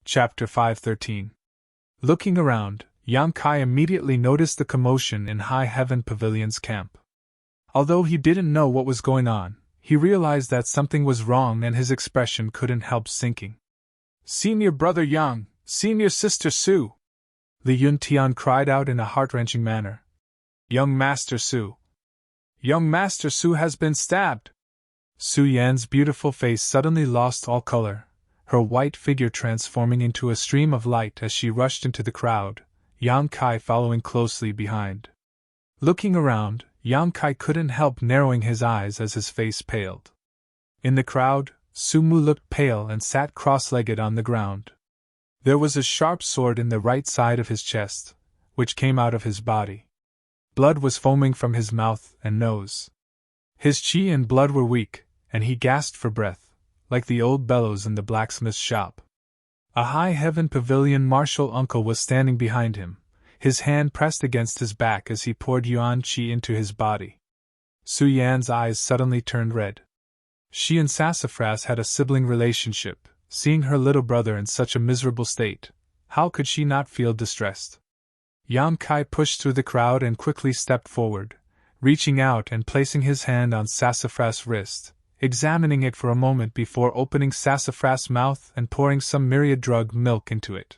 Chapter 513. Looking around, Yang Kai immediately noticed the commotion in High Heaven Pavilion's camp. Although he didn't know what was going on, he realized that something was wrong and his expression couldn't help sinking. "Senior brother Yang, senior sister Su!" Li Yuntian cried out in a heart-wrenching manner. "Young Master Su! Young Master Su has been stabbed!" Su Yan's beautiful face suddenly lost all color, her white figure transforming into a stream of light as she rushed into the crowd, Yang Kai following closely behind. Looking around, Yang Kai couldn't help narrowing his eyes as his face paled. In the crowd, Su Mu looked pale and sat cross-legged on the ground. There was a sharp sword in the right side of his chest, which came out of his body. Blood was foaming from his mouth and nose. His chi and blood were weak, and he gasped for breath, like the old bellows in the blacksmith's shop. A High Heaven Pavilion martial uncle was standing behind him, his hand pressed against his back as he poured yuan qi into his body. Su Yan's eyes suddenly turned red. She and Sassafras had a sibling relationship. Seeing her little brother in such a miserable state, how could she not feel distressed? Yang Kai pushed through the crowd and quickly stepped forward, reaching out and placing his hand on Sassafras' wrist, examining it for a moment before opening Sassafras' mouth and pouring some myriad drug milk into it.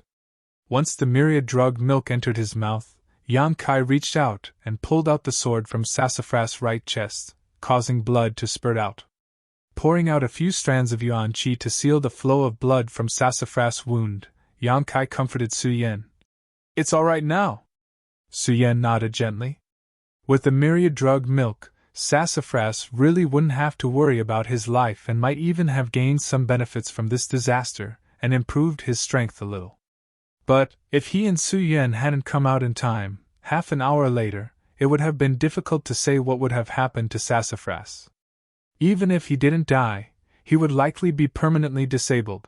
Once the myriad drug milk entered his mouth, Yang Kai reached out and pulled out the sword from Sassafras' right chest, causing blood to spurt out. Pouring out a few strands of yuan qi to seal the flow of blood from Sassafras' wound, Yang Kai comforted Su Yan. "It's all right now." Su Yan nodded gently. With the myriad drug milk, Sassafras really wouldn't have to worry about his life and might even have gained some benefits from this disaster and improved his strength a little. But, if he and Su Yan hadn't come out in time, half an hour later, it would have been difficult to say what would have happened to Sassafras. Even if he didn't die, he would likely be permanently disabled.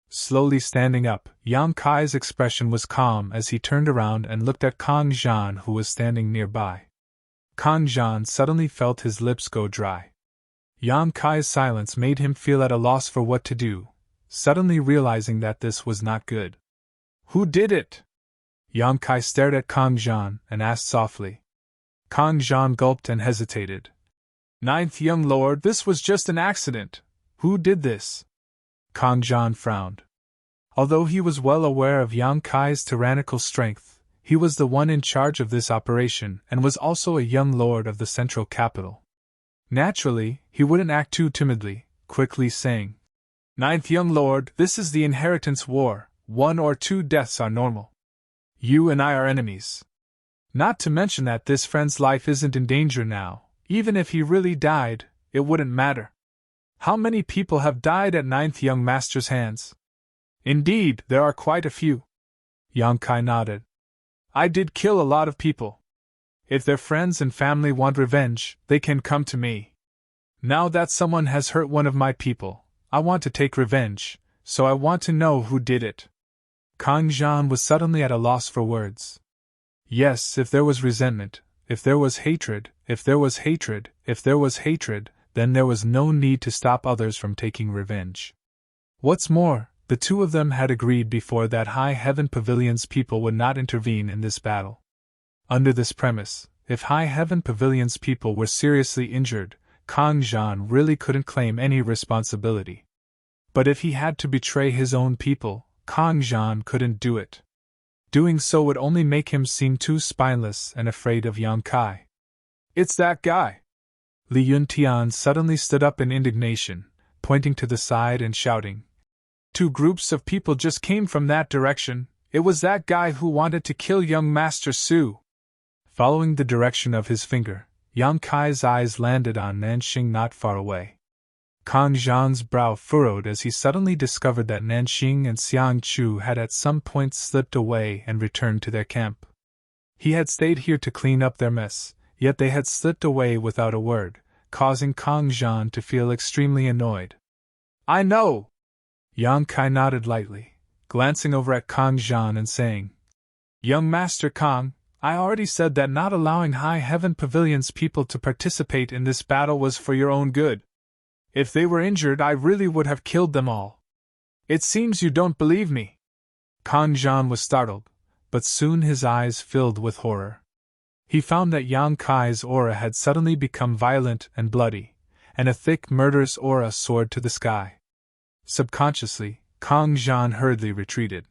Slowly standing up, Yang Kai's expression was calm as he turned around and looked at Kang Zhan, who was standing nearby. Kang Zhan suddenly felt his lips go dry. Yang Kai's silence made him feel at a loss for what to do, suddenly realizing that this was not good. "Who did it?" Yang Kai stared at Kang Zhan and asked softly. Kang Zhan gulped and hesitated. "Ninth young lord, this was just an accident. Who did this?" Kang Zhan frowned. Although he was well aware of Yang Kai's tyrannical strength, he was the one in charge of this operation and was also a young lord of the central capital. Naturally, he wouldn't act too timidly, quickly saying, "Ninth young lord, this is the inheritance war. 1 or 2 deaths are normal. You and I are enemies. Not to mention that this friend's life isn't in danger now. Even if he really died, it wouldn't matter. How many people have died at Ninth Young Master's hands?" "Indeed, there are quite a few." Yang Kai nodded. "I did kill a lot of people. If their friends and family want revenge, they can come to me. Now that someone has hurt one of my people, I want to take revenge, so I want to know who did it." Kang Zhan was suddenly at a loss for words. Yes, if there was resentment, if there was hatred, if there was hatred, if there was hatred, then there was no need to stop others from taking revenge. What's more, the two of them had agreed before that High Heaven Pavilion's people would not intervene in this battle. Under this premise, if High Heaven Pavilion's people were seriously injured, Kang Zhan really couldn't claim any responsibility. But if he had to betray his own people, Kang Zhan couldn't do it. Doing so would only make him seem too spineless and afraid of Yang Kai. "It's that guy!" Li Yuntian suddenly stood up in indignation, pointing to the side and shouting. "2 groups of people just came from that direction. It was that guy who wanted to kill young Master Su." Following the direction of his finger, Yang Kai's eyes landed on Nanxing not far away. Kang Zhan's brow furrowed as he suddenly discovered that Nanxing and Xiang Chu had at some point slipped away and returned to their camp. He had stayed here to clean up their mess, yet they had slipped away without a word, causing Kang Zhan to feel extremely annoyed. "I know!" Yang Kai nodded lightly, glancing over at Kang Zhan and saying, "Young Master Kang, I already said that not allowing High Heaven Pavilion's people to participate in this battle was for your own good. If they were injured, I really would have killed them all. It seems you don't believe me." Kang Zhan was startled, but soon his eyes filled with horror. He found that Yang Kai's aura had suddenly become violent and bloody, and a thick, murderous aura soared to the sky. Subconsciously, Kang Zhan hurriedly retreated.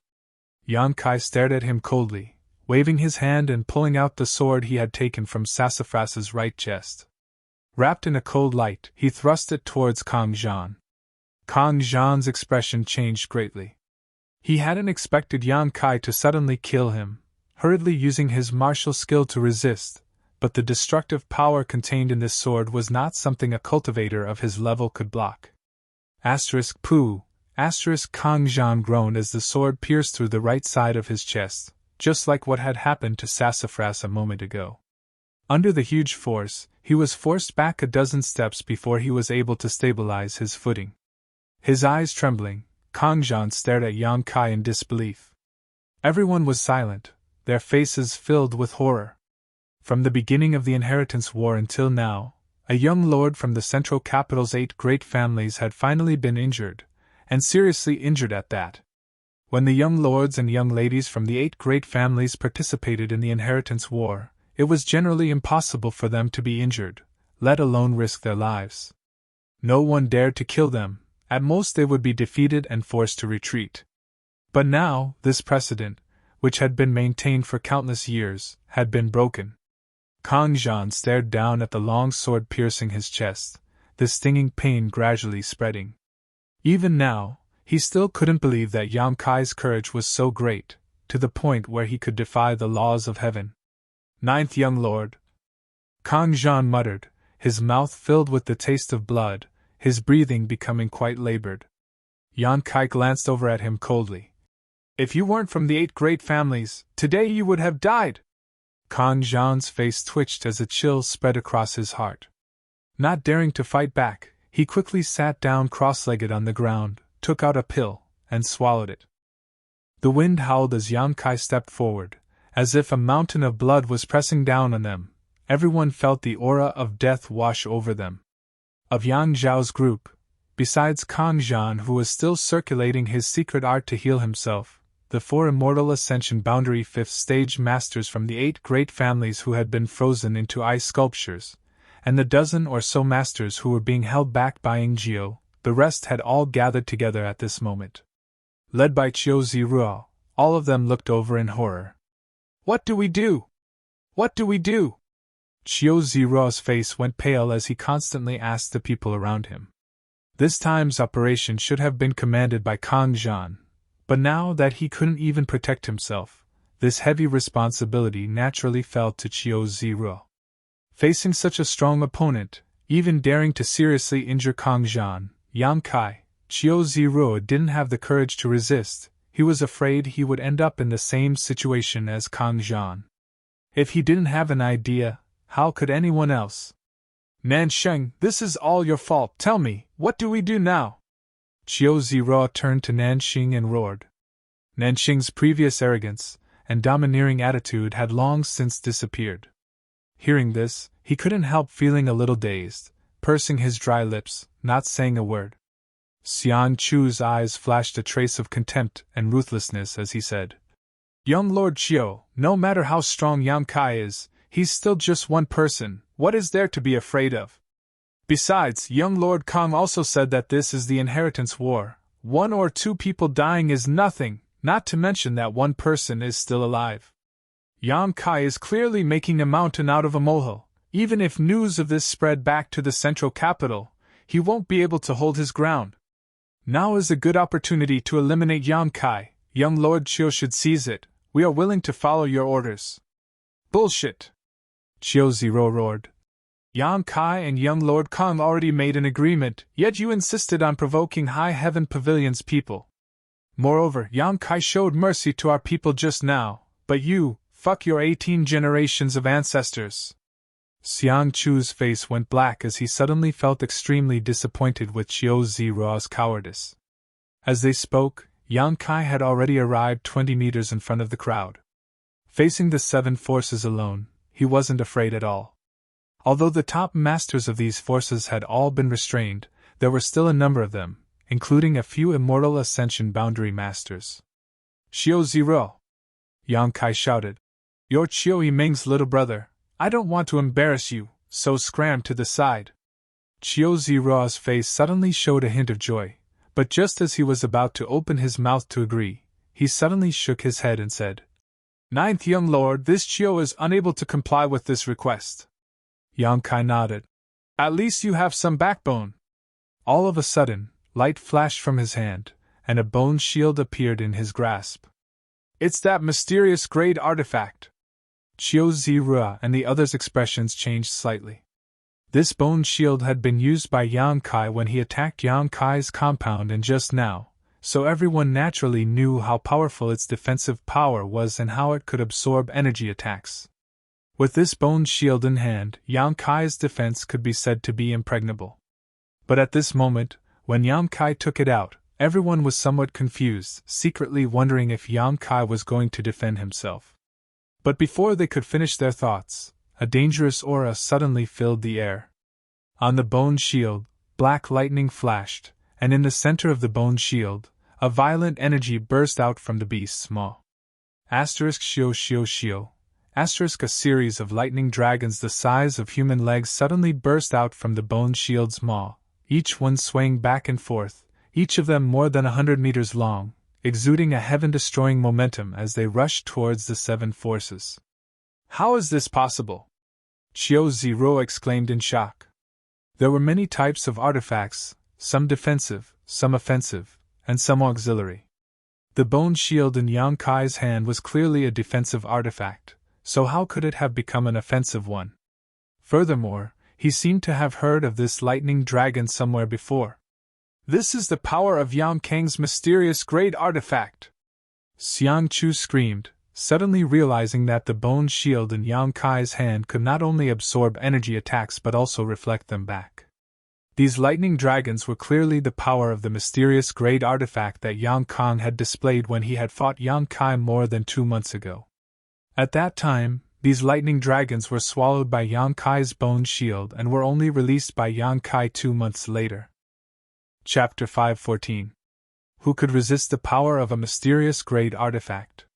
Yang Kai stared at him coldly, waving his hand and pulling out the sword he had taken from Sassafras's right chest. Wrapped in a cold light, he thrust it towards Kang Zhan. Kang Zhan's expression changed greatly. He hadn't expected Yang Kai to suddenly kill him, hurriedly using his martial skill to resist, but the destructive power contained in this sword was not something a cultivator of his level could block. Pooh! Kang Zhan groaned as the sword pierced through the right side of his chest, just like what had happened to Sassafras a moment ago. Under the huge force, he was forced back a dozen steps before he was able to stabilize his footing. His eyes trembling, Kang Zhan stared at Yang Kai in disbelief. Everyone was silent, their faces filled with horror. From the beginning of the Inheritance War until now, a young lord from the central capital's 8 great families had finally been injured, and seriously injured at that. When the young lords and young ladies from the 8 great families participated in the Inheritance War, it was generally impossible for them to be injured, let alone risk their lives. No one dared to kill them, at most they would be defeated and forced to retreat. But now, this precedent, which had been maintained for countless years, had been broken. Kang Zhan stared down at the long sword piercing his chest, the stinging pain gradually spreading. Even now, he still couldn't believe that Yang Kai's courage was so great, to the point where he could defy the laws of heaven. Ninth young lord, Kang Zhan muttered, his mouth filled with the taste of blood, his breathing becoming quite labored. Yang Kai glanced over at him coldly. If you weren't from the 8 great families, today you would have died. Kang Zhan's face twitched as a chill spread across his heart. Not daring to fight back, he quickly sat down cross-legged on the ground, took out a pill, and swallowed it. The wind howled as Yang Kai stepped forward, as if a mountain of blood was pressing down on them. Everyone felt the aura of death wash over them. Of Yang Zhao's group, besides Kang Zhan, who was still circulating his secret art to heal himself, the 4 Immortal Ascension Boundary 5th Stage Masters from the 8 great families who had been frozen into ice sculptures, and the dozen or so masters who were being held back by Yingjiu, the rest had all gathered together at this moment. Led by Qiu Ziruo, all of them looked over in horror. What do we do? What do we do? Qiu Ziruo's face went pale as he constantly asked the people around him. This time's operation should have been commanded by Kang Zhan, but now that he couldn't even protect himself, this heavy responsibility naturally fell to Qiu Ziruo. Facing such a strong opponent, even daring to seriously injure Kang Zhan, Yang Kai, Qiu Ziruo didn't have the courage to resist. He was afraid he would end up in the same situation as Kang Zhan. If he didn't have an idea, how could anyone else? Nansheng, this is all your fault. Tell me, what do we do now? Qiu Ziruo turned to Nanxing and roared. Nanxing's previous arrogance and domineering attitude had long since disappeared. Hearing this, he couldn't help feeling a little dazed, pursing his dry lips, not saying a word. Xian Chu's eyes flashed a trace of contempt and ruthlessness as he said, Young Lord Qiu, no matter how strong Yang Kai is, he's still just one person. What is there to be afraid of? Besides, young Lord Kang also said that this is the Inheritance War. 1 or 2 people dying is nothing, not to mention that one person is still alive. Yang Kai is clearly making a mountain out of a molehill. Even if news of this spread back to the central capital, he won't be able to hold his ground. Now is a good opportunity to eliminate Yang Kai. Young Lord Qiu should seize it. We are willing to follow your orders. Bullshit! Qiu Ziruo roared. Yang Kai and young Lord Kang already made an agreement, yet you insisted on provoking High Heaven Pavilion's people. Moreover, Yang Kai showed mercy to our people just now, but you, fuck your 18 generations of ancestors. Xiang Chu's face went black as he suddenly felt extremely disappointed with Qiu Ziruo's cowardice. As they spoke, Yang Kai had already arrived 20 meters in front of the crowd. Facing the 7 forces alone, he wasn't afraid at all. Although the top masters of these forces had all been restrained, there were still a number of them, including a few Immortal Ascension Boundary Masters. Xiao Ziro! Yang Kai shouted. You're Qiu Yiming's little brother. I don't want to embarrass you, so scram to the side. Qiu Ziro's face suddenly showed a hint of joy, but just as he was about to open his mouth to agree, he suddenly shook his head and said, Ninth young lord, this Qiu is unable to comply with this request. Yang Kai nodded. At least you have some backbone. All of a sudden, light flashed from his hand, and a bone shield appeared in his grasp. It's that mysterious great artifact. Qiu Zirua and the others' expressions changed slightly. This bone shield had been used by Yang Kai when he attacked Yang Kai's compound and just now, so everyone naturally knew how powerful its defensive power was and how it could absorb energy attacks. With this bone shield in hand, Yang Kai's defense could be said to be impregnable. But at this moment, when Yang Kai took it out, everyone was somewhat confused, secretly wondering if Yang Kai was going to defend himself. But before they could finish their thoughts, a dangerous aura suddenly filled the air. On the bone shield, black lightning flashed, and in the center of the bone shield, a violent energy burst out from the beast's maw. Shio shio shio. A series of lightning dragons the size of human legs suddenly burst out from the bone shield's maw, each one swaying back and forth, each of them more than 100 meters long, exuding a heaven-destroying momentum as they rushed towards the seven forces. How is this possible? Qiu Ziro exclaimed in shock. There were many types of artifacts, some defensive, some offensive, and some auxiliary. The bone shield in Yang Kai's hand was clearly a defensive artifact, so how could it have become an offensive one? Furthermore, he seemed to have heard of this lightning dragon somewhere before. This is the power of Yang Kang's mysterious great artifact! Xiang Chu screamed, suddenly realizing that the bone shield in Yang Kai's hand could not only absorb energy attacks but also reflect them back. These lightning dragons were clearly the power of the mysterious great artifact that Yang Kang had displayed when he had fought Yang Kai more than 2 months ago. At that time, these lightning dragons were swallowed by Yang Kai's bone shield and were only released by Yang Kai 2 months later. Chapter 514. Who could resist the power of a mysterious great artifact?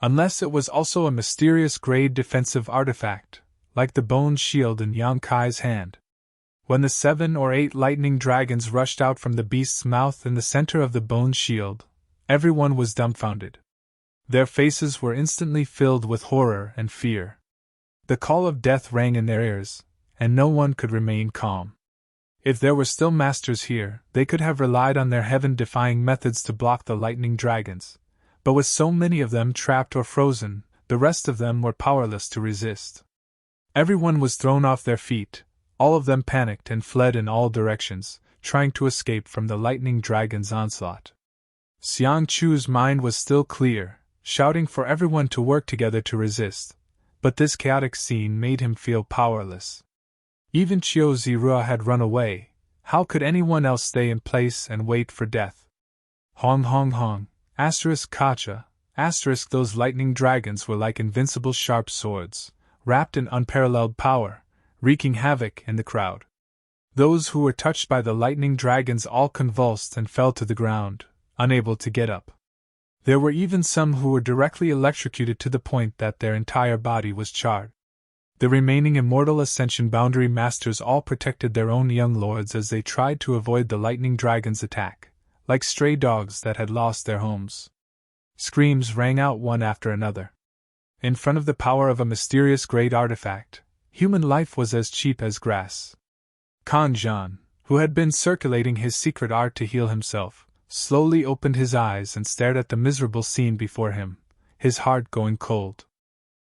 Unless it was also a mysterious great defensive artifact, like the bone shield in Yang Kai's hand. When the 7 or 8 lightning dragons rushed out from the beast's mouth in the center of the bone shield, everyone was dumbfounded. Their faces were instantly filled with horror and fear. The call of death rang in their ears, and no one could remain calm. If there were still masters here, they could have relied on their heaven-defying methods to block the lightning dragons, but with so many of them trapped or frozen, the rest of them were powerless to resist. Everyone was thrown off their feet, all of them panicked and fled in all directions, trying to escape from the lightning dragon's onslaught. Xiang Chu's mind was still clear, shouting for everyone to work together to resist, but this chaotic scene made him feel powerless. Even Qiu Zirua had run away, how could anyone else stay in place and wait for death? Hong hong hong, kacha, those lightning dragons were like invincible sharp swords, wrapped in unparalleled power, wreaking havoc in the crowd. Those who were touched by the lightning dragons all convulsed and fell to the ground, unable to get up. There were even some who were directly electrocuted to the point that their entire body was charred. The remaining immortal Ascension Boundary Masters all protected their own young lords as they tried to avoid the lightning dragon's attack, like stray dogs that had lost their homes. Screams rang out one after another. In front of the power of a mysterious great artifact, human life was as cheap as grass. Kan Zhan, who had been circulating his secret art to heal himself, slowly opened his eyes and stared at the miserable scene before him, his heart going cold.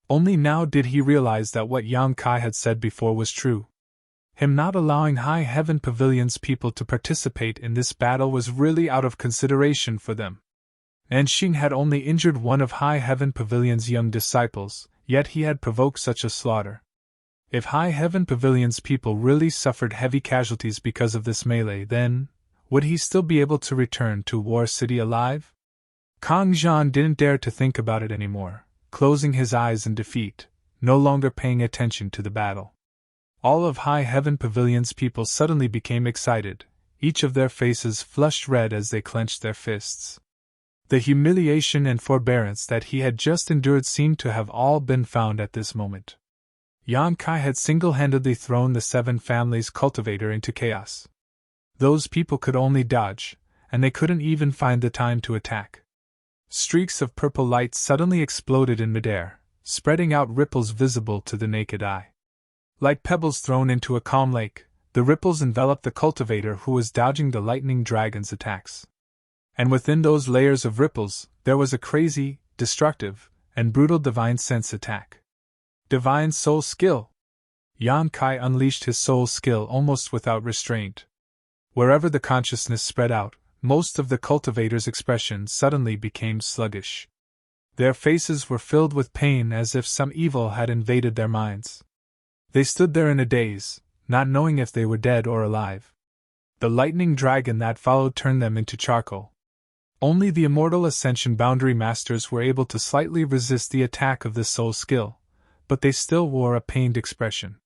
Only now did he realize that what Yang Kai had said before was true. Him not allowing High Heaven Pavilion's people to participate in this battle was really out of consideration for them. And Xing had only injured one of High Heaven Pavilion's young disciples, yet he had provoked such a slaughter. If High Heaven Pavilion's people really suffered heavy casualties because of this melee, then would he still be able to return to War City alive? Kang Zhan didn't dare to think about it anymore, closing his eyes in defeat, no longer paying attention to the battle. All of High Heaven Pavilion's people suddenly became excited, each of their faces flushed red as they clenched their fists. The humiliation and forbearance that he had just endured seemed to have all been found at this moment. Yan Kai had single-handedly thrown the 7 families' cultivator into chaos. Those people could only dodge, and they couldn't even find the time to attack. Streaks of purple light suddenly exploded in midair, spreading out ripples visible to the naked eye. Like pebbles thrown into a calm lake, the ripples enveloped the cultivator who was dodging the lightning dragon's attacks. And within those layers of ripples, there was a crazy, destructive, and brutal divine sense attack. Divine soul skill! Yan Kai unleashed his soul skill almost without restraint. Wherever the consciousness spread out, most of the cultivators' expressions suddenly became sluggish. Their faces were filled with pain as if some evil had invaded their minds. They stood there in a daze, not knowing if they were dead or alive. The lightning dragon that followed turned them into charcoal. Only the immortal Ascension Boundary Masters were able to slightly resist the attack of this soul skill, but they still wore a pained expression.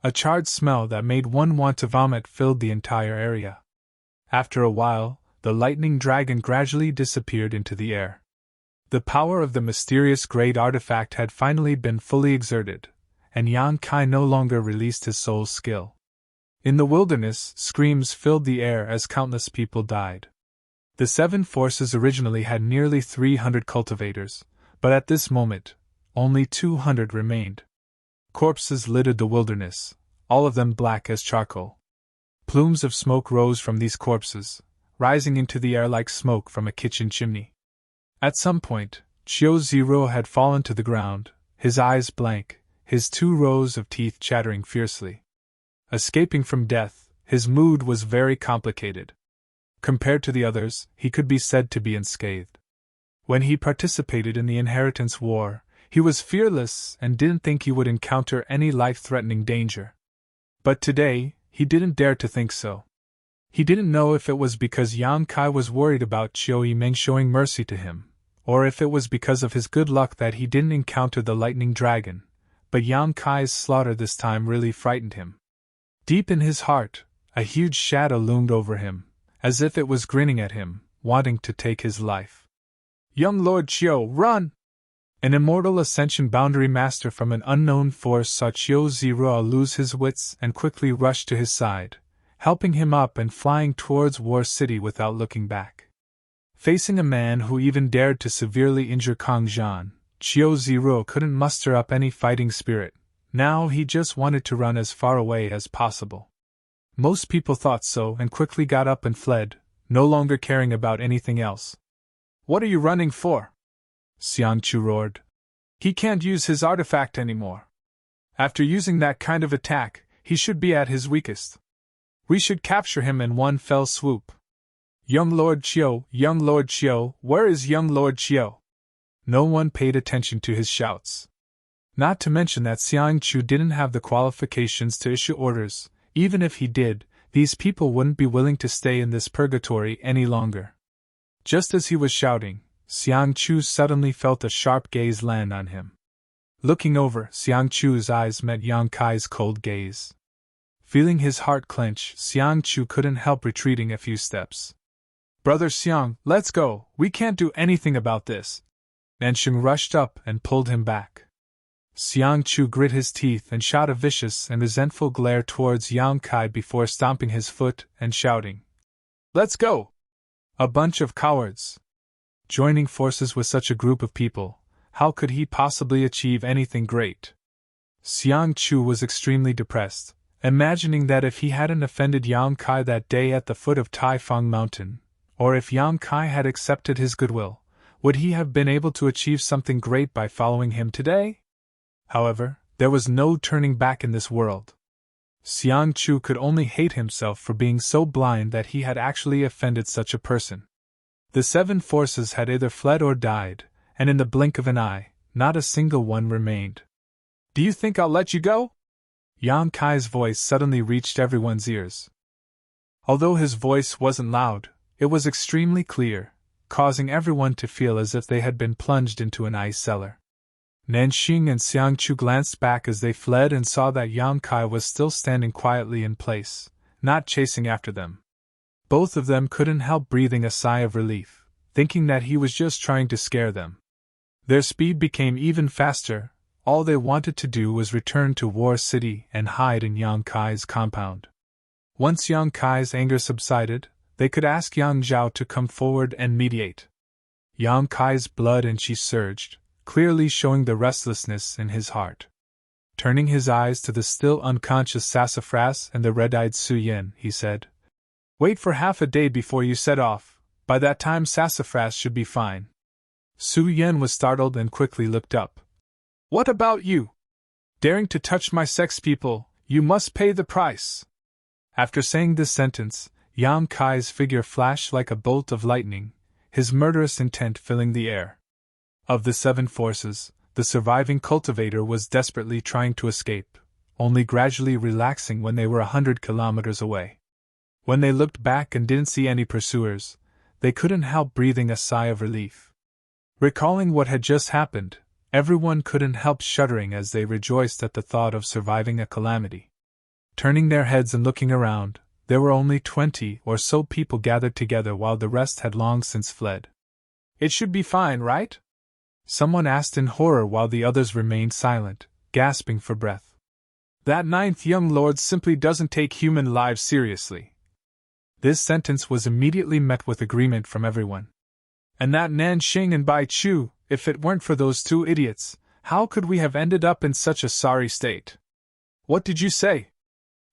A charred smell that made one want to vomit filled the entire area. After a while, the lightning dragon gradually disappeared into the air. The power of the mysterious great artifact had finally been fully exerted, and Yan Kai no longer released his soul skill. In the wilderness, screams filled the air as countless people died. The 7 forces originally had nearly 300 cultivators, but at this moment, only 200 remained. Corpses littered the wilderness, all of them black as charcoal. Plumes of smoke rose from these corpses, rising into the air like smoke from a kitchen chimney. At some point, Chiu Zero had fallen to the ground, his eyes blank, his 2 rows of teeth chattering fiercely. Escaping from death, his mood was very complicated. Compared to the others, he could be said to be unscathed. When he participated in the Inheritance War, he was fearless and didn't think he would encounter any life-threatening danger. But today, he didn't dare to think so. He didn't know if it was because Yan Kai was worried about Chiu Yimeng showing mercy to him, or if it was because of his good luck that he didn't encounter the lightning dragon, but Yan Kai's slaughter this time really frightened him. Deep in his heart, a huge shadow loomed over him, as if it was grinning at him, wanting to take his life. Young Lord Chiu, run! An immortal Ascension Boundary Master from an unknown force saw Chiu Zero lose his wits and quickly rushed to his side, helping him up and flying towards War City without looking back. Facing a man who even dared to severely injure Kang Zhan, Chiu Zero couldn't muster up any fighting spirit. Now he just wanted to run as far away as possible. Most people thought so and quickly got up and fled, no longer caring about anything else. What are you running for? Xiang Chu roared. He can't use his artifact anymore. After using that kind of attack, he should be at his weakest. We should capture him in one fell swoop. Young Lord Chiu, where is young Lord Chiu? No one paid attention to his shouts. Not to mention that Xiang Chu didn't have the qualifications to issue orders. Even if he did, these people wouldn't be willing to stay in this purgatory any longer. Just as he was shouting, Xiang Chu suddenly felt a sharp gaze land on him. Looking over, Xiang Chu's eyes met Yan Kai's cold gaze. Feeling his heart clench, Xiang Chu couldn't help retreating a few steps. Brother Xiang, let's go, we can't do anything about this. Nansheng rushed up and pulled him back. Xiang Chu grit his teeth and shot a vicious and resentful glare towards Yan Kai before stomping his foot and shouting, "Let's go! A bunch of cowards!" Joining forces with such a group of people, how could he possibly achieve anything great? Xiang Chu was extremely depressed, imagining that if he hadn't offended Yan Kai that day at the foot of Taifang Mountain, or if Yan Kai had accepted his goodwill, would he have been able to achieve something great by following him today? However, there was no turning back in this world. Xiang Chu could only hate himself for being so blind that he had actually offended such a person. The 7 forces had either fled or died, and in the blink of an eye, not a single one remained. Do you think I'll let you go? Yan Kai's voice suddenly reached everyone's ears. Although his voice wasn't loud, it was extremely clear, causing everyone to feel as if they had been plunged into an ice cellar. Nanxing and Xiang Chu glanced back as they fled and saw that Yan Kai was still standing quietly in place, not chasing after them. Both of them couldn't help breathing a sigh of relief, thinking that he was just trying to scare them. Their speed became even faster. All they wanted to do was return to War City and hide in Yang Kai's compound. Once Yang Kai's anger subsided, they could ask Yang Zhao to come forward and mediate. Yang Kai's blood and qi surged, clearly showing the restlessness in his heart. Turning his eyes to the still unconscious Sassafras and the red-eyed Su Yin, he said, "Wait for half a day before you set off. By that time Sassafras should be fine." Su Yin was startled and quickly looked up. "What about you? Daring to touch my sex people, you must pay the price." After saying this sentence, Yang Kai's figure flashed like a bolt of lightning, his murderous intent filling the air. Of the 7 forces, the surviving cultivator was desperately trying to escape, only gradually relaxing when they were 100 kilometers away. When they looked back and didn't see any pursuers, they couldn't help breathing a sigh of relief. Recalling what had just happened, everyone couldn't help shuddering as they rejoiced at the thought of surviving a calamity. Turning their heads and looking around, there were only 20 or so people gathered together while the rest had long since fled. "It should be fine, right?" someone asked in horror while the others remained silent, gasping for breath. "That 9th young lord simply doesn't take human lives seriously." This sentence was immediately met with agreement from everyone. "And that Nanxing and Bai Chu, if it weren't for those 2 idiots, how could we have ended up in such a sorry state?" "What did you say?"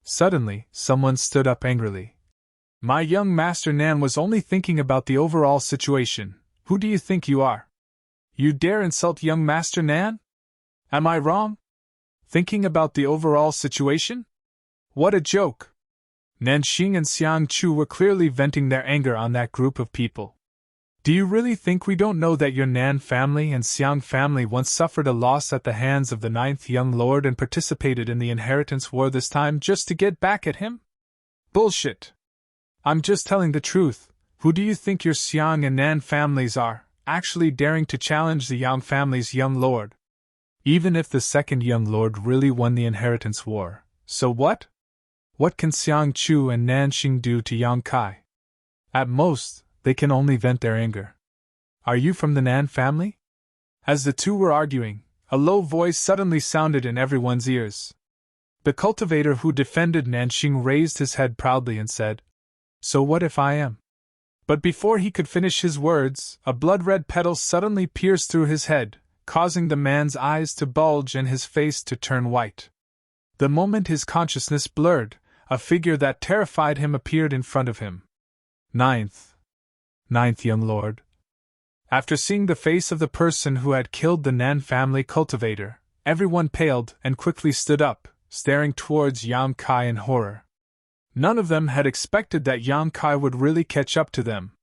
Suddenly, someone stood up angrily. "My young master Nan was only thinking about the overall situation. Who do you think you are? You dare insult young master Nan? Am I wrong? Thinking about the overall situation? What a joke!" Nanxing and Xiang Chu were clearly venting their anger on that group of people. "Do you really think we don't know that your Nan family and Xiang family once suffered a loss at the hands of the 9th young lord and participated in the inheritance war this time just to get back at him? Bullshit! I'm just telling the truth. Who do you think your Xiang and Nan families are, actually daring to challenge the Yang family's young lord? Even if the 2nd young lord really won the inheritance war, so what? What can Xiang Chu and Nanxing do to Yang Kai? At most, they can only vent their anger. Are you from the Nan family?" As the 2 were arguing, a low voice suddenly sounded in everyone's ears. The cultivator who defended Nanxing raised his head proudly and said, "So what if I am?" But before he could finish his words, a blood-red petal suddenly pierced through his head, causing the man's eyes to bulge and his face to turn white. The moment his consciousness blurred, a figure that terrified him appeared in front of him. Ninth young lord. After seeing the face of the person who had killed the Nan family cultivator, everyone paled and quickly stood up, staring towards Yang Kai in horror. None of them had expected that Yang Kai would really catch up to them.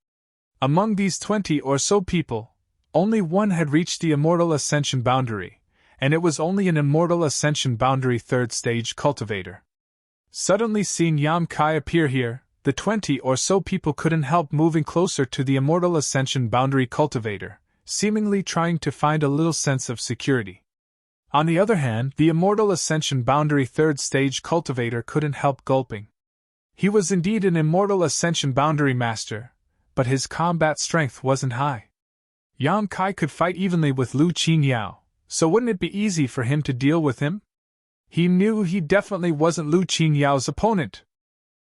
Among these 20 or so people, only one had reached the Immortal Ascension boundary, and it was only an Immortal Ascension boundary 3rd stage cultivator. Suddenly seeing Yang Kai appear here, the 20 or so people couldn't help moving closer to the Immortal Ascension boundary cultivator, seemingly trying to find a little sense of security. On the other hand, the Immortal Ascension boundary 3rd stage cultivator couldn't help gulping. He was indeed an Immortal Ascension boundary master, but his combat strength wasn't high. Yang Kai could fight evenly with Lu Qingyao, so wouldn't it be easy for him to deal with him? He knew he definitely wasn't Lu Qingyao's opponent.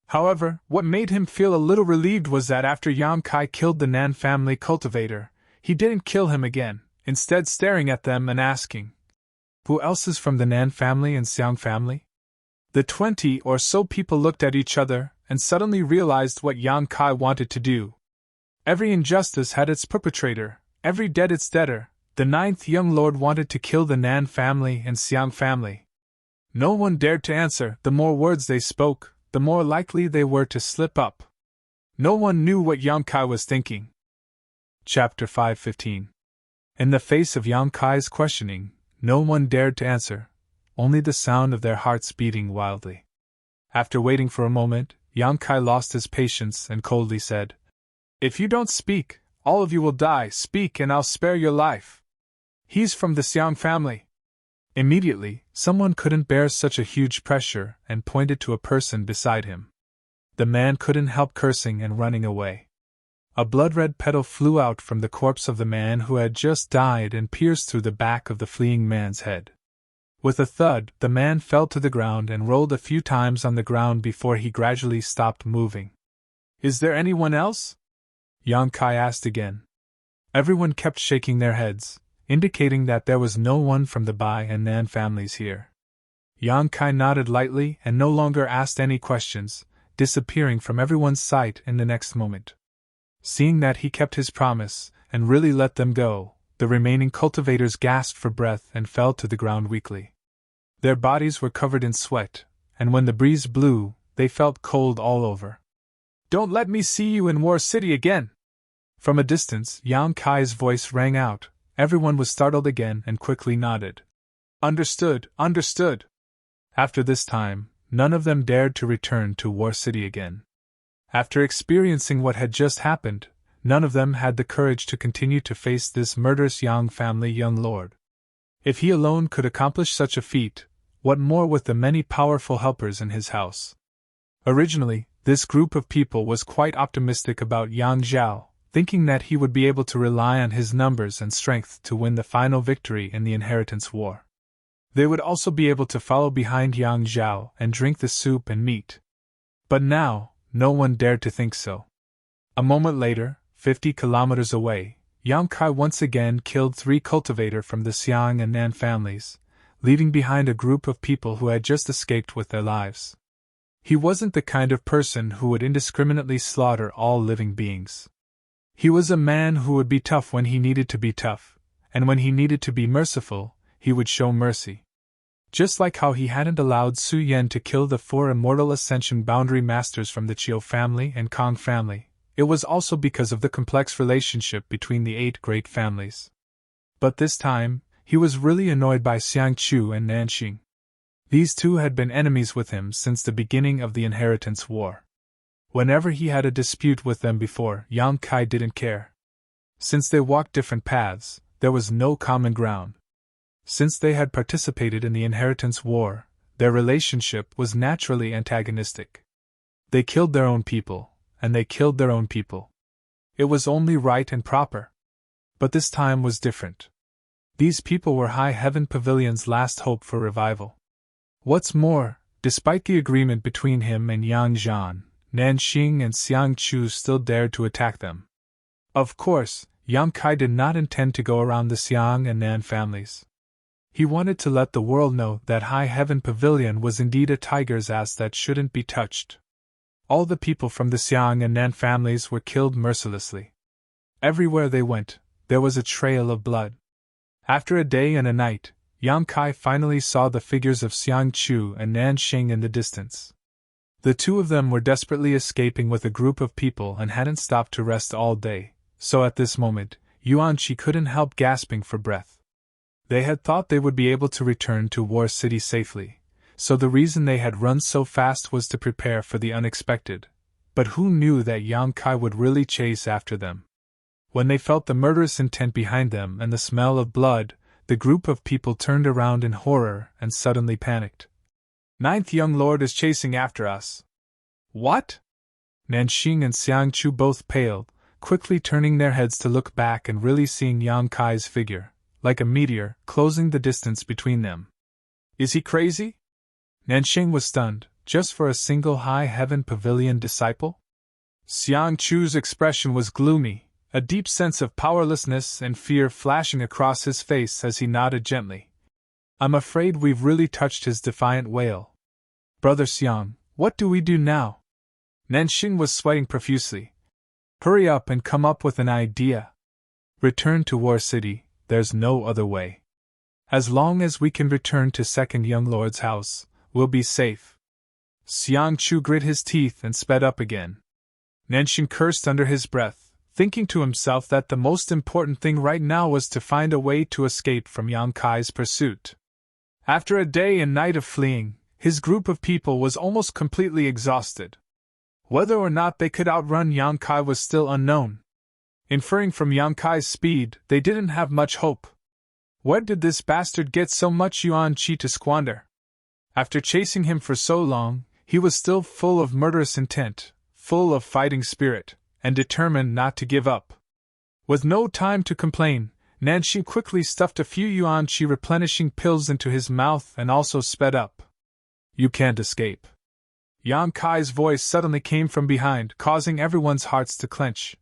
However, what made him feel a little relieved was that after Yang Kai killed the Nan family cultivator, he didn't kill him again, instead staring at them and asking, "Who else is from the Nan family and Xiang family?" The 20 or so people looked at each other and suddenly realized what Yang Kai wanted to do. Every injustice had its perpetrator, every debt its debtor. The 9th young lord wanted to kill the Nan family and Xiang family. No one dared to answer. The more words they spoke, the more likely they were to slip up. No one knew what Yang Kai was thinking. Chapter 5:15. In the face of Yang Kai's questioning, no one dared to answer, only the sound of their hearts beating wildly. After waiting for a moment, Yang Kai lost his patience and coldly said, "If you don't speak, all of you will die. Speak and I'll spare your life." "He's from the Xiang family." Immediately, someone couldn't bear such a huge pressure and pointed to a person beside him. The man couldn't help cursing and running away. A blood-red petal flew out from the corpse of the man who had just died and pierced through the back of the fleeing man's head. With a thud, the man fell to the ground and rolled a few times on the ground before he gradually stopped moving. "Is there anyone else?" Yang Kai asked again. Everyone kept shaking their heads, indicating that there was no one from the Bai and Nan families here. Yang Kai nodded lightly and no longer asked any questions, disappearing from everyone's sight in the next moment. Seeing that he kept his promise and really let them go, the remaining cultivators gasped for breath and fell to the ground weakly. Their bodies were covered in sweat, and when the breeze blew, they felt cold all over. "Don't let me see you in War City again!" From a distance, Yang Kai's voice rang out. Everyone was startled again and quickly nodded. "Understood, understood." After this time, none of them dared to return to War City again. After experiencing what had just happened, none of them had the courage to continue to face this murderous Yang family young lord. If he alone could accomplish such a feat, what more with the many powerful helpers in his house? Originally, this group of people was quite optimistic about Yang Zhao, thinking that he would be able to rely on his numbers and strength to win the final victory in the inheritance war. They would also be able to follow behind Yang Zhao and drink the soup and meat. But now, no one dared to think so. A moment later, 50 kilometers away, Yang Kai once again killed 3 cultivators from the Xiang and Nan families, leaving behind a group of people who had just escaped with their lives. He wasn't the kind of person who would indiscriminately slaughter all living beings. He was a man who would be tough when he needed to be tough, and when he needed to be merciful, he would show mercy. Just like how he hadn't allowed Su Yan to kill the 4 immortal Ascension Boundary Masters from the Chiu family and Kong family, it was also because of the complex relationship between the 8 great families. But this time, he was really annoyed by Xiang Chu and Nanxing. These two had been enemies with him since the beginning of the inheritance war. Whenever he had a dispute with them before, Yang Kai didn't care. Since they walked different paths, there was no common ground. Since they had participated in the inheritance war, their relationship was naturally antagonistic. They killed their own people, and they killed their own people. It was only right and proper. But this time was different. These people were High Heaven Pavilion's last hope for revival. What's more, despite the agreement between him and Yang Zhan, Nanxing and Xiang Chu still dared to attack them. Of course, Yang Kai did not intend to go around the Xiang and Nan families. He wanted to let the world know that High Heaven Pavilion was indeed a tiger's ass that shouldn't be touched. All the people from the Xiang and Nan families were killed mercilessly. Everywhere they went, there was a trail of blood. After a day and a night, Yang Kai finally saw the figures of Xiang Chu and Nanxing in the distance. The two of them were desperately escaping with a group of people and hadn't stopped to rest all day, so at this moment, Yuan Qi couldn't help gasping for breath. They had thought they would be able to return to War City safely, so the reason they had run so fast was to prepare for the unexpected. But who knew that Yang Kai would really chase after them? When they felt the murderous intent behind them and the smell of blood, the group of people turned around in horror and suddenly panicked. "Ninth young lord is chasing after us." "What?" Nanxing and Xiang Chu both paled, quickly turning their heads to look back and really seeing Yang Kai's figure, like a meteor, closing the distance between them. "Is he crazy?" Nanxing was stunned, just for a single High Heaven Pavilion disciple? Xiang Chu's expression was gloomy, a deep sense of powerlessness and fear flashing across his face as he nodded gently. "I'm afraid we've really touched his defiant wail. Brother Xiang, what do we do now?" Nanxing was sweating profusely. "Hurry up and come up with an idea. Return to War City, there's no other way. As long as we can return to Second Young Lord's house, we'll be safe." Xiang Chu grit his teeth and sped up again. Nanxing cursed under his breath, thinking to himself that the most important thing right now was to find a way to escape from Yang Kai's pursuit. After a day and night of fleeing, his group of people was almost completely exhausted. Whether or not they could outrun Yang Kai was still unknown. Inferring from Yang Kai's speed, they didn't have much hope. Where did this bastard get so much Yuan Qi to squander? After chasing him for so long, he was still full of murderous intent, full of fighting spirit, and determined not to give up. With no time to complain, Nanxing quickly stuffed a few yuan qi replenishing pills into his mouth and also sped up. You can't escape. Yang Kai's voice suddenly came from behind, causing everyone's hearts to clench.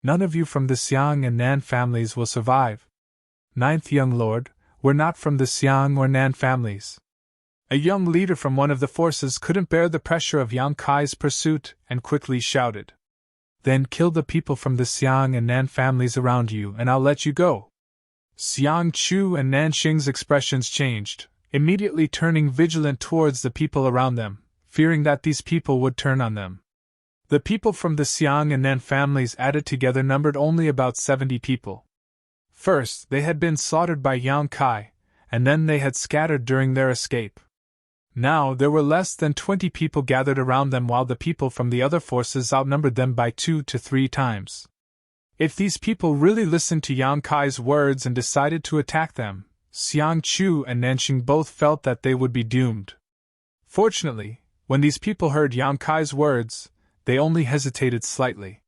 None of you from the Xiang and Nan families will survive. Ninth young lord, we're not from the Xiang or Nan families. A young leader from one of the forces couldn't bear the pressure of Yang Kai's pursuit and quickly shouted. Then kill the people from the Xiang and Nan families around you and I'll let you go. Xiang Chu and Nanxing's expressions changed, immediately turning vigilant towards the people around them, fearing that these people would turn on them. The people from the Xiang and Nan families added together numbered only about 70 people. First, they had been slaughtered by Yang Kai, and then they had scattered during their escape. Now there were less than 20 people gathered around them while the people from the other forces outnumbered them by 2 to 3 times. If these people really listened to Yang Kai's words and decided to attack them, Xiang Chu and Nanxing both felt that they would be doomed. Fortunately, when these people heard Yang Kai's words, they only hesitated slightly.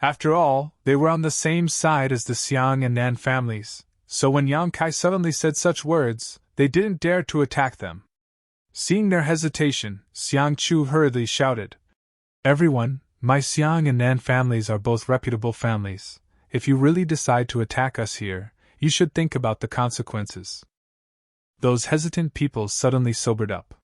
After all, they were on the same side as the Xiang and Nan families, so when Yang Kai suddenly said such words, they didn't dare to attack them. Seeing their hesitation, Xiang Chu hurriedly shouted, Everyone, my Xiang and Nan families are both reputable families. If you really decide to attack us here, you should think about the consequences. Those hesitant people suddenly sobered up.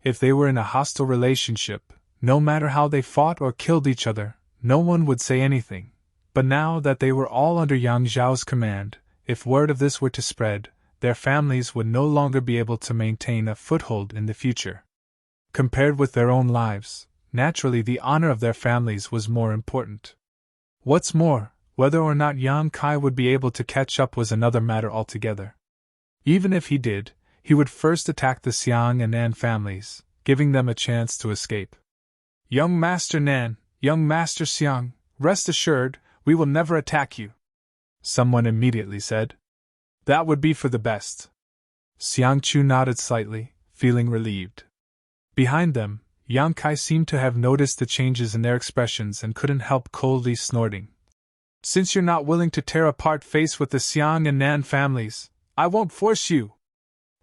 If they were in a hostile relationship, no matter how they fought or killed each other, no one would say anything. But now that they were all under Yang Zhao's command, if word of this were to spread, their families would no longer be able to maintain a foothold in the future. Compared with their own lives, naturally the honor of their families was more important. What's more, whether or not Yang Kai would be able to catch up was another matter altogether. Even if he did, he would first attack the Xiang and Nan families, giving them a chance to escape. Young Master Nan, young Master Xiang, rest assured, we will never attack you, someone immediately said. That would be for the best. Xiang Chu nodded slightly, feeling relieved. Behind them, Yang Kai seemed to have noticed the changes in their expressions and couldn't help coldly snorting. Since you're not willing to tear apart face with the Xiang and Nan families, I won't force you.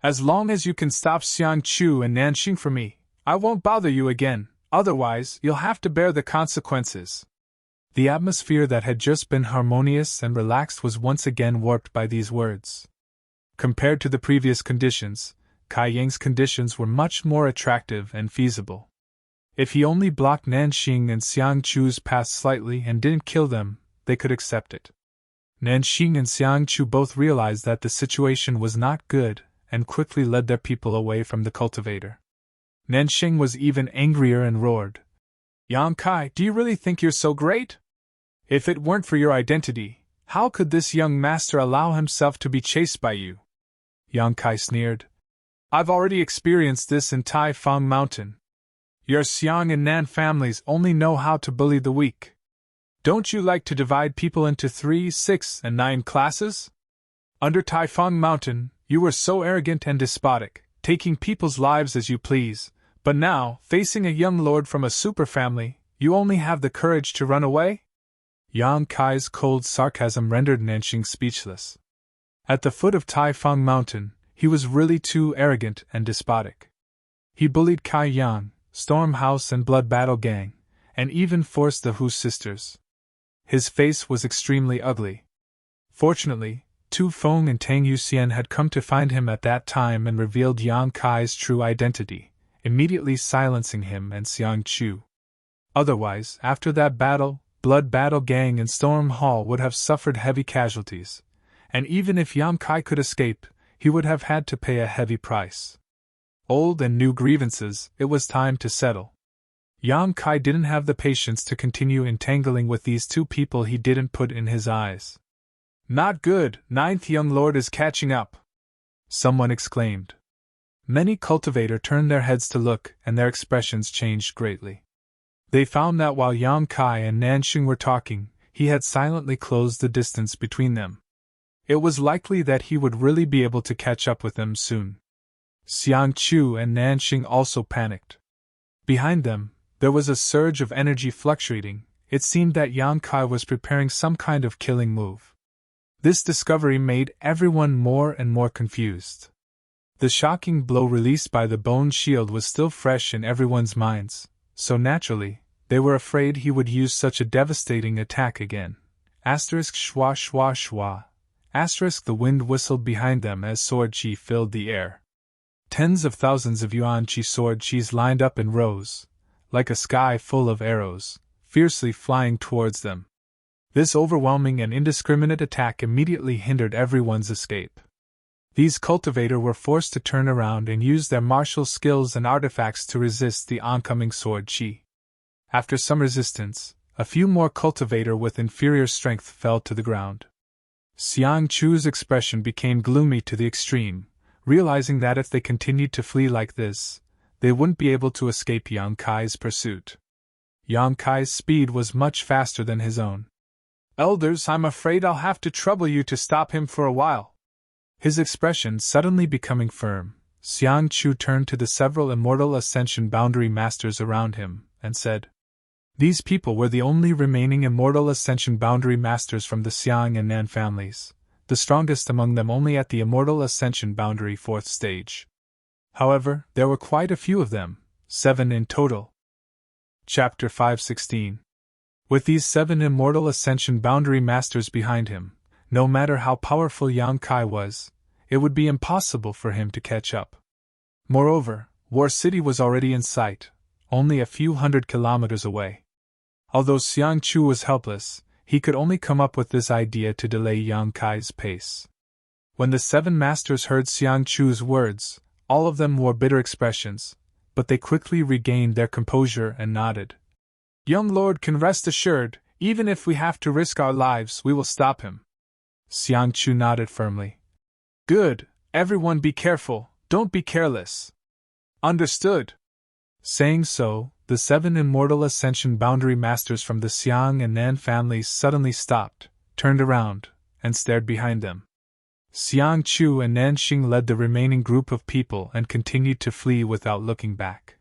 As long as you can stop Xiang Chu and Nanxing for me, I won't bother you again, otherwise you'll have to bear the consequences. The atmosphere that had just been harmonious and relaxed was once again warped by these words. Compared to the previous conditions, Kai Yang's conditions were much more attractive and feasible. If he only blocked Nanxing and Xiang Chu's path slightly and didn't kill them, they could accept it. Nanxing and Xiang Chu both realized that the situation was not good and quickly led their people away from the cultivator. Nanxing was even angrier and roared, Yang Kai, do you really think you're so great? If it weren't for your identity, how could this young master allow himself to be chased by you? Yang Kai sneered. I've already experienced this in Tai Fang Mountain. Your Xiang and Nan families only know how to bully the weak. Don't you like to divide people into 3, 6, and 9 classes? Under Tai Fang Mountain, you were so arrogant and despotic, taking people's lives as you please, but now, facing a young lord from a super family, you only have the courage to run away? Yang Kai's cold sarcasm rendered Nanxing speechless. At the foot of Tai Fang Mountain, he was really too arrogant and despotic. He bullied Kai Yang, Storm House and Blood Battle Gang, and even forced the Hu sisters. His face was extremely ugly. Fortunately, Tu Feng and Tang Yuxian had come to find him at that time and revealed Yang Kai's true identity, immediately silencing him and Xiang Chu. Otherwise, after that battle, Blood Battle Gang and Storm Hall would have suffered heavy casualties, and even if Yang Kai could escape, he would have had to pay a heavy price. Old and new grievances, it was time to settle. Yang Kai didn't have the patience to continue entangling with these two people he didn't put in his eyes. Not good, Ninth Young Lord is catching up, someone exclaimed. Many cultivators turned their heads to look, and their expressions changed greatly. They found that while Yang Kai and Nanxing were talking, he had silently closed the distance between them. It was likely that he would really be able to catch up with them soon. Xiang Chu and Nanxing also panicked. Behind them, there was a surge of energy fluctuating, it seemed that Yang Kai was preparing some kind of killing move. This discovery made everyone more and more confused. The shocking blow released by the bone shield was still fresh in everyone's minds, so naturally, they were afraid he would use such a devastating attack again. Asterisk schwa schwa schwa. Asterisk the wind whistled behind them as sword chi filled the air. Tens of thousands of yuan chi sword chis lined up in rows, like a sky full of arrows, fiercely flying towards them. This overwhelming and indiscriminate attack immediately hindered everyone's escape. These cultivators were forced to turn around and use their martial skills and artifacts to resist the oncoming sword chi. After some resistance, a few more cultivators with inferior strength fell to the ground. Xiang Chu's expression became gloomy to the extreme, realizing that if they continued to flee like this, they wouldn't be able to escape Yang Kai's pursuit. Yang Kai's speed was much faster than his own. "Elders, I'm afraid I'll have to trouble you to stop him for a while." His expression suddenly becoming firm, Xiang Chu turned to the several Immortal Ascension Boundary Masters around him, and said, These people were the only remaining Immortal Ascension Boundary Masters from the Xiang and Nan families, the strongest among them only at the Immortal Ascension Boundary 4th stage. However, there were quite a few of them, 7 in total. Chapter 516. With these 7 Immortal Ascension Boundary Masters behind him, no matter how powerful Yang Kai was, it would be impossible for him to catch up. Moreover, War City was already in sight, only a few hundred kilometers away. Although Xiang Chu was helpless, he could only come up with this idea to delay Yang Kai's pace. When the 7 masters heard Xiang Chu's words, all of them wore bitter expressions, but they quickly regained their composure and nodded. "Young lord can rest assured, even if we have to risk our lives, we will stop him." Xiang Chu nodded firmly. "Good, everyone be careful, don't be careless." "Understood." Saying so, the 7 Immortal Ascension Boundary Masters from the Xiang and Nan families suddenly stopped, turned around, and stared behind them. Xiang Chu and Nanxing led the remaining group of people and continued to flee without looking back.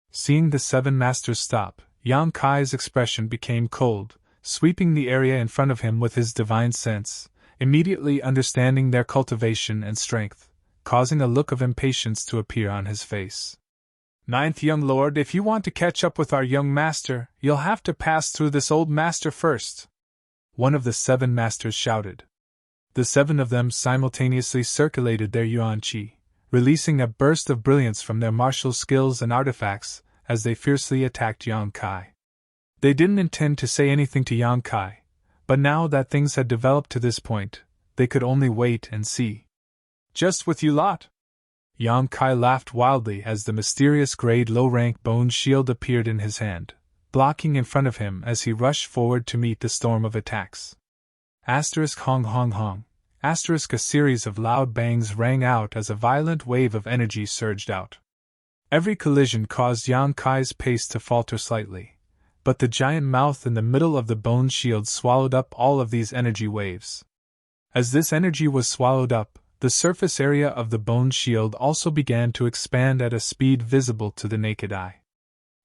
Seeing the 7 masters stop, Yang Kai's expression became cold, sweeping the area in front of him with his divine sense, immediately understanding their cultivation and strength, causing a look of impatience to appear on his face. "Ninth young lord, if you want to catch up with our young master, you'll have to pass through this old master first," one of the 7 masters shouted. The 7 of them simultaneously circulated their yuan qi, releasing a burst of brilliance from their martial skills and artifacts as they fiercely attacked Yang Kai. They didn't intend to say anything to Yang Kai, but now that things had developed to this point, they could only wait and see. "Just with you lot?" Yang Kai laughed wildly as the mysterious grade low-rank bone shield appeared in his hand, blocking in front of him as he rushed forward to meet the storm of attacks. Asterisk hong hong hong. Asterisk a series of loud bangs rang out as a violent wave of energy surged out. Every collision caused Yang Kai's pace to falter slightly, but the giant mouth in the middle of the bone shield swallowed up all of these energy waves. As this energy was swallowed up, the surface area of the bone shield also began to expand at a speed visible to the naked eye.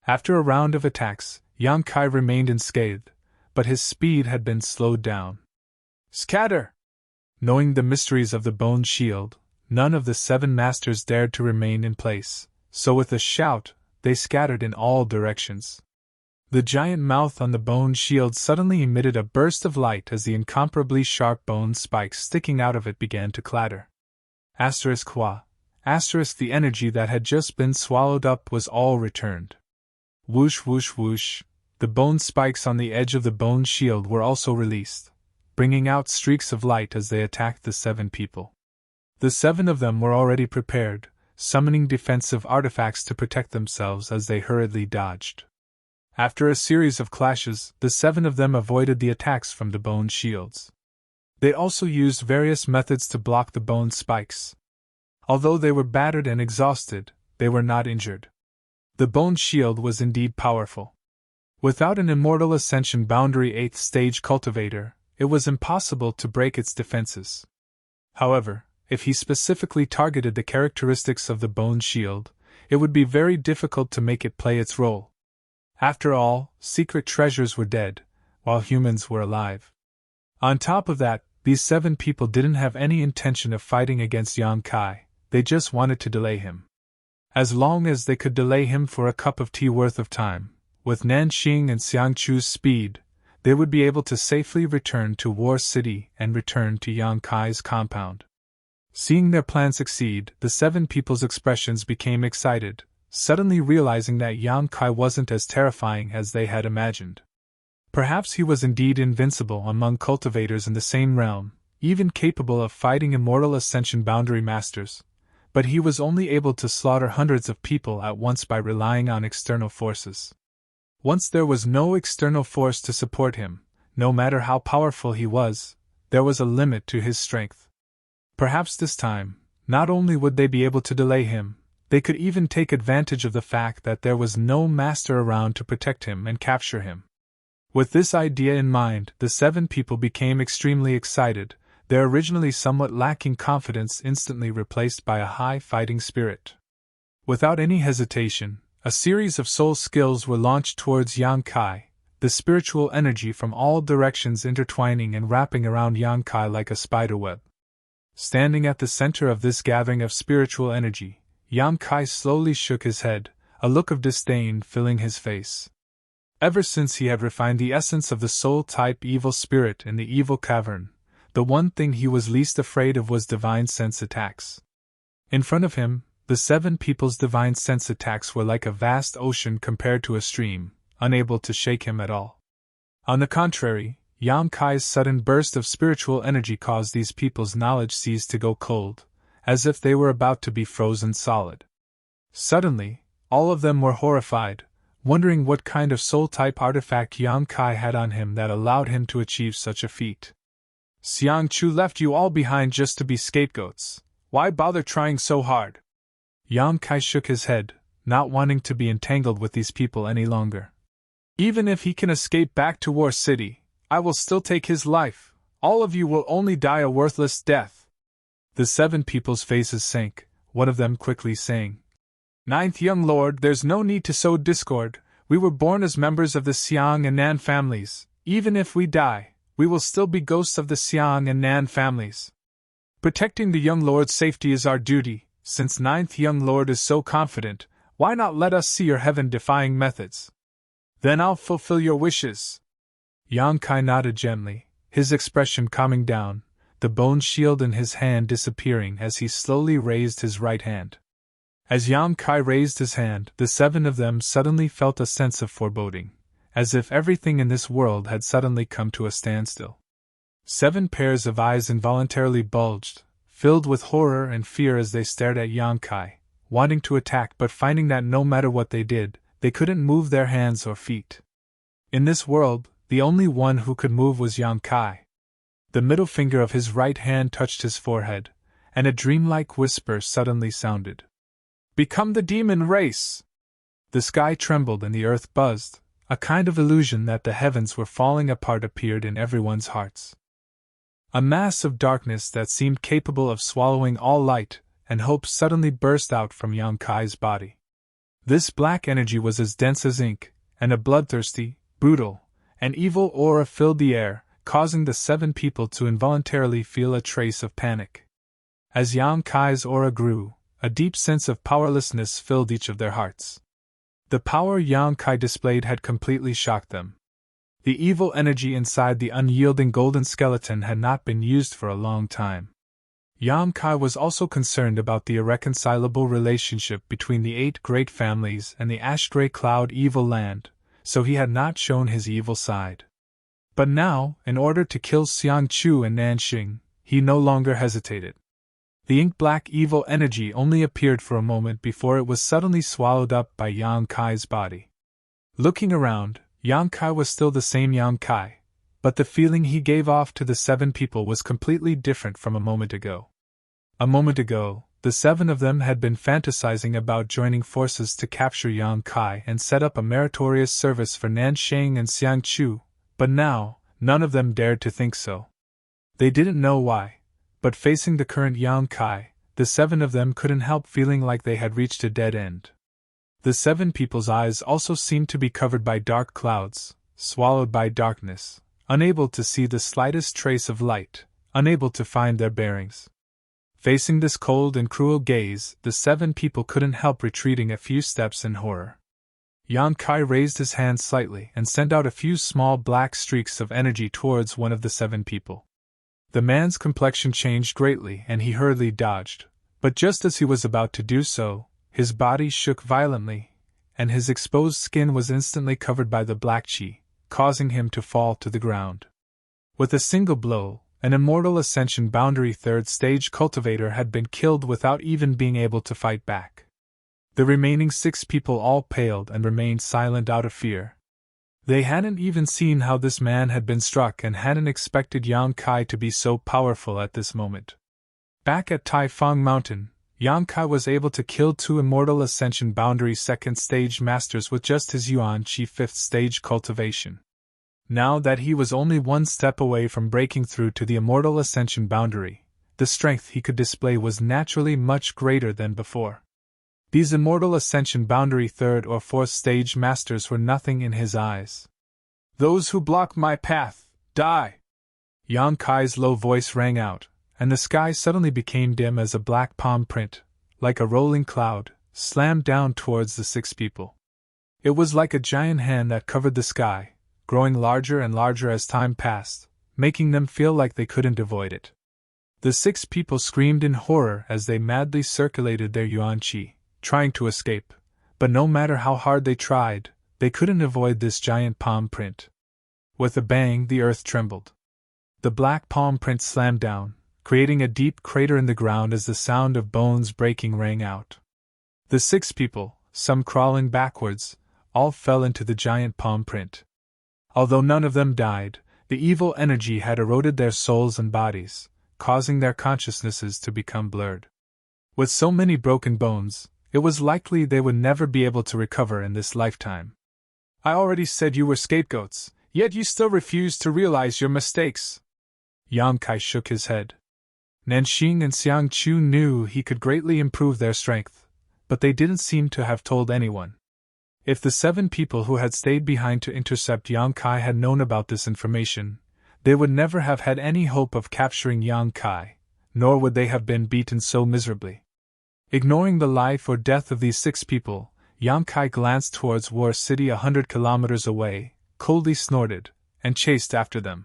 After a round of attacks, Yang Kai remained unscathed, but his speed had been slowed down. "Scatter!" Knowing the mysteries of the bone shield, none of the 7 masters dared to remain in place, so with a shout, they scattered in all directions. The giant mouth on the bone shield suddenly emitted a burst of light as the incomparably sharp bone spikes sticking out of it began to clatter. Asterisk hua. Asterisk the energy that had just been swallowed up was all returned. Whoosh whoosh whoosh, the bone spikes on the edge of the bone shield were also released, bringing out streaks of light as they attacked the 7 people. The 7 of them were already prepared, summoning defensive artifacts to protect themselves as they hurriedly dodged. After a series of clashes, the 7 of them avoided the attacks from the bone shields. They also used various methods to block the bone spikes. Although they were battered and exhausted, they were not injured. The bone shield was indeed powerful. Without an Immortal Ascension Boundary 8th stage cultivator, it was impossible to break its defenses. However, if he specifically targeted the characteristics of the bone shield, it would be very difficult to make it play its role. After all, secret treasures were dead, while humans were alive. On top of that, these 7 people didn't have any intention of fighting against Yang Kai, they just wanted to delay him. As long as they could delay him for a cup of tea worth of time, with Nanxing and Xiangchu's speed, they would be able to safely return to War City and return to Yang Kai's compound. Seeing their plan succeed, the 7 people's expressions became excited, suddenly realizing that Yang Kai wasn't as terrifying as they had imagined. Perhaps he was indeed invincible among cultivators in the same realm, even capable of fighting immortal Ascension Boundary Masters, but he was only able to slaughter hundreds of people at once by relying on external forces. Once there was no external force to support him, no matter how powerful he was, there was a limit to his strength. Perhaps this time, not only would they be able to delay him, they could even take advantage of the fact that there was no master around to protect him and capture him. With this idea in mind, the 7 people became extremely excited, their originally somewhat lacking confidence instantly replaced by a high fighting spirit. Without any hesitation, a series of soul skills were launched towards Yang Kai, the spiritual energy from all directions intertwining and wrapping around Yang Kai like a spiderweb. Standing at the center of this gathering of spiritual energy, Yang Kai slowly shook his head, a look of disdain filling his face. Ever since he had refined the essence of the soul-type evil spirit in the evil cavern, the one thing he was least afraid of was divine sense attacks. In front of him, the 7 people's divine sense attacks were like a vast ocean compared to a stream, unable to shake him at all. On the contrary, Yang Kai's sudden burst of spiritual energy caused these people's knowledge seas to go cold, as if they were about to be frozen solid. Suddenly, all of them were horrified, wondering what kind of soul-type artifact Yang Kai had on him that allowed him to achieve such a feat. Xiangchu left you all behind just to be scapegoats. Why bother trying so hard? Yang Kai shook his head, not wanting to be entangled with these people any longer. Even if he can escape back to War City, I will still take his life. All of you will only die a worthless death. The 7 people's faces sank, one of them quickly saying, "Ninth young lord, there's no need to sow discord. We were born as members of the Xiang and Nan families. Even if we die, we will still be ghosts of the Xiang and Nan families. Protecting the young lord's safety is our duty. Since ninth young lord is so confident, why not let us see your heaven-defying methods? Then I'll fulfill your wishes." Yang Kai nodded gently, his expression calming down, the bone shield in his hand disappearing as he slowly raised his right hand. As Yang Kai raised his hand, the 7 of them suddenly felt a sense of foreboding, as if everything in this world had suddenly come to a standstill. 7 pairs of eyes involuntarily bulged, filled with horror and fear as they stared at Yang Kai, wanting to attack but finding that no matter what they did, they couldn't move their hands or feet. In this world, the only one who could move was Yang Kai. The middle finger of his right hand touched his forehead, and a dreamlike whisper suddenly sounded. "Become the demon race!" The sky trembled and the earth buzzed, a kind of illusion that the heavens were falling apart appeared in everyone's hearts. A mass of darkness that seemed capable of swallowing all light and hope suddenly burst out from Yang Kai's body. This black energy was as dense as ink, and a bloodthirsty, brutal, and evil aura filled the air, causing the 7 people to involuntarily feel a trace of panic. As Yang Kai's aura grew, a deep sense of powerlessness filled each of their hearts. The power Yang Kai displayed had completely shocked them. The evil energy inside the unyielding golden skeleton had not been used for a long time. Yang Kai was also concerned about the irreconcilable relationship between the 8 great families and the ash-gray cloud evil land, so he had not shown his evil side. But now, in order to kill Xiangchu and Nanxing, he no longer hesitated. The ink-black evil energy only appeared for a moment before it was suddenly swallowed up by Yang Kai's body. Looking around, Yang Kai was still the same Yang Kai, but the feeling he gave off to the 7 people was completely different from a moment ago. A moment ago, the 7 of them had been fantasizing about joining forces to capture Yang Kai and set up a meritorious service for Nanxing and Xiangchu, but now, none of them dared to think so. They didn't know why, but facing the current Yang Kai, the 7 of them couldn't help feeling like they had reached a dead end. The 7 people's eyes also seemed to be covered by dark clouds, swallowed by darkness, unable to see the slightest trace of light, unable to find their bearings. Facing this cold and cruel gaze, the 7 people couldn't help retreating a few steps in horror. Yang Kai raised his hand slightly and sent out a few small black streaks of energy towards one of the 7 people. The man's complexion changed greatly and he hurriedly dodged, but just as he was about to do so, his body shook violently, and his exposed skin was instantly covered by the black chi, causing him to fall to the ground. With a single blow, an immortal ascension boundary 3rd stage cultivator had been killed without even being able to fight back. The remaining 6 people all paled and remained silent out of fear. They hadn't even seen how this man had been struck and hadn't expected Yang Kai to be so powerful at this moment. Back at Tai Fong Mountain, Yang Kai was able to kill 2 Immortal Ascension Boundary 2nd Stage Masters with just his Yuan Qi 5th Stage cultivation. Now that he was only 1 step away from breaking through to the Immortal Ascension Boundary, the strength he could display was naturally much greater than before. These Immortal Ascension Boundary 3rd or 4th Stage Masters were nothing in his eyes. "Those who block my path, die!" Yang Kai's low voice rang out, and the sky suddenly became dim as a black palm print, like a rolling cloud, slammed down towards the 6 people. It was like a giant hand that covered the sky, growing larger and larger as time passed, making them feel like they couldn't avoid it. The 6 people screamed in horror as they madly circulated their Yuan Qi, trying to escape, but no matter how hard they tried, they couldn't avoid this giant palm print. With a bang, the earth trembled. The black palm print slammed down, creating a deep crater in the ground as the sound of bones breaking rang out. The 6 people, some crawling backwards, all fell into the giant palm print. Although none of them died, the evil energy had eroded their souls and bodies, causing their consciousnesses to become blurred. With so many broken bones, it was likely they would never be able to recover in this lifetime. "I already said you were scapegoats, yet you still refuse to realize your mistakes." Yang Kai shook his head. Nanxing and Xiang Chu knew he could greatly improve their strength, but they didn't seem to have told anyone. If the 7 people who had stayed behind to intercept Yang Kai had known about this information, they would never have had any hope of capturing Yang Kai, nor would they have been beaten so miserably. Ignoring the life or death of these 6 people, Yang Kai glanced towards War City 100 kilometers away, coldly snorted, and chased after them.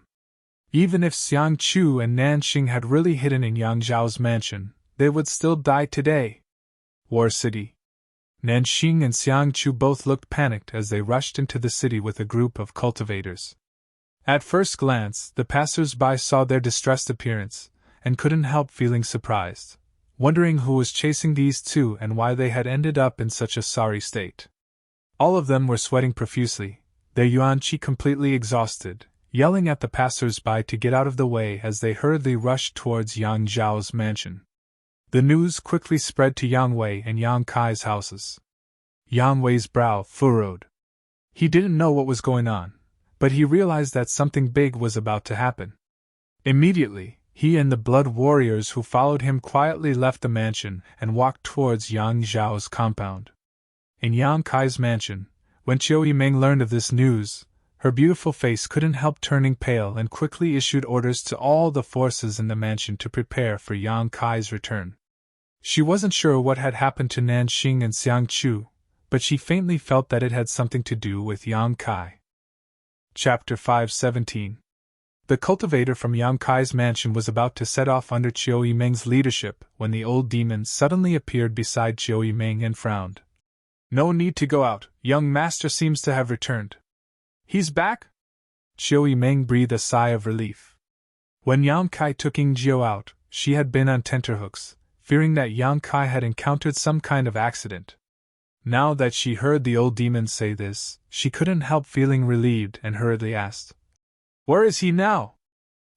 Even if Xiang Chu and Nanxing had really hidden in Yang Zhao's mansion, they would still die today. War City. Nanxing and Xiang Chu both looked panicked as they rushed into the city with a group of cultivators. At first glance, the passers-by saw their distressed appearance, and couldn't help feeling surprised, wondering who was chasing these 2 and why they had ended up in such a sorry state. All of them were sweating profusely, their Yuan Qi completely exhausted, yelling at the passers-by to get out of the way as they hurriedly rushed towards Yang Zhao's mansion. The news quickly spread to Yang Wei and Yang Kai's houses. Yang Wei's brow furrowed. He didn't know what was going on, but he realized that something big was about to happen. Immediately, he and the blood warriors who followed him quietly left the mansion and walked towards Yang Zhao's compound. In Yang Kai's mansion, when Qiu Yimeng learned of this news, her beautiful face couldn't help turning pale and quickly issued orders to all the forces in the mansion to prepare for Yang Kai's return. She wasn't sure what had happened to Nanxing and Xiang Chu, but she faintly felt that it had something to do with Yang Kai. Chapter 517. The cultivator from Yang Kai's mansion was about to set off under Qiu Yimeng's leadership when the old demon suddenly appeared beside Qiu Yimeng and frowned. "No need to go out, young master seems to have returned." "He's back?" Qiu Yimeng breathed a sigh of relief. When Yang Kai took Ying Jiu out, she had been on tenterhooks, fearing that Yang Kai had encountered some kind of accident. Now that she heard the old demon say this, she couldn't help feeling relieved and hurriedly asked, "Where is he now?"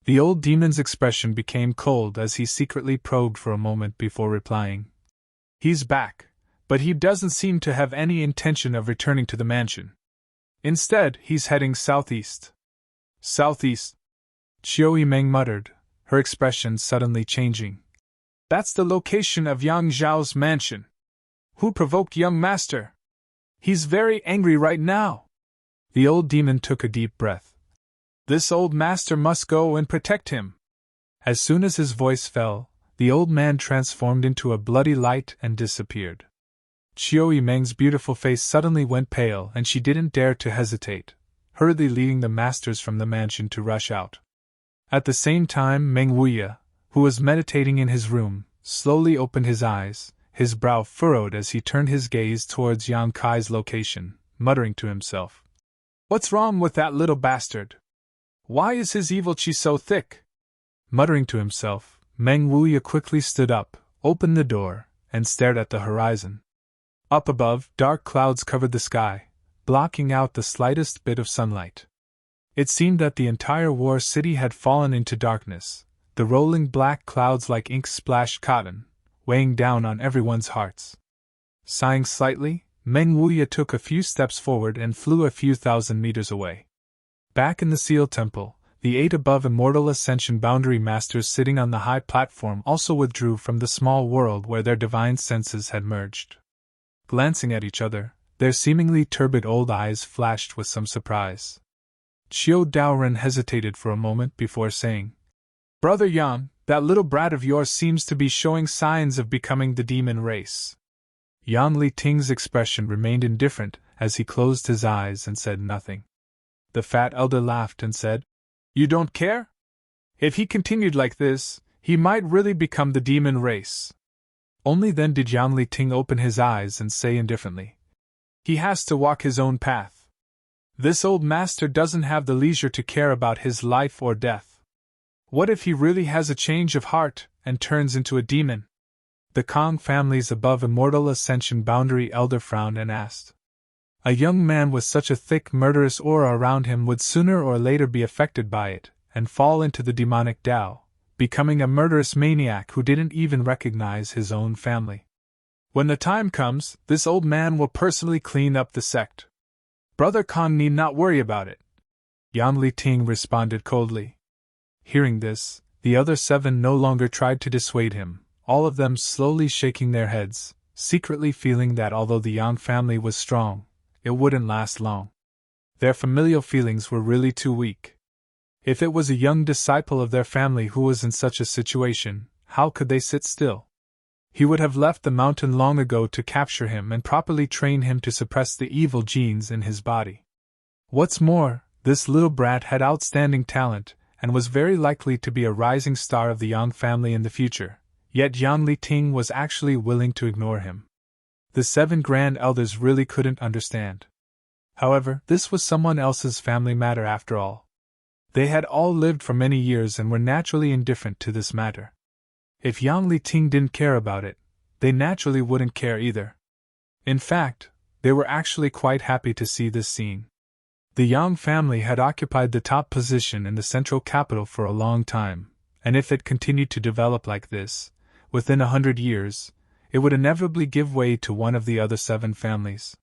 The old demon's expression became cold as he secretly probed for a moment before replying. "He's back, but he doesn't seem to have any intention of returning to the mansion. Instead, he's heading southeast." "Southeast?" Qiu Yimeng muttered, her expression suddenly changing. "That's the location of Yang Zhao's mansion. Who provoked young master?" He's very angry right now. The old demon took a deep breath. This old master must go and protect him. As soon as his voice fell, the old man transformed into a bloody light and disappeared. Chiu Meng's beautiful face suddenly went pale and she didn't dare to hesitate, hurriedly leading the masters from the mansion to rush out. At the same time, Meng Wuya, who was meditating in his room, slowly opened his eyes, his brow furrowed as he turned his gaze towards Yang Kai's location, muttering to himself. What's wrong with that little bastard? Why is his evil chi so thick? Muttering to himself, Meng Wuya quickly stood up, opened the door, and stared at the horizon. Up above, dark clouds covered the sky, blocking out the slightest bit of sunlight. It seemed that the entire war city had fallen into darkness, the rolling black clouds like ink splashed cotton, weighing down on everyone's hearts. Sighing slightly, Meng Wuya took a few steps forward and flew a few thousand meters away. Back in the Seal Temple, the 8 above Immortal Ascension Boundary Masters sitting on the high platform also withdrew from the small world where their divine senses had merged. Glancing at each other, their seemingly turbid old eyes flashed with some surprise. Chiu Daoren hesitated for a moment before saying, Brother Yang, that little brat of yours seems to be showing signs of becoming the demon race. Yang Li Ting's expression remained indifferent as he closed his eyes and said nothing. The fat elder laughed and said, You don't care? If he continued like this, he might really become the demon race. Only then did Yang Li Ting open his eyes and say indifferently, He has to walk his own path. This old master doesn't have the leisure to care about his life or death. What if he really has a change of heart and turns into a demon? The Kong families above Immortal Ascension Boundary elder frowned and asked. A young man with such a thick murderous aura around him would sooner or later be affected by it, and fall into the demonic Tao, becoming a murderous maniac who didn't even recognize his own family. When the time comes, this old man will personally clean up the sect. Brother Kong need not worry about it. Yang Li Ting responded coldly. Hearing this, the other 7 no longer tried to dissuade him, all of them slowly shaking their heads, secretly feeling that although the Yang family was strong, it wouldn't last long. Their familial feelings were really too weak. If it was a young disciple of their family who was in such a situation, how could they sit still? He would have left the mountain long ago to capture him and properly train him to suppress the evil genes in his body. What's more, this little brat had outstanding talent, and was very likely to be a rising star of the Yang family in the future, yet Yang Li Ting was actually willing to ignore him. The 7 grand elders really couldn't understand. However, this was someone else's family matter after all. They had all lived for many years and were naturally indifferent to this matter. If Yang Li Ting didn't care about it, they naturally wouldn't care either. In fact, they were actually quite happy to see this scene. The Yang family had occupied the top position in the central capital for a long time, and if it continued to develop like this, within 100 years, it would inevitably give way to one of the other 7 families.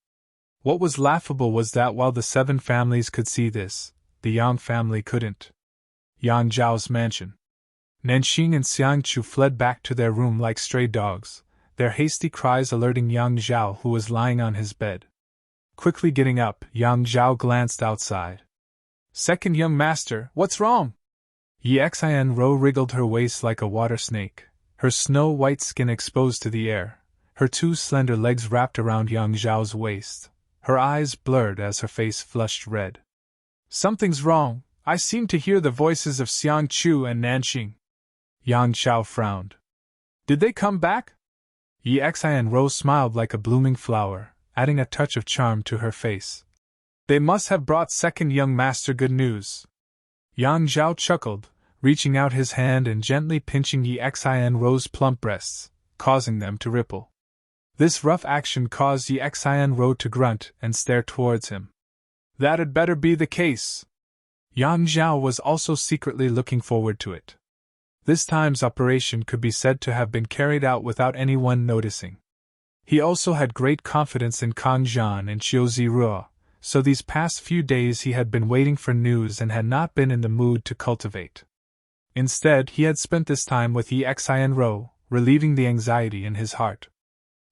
What was laughable was that while the 7 families could see this, the Yang family couldn't. Yang Zhao's mansion. Nanxing and Xiang Chu fled back to their room like stray dogs, their hasty cries alerting Yang Zhao, who was lying on his bed. Quickly getting up, Yang Zhao glanced outside. Second young master, what's wrong? Yi Xian Ro wriggled her waist like a water snake, her snow-white skin exposed to the air, her 2 slender legs wrapped around Yang Zhao's waist, her eyes blurred as her face flushed red. Something's wrong, I seem to hear the voices of Xiang Chu and Nanxing. Yang Zhao frowned. Did they come back? Yi Xian Ro smiled like a blooming flower, adding a touch of charm to her face. They must have brought second young master good news. Yang Zhao chuckled, reaching out his hand and gently pinching Yi Xian Ro's plump breasts, causing them to ripple. This rough action caused Yi Xian Ro to grunt and stare towards him. That'd better be the case. Yang Zhao was also secretly looking forward to it. This time's operation could be said to have been carried out without anyone noticing. He also had great confidence in Kang Zhan and Qiu Ziruo, so these past few days he had been waiting for news and had not been in the mood to cultivate. Instead, he had spent this time with Yi Xian Ro, relieving the anxiety in his heart.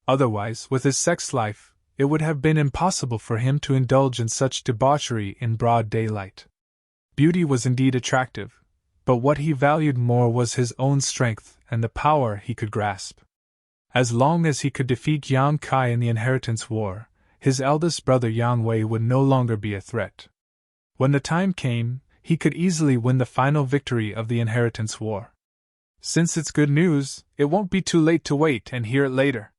Otherwise, with his sex life, it would have been impossible for him to indulge in such debauchery in broad daylight. Beauty was indeed attractive, but what he valued more was his own strength and the power he could grasp. As long as he could defeat Yang Kai in the inheritance war, his eldest brother Yang Wei would no longer be a threat. When the time came, he could easily win the final victory of the inheritance war. Since it's good news, it won't be too late to wait and hear it later.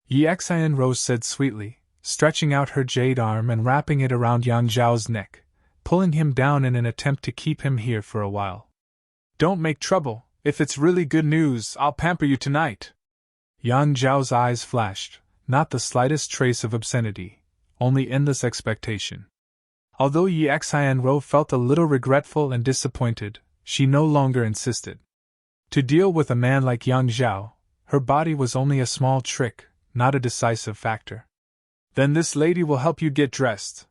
Yi Xian Rose said sweetly, stretching out her jade arm and wrapping it around Yang Zhao's neck, pulling him down in an attempt to keep him here for a while. Don't make trouble. If it's really good news, I'll pamper you tonight. Yang Zhao's eyes flashed, not the slightest trace of obscenity, only endless expectation. Although Yi Xian Rou felt a little regretful and disappointed, she no longer insisted. To deal with a man like Yang Zhao, her body was only a small trick, not a decisive factor. Then this lady will help you get dressed.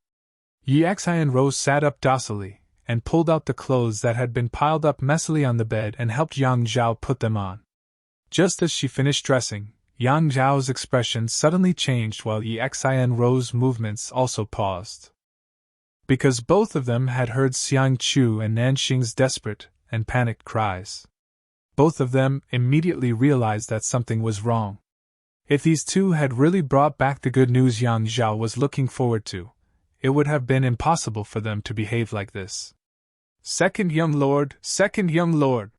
Yi Xian Rou sat up docilely, and pulled out the clothes that had been piled up messily on the bed and helped Yang Zhao put them on. Just as she finished dressing, Yang Zhao's expression suddenly changed while Yi Xian Rou's movements also paused. Because both of them had heard Xiang Chu and Nanxing's desperate and panicked cries. Both of them immediately realized that something was wrong. If these two had really brought back the good news Yang Zhao was looking forward to, it would have been impossible for them to behave like this. Second young lord, second young lord!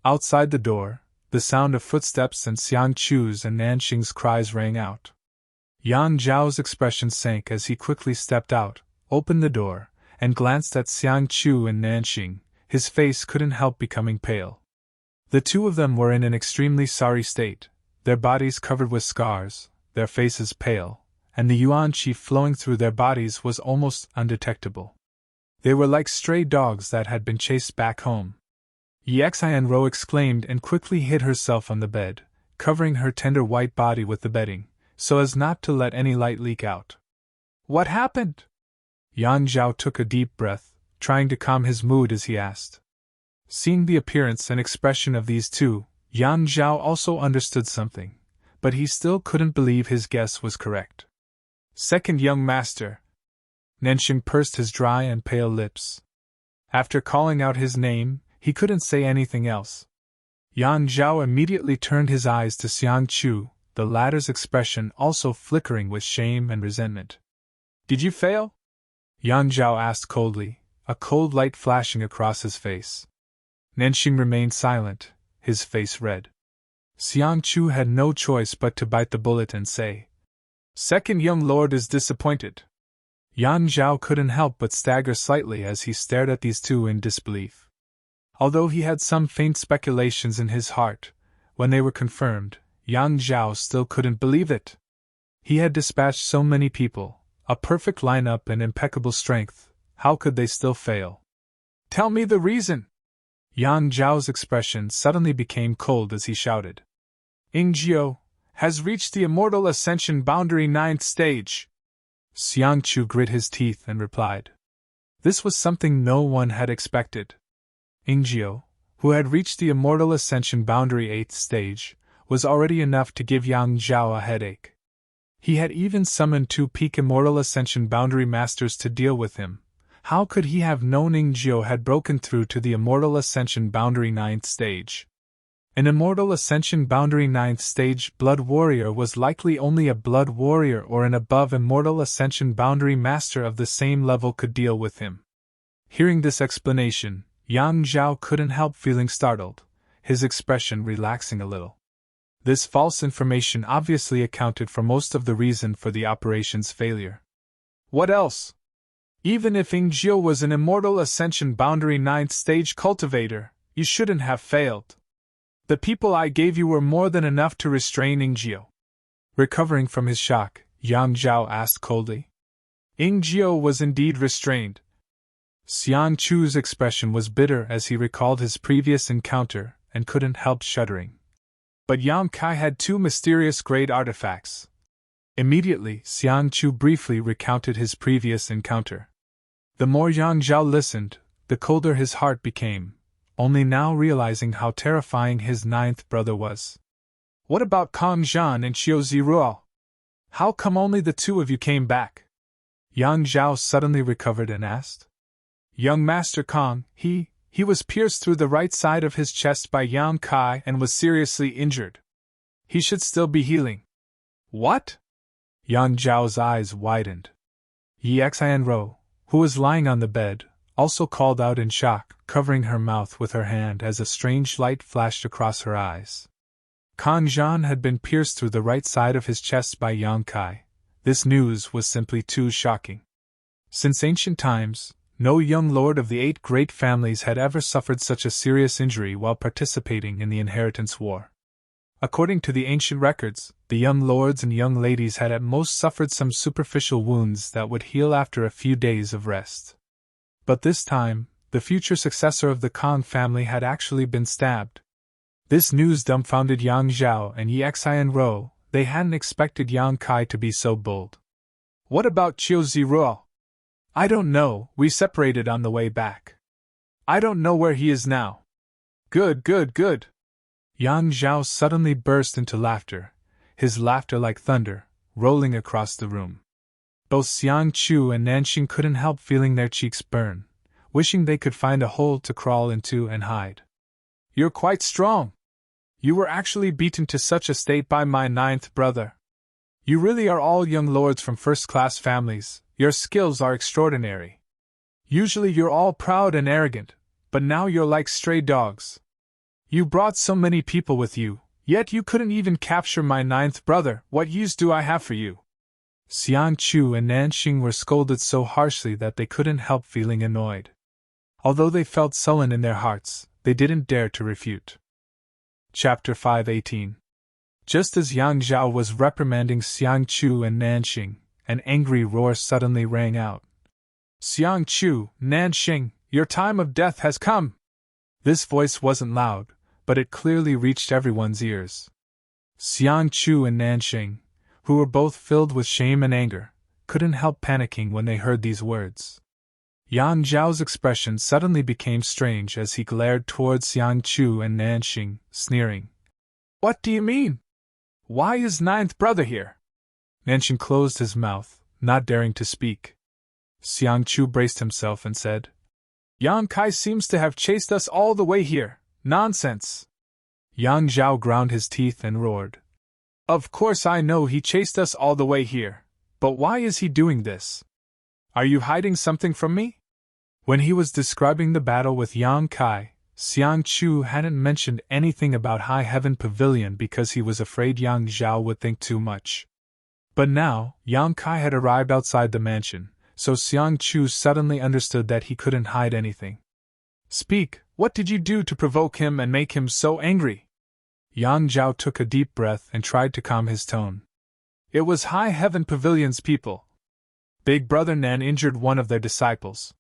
Outside the door, the sound of footsteps and Xiang Chu's and Nanxing's cries rang out. Yang Zhao's expression sank as he quickly stepped out, opened the door, and glanced at Xiang Chu and Nanxing. His face couldn't help becoming pale. The two of them were in an extremely sorry state, their bodies covered with scars, their faces pale, and the yuan qi flowing through their bodies was almost undetectable. They were like stray dogs that had been chased back home. Yi Xian Rou exclaimed and quickly hid herself on the bed, covering her tender white body with the bedding, so as not to let any light leak out. What happened? Yang Zhao took a deep breath, trying to calm his mood as he asked. Seeing the appearance and expression of these two, Yang Zhao also understood something, but he still couldn't believe his guess was correct. Second young master. Nanxing pursed his dry and pale lips. After calling out his name, he couldn't say anything else. Yang Zhao immediately turned his eyes to Xiang Chu, the latter's expression also flickering with shame and resentment. Did you fail? Yang Zhao asked coldly, a cold light flashing across his face. Nanxing remained silent, his face red. Xiang Chu had no choice but to bite the bullet and say, Second young lord is disappointed. Yang Zhao couldn't help but stagger slightly as he stared at these two in disbelief. Although he had some faint speculations in his heart, when they were confirmed, Yang Zhao still couldn't believe it. He had dispatched so many people, a perfect lineup and impeccable strength, how could they still fail? Tell me the reason! Yang Zhao's expression suddenly became cold as he shouted. Ingjiu has reached the immortal ascension boundary 9th stage. Xiang Chu grit his teeth and replied. This was something no one had expected. Ingjiu, who had reached the immortal ascension boundary 8th stage, was already enough to give Yang Zhao a headache. He had even summoned 2 peak immortal ascension boundary masters to deal with him. How could he have known Ingjiu had broken through to the immortal ascension boundary 9th stage? An immortal ascension boundary 9th stage blood warrior was likely only a blood warrior or an above immortal ascension boundary master of the same level could deal with him. Hearing this explanation, Yang Zhao couldn't help feeling startled, his expression relaxing a little. This false information obviously accounted for most of the reason for the operation's failure. What else? Even if Ingjiu was an immortal ascension boundary 9th stage cultivator, you shouldn't have failed. The people I gave you were more than enough to restrain Ingjiu. Recovering from his shock, Yang Zhao asked coldly. Ingjiu was indeed restrained. Xiang Chu's expression was bitter as he recalled his previous encounter and couldn't help shuddering. But Yang Kai had 2 mysterious great artifacts. Immediately, Xiang Chu briefly recounted his previous encounter. The more Yang Zhao listened, the colder his heart became, only now realizing how terrifying his 9th brother was. What about Kang Zhan and Qiu Ziruo? How come only the two of you came back? Yang Zhao suddenly recovered and asked. Young Master Kong, he was pierced through the right side of his chest by Yang Kai and was seriously injured. He should still be healing. What? Yang Zhao's eyes widened. Yi Xianro, who was lying on the bed, also called out in shock, covering her mouth with her hand as a strange light flashed across her eyes. Kang Zhan had been pierced through the right side of his chest by Yang Kai. This news was simply too shocking. Since ancient times, no young lord of the 8 great families had ever suffered such a serious injury while participating in the inheritance war. According to the ancient records, the young lords and young ladies had at most suffered some superficial wounds that would heal after a few days of rest. But this time, the future successor of the Kang family had actually been stabbed. This news dumbfounded Yang Zhao and Yi Xianro. They hadn't expected Yang Kai to be so bold. What about Qiu Ziruo? I don't know, we separated on the way back. I don't know where he is now. Good. Yang Zhao suddenly burst into laughter, his laughter like thunder, rolling across the room. Both Xiang Chu and Nanxing couldn't help feeling their cheeks burn, wishing they could find a hole to crawl into and hide. You're quite strong. You were actually beaten to such a state by my 9th brother. You really are all young lords from first-class families. Your skills are extraordinary. Usually you're all proud and arrogant, but now you're like stray dogs. You brought so many people with you, yet you couldn't even capture my 9th brother. What use do I have for you? Xiang Chu and Nanxing were scolded so harshly that they couldn't help feeling annoyed. Although they felt sullen in their hearts, they didn't dare to refute. Chapter 5:18. Just as Yang Zhao was reprimanding Xiang Chu and Nanxing, an angry roar suddenly rang out. Xiang Chu, Nanxing, your time of death has come! This voice wasn't loud, but it clearly reached everyone's ears. Xiang Chu and Nanxing, who were both filled with shame and anger, couldn't help panicking when they heard these words. Yang Zhao's expression suddenly became strange as he glared towards Xiang Chu and Nanxing, sneering. What do you mean? Why is 9th brother here? Nanxing closed his mouth, not daring to speak. Xiang Chu braced himself and said, Yang Kai seems to have chased us all the way here. Nonsense! Yang Zhao ground his teeth and roared. Of course I know he chased us all the way here, but why is he doing this? Are you hiding something from me? When he was describing the battle with Yang Kai, Xiang Chu hadn't mentioned anything about High Heaven Pavilion because he was afraid Yang Zhao would think too much. But now, Yang Kai had arrived outside the mansion, so Xiang Chu suddenly understood that he couldn't hide anything. Speak, what did you do to provoke him and make him so angry? Yang Zhao took a deep breath and tried to calm his tone. It was High Heaven Pavilion's people. Big Brother Nan injured one of their disciples.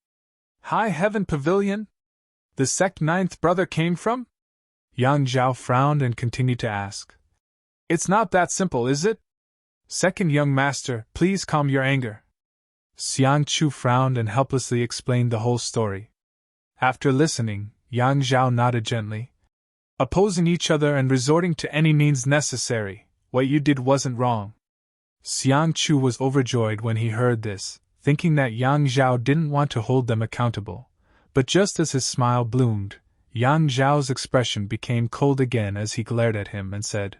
High Heaven Pavilion? The sect 9th brother came from? Yang Zhao frowned and continued to ask. It's not that simple, is it? Second young master, please calm your anger. Xiang Chu frowned and helplessly explained the whole story. After listening, Yang Zhao nodded gently. Opposing each other and resorting to any means necessary, what you did wasn't wrong. Xiang Chu was overjoyed when he heard this, thinking that Yang Zhao didn't want to hold them accountable. But just as his smile bloomed, Yang Zhao's expression became cold again as he glared at him and said,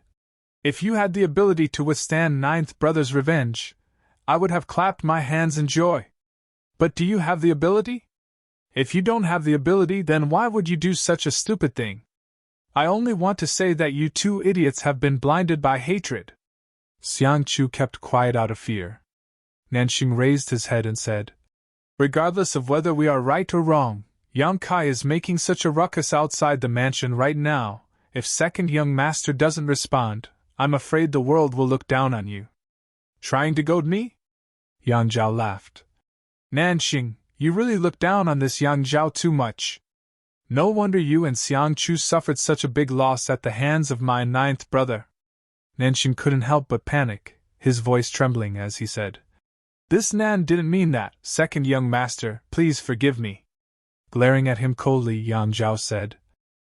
If you had the ability to withstand 9th brother's revenge, I would have clapped my hands in joy. But do you have the ability? If you don't have the ability, then why would you do such a stupid thing? I only want to say that you two idiots have been blinded by hatred. Xiang Chu kept quiet out of fear. Nanxing raised his head and said, Regardless of whether we are right or wrong, Yang Kai is making such a ruckus outside the mansion right now. If second young master doesn't respond, I'm afraid the world will look down on you. Trying to goad me? Yang Zhao laughed. Nanxing, you really look down on this Yang Zhao too much. No wonder you and Xiang Chu suffered such a big loss at the hands of my 9th brother. Nanxing couldn't help but panic, his voice trembling as he said, This Nan didn't mean that, second young master, please forgive me. Glaring at him coldly, Yang Zhao said,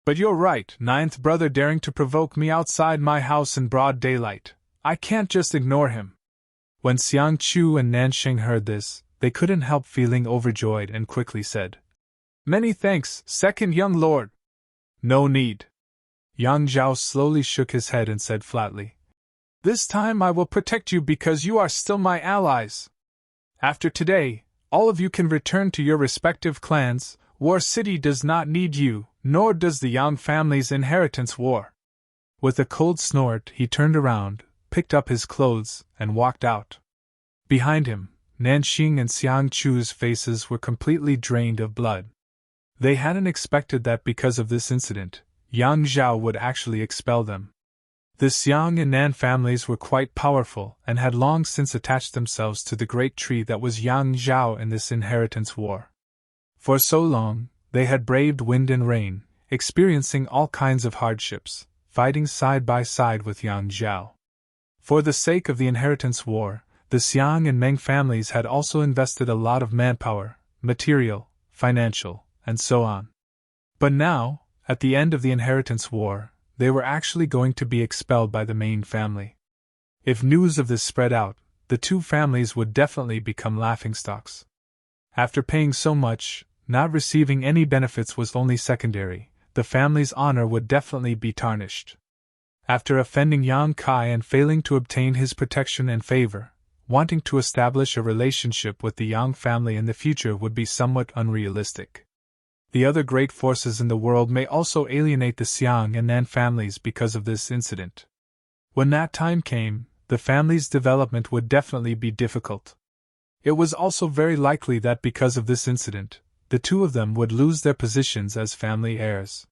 But you're right, 9th brother daring to provoke me outside my house in broad daylight. I can't just ignore him. When Xiang Chu and Nanxing heard this, they couldn't help feeling overjoyed and quickly said, "Many thanks, second young lord." "No need." Yang Zhao slowly shook his head and said flatly, "This time I will protect you because you are still my allies. After today, all of you can return to your respective clans. War City does not need you, nor does the Yang family's inheritance war." With a cold snort, he turned around, picked up his clothes, and walked out. Behind him, Nanxing and Xiang Chu's faces were completely drained of blood. They hadn't expected that because of this incident, Yang Zhao would actually expel them. The Xiang and Nan families were quite powerful and had long since attached themselves to the great tree that was Yang Zhao in this inheritance war. For so long, they had braved wind and rain, experiencing all kinds of hardships, fighting side by side with Yang Zhao. For the sake of the inheritance war, the Xiang and Meng families had also invested a lot of manpower, material, financial, and so on. But now, at the end of the inheritance war, they were actually going to be expelled by the main family. If news of this spread out, the two families would definitely become laughingstocks. After paying so much, not receiving any benefits was only secondary. The family's honor would definitely be tarnished. After offending Yang Kai and failing to obtain his protection and favor, wanting to establish a relationship with the Yang family in the future would be somewhat unrealistic. The other great forces in the world may also alienate the Xiang and Nan families because of this incident. When that time came, the family's development would definitely be difficult. It was also very likely that because of this incident, the two of them would lose their positions as family heirs.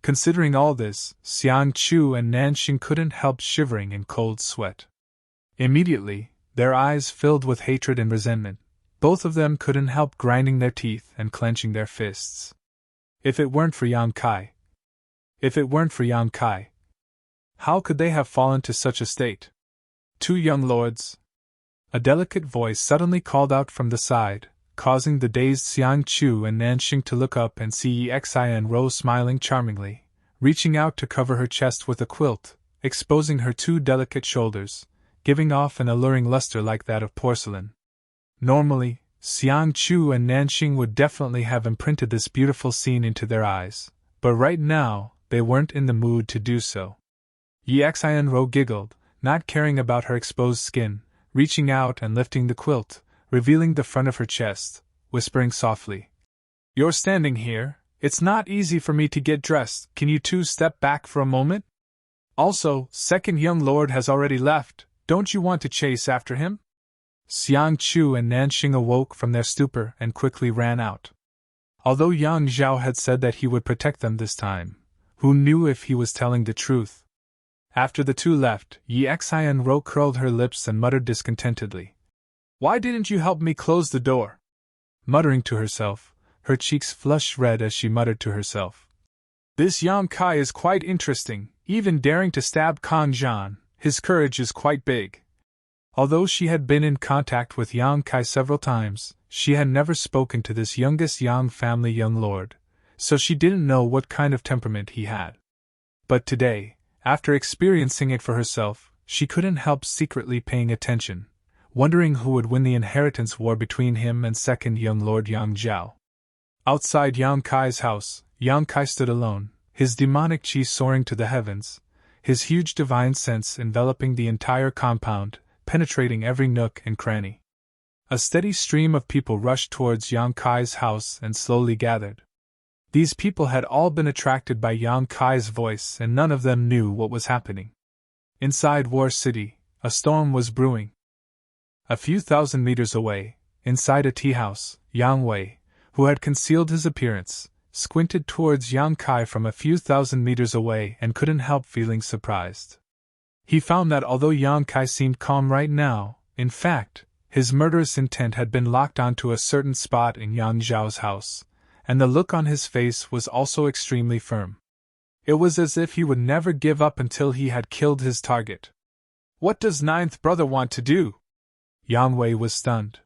Considering all this, Xiang Chu and Nanxing couldn't help shivering in cold sweat. Immediately, their eyes filled with hatred and resentment. Both of them couldn't help grinding their teeth and clenching their fists. If it weren't for Yang Kai, how could they have fallen to such a state? "Two young lords," a delicate voice suddenly called out from the side, causing the dazed Xiang Chu and Nanxing to look up and see Xin Ro smiling charmingly, reaching out to cover her chest with a quilt, exposing her two delicate shoulders, giving off an alluring luster like that of porcelain. Normally, Xiang Chu and Nanxing would definitely have imprinted this beautiful scene into their eyes, but right now, they weren't in the mood to do so. Xin Ro giggled, not caring about her exposed skin, reaching out and lifting the quilt, revealing the front of her chest, whispering softly, "You're standing here, it's not easy for me to get dressed, can you two step back for a moment? Also, second young lord has already left, don't you want to chase after him?" Xiang Chu and Nanxing awoke from their stupor and quickly ran out. Although Yang Zhao had said that he would protect them this time, who knew if he was telling the truth? After the two left, Xin Ro curled her lips and muttered discontentedly, "Why didn't you help me close the door?" Muttering to herself, her cheeks flushed red as she muttered to herself, "This Yang Kai is quite interesting, even daring to stab Kang Zhan, his courage is quite big." Although she had been in contact with Yang Kai several times, she had never spoken to this youngest Yang family young lord, so she didn't know what kind of temperament he had. But today, after experiencing it for herself, she couldn't help secretly paying attention, wondering who would win the inheritance war between him and second young lord Yang Zhao. Outside Yang Kai's house, Yang Kai stood alone, his demonic chi soaring to the heavens, his huge divine sense enveloping the entire compound, penetrating every nook and cranny. A steady stream of people rushed towards Yang Kai's house and slowly gathered. These people had all been attracted by Yang Kai's voice and none of them knew what was happening. Inside War City, a storm was brewing. A few thousand meters away, inside a tea house, Yang Wei, who had concealed his appearance, squinted towards Yang Kai from a few thousand meters away and couldn't help feeling surprised. He found that although Yang Kai seemed calm right now, in fact, his murderous intent had been locked onto a certain spot in Yang Zhao's house, and the look on his face was also extremely firm. It was as if he would never give up until he had killed his target. "What does ninth brother want to do?" Yang Wei was stunned.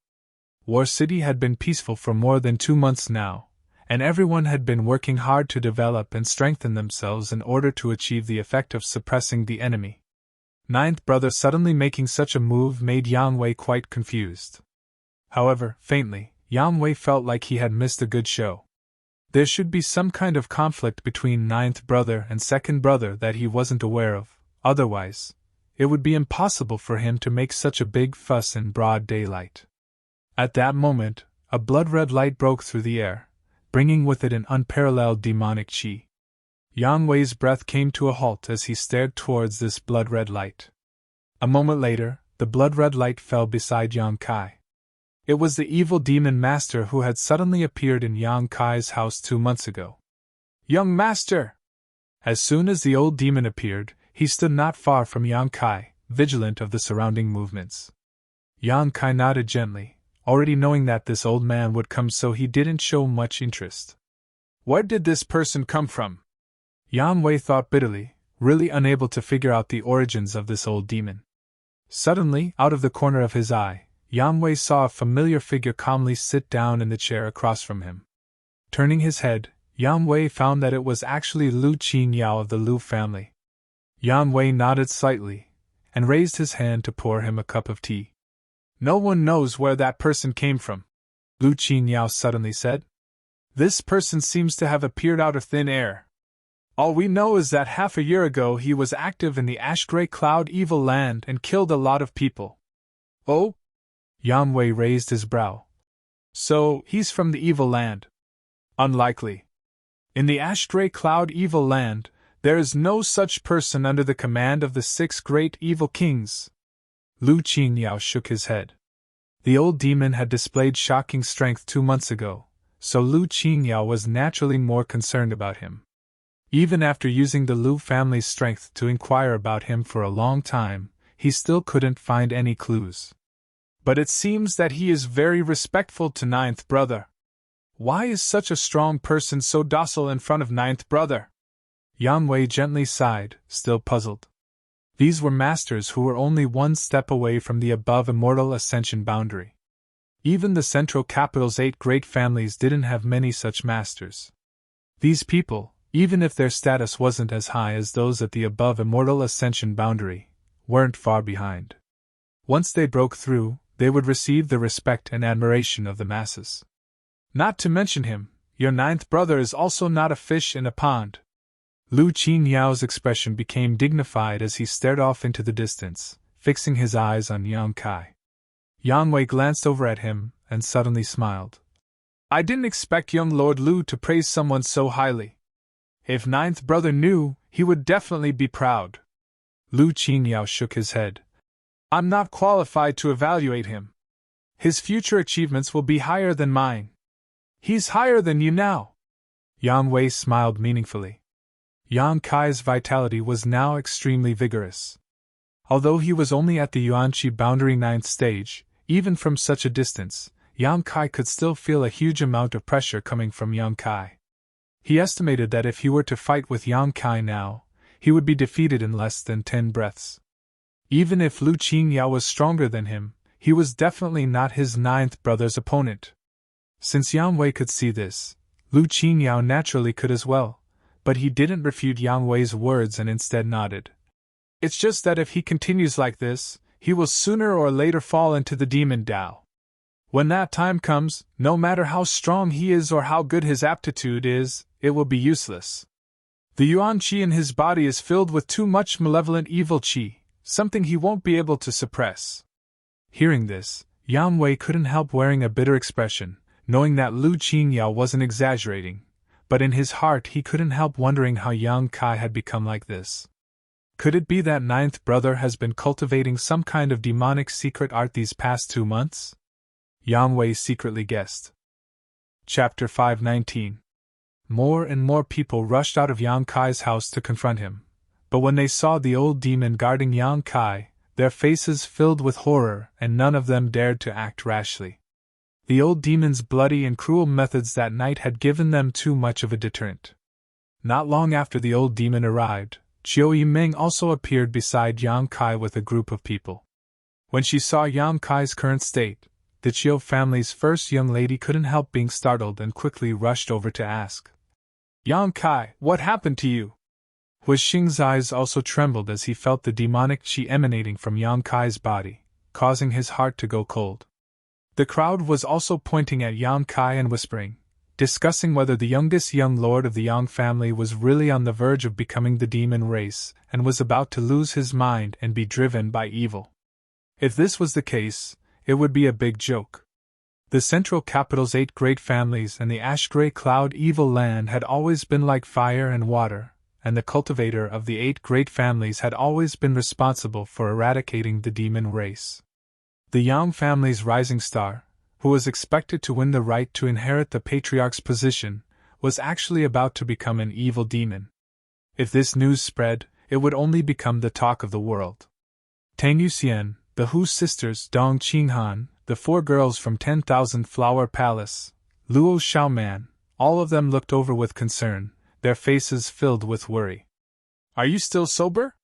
War City had been peaceful for more than 2 months now, and everyone had been working hard to develop and strengthen themselves in order to achieve the effect of suppressing the enemy. Ninth brother suddenly making such a move made Yang Wei quite confused. However, faintly, Yang Wei felt like he had missed a good show. There should be some kind of conflict between ninth brother and second brother that he wasn't aware of, otherwise, it would be impossible for him to make such a big fuss in broad daylight. At that moment, a blood-red light broke through the air, bringing with it an unparalleled demonic chi. Yang Wei's breath came to a halt as he stared towards this blood-red light. A moment later, the blood-red light fell beside Yang Kai. It was the evil demon master who had suddenly appeared in Yang Kai's house 2 months ago. Young master! As soon as the old demon appeared, he stood not far from Yang Kai, vigilant of the surrounding movements. Yang Kai nodded gently, already knowing that this old man would come, so he didn't show much interest. Where did this person come from? Yang Wei thought bitterly, really unable to figure out the origins of this old demon. Suddenly, out of the corner of his eye, Yang Wei saw a familiar figure calmly sit down in the chair across from him. Turning his head, Yang Wei found that it was actually Lu Qingyao of the Lu family. Yang Wei nodded slightly, and raised his hand to pour him a cup of tea. No one knows where that person came from, Lu Qingyao suddenly said. This person seems to have appeared out of thin air. All we know is that half a year ago he was active in the ash-gray cloud evil land and killed a lot of people. Oh? Yang Wei raised his brow. So, he's from the evil land. Unlikely. In the ash-gray cloud evil land, there is no such person under the command of the 6 great evil kings. Lu Qingyao shook his head. The old demon had displayed shocking strength 2 months ago, so Lu Qingyao was naturally more concerned about him. Even after using the Lu family's strength to inquire about him for a long time, he still couldn't find any clues. But it seems that he is very respectful to ninth brother. Why is such a strong person so docile in front of ninth brother? Yang Wei gently sighed, still puzzled. These were masters who were only 1 step away from the above immortal ascension boundary. Even the central capital's 8 great families didn't have many such masters. These people, even if their status wasn't as high as those at the above immortal ascension boundary, weren't far behind. Once they broke through, they would receive the respect and admiration of the masses. Not to mention him, your ninth brother is also not a fish in a pond. Lu Qinyao's expression became dignified as he stared off into the distance, fixing his eyes on Yang Kai. Yang Wei glanced over at him and suddenly smiled. I didn't expect young Lord Lu to praise someone so highly. If ninth brother knew, he would definitely be proud. Lu Qingyao shook his head. I'm not qualified to evaluate him. His future achievements will be higher than mine. He's higher than you now. Yang Wei smiled meaningfully. Yang Kai's vitality was now extremely vigorous. Although he was only at the Yuanqi boundary 9th stage, even from such a distance, Yang Kai could still feel a huge amount of pressure coming from Yang Kai. He estimated that if he were to fight with Yang Kai now, he would be defeated in less than 10 breaths. Even if Lu Qingyao was stronger than him, he was definitely not his ninth brother's opponent. Since Yang Wei could see this, Lu Qingyao naturally could as well, but he didn't refute Yang Wei's words and instead nodded. It's just that if he continues like this, he will sooner or later fall into the demon Dao. When that time comes, no matter how strong he is or how good his aptitude is, it will be useless. The Yuan Qi in his body is filled with too much malevolent evil Qi, something he won't be able to suppress. Hearing this, Yang Wei couldn't help wearing a bitter expression, knowing that Lu Qingyao wasn't exaggerating, but in his heart he couldn't help wondering how Yang Kai had become like this. Could it be that ninth brother has been cultivating some kind of demonic secret art these past 2 months? Yang Wei secretly guessed. Chapter 519. More and more people rushed out of Yang Kai's house to confront him, but when they saw the old demon guarding Yang Kai, their faces filled with horror and none of them dared to act rashly. The old demon's bloody and cruel methods that night had given them too much of a deterrent. Not long after the old demon arrived, Chiu Yimeng also appeared beside Yang Kai with a group of people. When she saw Yang Kai's current state, the Chiu family's first young lady couldn't help being startled and quickly rushed over to ask. Yang Kai, what happened to you? Hu Xing's eyes also trembled as he felt the demonic qi emanating from Yang Kai's body, causing his heart to go cold. The crowd was also pointing at Yang Kai and whispering, discussing whether the youngest young lord of the Yang family was really on the verge of becoming the demon race and was about to lose his mind and be driven by evil. If this was the case, it would be a big joke. The central capital's 8 great families and the ash-gray cloud evil land had always been like fire and water, and the cultivator of the 8 great families had always been responsible for eradicating the demon race. The Yang family's rising star, who was expected to win the right to inherit the patriarch's position, was actually about to become an evil demon. If this news spread, it would only become the talk of the world. Tang Yuxian, the Hu sisters, Dong Qinghan, the 4 girls from 10,000 Flower Palace, Luo Xiaoman, all of them looked over with concern, their faces filled with worry. "Are you still sober?"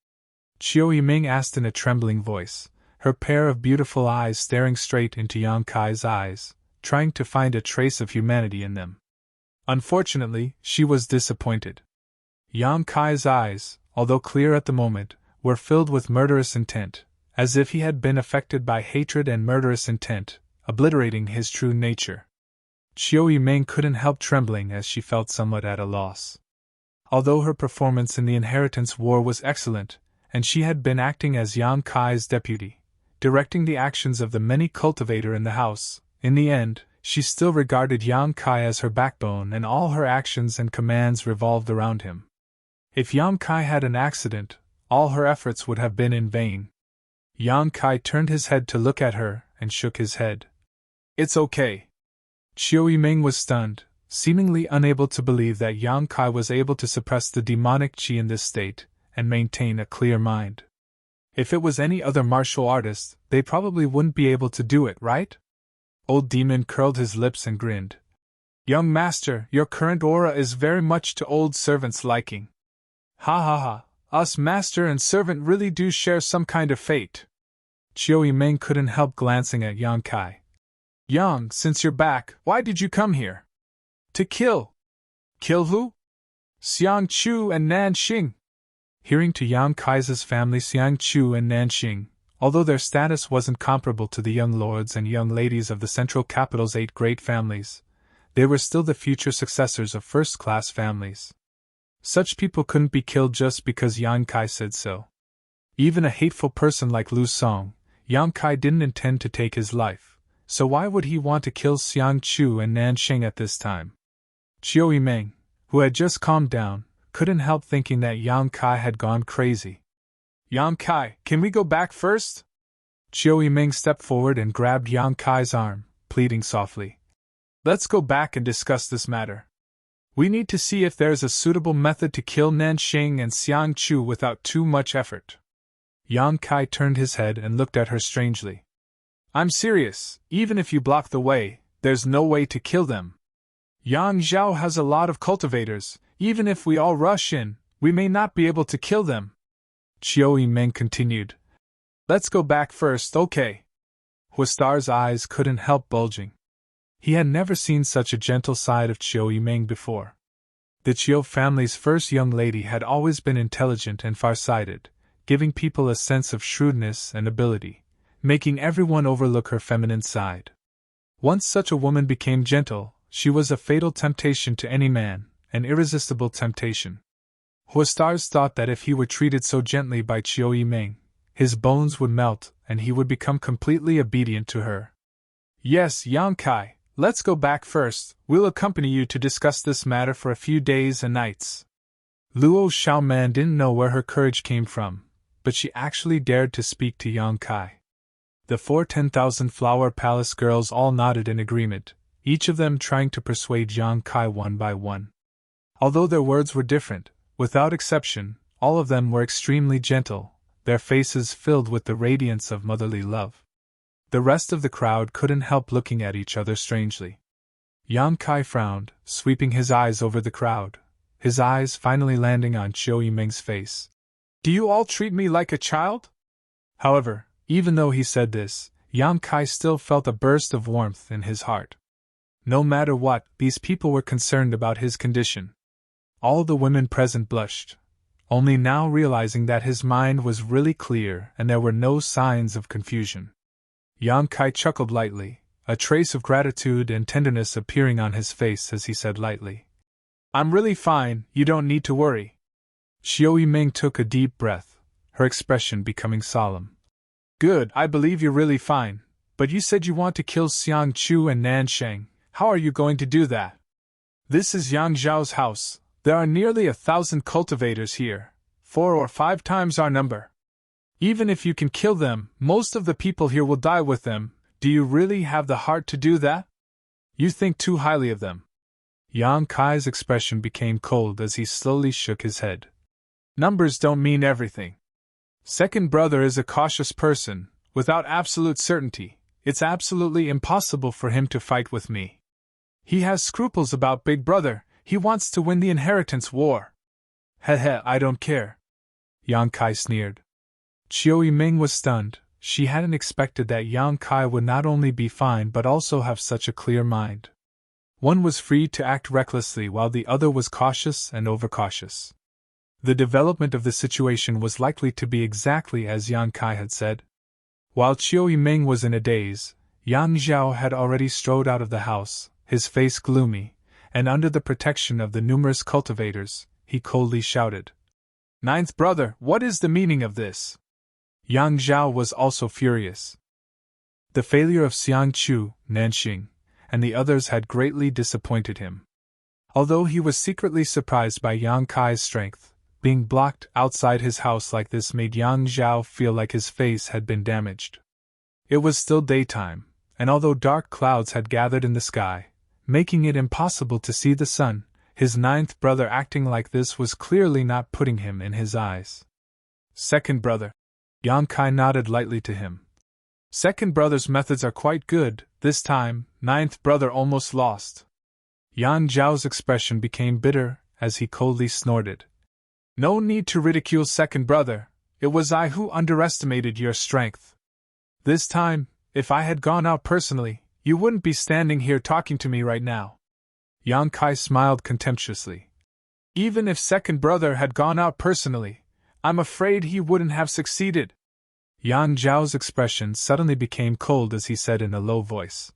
Qiu Yiming asked in a trembling voice, her pair of beautiful eyes staring straight into Yang Kai's eyes, trying to find a trace of humanity in them. Unfortunately, she was disappointed. Yang Kai's eyes, although clear at the moment, were filled with murderous intent, as if he had been affected by hatred and murderous intent, obliterating his true nature. Qiu Yiming couldn't help trembling as she felt somewhat at a loss. Although her performance in the inheritance war was excellent, and she had been acting as Yang Kai's deputy, directing the actions of the many cultivator in the house, in the end, she still regarded Yang Kai as her backbone and all her actions and commands revolved around him. If Yang Kai had an accident, all her efforts would have been in vain. Yang Kai turned his head to look at her and shook his head. "It's okay." Qiu Yiming was stunned, seemingly unable to believe that Yang Kai was able to suppress the demonic qi in this state and maintain a clear mind. If it was any other martial artist, they probably wouldn't be able to do it, right? Old Demon curled his lips and grinned. "Young master, your current aura is very much to old servant's liking." "Ha ha ha, us master and servant really do share some kind of fate." Qiu Yiming couldn't help glancing at Yang Kai. "Yang, since you're back, why did you come here?" "To kill." "Kill who?" "Xiang Chu and Nan Xing." Hearing to Yang Kai's family, Xiang Chu and Nanxing, although their status wasn't comparable to the young lords and young ladies of the central capital's 8 great families, they were still the future successors of first-class families. Such people couldn't be killed just because Yang Kai said so. Even a hateful person like Lu Song, Yang Kai didn't intend to take his life, so why would he want to kill Xiang Chu and Nanxing at this time? Qiu Yiming, who had just calmed down, couldn't help thinking that Yang Kai had gone crazy. "Yang Kai, can we go back first?" Qiu Yiming stepped forward and grabbed Yang Kai's arm, pleading softly. "Let's go back and discuss this matter. We need to see if there's a suitable method to kill Nanxing and Xiang Chu without too much effort." Yang Kai turned his head and looked at her strangely. "I'm serious, even if you block the way, there's no way to kill them. Yang Zhao has a lot of cultivators. Even if we all rush in, we may not be able to kill them." Qiu Yiming continued. "Let's go back first, okay?" Huastar's eyes couldn't help bulging. He had never seen such a gentle side of Qiu Yiming before. The Qiu family's first young lady had always been intelligent and far-sighted, giving people a sense of shrewdness and ability, making everyone overlook her feminine side. Once such a woman became gentle, she was a fatal temptation to any man. An irresistible temptation. Huastars thought that if he were treated so gently by Qiu Yiming, his bones would melt and he would become completely obedient to her. "Yes, Yang Kai, let's go back first. We'll accompany you to discuss this matter for a few days and nights." Luo Xiaoman didn't know where her courage came from, but she actually dared to speak to Yang Kai. The 4 10,000 Flower Palace girls all nodded in agreement, each of them trying to persuade Yang Kai one by one. Although their words were different, without exception, all of them were extremely gentle, their faces filled with the radiance of motherly love. The rest of the crowd couldn't help looking at each other strangely. Yang Kai frowned, sweeping his eyes over the crowd, his eyes finally landing on Qiu Yiming's face. "Do you all treat me like a child?" However, even though he said this, Yang Kai still felt a burst of warmth in his heart. No matter what, these people were concerned about his condition. All the women present blushed. only now realizing that his mind was really clear and there were no signs of confusion. Yang Kai chuckled lightly, a trace of gratitude and tenderness appearing on his face as he said lightly, "I'm really fine, you don't need to worry." Xiao Yiming took a deep breath, her expression becoming solemn. "Good, I believe you're really fine, but you said you want to kill Xiang Chu and Nan Sheng. How are you going to do that? This is Yang Zhao's house. There are nearly 1,000 cultivators here, 4 or 5 times our number. Even if you can kill them, most of the people here will die with them. Do you really have the heart to do that? You think too highly of them." Yang Kai's expression became cold as he slowly shook his head. "Numbers don't mean everything. Second brother is a cautious person. Without absolute certainty, it's absolutely impossible for him to fight with me. He has scruples about big brother. He wants to win the inheritance war." "Heh, I don't care," Yang Kai sneered. Xiao Yiming was stunned. She hadn't expected that Yang Kai would not only be fine but also have such a clear mind. One was free to act recklessly while the other was cautious and overcautious. The development of the situation was likely to be exactly as Yang Kai had said. While Xiao Yiming was in a daze, Yang Zhao had already strode out of the house, his face gloomy, and under the protection of the numerous cultivators, he coldly shouted, "Ninth brother, what is the meaning of this?" Yang Zhao was also furious. The failure of Xiang Chu, Nanxing, and the others had greatly disappointed him. Although he was secretly surprised by Yang Kai's strength, being blocked outside his house like this made Yang Zhao feel like his face had been damaged. It was still daytime, and although dark clouds had gathered in the sky, making it impossible to see the sun, his ninth brother acting like this was clearly not putting him in his eyes. "Second brother." Yang Kai nodded lightly to him. "Second brother's methods are quite good. This time, ninth brother almost lost." Yang Zhao's expression became bitter as he coldly snorted. "No need to ridicule second brother. It was I who underestimated your strength. This time, if I had gone out personally, you wouldn't be standing here talking to me right now." Yang Kai smiled contemptuously. "Even if second brother had gone out personally, I'm afraid he wouldn't have succeeded." Yang Zhao's expression suddenly became cold as he said in a low voice,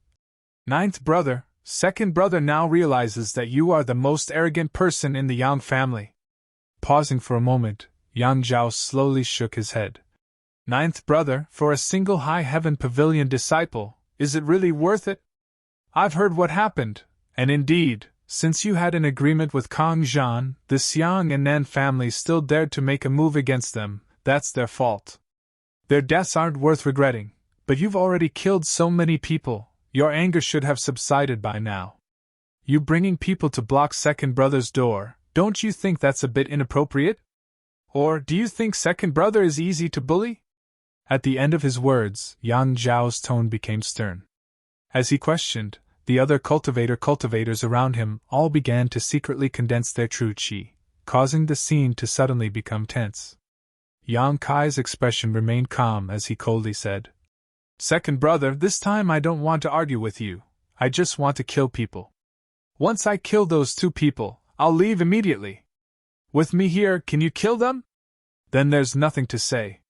"Ninth brother, second brother now realizes that you are the most arrogant person in the Yang family." Pausing for a moment, Yang Zhao slowly shook his head. "Ninth brother, for a single High Heaven Pavilion disciple, is it really worth it? I've heard what happened, and indeed, since you had an agreement with Kang Zhan, the Xiang and Nan families still dared to make a move against them. That's their fault. Their deaths aren't worth regretting, but you've already killed so many people, your anger should have subsided by now. You bringing people to block second brother's door, don't you think that's a bit inappropriate? Or do you think second brother is easy to bully?" At the end of his words, Yang Zhao's tone became stern. As he questioned, the other cultivators around him all began to secretly condense their true qi, causing the scene to suddenly become tense. Yang Kai's expression remained calm as he coldly said, "Second brother, this time I don't want to argue with you, I just want to kill people. Once I kill those 2 people, I'll leave immediately. With me here, can you kill them? Then there's nothing to say."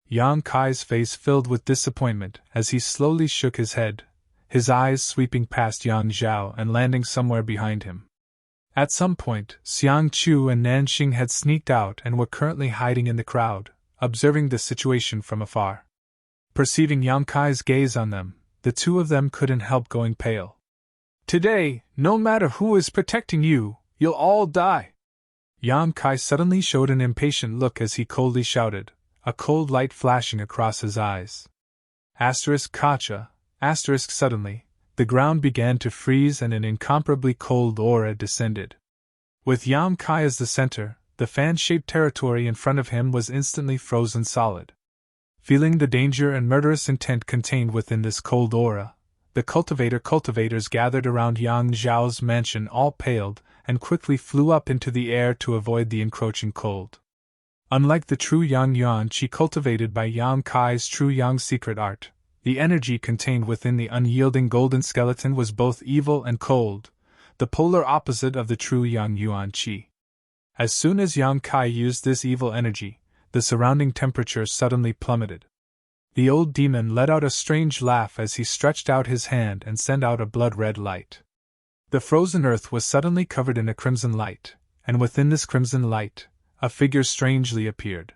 Yang Kai's face filled with disappointment as he slowly shook his head, his eyes sweeping past Yang Zhao and landing somewhere behind him. At some point, Xiang Chu and Nanxing had sneaked out and were currently hiding in the crowd, observing the situation from afar. Perceiving Yang Kai's gaze on them, the 2 of them couldn't help going pale. "Today, no matter who is protecting you, you'll all die." Yang Kai suddenly showed an impatient look as he coldly shouted, a cold light flashing across his eyes. Kacha, suddenly, the ground began to freeze and an incomparably cold aura descended. With Yang Kai as the center, the fan-shaped territory in front of him was instantly frozen solid. Feeling the danger and murderous intent contained within this cold aura, the cultivators gathered around Yang Zhao's mansion all paled and quickly flew up into the air to avoid the encroaching cold. Unlike the true Yang Yuan Qi cultivated by Yang Kai's true Yang secret art, the energy contained within the unyielding golden skeleton was both evil and cold, the polar opposite of the true Yang Yuan Qi. As soon as Yang Kai used this evil energy, the surrounding temperature suddenly plummeted. The old demon let out a strange laugh as he stretched out his hand and sent out a blood-red light. The frozen earth was suddenly covered in a crimson light, and within this crimson light, a figure strangely appeared.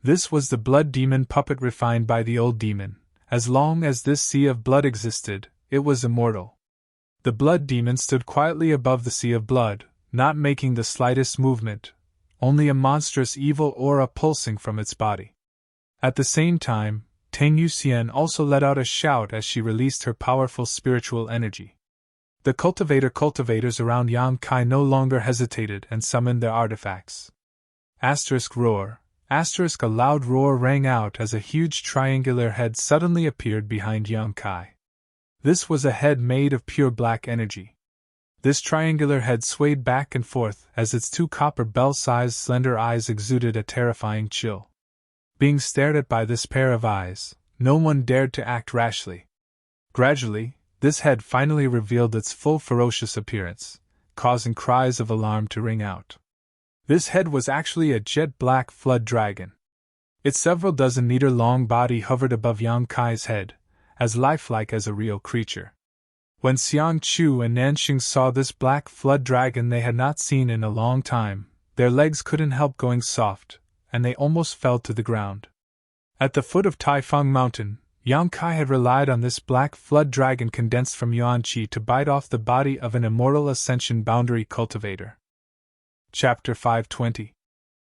This was the blood demon puppet refined by the old demon. As long as this sea of blood existed, it was immortal. The blood demon stood quietly above the sea of blood, not making the slightest movement, only a monstrous evil aura pulsing from its body. At the same time, Tang Yuxian also let out a shout as she released her powerful spiritual energy. The cultivators around Yang Kai no longer hesitated and summoned their artifacts. Roar. A loud roar rang out as a huge triangular head suddenly appeared behind Yang Kai. This was a head made of pure black energy. This triangular head swayed back and forth as its two copper bell-sized slender eyes exuded a terrifying chill. Being stared at by this pair of eyes, no one dared to act rashly. Gradually, this head finally revealed its full ferocious appearance, causing cries of alarm to ring out. This head was actually a jet-black flood dragon. Its several dozen-meter-long body hovered above Yang Kai's head, as lifelike as a real creature. When Xiang Chu and Nanxing saw this black flood dragon they had not seen in a long time, their legs couldn't help going soft, and they almost fell to the ground. At the foot of Taifang Mountain, Yang Kai had relied on this black flood dragon condensed from Yuanqi to bite off the body of an immortal ascension boundary cultivator. Chapter 520.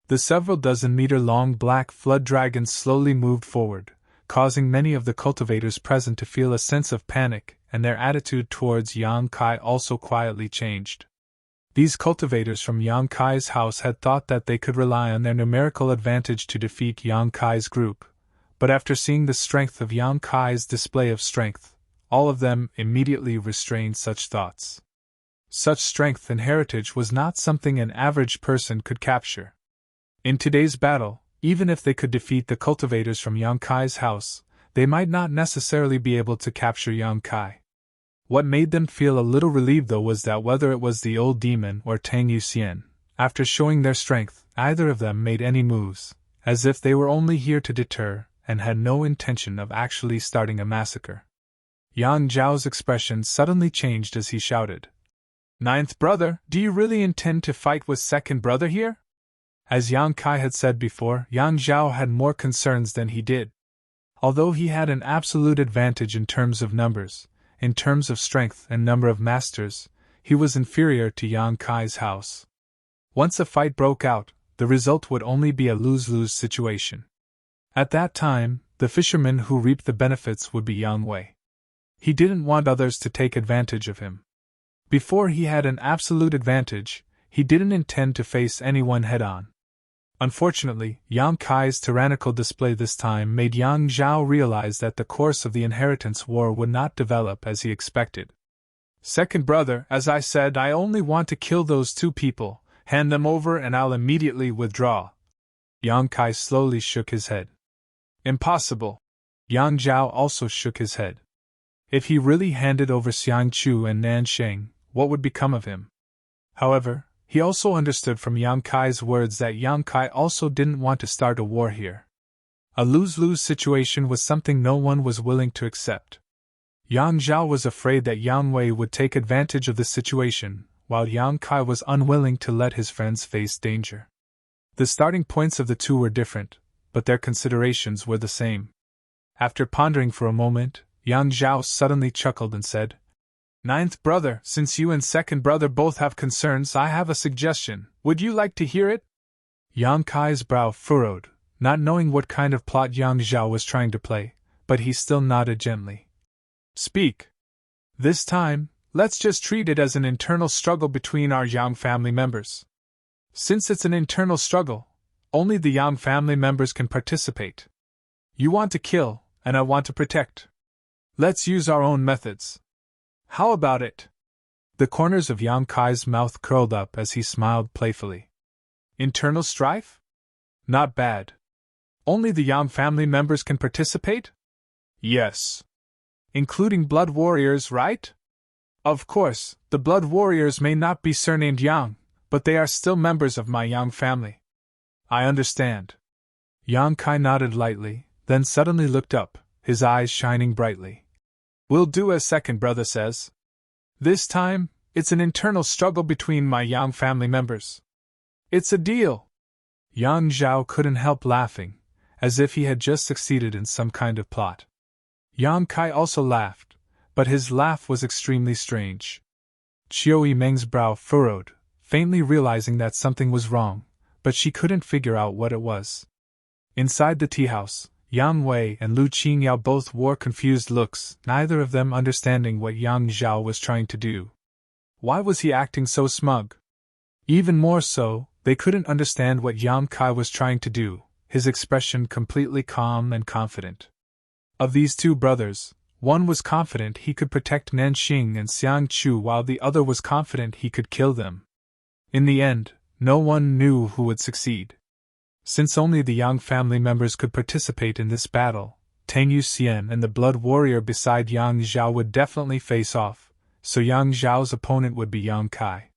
The several dozen-meter-long black flood dragons slowly moved forward, causing many of the cultivators present to feel a sense of panic, and their attitude towards Yang Kai also quietly changed. These cultivators from Yang Kai's house had thought that they could rely on their numerical advantage to defeat Yang Kai's group, but after seeing the strength of Yang Kai's display of strength, all of them immediately restrained such thoughts. Such strength and heritage was not something an average person could capture. In today's battle, even if they could defeat the cultivators from Yang Kai's house, they might not necessarily be able to capture Yang Kai. What made them feel a little relieved though was that whether it was the old demon or Tang Yuxian, after showing their strength, neither of them made any moves, as if they were only here to deter, and had no intention of actually starting a massacre. Yang Zhao's expression suddenly changed as he shouted, "Ninth brother, do you really intend to fight with second brother here?" As Yang Kai had said before, Yang Zhao had more concerns than he did. Although he had an absolute advantage in terms of numbers, in terms of strength and number of masters, he was inferior to Yang Kai's house. Once a fight broke out, the result would only be a lose-lose situation. At that time, the fisherman who reaped the benefits would be Yang Wei. He didn't want others to take advantage of him. Before he had an absolute advantage, he didn't intend to face anyone head-on. Unfortunately, Yang Kai's tyrannical display this time made Yang Zhao realize that the course of the inheritance war would not develop as he expected. "Second brother, as I said, I only want to kill those two people, hand them over and I'll immediately withdraw." Yang Kai slowly shook his head. "Impossible." Yang Zhao also shook his head. If he really handed over Xiang Chu and Nansheng, what would become of him? However, he also understood from Yang Kai's words that Yang Kai also didn't want to start a war here. A lose-lose situation was something no one was willing to accept. Yang Zhao was afraid that Yang Wei would take advantage of the situation, while Yang Kai was unwilling to let his friends face danger. The starting points of the two were different, but their considerations were the same. After pondering for a moment, Yang Zhao suddenly chuckled and said, "Ninth brother, since you and second brother both have concerns, I have a suggestion. Would you like to hear it?" Yang Kai's brow furrowed, not knowing what kind of plot Yang Zhao was trying to play, but he still nodded gently. "Speak. This time, let's just treat it as an internal struggle between our Yang family members. Since it's an internal struggle, only the Yang family members can participate. You want to kill, and I want to protect. Let's use our own methods. How about it?" The corners of Yang Kai's mouth curled up as he smiled playfully. "Internal strife? Not bad. Only the Yang family members can participate?" "Yes. Including blood warriors, right?" "Of course, the blood warriors may not be surnamed Yang, But they are still members of my Yang family. I understand. Yang Kai nodded lightly, then suddenly looked up, his eyes shining brightly. We'll do as second brother says. This time, it's an internal struggle between my Yang family members. It's a deal. Yang Zhao couldn't help laughing, as if he had just succeeded in some kind of plot. Yang Kai also laughed, but his laugh was extremely strange. Qiu Yimeng's brow furrowed, faintly realizing that something was wrong, but she couldn't figure out what it was. Inside the tea house, Yang Wei and Lu Qingyao both wore confused looks, neither of them understanding what Yang Zhao was trying to do. Why was he acting so smug? Even more so, they couldn't understand what Yang Kai was trying to do, his expression completely calm and confident. Of these two brothers, one was confident he could protect Nanxing and Xiang Chu while the other was confident he could kill them. In the end, no one knew who would succeed. Since only the Yang family members could participate in this battle, Tang Yuxian and the blood warrior beside Yang Zhao would definitely face off, so Yang Zhao's opponent would be Yang Kai.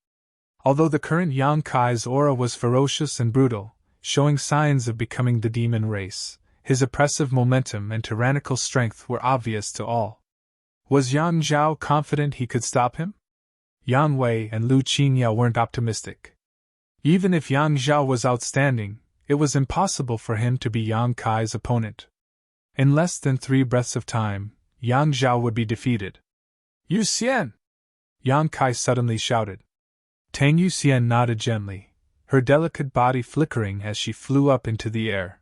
Although the current Yang Kai's aura was ferocious and brutal, showing signs of becoming the demon race, his oppressive momentum and tyrannical strength were obvious to all. Was Yang Zhao confident he could stop him? Yang Wei and Lu Qingyao weren't optimistic. Even if Yang Zhao was outstanding, it was impossible for him to be Yang Kai's opponent. In less than 3 breaths of time, Yang Zhao would be defeated. Yu Xian! Yang Kai suddenly shouted. Tang Yuxian nodded gently, her delicate body flickering as she flew up into the air.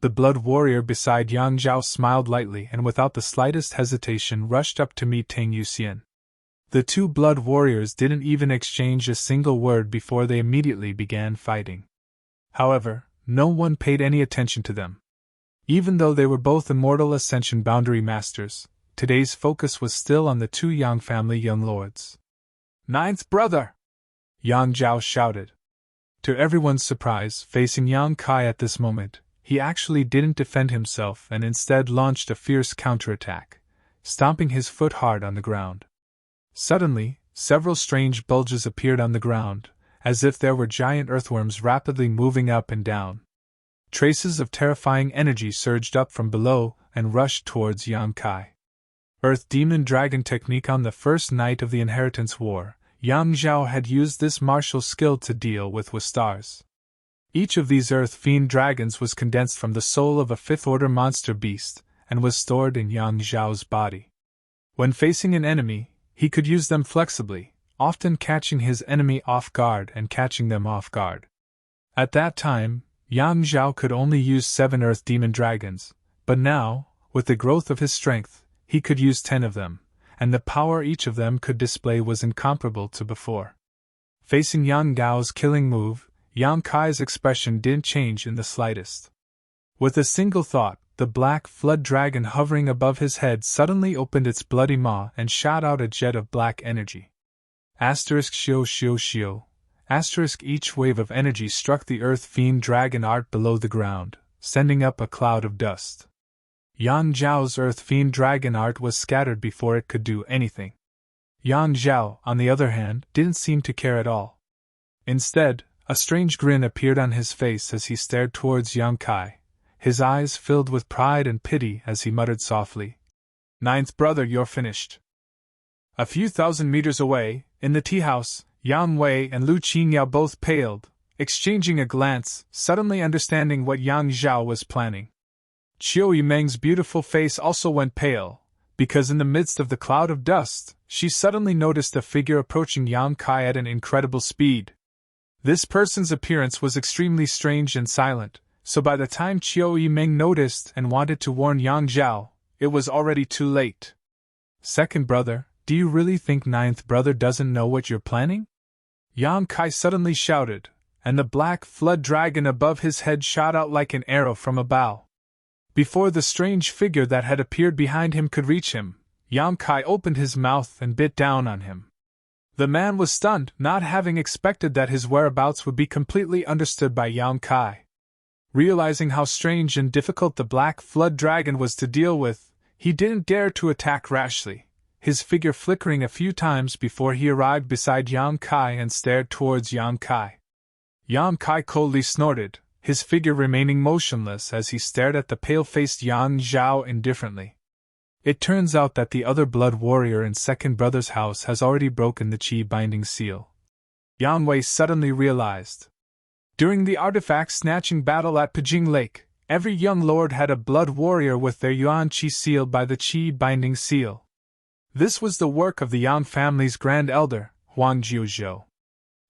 The blood warrior beside Yang Zhao smiled lightly and without the slightest hesitation rushed up to meet Tang Yuxian. The two blood warriors didn't even exchange a single word before they immediately began fighting. However, no one paid any attention to them. Even though they were both immortal Ascension Boundary Masters, today's focus was still on the two Yang family young lords. Ninth brother! Yang Zhao shouted. To everyone's surprise, facing Yang Kai at this moment, he actually didn't defend himself and instead launched a fierce counterattack, stomping his foot hard on the ground. Suddenly, several strange bulges appeared on the ground, as if there were giant earthworms rapidly moving up and down. Traces of terrifying energy surged up from below and rushed towards Yang Kai. Earth Demon Dragon technique. On the first night of the Inheritance War, Yang Zhao had used this martial skill to deal with stars. Each of these Earth Fiend Dragons was condensed from the soul of a 5th-order monster beast, and was stored in Yang Zhao's body. When facing an enemy, he could use them flexibly, often catching his enemy off guard and catching them off guard. At that time, Yang Zhao could only use 7 Earth Demon Dragons, but now, with the growth of his strength, he could use 10 of them, and the power each of them could display was incomparable to before. Facing Yang Gao's killing move, Yang Kai's expression didn't change in the slightest. With a single thought, the black flood dragon hovering above his head suddenly opened its bloody maw and shot out a jet of black energy. Shio shio shio. Each wave of energy struck the Earth Fiend Dragon art below the ground, sending up a cloud of dust. Yang Zhao's Earth Fiend Dragon art was scattered before it could do anything. Yang Zhao, on the other hand, didn't seem to care at all. Instead, a strange grin appeared on his face as he stared towards Yang Kai, his eyes filled with pride and pity as he muttered softly, "Ninth brother, you're finished." A few thousand meters away, in the tea house, Yang Wei and Lu Qingyao both paled, exchanging a glance, suddenly understanding what Yang Zhao was planning. Qiu Yimeng's beautiful face also went pale, because in the midst of the cloud of dust, she suddenly noticed a figure approaching Yang Kai at an incredible speed. This person's appearance was extremely strange and silent, so by the time Qiu Yimeng noticed and wanted to warn Yang Zhao, it was already too late. Second brother, do you really think ninth brother doesn't know what you're planning? Yang Kai suddenly shouted, and the black flood dragon above his head shot out like an arrow from a bow. Before the strange figure that had appeared behind him could reach him, Yang Kai opened his mouth and bit down on him. The man was stunned, not having expected that his whereabouts would be completely understood by Yang Kai. Realizing how strange and difficult the black flood dragon was to deal with, he didn't dare to attack rashly. his figure flickering a few times before he arrived beside Yang Kai and stared towards Yang Kai. Yang Kai coldly snorted, his figure remaining motionless as he stared at the pale-faced Yang Zhao indifferently. It turns out that the other blood warrior in second brother's house has already broken the Qi binding seal. Yang Wei suddenly realized. During the artifact-snatching battle at Pijing Lake, every young lord had a blood warrior with their Yuan Qi sealed by the Qi binding seal. This was the work of the Yang family's grand elder, Huang Jiuzhou.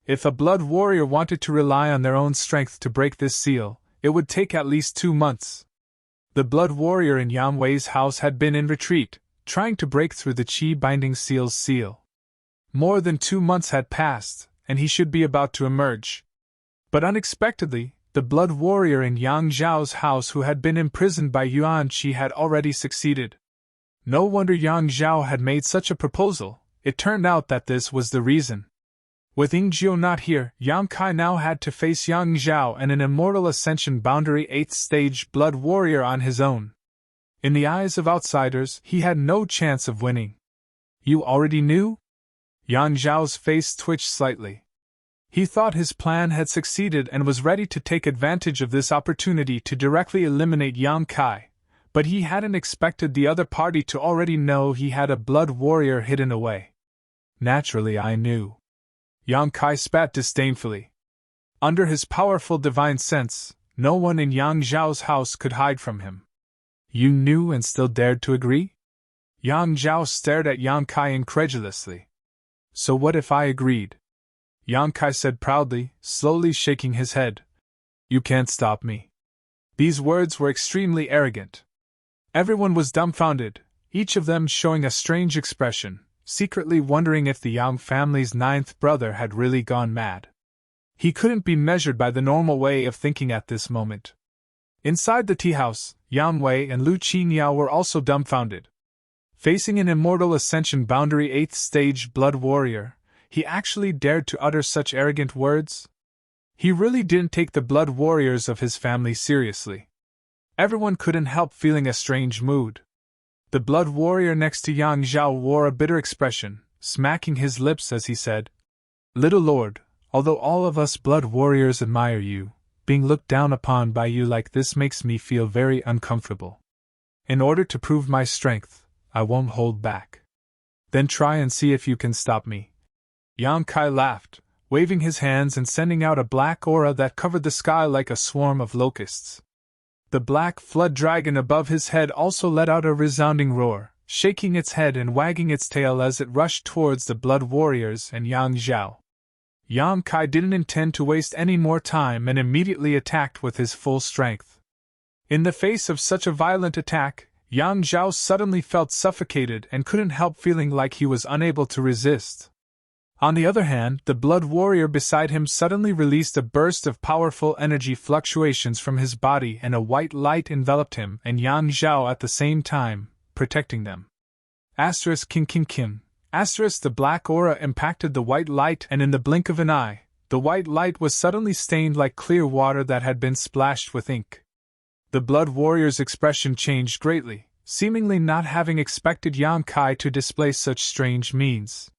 If a blood warrior wanted to rely on their own strength to break this seal, it would take at least 2 months. The blood warrior in Yang Wei's house had been in retreat, trying to break through the Qi binding seal's seal. More than 2 months had passed, and he should be about to emerge. But unexpectedly, the blood warrior in Yang Zhao's house who had been imprisoned by Yuan Qi had already succeeded. No wonder Yang Zhao had made such a proposal. It turned out that this was the reason. With Yingjiu not here, Yang Kai now had to face Yang Zhao and an Immortal Ascension Boundary 8th Stage Blood Warrior on his own. In the eyes of outsiders, he had no chance of winning. You already knew? Yang Zhao's face twitched slightly. He thought his plan had succeeded and was ready to take advantage of this opportunity to directly eliminate Yang Kai, but he hadn't expected the other party to already know he had a blood warrior hidden away. Naturally, I knew. Yang Kai spat disdainfully. Under his powerful divine sense, no one in Yang Zhao's house could hide from him. You knew and still dared to agree? Yang Zhao stared at Yang Kai incredulously. So what if I agreed? Yang Kai said proudly, slowly shaking his head. You can't stop me. These words were extremely arrogant. Everyone was dumbfounded, each of them showing a strange expression, secretly wondering if the Yang family's 9th brother had really gone mad. He couldn't be measured by the normal way of thinking at this moment. Inside the tea house, Yang Wei and Lu Qiniao were also dumbfounded. Facing an Immortal Ascension Boundary 8th Stage Blood Warrior, he actually dared to utter such arrogant words? He really didn't take the blood warriors of his family seriously. Everyone couldn't help feeling a strange mood. The blood warrior next to Yang Zhao wore a bitter expression, smacking his lips as he said, Little Lord, although all of us blood warriors admire you, being looked down upon by you like this makes me feel very uncomfortable. In order to prove my strength, I won't hold back. Then try and see if you can stop me. Yang Kai laughed, waving his hands and sending out a black aura that covered the sky like a swarm of locusts. The black flood dragon above his head also let out a resounding roar, shaking its head and wagging its tail as it rushed towards the blood warriors and Yang Zhao. Yang Kai didn't intend to waste any more time and immediately attacked with his full strength. In the face of such a violent attack, Yang Zhao suddenly felt suffocated and couldn't help feeling like he was unable to resist. On the other hand, the blood warrior beside him suddenly released a burst of powerful energy fluctuations from his body and a white light enveloped him and Yang Zhao at the same time, protecting them. **Kim. The black aura impacted the white light and in the blink of an eye, the white light was suddenly stained like clear water that had been splashed with ink. The blood warrior's expression changed greatly, seemingly not having expected Yang Kai to display such strange means.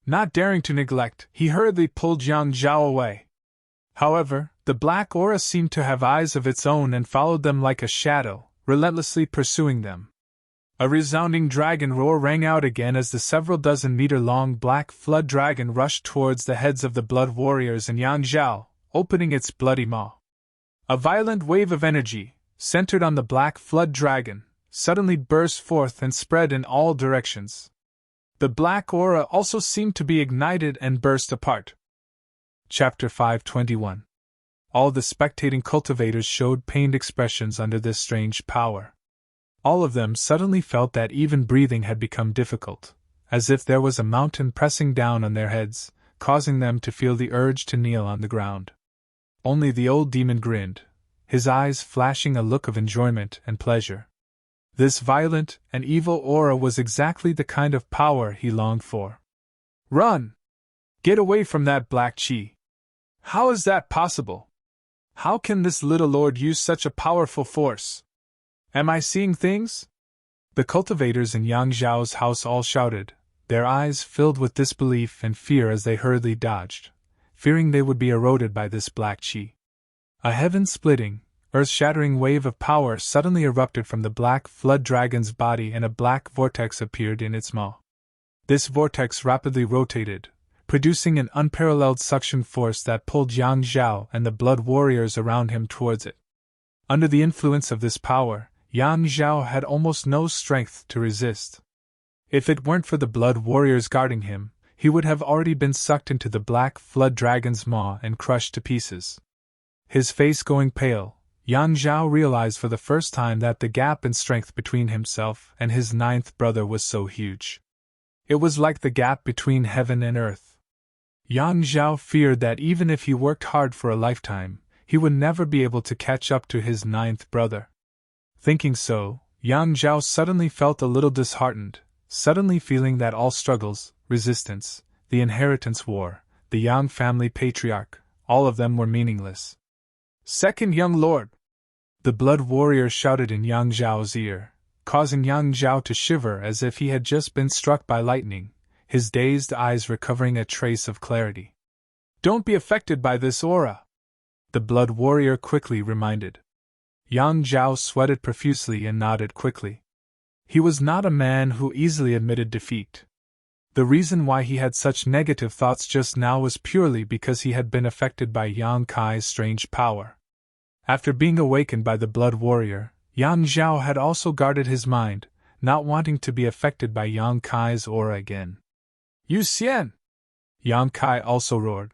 Not daring to neglect, he hurriedly pulled Yang Zhao away. However, the black aura seemed to have eyes of its own and followed them like a shadow, relentlessly pursuing them. A resounding dragon roar rang out again as the several dozen-meter-long black flood dragon rushed towards the heads of the blood warriors and Yang Zhao, opening its bloody maw. A violent wave of energy, centered on the black flood dragon, suddenly burst forth and spread in all directions. The black aura also seemed to be ignited and burst apart. Chapter 521. All the spectating cultivators showed pained expressions under this strange power. All of them suddenly felt that even breathing had become difficult, as if there was a mountain pressing down on their heads, causing them to feel the urge to kneel on the ground. Only the old demon grinned, his eyes flashing a look of enjoyment and pleasure. This violent and evil aura was exactly the kind of power he longed for. Run! Get away from that black Qi! How is that possible? How can this little lord use such a powerful force? Am I seeing things? The cultivators in Yang Zhao's house all shouted, their eyes filled with disbelief and fear as they hurriedly dodged, fearing they would be eroded by this black chi. A heaven-splitting, earth-shattering wave of power suddenly erupted from the black flood dragon's body and a black vortex appeared in its maw. This vortex rapidly rotated, producing an unparalleled suction force that pulled Yang Zhao and the blood warriors around him towards it. Under the influence of this power, Yang Zhao had almost no strength to resist. If it weren't for the blood warriors guarding him, he would have already been sucked into the black flood dragon's maw and crushed to pieces. His face going pale, Yang Zhao realized for the first time that the gap in strength between himself and his ninth brother was so huge. It was like the gap between heaven and earth. Yang Zhao feared that even if he worked hard for a lifetime, he would never be able to catch up to his ninth brother. Thinking so, Yang Zhao suddenly felt a little disheartened, suddenly feeling that all struggles, resistance, the inheritance war, the Yang family patriarch, all of them were meaningless. "Second young lord!" The blood warrior shouted in Yang Zhao's ear, causing Yang Zhao to shiver as if he had just been struck by lightning, his dazed eyes recovering a trace of clarity. "Don't be affected by this aura," the blood warrior quickly reminded. Yang Zhao sweated profusely and nodded quickly. He was not a man who easily admitted defeat. The reason why he had such negative thoughts just now was purely because he had been affected by Yang Kai's strange power. After being awakened by the blood warrior, Yang Zhao had also guarded his mind, not wanting to be affected by Yang Kai's aura again. "Yu Xian!" Yang Kai also roared.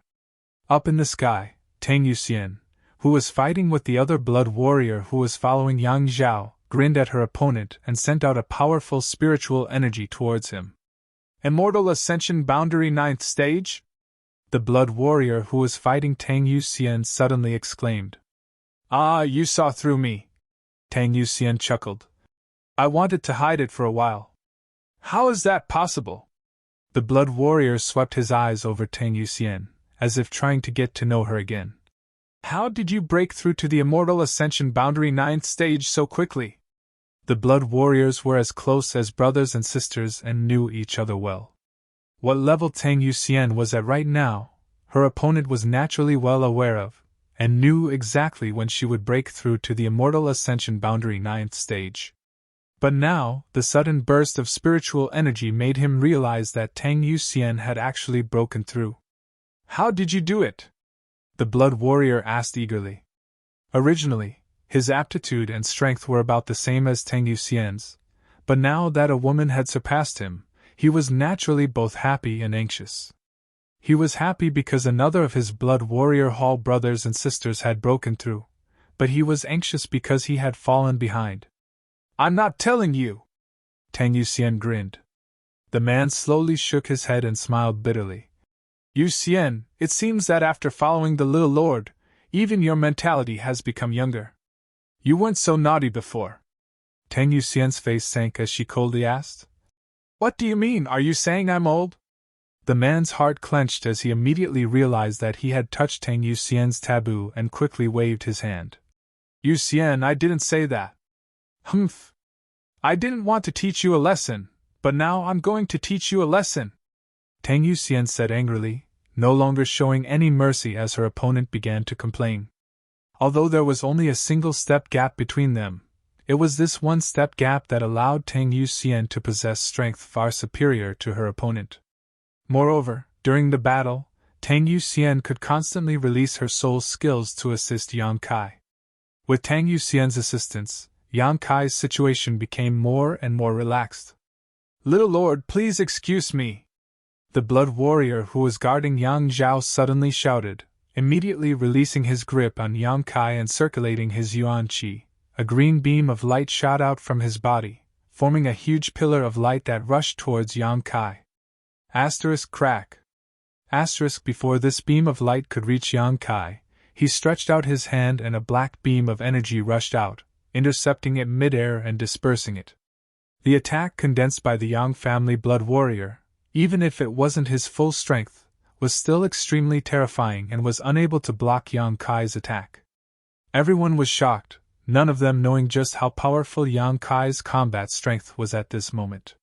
Up in the sky, Tang Yuxian, who was fighting with the other blood warrior who was following Yang Zhao, grinned at her opponent and sent out a powerful spiritual energy towards him. "Immortal Ascension Boundary 9th Stage?" The blood warrior who was fighting Tang Yuxian suddenly exclaimed. "Ah, you saw through me!" Tang Yuxian chuckled. "I wanted to hide it for a while." "How is that possible?" The blood warrior swept his eyes over Tang Yuxian, as if trying to get to know her again. "How did you break through to the Immortal Ascension Boundary 9th Stage so quickly?" The blood warriors were as close as brothers and sisters and knew each other well. What level Tang Yuxian was at right now, her opponent was naturally well aware of, and knew exactly when she would break through to the Immortal Ascension Boundary 9th Stage. But now, the sudden burst of spiritual energy made him realize that Tang Yuxian had actually broken through. "How did you do it?" the blood warrior asked eagerly. Originally, his aptitude and strength were about the same as Tang Yuxian's, but now that a woman had surpassed him, he was naturally both happy and anxious. He was happy because another of his blood warrior hall brothers and sisters had broken through, but he was anxious because he had fallen behind. "I'm not telling you!" Tang Yuxian grinned. The man slowly shook his head and smiled bitterly. "Yu Xian, it seems that after following the little lord, even your mentality has become younger. You weren't so naughty before." Tang Yuxian's face sank as she coldly asked. "What do you mean, are you saying I'm old?" The man's heart clenched as he immediately realized that he had touched Tang Yuxian's taboo and quickly waved his hand. "Yu Xian, I didn't say that." "Humph. I didn't want to teach you a lesson, but now I'm going to teach you a lesson," Tang Yuxian said angrily, no longer showing any mercy as her opponent began to complain. Although there was only a single step gap between them, it was this one step gap that allowed Tang Yuxian to possess strength far superior to her opponent. Moreover, during the battle, Tang Yuxian could constantly release her soul's skills to assist Yang Kai. With Tang Yuxian's assistance, Yang Kai's situation became more and more relaxed. "Little lord, please excuse me," the blood warrior who was guarding Yang Zhao suddenly shouted, immediately releasing his grip on Yang Kai and circulating his yuan qi. A green beam of light shot out from his body, forming a huge pillar of light that rushed towards Yang Kai. Crack. Before this beam of light could reach Yang Kai, he stretched out his hand and a black beam of energy rushed out, intercepting it mid-air and dispersing it. The attack condensed by the Yang family blood warrior, even if it wasn't his full strength, was still extremely terrifying and was unable to block Yang Kai's attack. Everyone was shocked, none of them knowing just how powerful Yang Kai's combat strength was at this moment.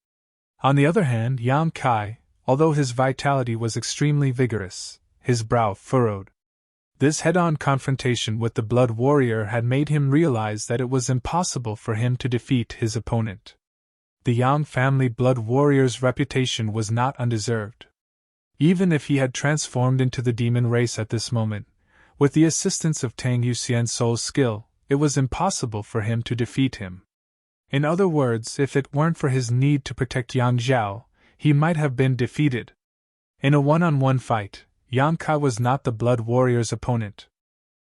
On the other hand, Yang Kai, although his vitality was extremely vigorous, his brow furrowed. This head-on confrontation with the Blood Warrior had made him realize that it was impossible for him to defeat his opponent. The Yang family Blood Warrior's reputation was not undeserved. Even if he had transformed into the demon race at this moment, with the assistance of Tang Yuxian's soul's skill, it was impossible for him to defeat him. In other words, if it weren't for his need to protect Yang Zhao, he might have been defeated. In a one-on-one fight, Yang Kai was not the Blood Warrior's opponent.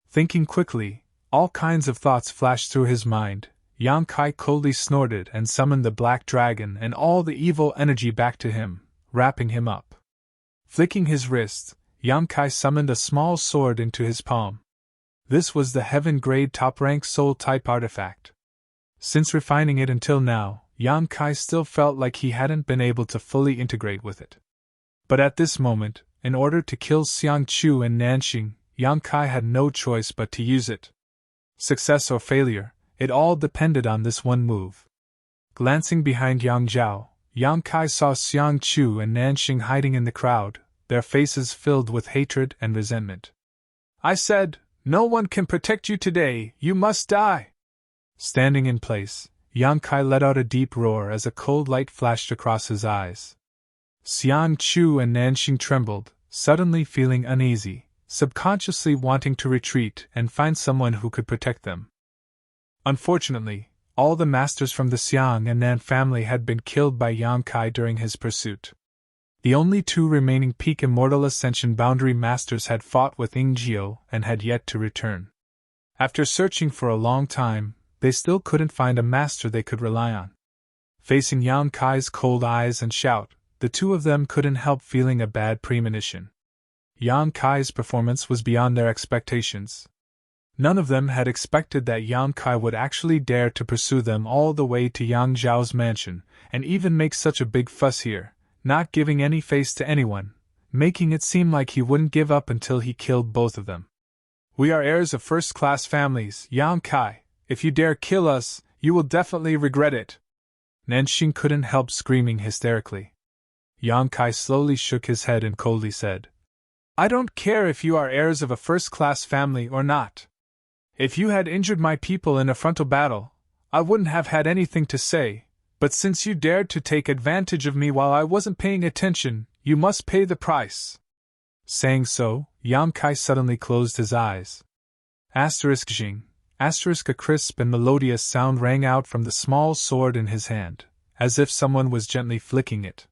Thinking quickly, all kinds of thoughts flashed through his mind. Yang Kai coldly snorted and summoned the Black Dragon and all the evil energy back to him, wrapping him up. Flicking his wrist, Yang Kai summoned a small sword into his palm. This was the heaven-grade top-rank soul-type artifact. Since refining it until now, Yang Kai still felt like he hadn't been able to fully integrate with it. But at this moment, in order to kill Xiang Chu and Nanxing, Yang Kai had no choice but to use it. Success or failure, it all depended on this one move. Glancing behind Yang Zhao, Yang Kai saw Xiang Chu and Nanxing hiding in the crowd, their faces filled with hatred and resentment. "I said, no one can protect you today, you must die!" Standing in place, Yang Kai let out a deep roar as a cold light flashed across his eyes. Xiang Chu and Nanxing trembled, suddenly feeling uneasy, subconsciously wanting to retreat and find someone who could protect them. Unfortunately, all the masters from the Xiang and Nan family had been killed by Yang Kai during his pursuit. The only two remaining peak Immortal Ascension boundary masters had fought with Ingjiu and had yet to return. After searching for a long time, they still couldn't find a master they could rely on. Facing Yang Kai's cold eyes and shout, the two of them couldn't help feeling a bad premonition. Yang Kai's performance was beyond their expectations. None of them had expected that Yang Kai would actually dare to pursue them all the way to Yang Zhao's mansion, and even make such a big fuss here, not giving any face to anyone, making it seem like he wouldn't give up until he killed both of them. "We are heirs of first-class families, Yang Kai. If you dare kill us, you will definitely regret it." Nanxing couldn't help screaming hysterically. Yang Kai slowly shook his head and coldly said, "I don't care if you are heirs of a first-class family or not. If you had injured my people in a frontal battle, I wouldn't have had anything to say, but since you dared to take advantage of me while I wasn't paying attention, you must pay the price." Saying so, Yang Kai suddenly closed his eyes. Jing. A crisp and melodious sound rang out from the small sword in his hand, as if someone was gently flicking it.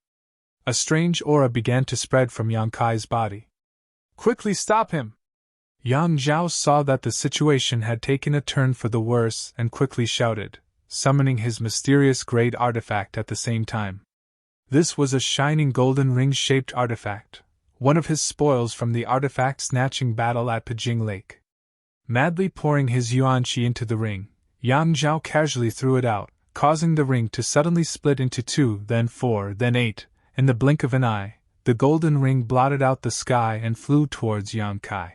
A strange aura began to spread from Yang Kai's body. "Quickly stop him!" Yang Zhao saw that the situation had taken a turn for the worse and quickly shouted, summoning his mysterious great artifact at the same time. This was a shining golden ring-shaped artifact, one of his spoils from the artifact-snatching battle at Pijing Lake. Madly pouring his yuan qi into the ring, Yang Zhao casually threw it out, causing the ring to suddenly split into 2, then 4, then 8. In the blink of an eye, the golden ring blotted out the sky and flew towards Yang Kai.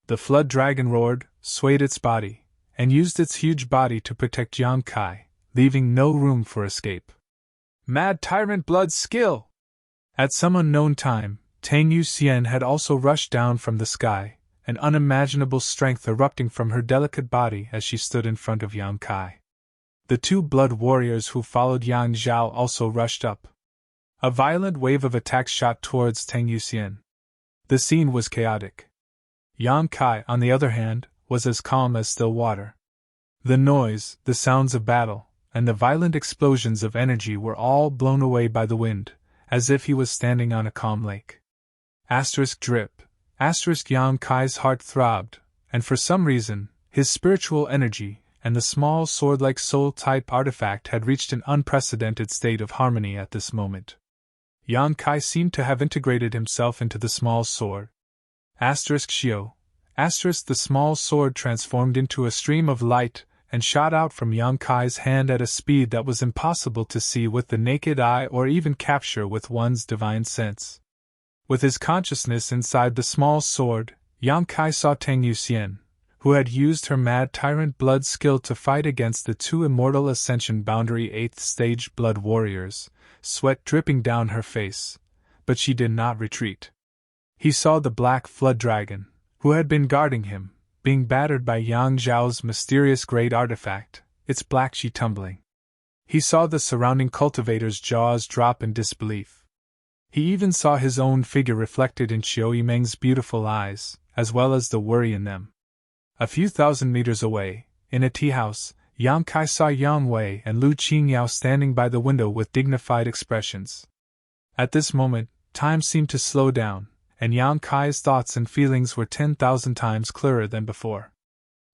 The flood dragon roared, swayed its body, and used its huge body to protect Yang Kai, leaving no room for escape. Mad Tyrant Blood's skill! At some unknown time, Tang Yuxian had also rushed down from the sky, an unimaginable strength erupting from her delicate body as she stood in front of Yang Kai. The two blood warriors who followed Yang Zhao also rushed up. A violent wave of attacks shot towards Tang Yuxian. The scene was chaotic. Yang Kai, on the other hand, was as calm as still water. The noise, the sounds of battle, and the violent explosions of energy were all blown away by the wind, as if he was standing on a calm lake. Drip. Yang Kai's heart throbbed, and for some reason, his spiritual energy and the small sword-like soul-type artifact had reached an unprecedented state of harmony at this moment. Yang Kai seemed to have integrated himself into the small sword. The small sword transformed into a stream of light and shot out from Yang Kai's hand at a speed that was impossible to see with the naked eye or even capture with one's divine sense. With his consciousness inside the small sword, Yang Kai saw Tang Yuxian, who had used her mad tyrant blood skill to fight against the two immortal Ascension Boundary 8th stage blood warriors, sweat dripping down her face, but she did not retreat. He saw the black flood dragon, who had been guarding him, being battered by Yang Zhao's mysterious great artifact, its black sheet tumbling. He saw the surrounding cultivators' jaws drop in disbelief. He even saw his own figure reflected in Qiu Yimeng's beautiful eyes, as well as the worry in them. A few thousand meters away, in a tea house, Yang Kai saw Yang Wei and Lu Qingyao standing by the window with dignified expressions. At this moment, time seemed to slow down, and Yang Kai's thoughts and feelings were 10,000 times clearer than before.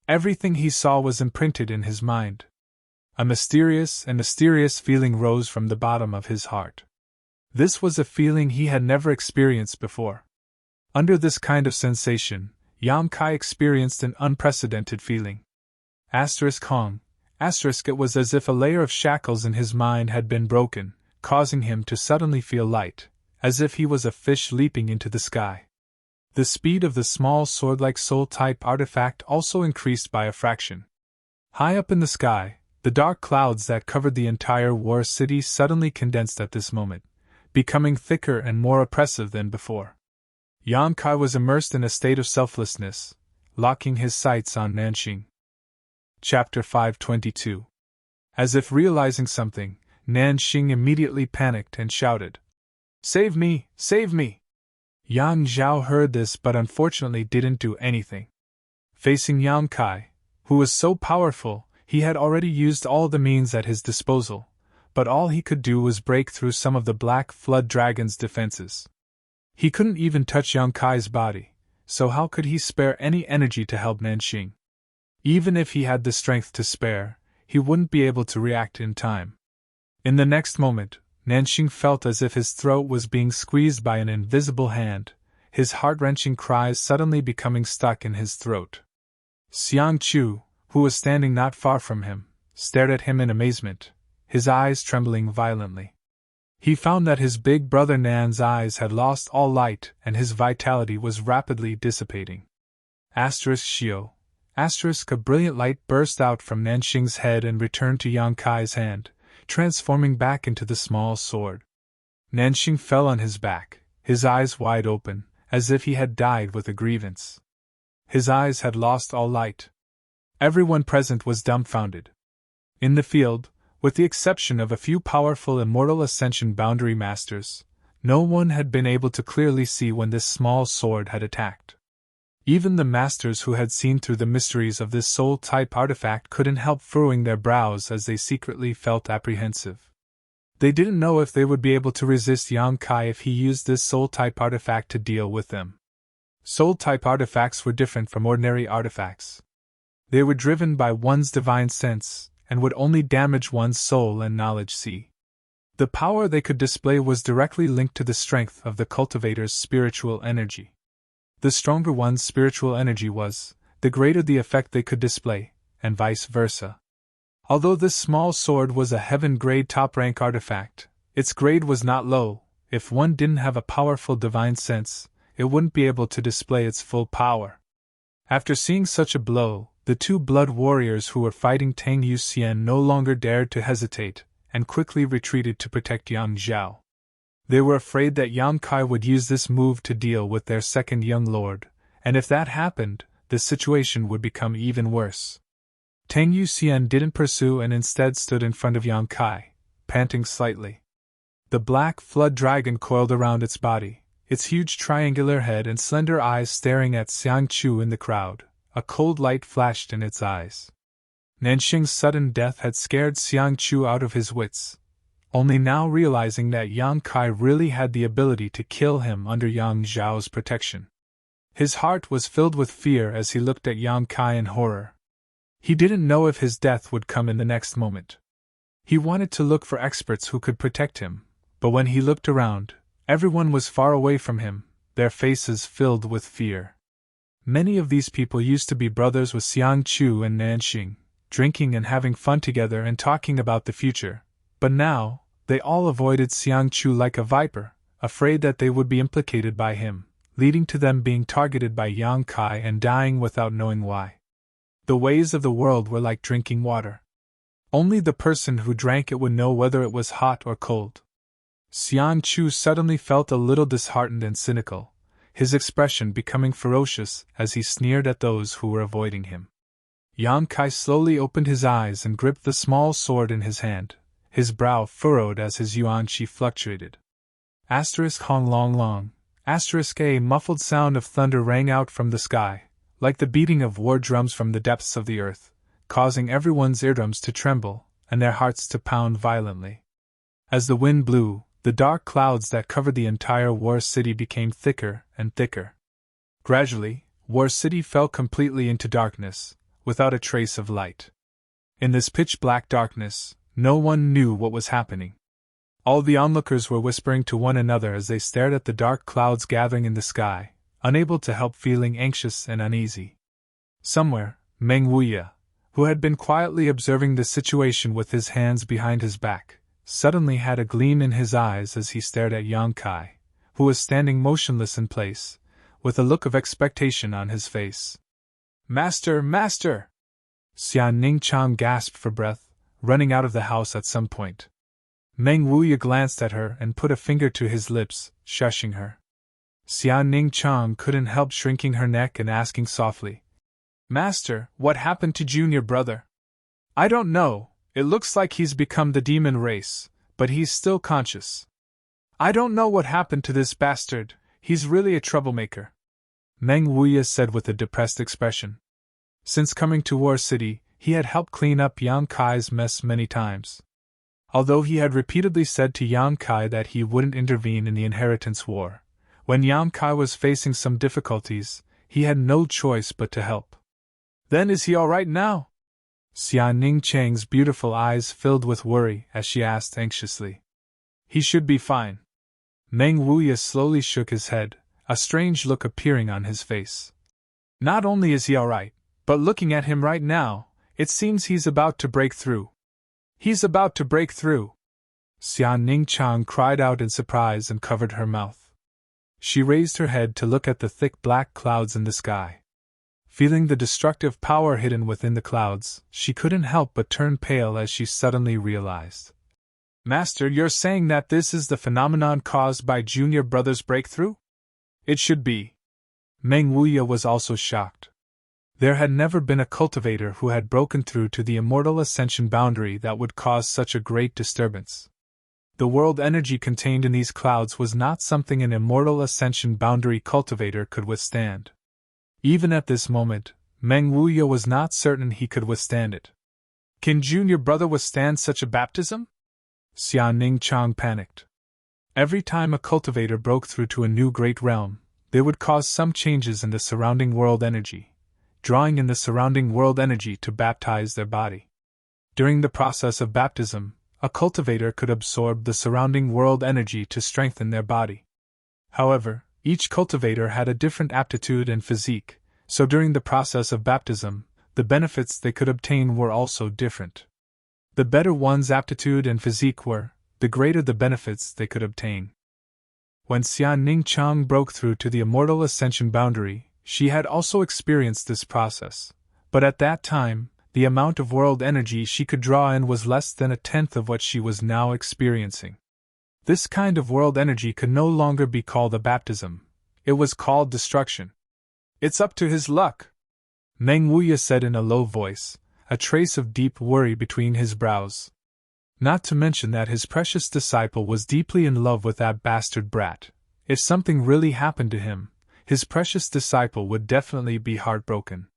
Everything he saw was imprinted in his mind. A mysterious feeling rose from the bottom of his heart. This was a feeling he had never experienced before. Under this kind of sensation, Yang Kai experienced an unprecedented feeling. Hong. It was as if a layer of shackles in his mind had been broken, causing him to suddenly feel light, as if he was a fish leaping into the sky. The speed of the small sword-like soul-type artifact also increased by a fraction. High up in the sky, the dark clouds that covered the entire war city suddenly condensed at this moment, becoming thicker and more oppressive than before. Yang Kai was immersed in a state of selflessness, locking his sights on Nanxing. Chapter 522. As if realizing something, Nanxing immediately panicked and shouted, "Save me! Save me!" Yang Zhao heard this but unfortunately didn't do anything. Facing Yang Kai, who was so powerful, he had already used all the means at his disposal, but all he could do was break through some of the Black Flood Dragon's defenses. He couldn't even touch Yang Kai's body, so how could he spare any energy to help Nanxing? Even if he had the strength to spare, he wouldn't be able to react in time. In the next moment, Nanxing felt as if his throat was being squeezed by an invisible hand, his heart-wrenching cries suddenly becoming stuck in his throat. Xiang Chu, who was standing not far from him, stared at him in amazement, his eyes trembling violently. He found that his big brother Nan's eyes had lost all light and his vitality was rapidly dissipating. Shio. A brilliant light burst out from Nanxing's head and returned to Yang Kai's hand, transforming back into the small sword. Nanxing fell on his back, his eyes wide open, as if he had died with a grievance. His eyes had lost all light. Everyone present was dumbfounded. In the field, with the exception of a few powerful immortal Ascension Boundary Masters, no one had been able to clearly see when this small sword had attacked. Even the masters who had seen through the mysteries of this soul-type artifact couldn't help furrowing their brows as they secretly felt apprehensive. They didn't know if they would be able to resist Yang Kai if he used this soul-type artifact to deal with them. Soul-type artifacts were different from ordinary artifacts. They were driven by one's divine sense, and would only damage one's soul and knowledge. The power they could display was directly linked to the strength of the cultivator's spiritual energy. The stronger one's spiritual energy was, the greater the effect they could display, and vice versa. Although this small sword was a heaven-grade top-rank artifact, its grade was not low. If one didn't have a powerful divine sense, it wouldn't be able to display its full power. After seeing such a blow, the two blood warriors who were fighting Tang Yuxian no longer dared to hesitate, and quickly retreated to protect Yang Zhao. They were afraid that Yang Kai would use this move to deal with their second young lord, and if that happened, the situation would become even worse. Tang Yuxian didn't pursue and instead stood in front of Yang Kai, panting slightly. The black flood dragon coiled around its body, its huge triangular head and slender eyes staring at Xiang Chu in the crowd. A cold light flashed in its eyes. Nanxing's sudden death had scared Xiang Chu out of his wits. Only now realizing that Yang Kai really had the ability to kill him under Yang Zhao's protection. His heart was filled with fear as he looked at Yang Kai in horror. He didn't know if his death would come in the next moment. He wanted to look for experts who could protect him, but when he looked around, everyone was far away from him, their faces filled with fear. Many of these people used to be brothers with Xiang Chu and Nanxing, drinking and having fun together and talking about the future, but now, they all avoided Xiang Chu like a viper, afraid that they would be implicated by him, leading to them being targeted by Yang Kai and dying without knowing why. The ways of the world were like drinking water. Only the person who drank it would know whether it was hot or cold. Xian Chu suddenly felt a little disheartened and cynical, his expression becoming ferocious as he sneered at those who were avoiding him. Yang Kai slowly opened his eyes and gripped the small sword in his hand, his brow furrowed as his yuan qi fluctuated. Hong long long. A muffled sound of thunder rang out from the sky, like the beating of war drums from the depths of the earth, causing everyone's eardrums to tremble and their hearts to pound violently. As the wind blew, the dark clouds that covered the entire War City became thicker and thicker. Gradually, War City fell completely into darkness, without a trace of light. In this pitch-black darkness, no one knew what was happening. All the onlookers were whispering to one another as they stared at the dark clouds gathering in the sky, unable to help feeling anxious and uneasy. Somewhere, Meng Wuya, who had been quietly observing the situation with his hands behind his back, suddenly had a gleam in his eyes as he stared at Yang Kai, who was standing motionless in place, with a look of expectation on his face. "Master, master!" Xian Ningchang gasped for breath, running out of the house at some point. Meng Wuya glanced at her and put a finger to his lips, shushing her. Xian Ningchang couldn't help shrinking her neck and asking softly, "Master, what happened to junior brother?" "I don't know. It looks like he's become the demon race, but he's still conscious. I don't know what happened to this bastard, he's really a troublemaker," Meng Wuya said with a depressed expression. Since coming to War City, he had helped clean up Yang Kai's mess many times. Although he had repeatedly said to Yang Kai that he wouldn't intervene in the inheritance war, when Yang Kai was facing some difficulties, he had no choice but to help. "Then is he all right now?" Xian Ningchang's beautiful eyes filled with worry as she asked anxiously. "He should be fine." Meng Wuya slowly shook his head, a strange look appearing on his face. "Not only is he all right, but looking at him right now, it seems he's about to break through." "He's about to break through!" Xian Ningchang cried out in surprise and covered her mouth. She raised her head to look at the thick black clouds in the sky. Feeling the destructive power hidden within the clouds, she couldn't help but turn pale as she suddenly realized. "Master, you're saying that this is the phenomenon caused by junior brother's breakthrough?" "It should be." Meng Wuya was also shocked. There had never been a cultivator who had broken through to the immortal ascension boundary that would cause such a great disturbance. The world energy contained in these clouds was not something an immortal ascension boundary cultivator could withstand. Even at this moment, Meng Wuya was not certain he could withstand it. "Can junior brother withstand such a baptism?" Xian Ningchang panicked. Every time a cultivator broke through to a new great realm, they would cause some changes in the surrounding world energy, drawing in the surrounding world energy to baptize their body. During the process of baptism, a cultivator could absorb the surrounding world energy to strengthen their body. However, each cultivator had a different aptitude and physique, so during the process of baptism, the benefits they could obtain were also different. The better one's aptitude and physique were, the greater the benefits they could obtain. When Xian Ningchang broke through to the immortal ascension boundary, she had also experienced this process, but at that time, the amount of world energy she could draw in was less than a tenth of what she was now experiencing. This kind of world energy could no longer be called a baptism, it was called destruction. "It's up to his luck," Meng Wuya said in a low voice, a trace of deep worry between his brows. Not to mention that his precious disciple was deeply in love with that bastard brat. If something really happened to him, his precious disciple would definitely be heartbroken.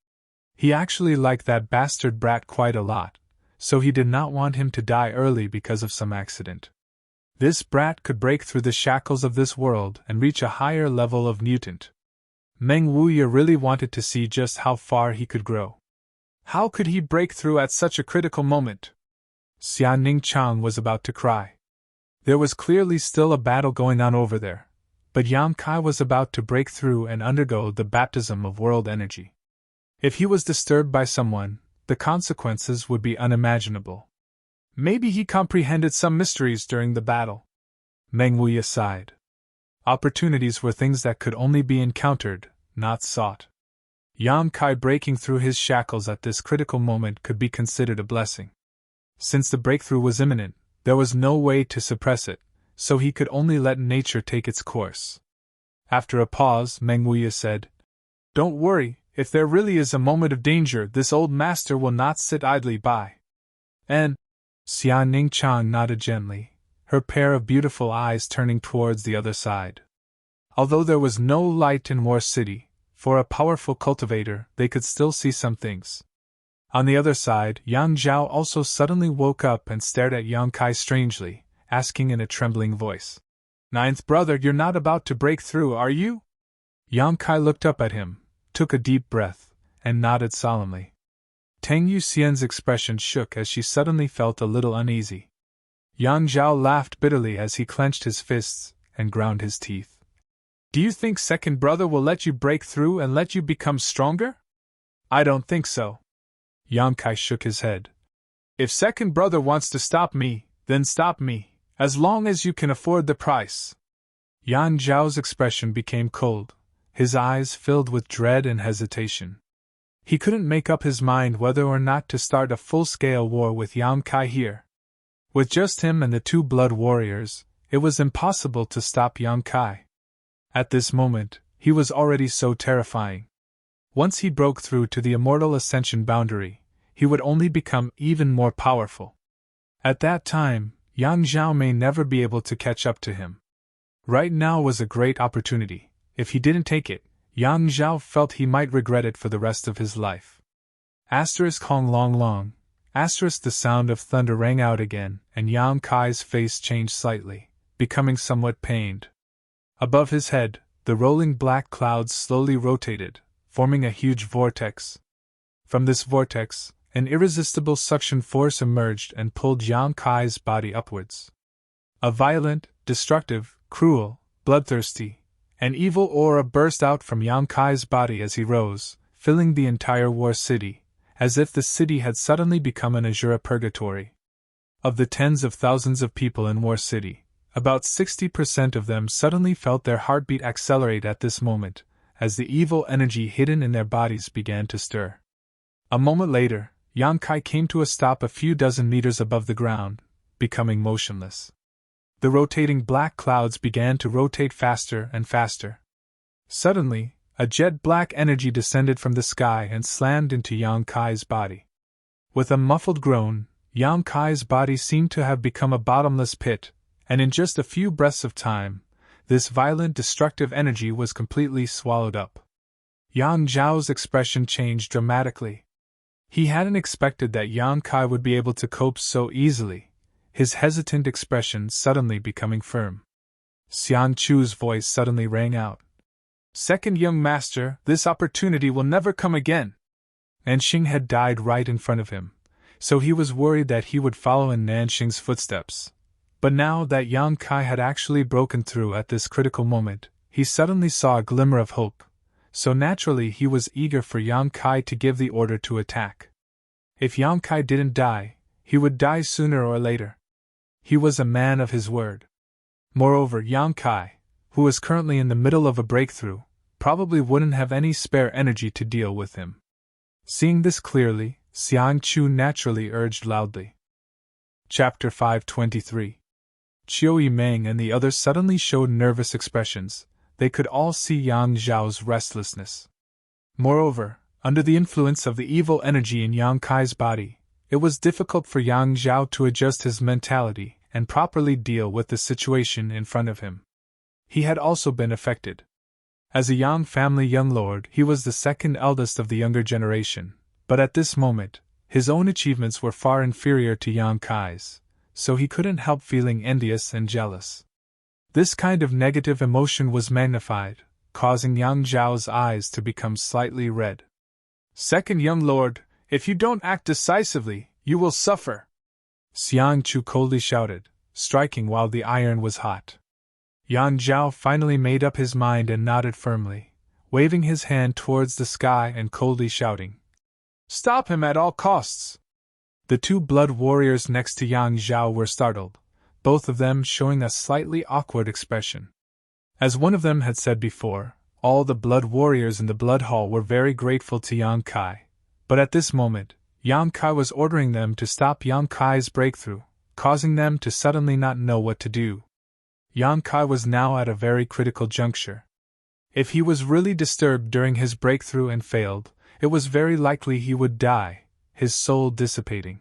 He actually liked that bastard brat quite a lot, so he did not want him to die early because of some accident. This brat could break through the shackles of this world and reach a higher level of mutant. Meng Wuya really wanted to see just how far he could grow. How could he break through at such a critical moment? Xian Ningchang was about to cry. There was clearly still a battle going on over there, but Yang Kai was about to break through and undergo the baptism of world energy. If he was disturbed by someone, the consequences would be unimaginable. Maybe he comprehended some mysteries during the battle. Meng Wuya sighed. Opportunities were things that could only be encountered, not sought. Yang Kai breaking through his shackles at this critical moment could be considered a blessing. Since the breakthrough was imminent, there was no way to suppress it, so he could only let nature take its course. After a pause, Meng Wuya said, "Don't worry, if there really is a moment of danger, this old master will not sit idly by." And Xia Ningchang nodded gently, her pair of beautiful eyes turning towards the other side. Although there was no light in War City, for a powerful cultivator, they could still see some things. On the other side, Yang Zhao also suddenly woke up and stared at Yang Kai strangely, asking in a trembling voice, "Ninth brother, you're not about to break through, are you?" Yang Kai looked up at him, took a deep breath, and nodded solemnly. Tang Yuxian's expression shook as she suddenly felt a little uneasy. Yang Zhao laughed bitterly as he clenched his fists and ground his teeth. "Do you think second brother will let you break through and let you become stronger?" "I don't think so." Yang Kai shook his head. "If second brother wants to stop me, then stop me, as long as you can afford the price." Yang Zhao's expression became cold, his eyes filled with dread and hesitation. He couldn't make up his mind whether or not to start a full-scale war with Yang Kai here. With just him and the two blood warriors, it was impossible to stop Yang Kai. At this moment, he was already so terrifying. Once he broke through to the immortal ascension boundary, he would only become even more powerful. At that time, Yang Zhao may never be able to catch up to him. Right now was a great opportunity. If he didn't take it, Yang Zhao felt he might regret it for the rest of his life. Hong long long. The sound of thunder rang out again, and Yang Kai's face changed slightly, becoming somewhat pained. Above his head, the rolling black clouds slowly rotated, forming a huge vortex. From this vortex, an irresistible suction force emerged and pulled Yang Kai's body upwards. A violent, destructive, cruel, bloodthirsty, and evil aura burst out from Yang Kai's body as he rose, filling the entire War City, as if the city had suddenly become an azure purgatory. Of the tens of thousands of people in War City, about 60% of them suddenly felt their heartbeat accelerate at this moment, as the evil energy hidden in their bodies began to stir. A moment later, Yang Kai came to a stop a few dozen meters above the ground, becoming motionless. The rotating black clouds began to rotate faster and faster. Suddenly, a jet black energy descended from the sky and slammed into Yang Kai's body. With a muffled groan, Yang Kai's body seemed to have become a bottomless pit, and in just a few breaths of time, this violent destructive energy was completely swallowed up. Yang Zhao's expression changed dramatically. He hadn't expected that Yang Kai would be able to cope so easily, his hesitant expression suddenly becoming firm. Xian Chu's voice suddenly rang out. "Second young master, this opportunity will never come again." Nanxing had died right in front of him, so he was worried that he would follow in Nanxing's footsteps. But now that Yang Kai had actually broken through at this critical moment, he suddenly saw a glimmer of hope, so naturally he was eager for Yang Kai to give the order to attack. If Yang Kai didn't die, he would die sooner or later. He was a man of his word. Moreover, Yang Kai, who was currently in the middle of a breakthrough, probably wouldn't have any spare energy to deal with him. Seeing this clearly, Xiang Chu naturally urged loudly. Chapter 523. Chiu Yimeng and the others suddenly showed nervous expressions. They could all see Yang Zhao's restlessness. Moreover, under the influence of the evil energy in Yang Kai's body, it was difficult for Yang Zhao to adjust his mentality and properly deal with the situation in front of him. He had also been affected. As a Yang family young lord, he was the second eldest of the younger generation, but at this moment, his own achievements were far inferior to Yang Kai's, so he couldn't help feeling envious and jealous. This kind of negative emotion was magnified, causing Yang Zhao's eyes to become slightly red. "Second young lord, if you don't act decisively, you will suffer," Xiang Chu coldly shouted, striking while the iron was hot. Yang Zhao finally made up his mind and nodded firmly, waving his hand towards the sky and coldly shouting, "Stop him at all costs!" The two blood warriors next to Yang Zhao were startled, both of them showing a slightly awkward expression. As one of them had said before, all the blood warriors in the blood hall were very grateful to Yang Kai, but at this moment, Yang Kai was ordering them to stop Yang Kai's breakthrough, causing them to suddenly not know what to do. Yang Kai was now at a very critical juncture. If he was really disturbed during his breakthrough and failed, it was very likely he would die, his soul dissipating.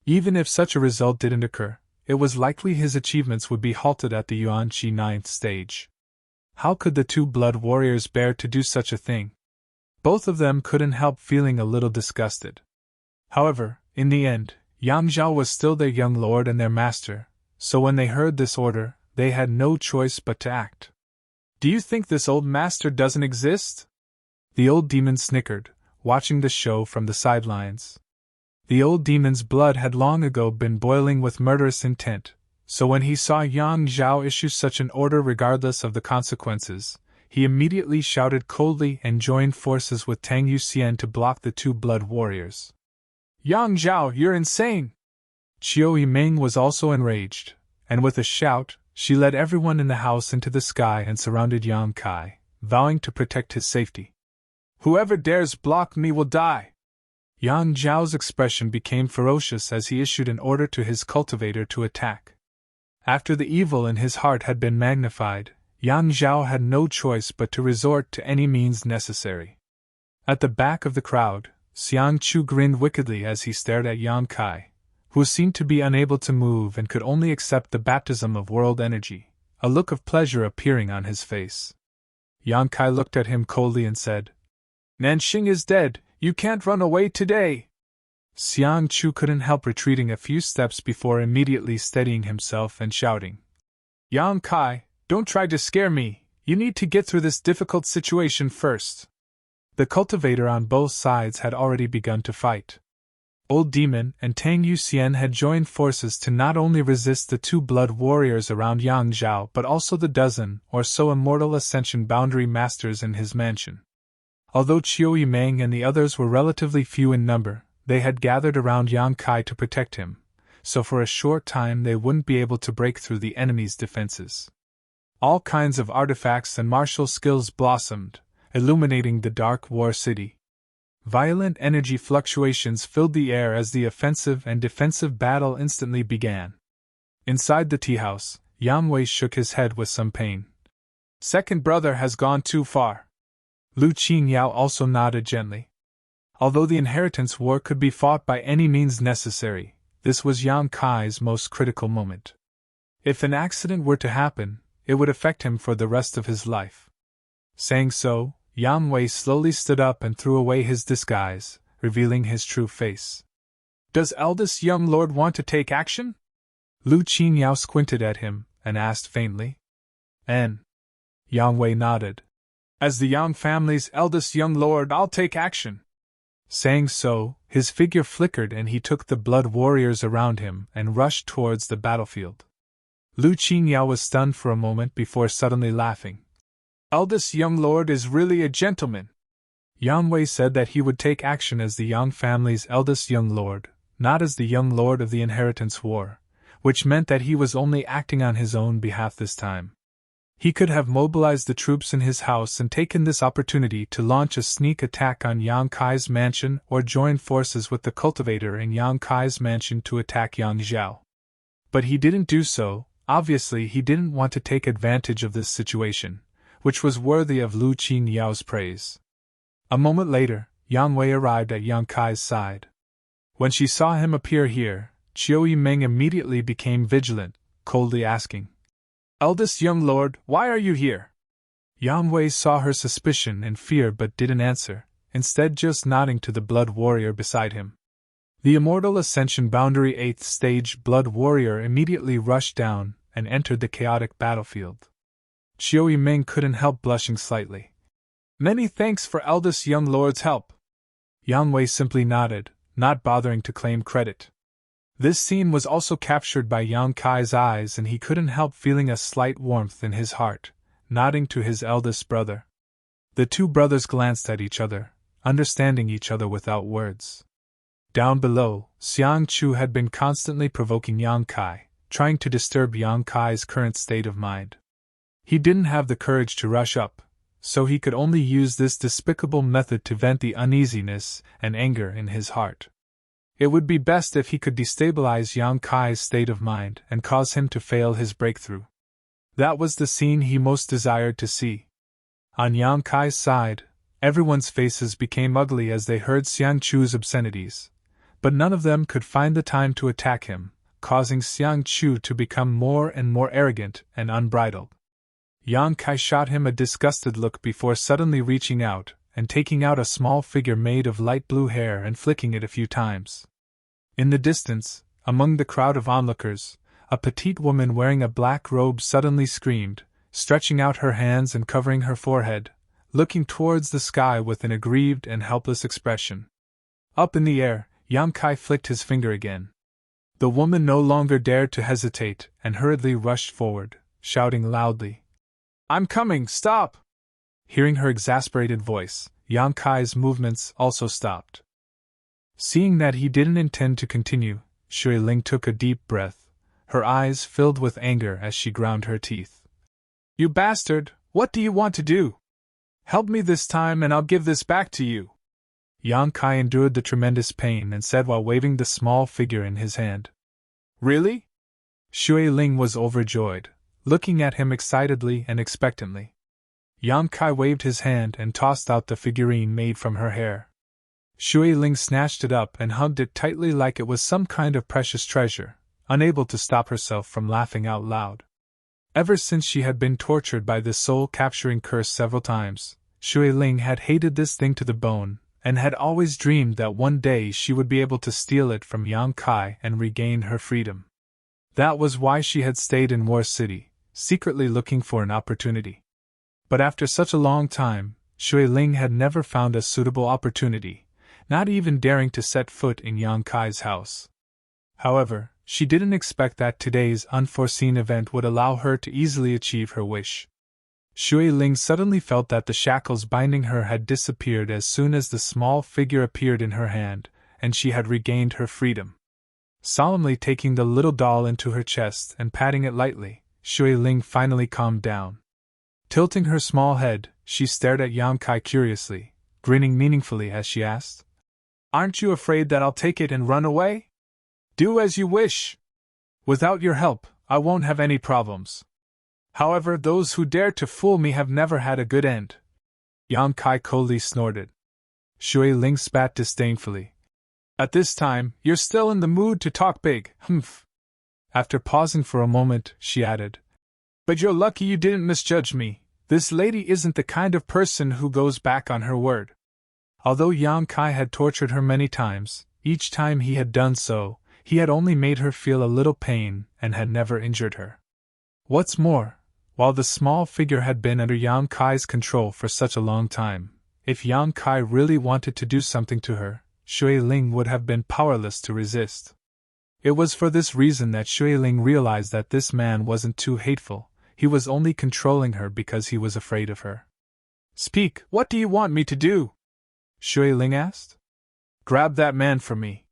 Even if such a result didn't occur, it was likely his achievements would be halted at the Yuan-Chi 9th stage. How could the two blood warriors bear to do such a thing? Both of them couldn't help feeling a little disgusted. However, in the end, Yang Zhao was still their young lord and their master, so when they heard this order, they had no choice but to act. "Do you think this old master doesn't exist?" The old demon snickered, watching the show from the sidelines. The old demon's blood had long ago been boiling with murderous intent, so when he saw Yang Zhao issue such an order regardless of the consequences, he immediately shouted coldly and joined forces with Tang Yuxian to block the two blood warriors. "Yang Zhao, you're insane!" Qiu Yimeng was also enraged, and with a shout, she led everyone in the house into the sky and surrounded Yang Kai, vowing to protect his safety. "Whoever dares block me will die!" Yang Zhao's expression became ferocious as he issued an order to his cultivator to attack. After the evil in his heart had been magnified, Yang Zhao had no choice but to resort to any means necessary. At the back of the crowd, Xiang Chu grinned wickedly as he stared at Yang Kai, who seemed to be unable to move and could only accept the baptism of world energy, a look of pleasure appearing on his face. Yang Kai looked at him coldly and said, "Nanxing is dead, you can't run away today." Xiang Chu couldn't help retreating a few steps before immediately steadying himself and shouting, "Yang Kai, don't try to scare me, you need to get through this difficult situation first." The cultivator on both sides had already begun to fight. Old Demon and Tang Yuxian had joined forces to not only resist the two blood warriors around Yang Zhao but also the dozen or so immortal ascension boundary masters in his mansion. Although Qiu Yimeng and the others were relatively few in number, they had gathered around Yang Kai to protect him, so for a short time they wouldn't be able to break through the enemy's defenses. All kinds of artifacts and martial skills blossomed, illuminating the dark war city. Violent energy fluctuations filled the air as the offensive and defensive battle instantly began. Inside the tea house, Yang Wei shook his head with some pain. "Second brother has gone too far." Lu Qingyao also nodded gently. Although the inheritance war could be fought by any means necessary, this was Yang Kai's most critical moment. If an accident were to happen, it would affect him for the rest of his life. Saying so, Yang Wei slowly stood up and threw away his disguise, revealing his true face. "Does eldest young lord want to take action?" Lu Qingyao squinted at him and asked faintly. "N." Yang Wei nodded. "As the Yang family's eldest young lord, I'll take action." Saying so, his figure flickered and he took the blood warriors around him and rushed towards the battlefield. Lu Qingyao was stunned for a moment before suddenly laughing. "Eldest young lord is really a gentleman." Yang Wei said that he would take action as the Yang family's eldest young lord, not as the young lord of the inheritance war, which meant that he was only acting on his own behalf this time. He could have mobilized the troops in his house and taken this opportunity to launch a sneak attack on Yang Kai's mansion or join forces with the cultivator in Yang Kai's mansion to attack Yang Zhao. But he didn't do so. Obviously he didn't want to take advantage of this situation, which was worthy of Lu Qinyao's praise. A moment later, Yang Wei arrived at Yang Kai's side. When she saw him appear here, Qiu Yimeng immediately became vigilant, coldly asking, "Eldest young lord, why are you here?" Yang Wei saw her suspicion and fear but didn't answer, instead just nodding to the blood warrior beside him. The immortal ascension boundary 8th stage blood warrior immediately rushed down and entered the chaotic battlefield. Qiu Yimeng couldn't help blushing slightly. "Many thanks for eldest young lord's help." Yang Wei simply nodded, not bothering to claim credit. This scene was also captured by Yang Kai's eyes and he couldn't help feeling a slight warmth in his heart, nodding to his eldest brother. The two brothers glanced at each other, understanding each other without words. Down below, Xiang Chu had been constantly provoking Yang Kai, trying to disturb Yang Kai's current state of mind. He didn't have the courage to rush up, so he could only use this despicable method to vent the uneasiness and anger in his heart. It would be best if he could destabilize Yang Kai's state of mind and cause him to fail his breakthrough. That was the scene he most desired to see. On Yang Kai's side, everyone's faces became ugly as they heard Xiang Chu's obscenities, but none of them could find the time to attack him, causing Xiang Chu to become more and more arrogant and unbridled. Yang Kai shot him a disgusted look before suddenly reaching out and taking out a small figure made of light blue hair and flicking it a few times. In the distance, among the crowd of onlookers, a petite woman wearing a black robe suddenly screamed, stretching out her hands and covering her forehead, looking towards the sky with an aggrieved and helpless expression. Up in the air, Yang Kai flicked his finger again. The woman no longer dared to hesitate and hurriedly rushed forward, shouting loudly, "I'm coming, stop!" Hearing her exasperated voice, Yang Kai's movements also stopped. Seeing that he didn't intend to continue, Shui Ling took a deep breath, her eyes filled with anger as she ground her teeth. "You bastard, what do you want to do? Help me this time and I'll give this back to you." Yang Kai endured the tremendous pain and said while waving the small figure in his hand. "Really?" Shui Ling was overjoyed, looking at him excitedly and expectantly. Yang Kai waved his hand and tossed out the figurine made from her hair. Shui Ling snatched it up and hugged it tightly like it was some kind of precious treasure, unable to stop herself from laughing out loud. Ever since she had been tortured by this soul-capturing curse several times, Shui Ling had hated this thing to the bone, and had always dreamed that one day she would be able to steal it from Yang Kai and regain her freedom. That was why she had stayed in War City, secretly looking for an opportunity. But after such a long time, Shui Ling had never found a suitable opportunity, not even daring to set foot in Yang Kai's house. However, she didn't expect that today's unforeseen event would allow her to easily achieve her wish. Shui Ling suddenly felt that the shackles binding her had disappeared as soon as the small figure appeared in her hand, and she had regained her freedom. Solemnly taking the little doll into her chest and patting it lightly, Shui Ling finally calmed down. Tilting her small head, she stared at Yang Kai curiously, grinning meaningfully as she asked, "Aren't you afraid that I'll take it and run away? Do as you wish. Without your help, I won't have any problems. However, those who dare to fool me have never had a good end." Yang Kai coldly snorted. Shui Ling spat disdainfully. "At this time, you're still in the mood to talk big, humph." After pausing for a moment, she added, "But you're lucky you didn't misjudge me. This lady isn't the kind of person who goes back on her word." Although Yang Kai had tortured her many times, each time he had done so, he had only made her feel a little pain and had never injured her. What's more, while the small figure had been under Yang Kai's control for such a long time, if Yang Kai really wanted to do something to her, Shui Ling would have been powerless to resist. It was for this reason that Shui Ling realized that this man wasn't too hateful, he was only controlling her because he was afraid of her. "Speak, what do you want me to do?" Shui Ling asked. "Grab that man for me."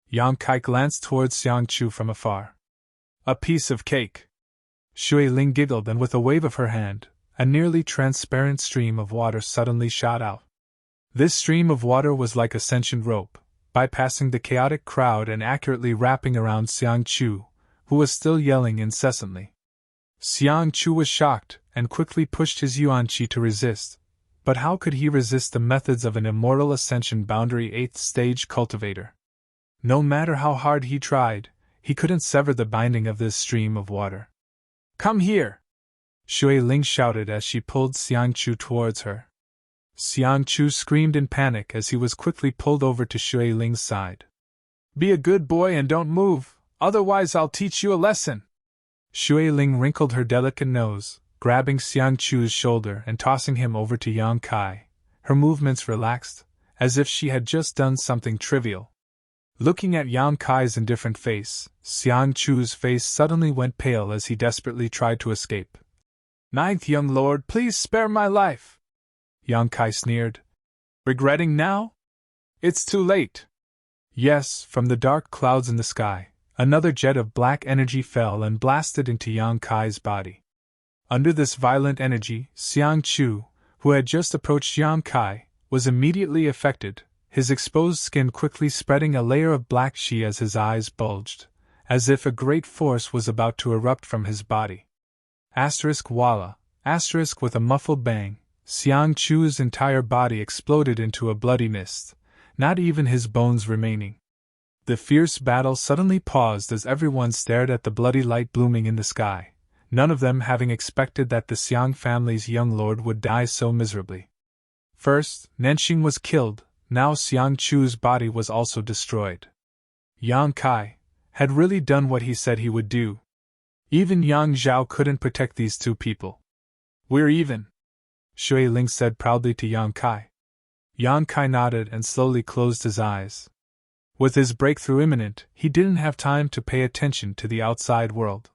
Yang Kai glanced towards Xiang Chu from afar. "A piece of cake." Shui Ling giggled and with a wave of her hand, a nearly transparent stream of water suddenly shot out. This stream of water was like a sentient rope, bypassing the chaotic crowd and accurately wrapping around Xiang Chu, who was still yelling incessantly. Xiang Chu was shocked and quickly pushed his yuan-qi to resist, but how could he resist the methods of an immortal ascension boundary 8th stage cultivator? No matter how hard he tried, he couldn't sever the binding of this stream of water. "Come here!" Shui Ling shouted as she pulled Xiang Chu towards her. Xiang Chu screamed in panic as he was quickly pulled over to Shui Ling's side. "Be a good boy and don't move, otherwise I'll teach you a lesson." Shui Ling wrinkled her delicate nose, grabbing Xiang Chu's shoulder and tossing him over to Yang Kai. Her movements relaxed, as if she had just done something trivial. Looking at Yang Kai's indifferent face, Xiang Chu's face suddenly went pale as he desperately tried to escape. "Ninth young lord, please spare my life!" Yang Kai sneered. "Regretting now? It's too late." Yes, from the dark clouds in the sky, another jet of black energy fell and blasted into Yang Kai's body. Under this violent energy, Xiang Chu, who had just approached Yang Kai, was immediately affected, his exposed skin quickly spreading a layer of black qi as his eyes bulged, as if a great force was about to erupt from his body. Walla, with a muffled bang, Xiang Chu's entire body exploded into a bloody mist, not even his bones remaining. The fierce battle suddenly paused as everyone stared at the bloody light blooming in the sky, none of them having expected that the Xiang family's young lord would die so miserably. First, Nanxing was killed, now Xiang Chu's body was also destroyed. Yang Kai had really done what he said he would do. Even Yang Zhao couldn't protect these two people. "We're even," Shui Ling said proudly to Yang Kai. Yang Kai nodded and slowly closed his eyes. With his breakthrough imminent, he didn't have time to pay attention to the outside world.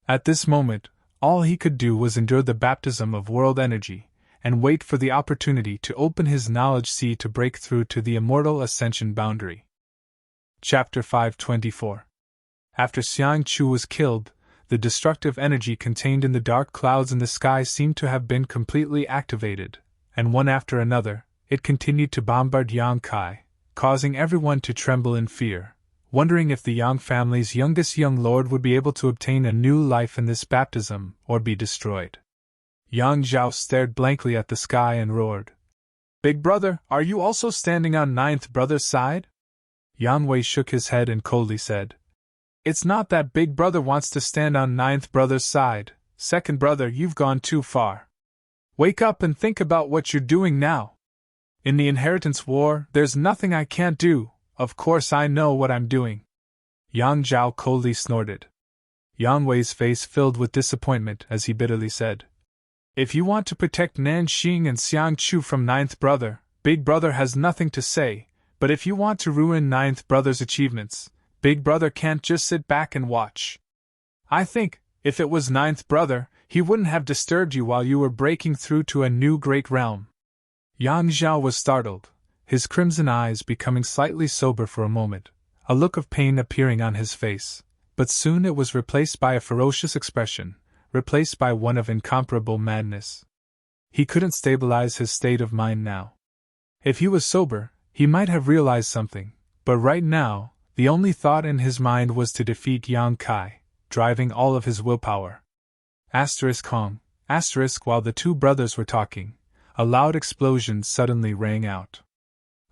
At this moment, all he could do was endure the baptism of world energy, and wait for the opportunity to open his knowledge sea to break through to the immortal ascension boundary. Chapter 524. After Xiang Chu was killed, the destructive energy contained in the dark clouds in the sky seemed to have been completely activated, and one after another, it continued to bombard Yang Kai, causing everyone to tremble in fear, wondering if the Yang family's youngest young lord would be able to obtain a new life in this baptism or be destroyed. Yang Zhao stared blankly at the sky and roared, "Big brother, are you also standing on ninth brother's side?" Yan Wei shook his head and coldly said, "It's not that big brother wants to stand on ninth brother's side, second brother, you've gone too far. Wake up and think about what you're doing now. In the inheritance war, there's nothing I can't do, of course I know what I'm doing." Yang Zhao coldly snorted. Yang Wei's face filled with disappointment as he bitterly said, "If you want to protect Nanxing and Xiang Chu from ninth brother, big brother has nothing to say, but if you want to ruin ninth brother's achievements, big brother can't just sit back and watch. I think, if it was ninth brother, he wouldn't have disturbed you while you were breaking through to a new great realm." Yang Zhao was startled, his crimson eyes becoming slightly sober for a moment, a look of pain appearing on his face, but soon it was replaced by a ferocious expression, replaced by one of incomparable madness. He couldn't stabilize his state of mind now. If he was sober, he might have realized something, but right now, the only thought in his mind was to defeat Yang Kai, driving all of his willpower. While the two brothers were talking, a loud explosion suddenly rang out.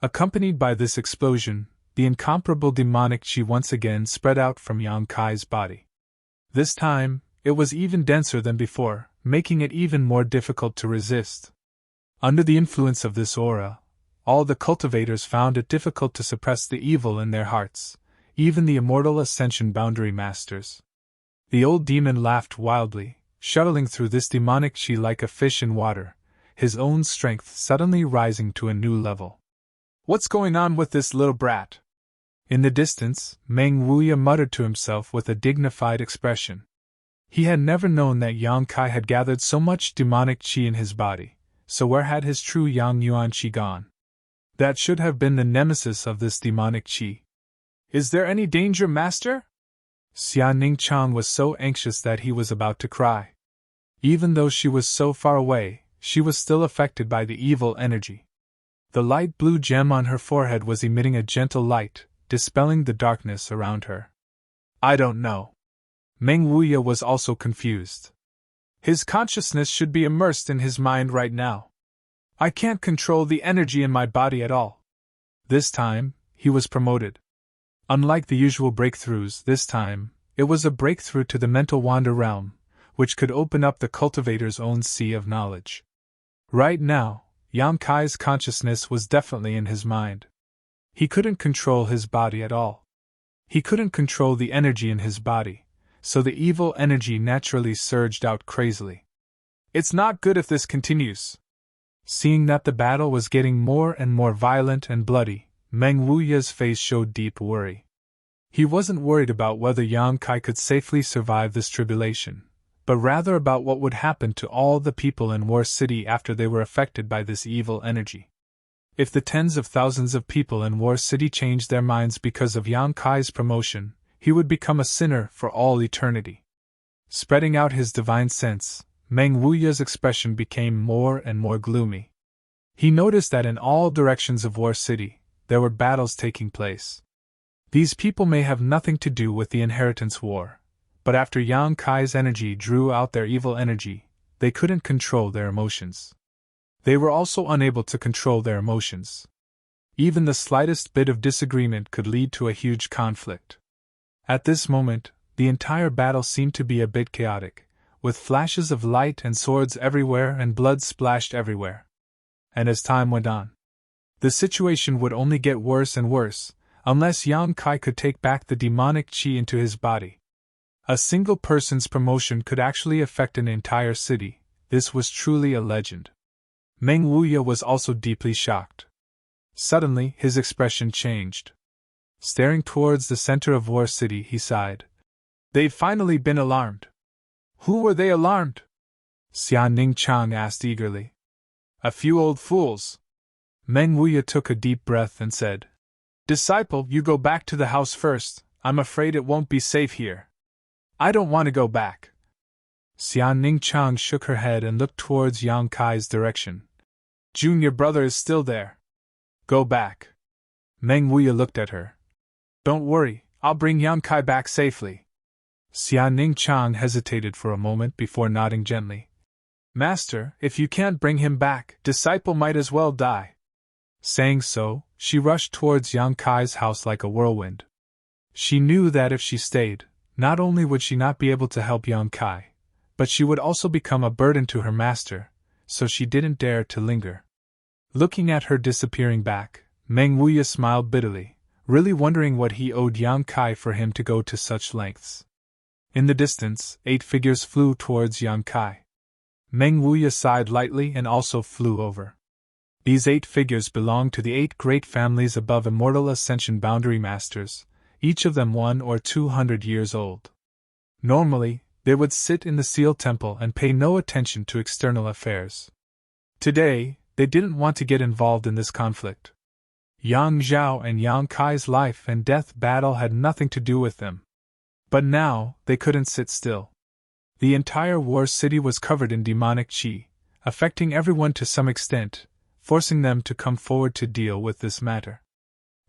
Accompanied by this explosion, the incomparable demonic qi once again spread out from Yang Kai's body. This time, it was even denser than before, making it even more difficult to resist. Under the influence of this aura, all the cultivators found it difficult to suppress the evil in their hearts, even the immortal ascension boundary masters. The old demon laughed wildly, shuttling through this demonic qi like a fish in water, his own strength suddenly rising to a new level. "What's going on with this little brat?" In the distance, Meng Wuya muttered to himself with a dignified expression. He had never known that Yang Kai had gathered so much demonic qi in his body, so where had his true Yang Yuan qi gone? That should have been the nemesis of this demonic qi. "Is there any danger, master?" Xia Ningchang was so anxious that he was about to cry. Even though she was so far away, she was still affected by the evil energy. The light blue gem on her forehead was emitting a gentle light, dispelling the darkness around her. "I don't know." Meng Wuya was also confused. "His consciousness should be immersed in his mind right now. I can't control the energy in my body at all." This time, he was promoted. Unlike the usual breakthroughs, this time, it was a breakthrough to the mental wonder realm, which could open up the cultivator's own sea of knowledge. Right now, Yang Kai's consciousness was definitely in his mind. He couldn't control his body at all. He couldn't control the energy in his body, so the evil energy naturally surged out crazily. "It's not good if this continues." Seeing that the battle was getting more and more violent and bloody, Meng Wuya's face showed deep worry. He wasn't worried about whether Yang Kai could safely survive this tribulation, but rather about what would happen to all the people in War City after they were affected by this evil energy. If the tens of thousands of people in War City changed their minds because of Yang Kai's promotion, he would become a sinner for all eternity. Spreading out his divine sense, Meng Wuya's expression became more and more gloomy. He noticed that in all directions of War City, there were battles taking place. These people may have nothing to do with the inheritance war, but after Yang Kai's energy drew out their evil energy, they couldn't control their emotions. They were also unable to control their emotions. Even the slightest bit of disagreement could lead to a huge conflict. At this moment, the entire battle seemed to be a bit chaotic, with flashes of light and swords everywhere and blood splashed everywhere. And as time went on, the situation would only get worse and worse, unless Yang Kai could take back the demonic qi into his body. A single person's promotion could actually affect an entire city. This was truly a legend. Meng Wuya was also deeply shocked. Suddenly, his expression changed. Staring towards the center of War City, he sighed. They've finally been alarmed. Who were they alarmed? Xian Ning Chang asked eagerly. A few old fools. Meng Wuya took a deep breath and said, Disciple, you go back to the house first. I'm afraid it won't be safe here. I don't want to go back. Xian Ning Chang shook her head and looked towards Yang Kai's direction. Junior brother is still there. Go back. Meng Wuya looked at her. Don't worry, I'll bring Yang Kai back safely. Xian Ning Chang hesitated for a moment before nodding gently. Master, if you can't bring him back, disciple might as well die. Saying so, she rushed towards Yang Kai's house like a whirlwind. She knew that if she stayed, not only would she not be able to help Yang Kai, but she would also become a burden to her master, so she didn't dare to linger. Looking at her disappearing back, Meng Wuya smiled bitterly, really wondering what he owed Yang Kai for him to go to such lengths. In the distance, 8 figures flew towards Yang Kai. Meng Wuya sighed lightly and also flew over. These 8 figures belonged to the 8 great families above Immortal Ascension Boundary Masters, each of them 100 or 200 years old. Normally, they would sit in the Seal Temple and pay no attention to external affairs. Today, they didn't want to get involved in this conflict. Yang Zhao and Yang Kai's life and death battle had nothing to do with them. But now, they couldn't sit still. The entire War City was covered in demonic qi, affecting everyone to some extent, forcing them to come forward to deal with this matter.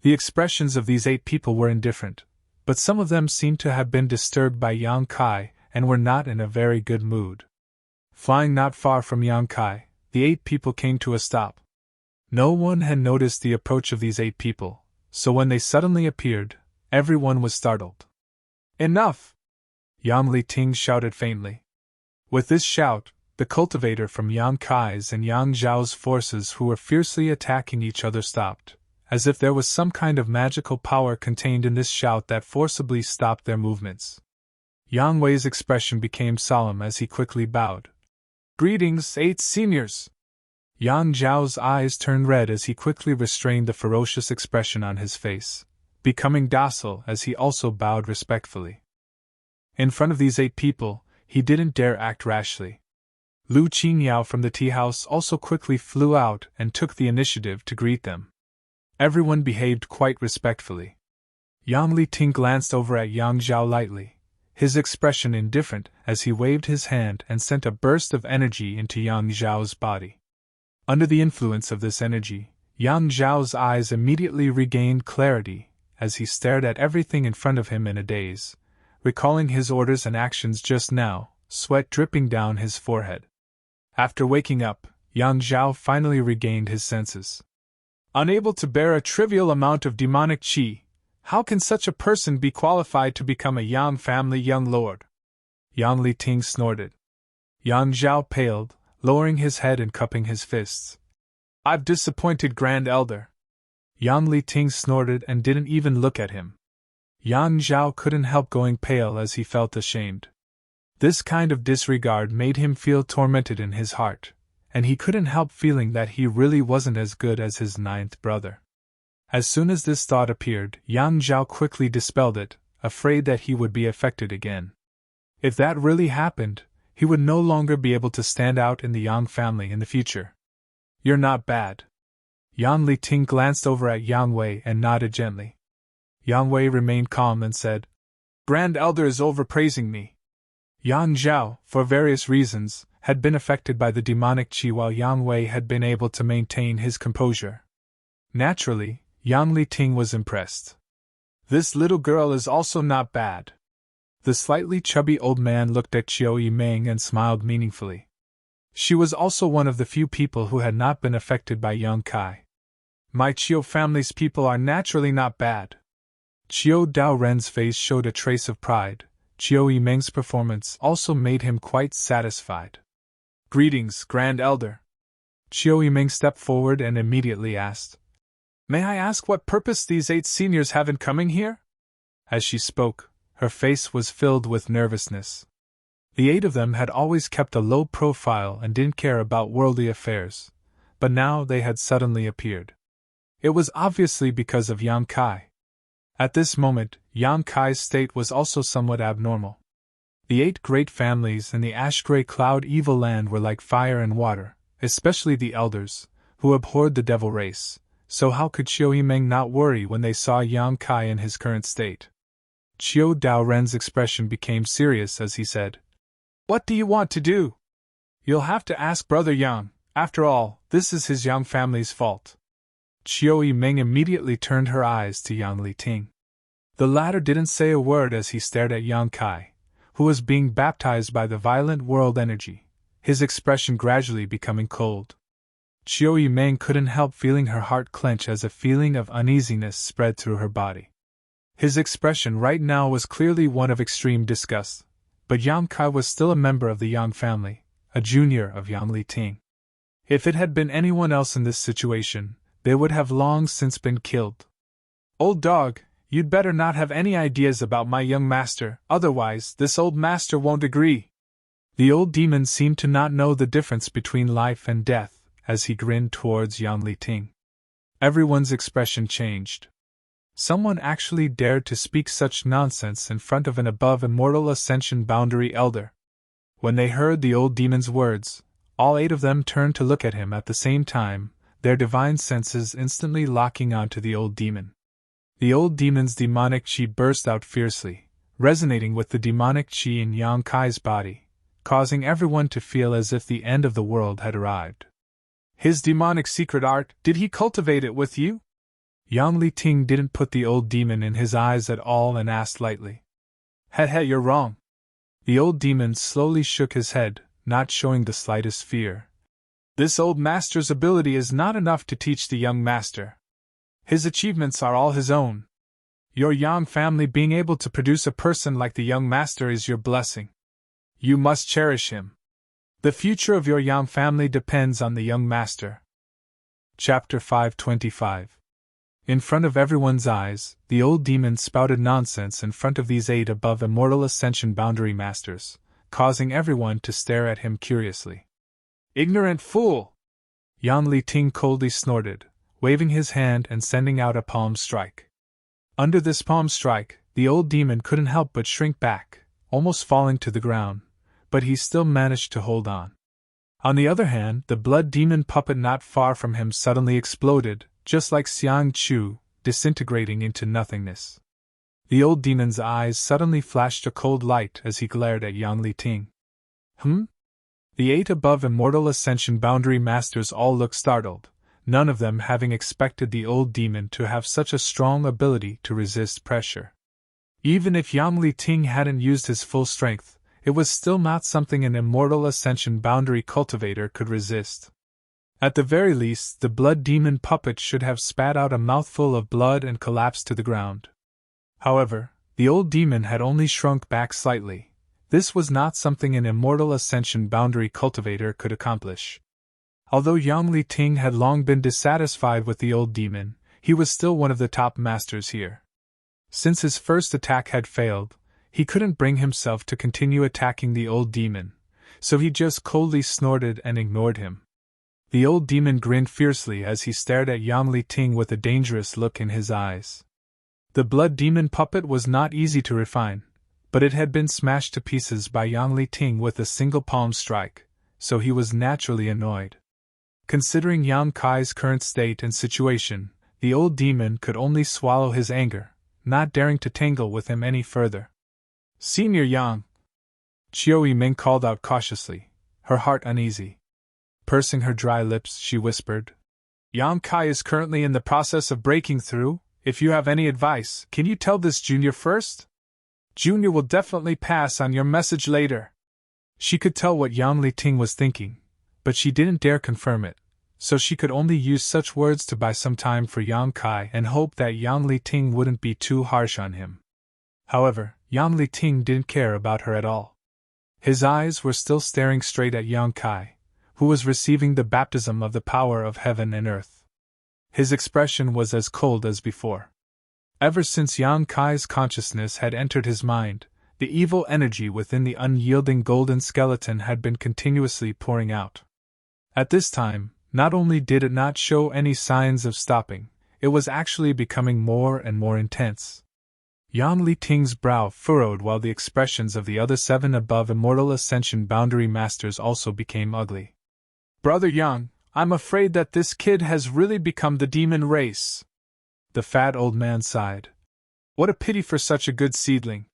The expressions of these 8 people were indifferent, but some of them seemed to have been disturbed by Yang Kai and were not in a very good mood. Flying not far from Yang Kai, the 8 people came to a stop. No one had noticed the approach of these 8 people, so when they suddenly appeared, everyone was startled. Enough! Yang Li Ting shouted faintly. With this shout, the cultivator from Yang Kai's and Yang Zhao's forces who were fiercely attacking each other stopped, as if there was some kind of magical power contained in this shout that forcibly stopped their movements. Yang Wei's expression became solemn as he quickly bowed. Greetings, 8 seniors! Yang Zhao's eyes turned red as he quickly restrained the ferocious expression on his face, becoming docile as he also bowed respectfully. In front of these 8 people, he didn't dare act rashly. Lu Qingyao from the tea house also quickly flew out and took the initiative to greet them. Everyone behaved quite respectfully. Yang Li Ting glanced over at Yang Zhao lightly, his expression indifferent as he waved his hand and sent a burst of energy into Yang Zhao's body. Under the influence of this energy, Yang Zhao's eyes immediately regained clarity as he stared at everything in front of him in a daze, recalling his orders and actions just now, sweat dripping down his forehead. After waking up, Yang Zhao finally regained his senses. Unable to bear a trivial amount of demonic qi, how can such a person be qualified to become a Yang family young lord? Yang Li Ting snorted. Yang Zhao paled, lowering his head and cupping his fists. I've disappointed Grand Elder. Yang Li Ting snorted and didn't even look at him. Yang Zhao couldn't help going pale as he felt ashamed. This kind of disregard made him feel tormented in his heart, and he couldn't help feeling that he really wasn't as good as his 9th brother. As soon as this thought appeared, Yang Zhao quickly dispelled it, afraid that he would be affected again. If that really happened, he would no longer be able to stand out in the Yang family in the future. You're not bad. Yang Li Ting glanced over at Yang Wei and nodded gently. Yang Wei remained calm and said, Grand Elder is overpraising me. Yang Zhao, for various reasons, had been affected by the demonic qi while Yang Wei had been able to maintain his composure. Naturally, Yang Liting was impressed. This little girl is also not bad. The slightly chubby old man looked at Qiu Yimeng and smiled meaningfully. She was also one of the few people who had not been affected by Yang Kai. My Qiu family's people are naturally not bad. Qiu Daoren's face showed a trace of pride. Qiu Yimeng's performance also made him quite satisfied. Greetings, Grand Elder. Qiu Yimeng stepped forward and immediately asked, May I ask what purpose these 8 seniors have in coming here? As she spoke, her face was filled with nervousness. The 8 of them had always kept a low profile and didn't care about worldly affairs, but now they had suddenly appeared. It was obviously because of Yang Kai. At this moment, Yang Kai's state was also somewhat abnormal. The 8 great families in the ash-gray cloud evil land were like fire and water, especially the elders, who abhorred the devil race, so how could Qiu Yimeng not worry when they saw Yang Kai in his current state? Qiu Daoren's expression became serious as he said, What do you want to do? You'll have to ask Brother Yang. After all, this is his Yang family's fault. Qiu Yimeng immediately turned her eyes to Yang Liting. The latter didn't say a word as he stared at Yang Kai, who was being baptized by the violent world energy, his expression gradually becoming cold. Qiu Yimeng couldn't help feeling her heart clench as a feeling of uneasiness spread through her body. His expression right now was clearly one of extreme disgust, but Yang Kai was still a member of the Yang family, a junior of Yang Liting. If it had been anyone else in this situation, they would have long since been killed. Old dog, you'd better not have any ideas about my young master, otherwise this old master won't agree. The old demon seemed to not know the difference between life and death, as he grinned towards Yang Liting. Everyone's expression changed. Someone actually dared to speak such nonsense in front of an above immortal ascension boundary elder. When they heard the old demon's words, all 8 of them turned to look at him at the same time, their divine senses instantly locking onto the old demon. The old demon's demonic qi burst out fiercely, resonating with the demonic qi in Yang Kai's body, causing everyone to feel as if the end of the world had arrived. His demonic secret art, did he cultivate it with you? Yang Liting didn't put the old demon in his eyes at all and asked lightly. You're wrong. The old demon slowly shook his head, not showing the slightest fear. This old master's ability is not enough to teach the young master. His achievements are all his own. Your Yang family being able to produce a person like the young master is your blessing. You must cherish him. The future of your Yang family depends on the young master. Chapter 525. In front of everyone's eyes, the old demon spouted nonsense in front of these 8 above immortal ascension boundary masters, causing everyone to stare at him curiously. Ignorant fool! Yang Liting coldly snorted, waving his hand and sending out a palm strike. Under this palm strike, the old demon couldn't help but shrink back, almost falling to the ground, but he still managed to hold on. On the other hand, the blood demon puppet not far from him suddenly exploded, just like Xiang Chu, disintegrating into nothingness. The old demon's eyes suddenly flashed a cold light as he glared at Yang Liting. The 8 above immortal ascension boundary masters all looked startled, none of them having expected the old demon to have such a strong ability to resist pressure. Even if Yang Liting hadn't used his full strength, it was still not something an immortal ascension boundary cultivator could resist. At the very least, the blood demon puppet should have spat out a mouthful of blood and collapsed to the ground. However, the old demon had only shrunk back slightly. This was not something an immortal ascension boundary cultivator could accomplish. Although Yang Liting had long been dissatisfied with the old demon, he was still one of the top masters here. Since his first attack had failed, he couldn't bring himself to continue attacking the old demon, so he just coldly snorted and ignored him. The old demon grinned fiercely as he stared at Yang Liting with a dangerous look in his eyes. The blood demon puppet was not easy to refine, but it had been smashed to pieces by Yang Liting with a single palm strike, so he was naturally annoyed. Considering Yang Kai's current state and situation, the old demon could only swallow his anger, not daring to tangle with him any further. Senior Yang! Qiu Yimeng called out cautiously, her heart uneasy. Pursing her dry lips, she whispered, Yang Kai is currently in the process of breaking through. If you have any advice, can you tell this Junior first? Junior will definitely pass on your message later. She could tell what Yang Liting was thinking, but she didn't dare confirm it, so she could only use such words to buy some time for Yang Kai and hope that Yang Liting wouldn't be too harsh on him. However, Yang Liting didn't care about her at all. His eyes were still staring straight at Yang Kai, who was receiving the baptism of the power of heaven and earth. His expression was as cold as before. Ever since Yang Kai's consciousness had entered his mind, the evil energy within the unyielding golden skeleton had been continuously pouring out. At this time, not only did it not show any signs of stopping, it was actually becoming more and more intense. Yang Liting's brow furrowed while the expressions of the other 7 above Immortal Ascension Boundary Masters also became ugly. Brother Yang, I'm afraid that this kid has really become the demon race. The fat old man sighed. What a pity for such a good seedling.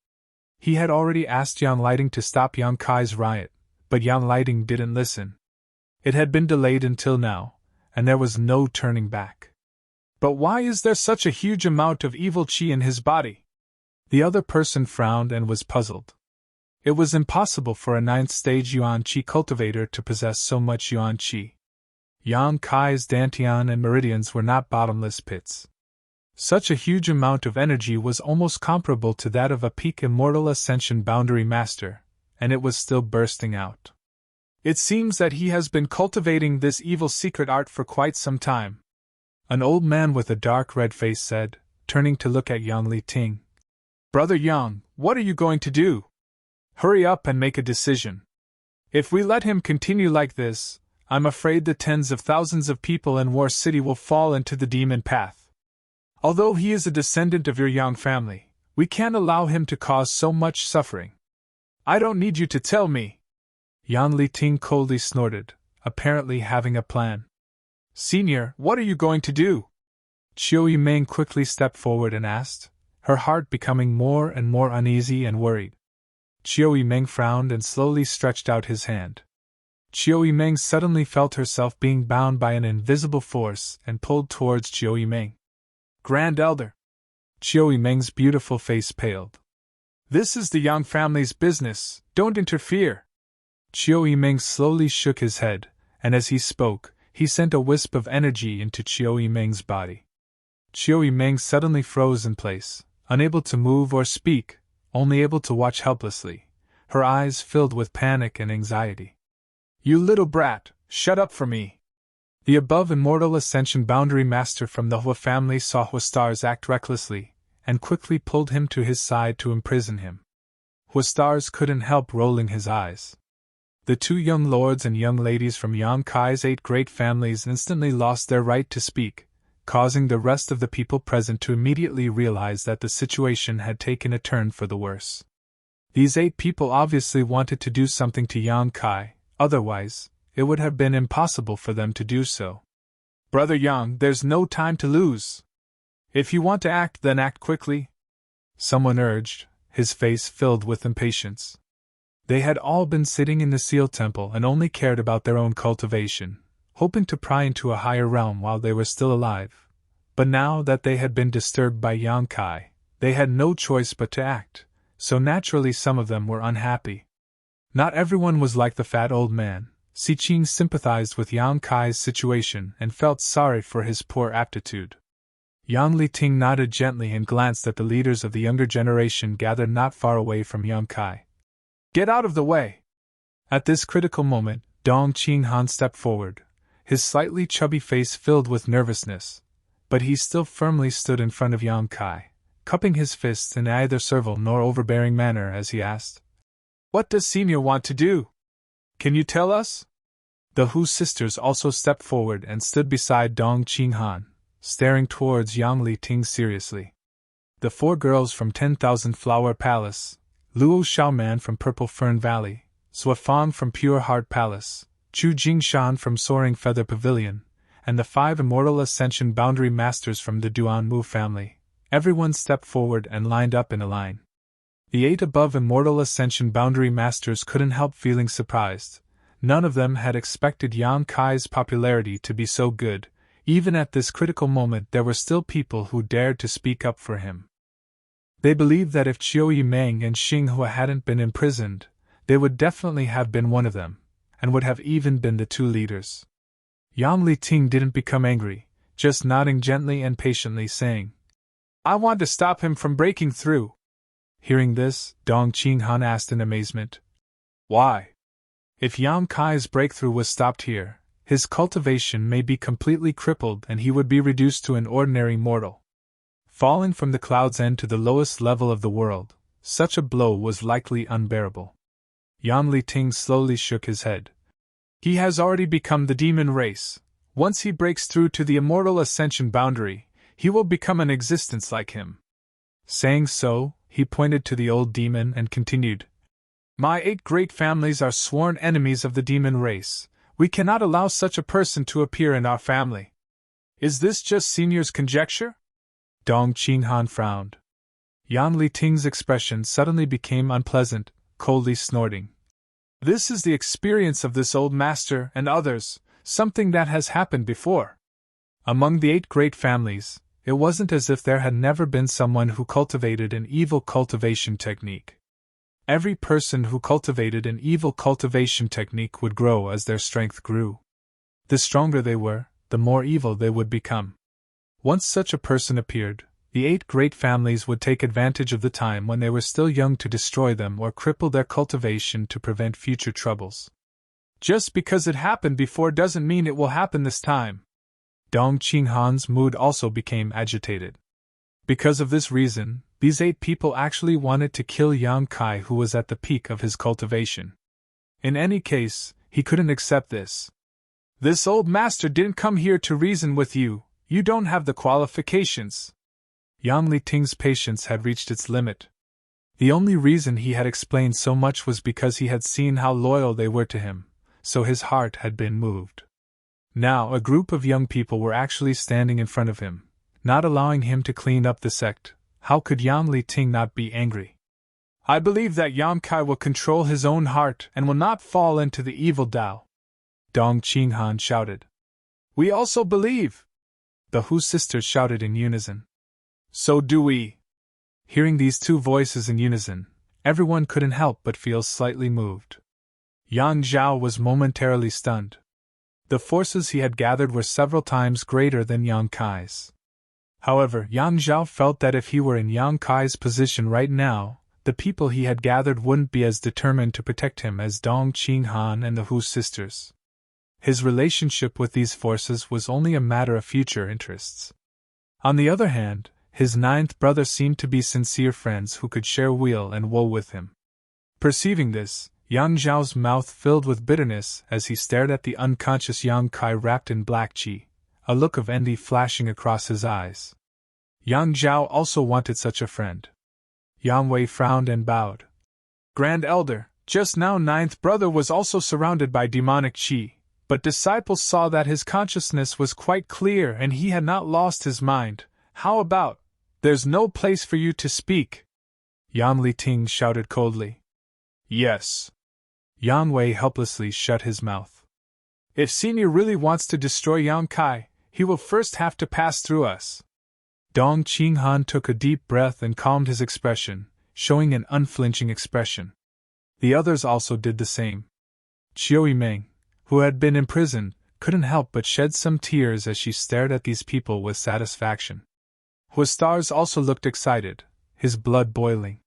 He had already asked Yang Liting to stop Yang Kai's riot, but Yang Liting didn't listen. It had been delayed until now, and there was no turning back. But why is there such a huge amount of evil qi in his body? The other person frowned and was puzzled. It was impossible for a 9th-stage Yuan Qi cultivator to possess so much Yuan Qi. Yang Kai's dantian and meridians were not bottomless pits. Such a huge amount of energy was almost comparable to that of a peak Immortal Ascension Boundary Master, and it was still bursting out. It seems that he has been cultivating this evil secret art for quite some time. An old man with a dark red face said, turning to look at Yang Liting. Brother Yang, what are you going to do? Hurry up and make a decision. If we let him continue like this, I'm afraid the tens of thousands of people in War City will fall into the demon path. Although he is a descendant of your Yang family, we can't allow him to cause so much suffering. I don't need you to tell me. Yang Liting coldly snorted, apparently having a plan. Senior, what are you going to do? Chiu Yimeng quickly stepped forward and asked, her heart becoming more and more uneasy and worried. Chiu Yimeng frowned and slowly stretched out his hand. Chiu Yimeng suddenly felt herself being bound by an invisible force and pulled towards Chiu Yimeng. Grand Elder. Chiu Yimeng's beautiful face paled. This is the Yang family's business, don't interfere. Chiu Yimeng slowly shook his head, and as he spoke, he sent a wisp of energy into Chiu Yimeng's body. Chiu Yimeng suddenly froze in place, unable to move or speak, only able to watch helplessly, her eyes filled with panic and anxiety. You little brat, shut up for me. The above Immortal Ascension Boundary Master from the Hua family saw Huastars act recklessly, and quickly pulled him to his side to imprison him. Huastars couldn't help rolling his eyes. The 2 young lords and young ladies from Yang Kai's 8 great families instantly lost their right to speak, causing the rest of the people present to immediately realize that the situation had taken a turn for the worse. These 8 people obviously wanted to do something to Yang Kai, otherwise, it would have been impossible for them to do so. Brother Yang, there's no time to lose. If you want to act, then act quickly. Someone urged, his face filled with impatience. They had all been sitting in the Seal Temple and only cared about their own cultivation, hoping to pry into a higher realm while they were still alive. But now that they had been disturbed by Yang Kai, they had no choice but to act, so naturally some of them were unhappy. Not everyone was like the fat old man. Si Qing sympathized with Yang Kai's situation and felt sorry for his poor aptitude. Yang Liting nodded gently and glanced at the leaders of the younger generation gathered not far away from Yang Kai. Get out of the way! At this critical moment, Dong Qinghan stepped forward, his slightly chubby face filled with nervousness, but he still firmly stood in front of Yang Kai, cupping his fists in neither servile nor overbearing manner as he asked, What does Senior want to do? Can you tell us? The Hu sisters also stepped forward and stood beside Dong Qinghan, staring towards Yang Liting seriously. The 4 girls from 10,000 Flower Palace, Luo Xiaoman from Purple Fern Valley, Suafang from Pure Heart Palace, Chu Jingshan from Soaring Feather Pavilion, and the 5 Immortal Ascension Boundary Masters from the Duanmu family, everyone stepped forward and lined up in a line. The 8 above Immortal Ascension Boundary Masters couldn't help feeling surprised. none of them had expected Yang Kai's popularity to be so good. Even at this critical moment there were still people who dared to speak up for him. They believed that if Chiu Yimeng and Xing Hua hadn't been imprisoned, they would definitely have been one of them, and would have even been the two leaders. Yang Liting didn't become angry, just nodding gently and patiently, saying, "I want to stop him from breaking through." Hearing this, Dong Qinghan asked in amazement, "Why? If Yang Kai's breakthrough was stopped here, his cultivation may be completely crippled and he would be reduced to an ordinary mortal. Falling from the cloud's end to the lowest level of the world, such a blow was likely unbearable." Yan Liting slowly shook his head. "He has already become the demon race. Once he breaks through to the immortal ascension boundary, he will become an existence like him." Saying so, he pointed to the old demon and continued, "My 8 great families are sworn enemies of the demon race. We cannot allow such a person to appear in our family. Is this just Senior's conjecture?" Dong Qinghan frowned. Yan Liting's expression suddenly became unpleasant, coldly snorting. "This is the experience of this old master and others, something that has happened before. Among the 8 great families, it wasn't as if there had never been someone who cultivated an evil cultivation technique. Every person who cultivated an evil cultivation technique would grow as their strength grew. The stronger they were, the more evil they would become. Once such a person appeared, the 8 great families would take advantage of the time when they were still young to destroy them or cripple their cultivation to prevent future troubles. Just because it happened before doesn't mean it will happen this time." Dong Qinghan's mood also became agitated. Because of this reason, these 8 people actually wanted to kill Yang Kai, who was at the peak of his cultivation. In any case, he couldn't accept this. "This old master didn't come here to reason with you. You don't have the qualifications." Yang Liting's patience had reached its limit. The only reason he had explained so much was because he had seen how loyal they were to him, so his heart had been moved. Now a group of young people were actually standing in front of him, not allowing him to clean up the sect. How could Yang Liting not be angry? "I believe that Yang Kai will control his own heart and will not fall into the evil Tao," Dong Qinghan shouted. "We also believe," the Hu sisters shouted in unison. "So do we." Hearing these 2 voices in unison, everyone couldn't help but feel slightly moved. Yang Zhao was momentarily stunned. The forces he had gathered were several times greater than Yang Kai's. However, Yang Zhao felt that if he were in Yang Kai's position right now, the people he had gathered wouldn't be as determined to protect him as Dong Qinghan and the Hu sisters. His relationship with these forces was only a matter of future interests. On the other hand, his 9th brother seemed to be sincere friends who could share weal and woe with him. Perceiving this, Yang Zhao's mouth filled with bitterness as he stared at the unconscious Yang Kai wrapped in black qi, a look of envy flashing across his eyes. Yang Zhao also wanted such a friend. Yang Wei frowned and bowed. "Grand Elder, just now 9th brother was also surrounded by demonic qi, but disciples saw that his consciousness was quite clear and he had not lost his mind. How about, there's no place for you to speak?" Yan Liting shouted coldly. "Yes." Yang Wei helplessly shut his mouth. "If Senior really wants to destroy Yang Kai, he will first have to pass through us." Dong Qinghan took a deep breath and calmed his expression, showing an unflinching expression. The others also did the same. Chiu Yimeng, who had been imprisoned, couldn't help but shed some tears as she stared at these people with satisfaction. Huastars also looked excited, his blood boiling.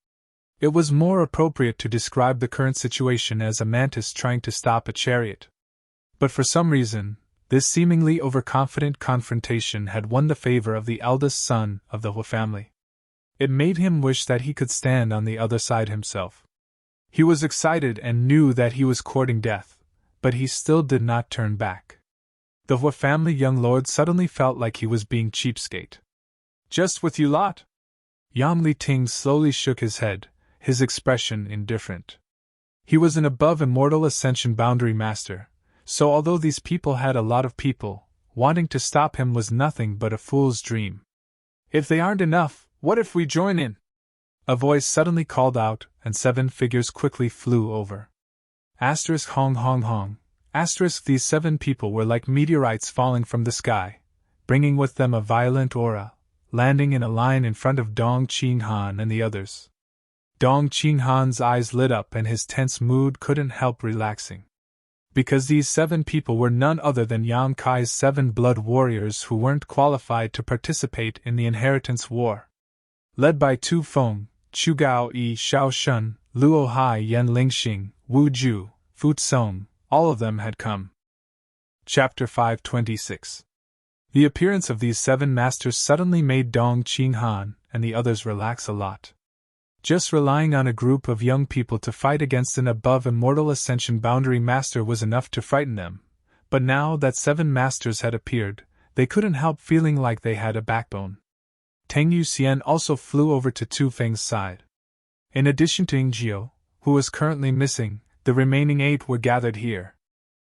It was more appropriate to describe the current situation as a mantis trying to stop a chariot. But for some reason, this seemingly overconfident confrontation had won the favor of the eldest son of the Hu family. It made him wish that he could stand on the other side himself. He was excited and knew that he was courting death, but he still did not turn back. The Hu family young lord suddenly felt like he was being cheapskate. "Just with you lot?" Yan Liting slowly shook his head, his expression indifferent. He was an above immortal ascension boundary master, so although these people had a lot of people, wanting to stop him was nothing but a fool's dream. "If they aren't enough, what if we join in?" A voice suddenly called out, and 7 figures quickly flew over. Hong Hong Hong, These 7 people were like meteorites falling from the sky, bringing with them a violent aura, landing in a line in front of Dong Qinghan and the others. Dong Qinghan's eyes lit up and his tense mood couldn't help relaxing. Because these 7 people were none other than Yang Kai's 7 blood warriors who weren't qualified to participate in the inheritance war. Led by Tu Feng, Chu Gao Yi Xiao Shun, Luo Hai Yan Lingxing, Wu Ju, Fu Song, all of them had come. Chapter 526. The appearance of these 7 masters suddenly made Dong Qinghan and the others relax a lot. Just relying on a group of young people to fight against an above immortal ascension boundary master was enough to frighten them, but now that 7 masters had appeared, they couldn't help feeling like they had a backbone. Tang Yuxian also flew over to Tu Feng's side. In addition to Yingjiu, who was currently missing, the remaining 8 were gathered here.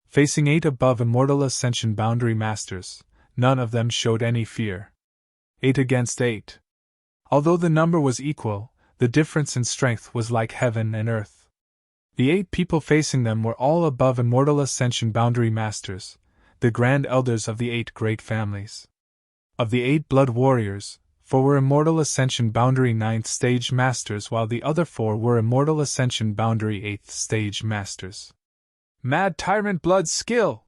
Facing 8 above immortal ascension boundary masters, none of them showed any fear. 8 against 8. Although the number was equal, the difference in strength was like heaven and earth. The 8 people facing them were all above immortal ascension boundary masters, the grand elders of the 8 great families. Of the 8 blood warriors, 4 were immortal ascension boundary 9th stage masters while the other 4 were immortal ascension boundary 8th stage masters. Mad Tyrant Blood Skill!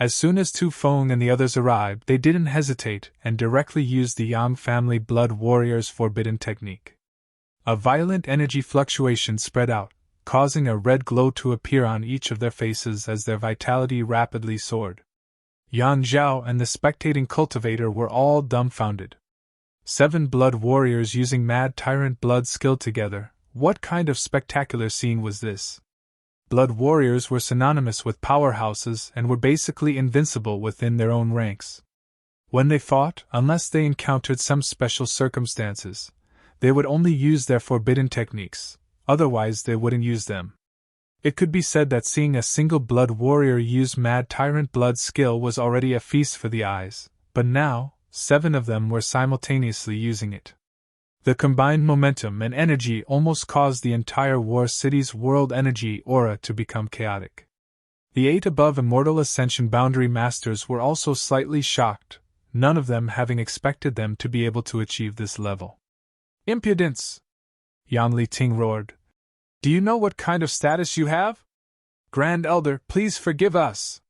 As soon as Tu Feng and the others arrived, they didn't hesitate and directly used the Yang family blood warriors' forbidden technique. A violent energy fluctuation spread out, causing a red glow to appear on each of their faces as their vitality rapidly soared. Yan Zhao and the spectating cultivator were all dumbfounded. 7 blood warriors using Mad Tyrant blood skill together, what kind of spectacular scene was this? Blood warriors were synonymous with powerhouses and were basically invincible within their own ranks. When they fought, unless they encountered some special circumstances, they would only use their forbidden techniques, otherwise they wouldn't use them. It could be said that seeing a single blood warrior use Mad Tyrant blood skill was already a feast for the eyes, but now, 7 of them were simultaneously using it. The combined momentum and energy almost caused the entire War City's world energy aura to become chaotic. The 8 above immortal ascension boundary masters were also slightly shocked, none of them having expected them to be able to achieve this level. Impudence! Yan Liting roared. Do you know what kind of status you have? Grand Elder, please forgive us!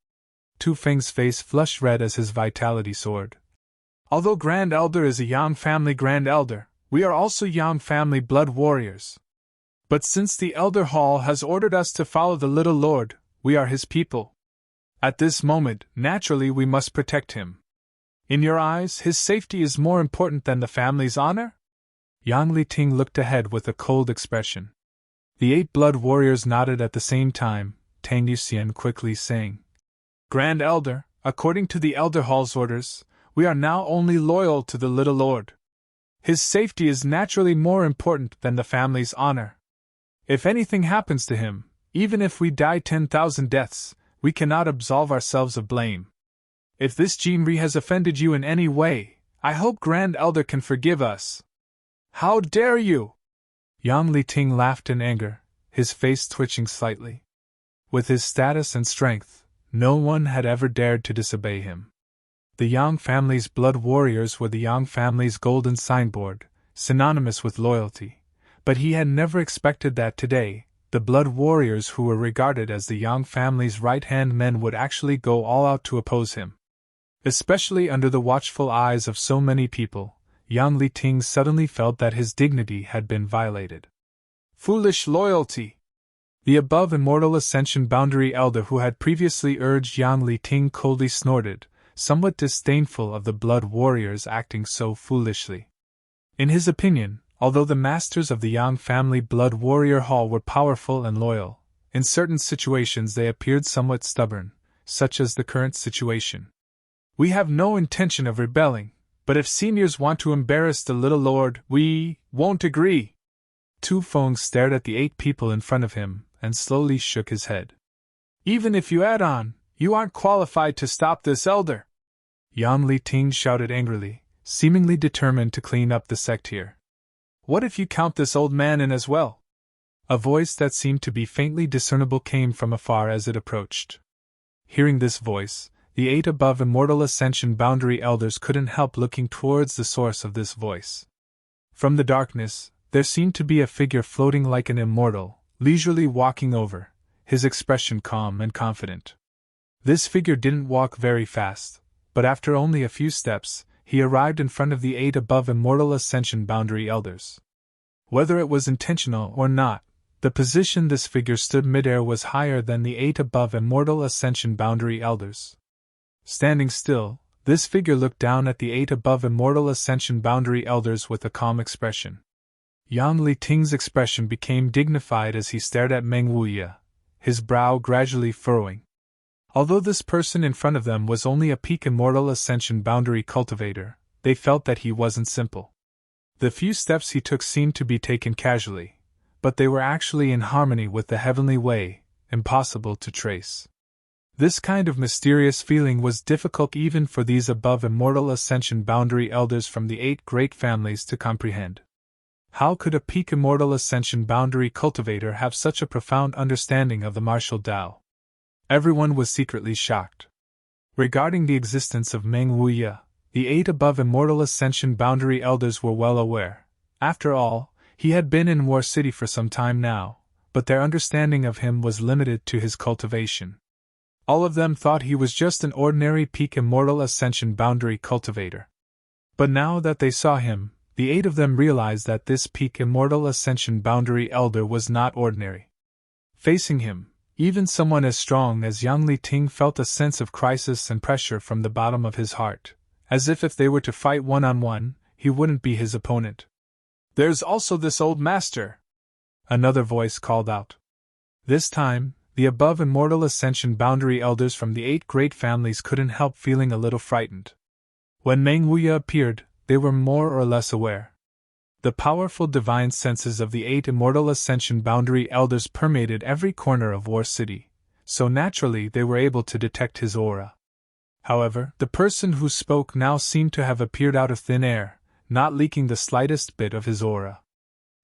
Tu Feng's face flushed red as his vitality soared. Although Grand Elder is a Yang family Grand Elder, we are also Yang family blood warriors. But since the Elder Hall has ordered us to follow the Little Lord, we are his people. At this moment, naturally we must protect him. In your eyes, his safety is more important than the family's honor? Yang Liting looked ahead with a cold expression. The 8 blood warriors nodded at the same time, Tang Yuxian quickly saying, Grand Elder, according to the Elder Hall's orders, we are now only loyal to the Little Lord. His safety is naturally more important than the family's honor. If anything happens to him, even if we die 10,000 deaths, we cannot absolve ourselves of blame. If this Jinri has offended you in any way, I hope Grand Elder can forgive us. How dare you! Yang Liting laughed in anger, his face twitching slightly. With his status and strength, no one had ever dared to disobey him. The Yang family's blood warriors were the Yang family's golden signboard, synonymous with loyalty, but he had never expected that today, the blood warriors who were regarded as the Yang family's right-hand men would actually go all out to oppose him. Especially under the watchful eyes of so many people, Yang Liting suddenly felt that his dignity had been violated. Foolish loyalty! The above immortal ascension boundary elder who had previously urged Yang Liting coldly snorted, somewhat disdainful of the blood warriors acting so foolishly. In his opinion, although the masters of the Yang family blood warrior hall were powerful and loyal, in certain situations they appeared somewhat stubborn, such as the current situation. We have no intention of rebelling, but if seniors want to embarrass the Little Lord, we won't agree. Tu Feng stared at the 8 people in front of him and slowly shook his head. Even if you add on, you aren't qualified to stop this elder. Yang Liting shouted angrily, seemingly determined to clean up the sect here. What if you count this old man in as well? A voice that seemed to be faintly discernible came from afar as it approached. Hearing this voice, the 8 above Immortal Ascension Boundary Elders couldn't help looking towards the source of this voice. From the darkness, there seemed to be a figure floating like an immortal, leisurely walking over, his expression calm and confident. This figure didn't walk very fast, but after only a few steps, he arrived in front of the 8 above Immortal Ascension Boundary Elders. Whether it was intentional or not, the position this figure stood midair was higher than the 8 above Immortal Ascension Boundary Elders. Standing still, this figure looked down at the 8 above Immortal Ascension Boundary Elders with a calm expression. Yang Liting's expression became dignified as he stared at Meng Wuya, his brow gradually furrowing. Although this person in front of them was only a peak Immortal Ascension Boundary cultivator, they felt that he wasn't simple. The few steps he took seemed to be taken casually, but they were actually in harmony with the heavenly way, impossible to trace. This kind of mysterious feeling was difficult even for these above Immortal Ascension Boundary Elders from the 8 great families to comprehend. How could a peak Immortal Ascension Boundary cultivator have such a profound understanding of the martial Tao? Everyone was secretly shocked. Regarding the existence of Meng Wuya, the 8 above Immortal Ascension Boundary Elders were well aware. After all, he had been in War City for some time now, but their understanding of him was limited to his cultivation. All of them thought he was just an ordinary peak Immortal Ascension Boundary cultivator. But now that they saw him, the 8 of them realized that this peak Immortal Ascension Boundary Elder was not ordinary. Facing him, even someone as strong as Yang Liting felt a sense of crisis and pressure from the bottom of his heart, as if they were to fight one-on-one, he wouldn't be his opponent. "There's also this old master," another voice called out. This time, the above Immortal Ascension Boundary Elders from the 8 great families couldn't help feeling a little frightened. When Meng Wuya appeared, they were more or less aware. The powerful divine senses of the 8 Immortal Ascension Boundary Elders permeated every corner of War City, so naturally they were able to detect his aura. However, the person who spoke now seemed to have appeared out of thin air, not leaking the slightest bit of his aura.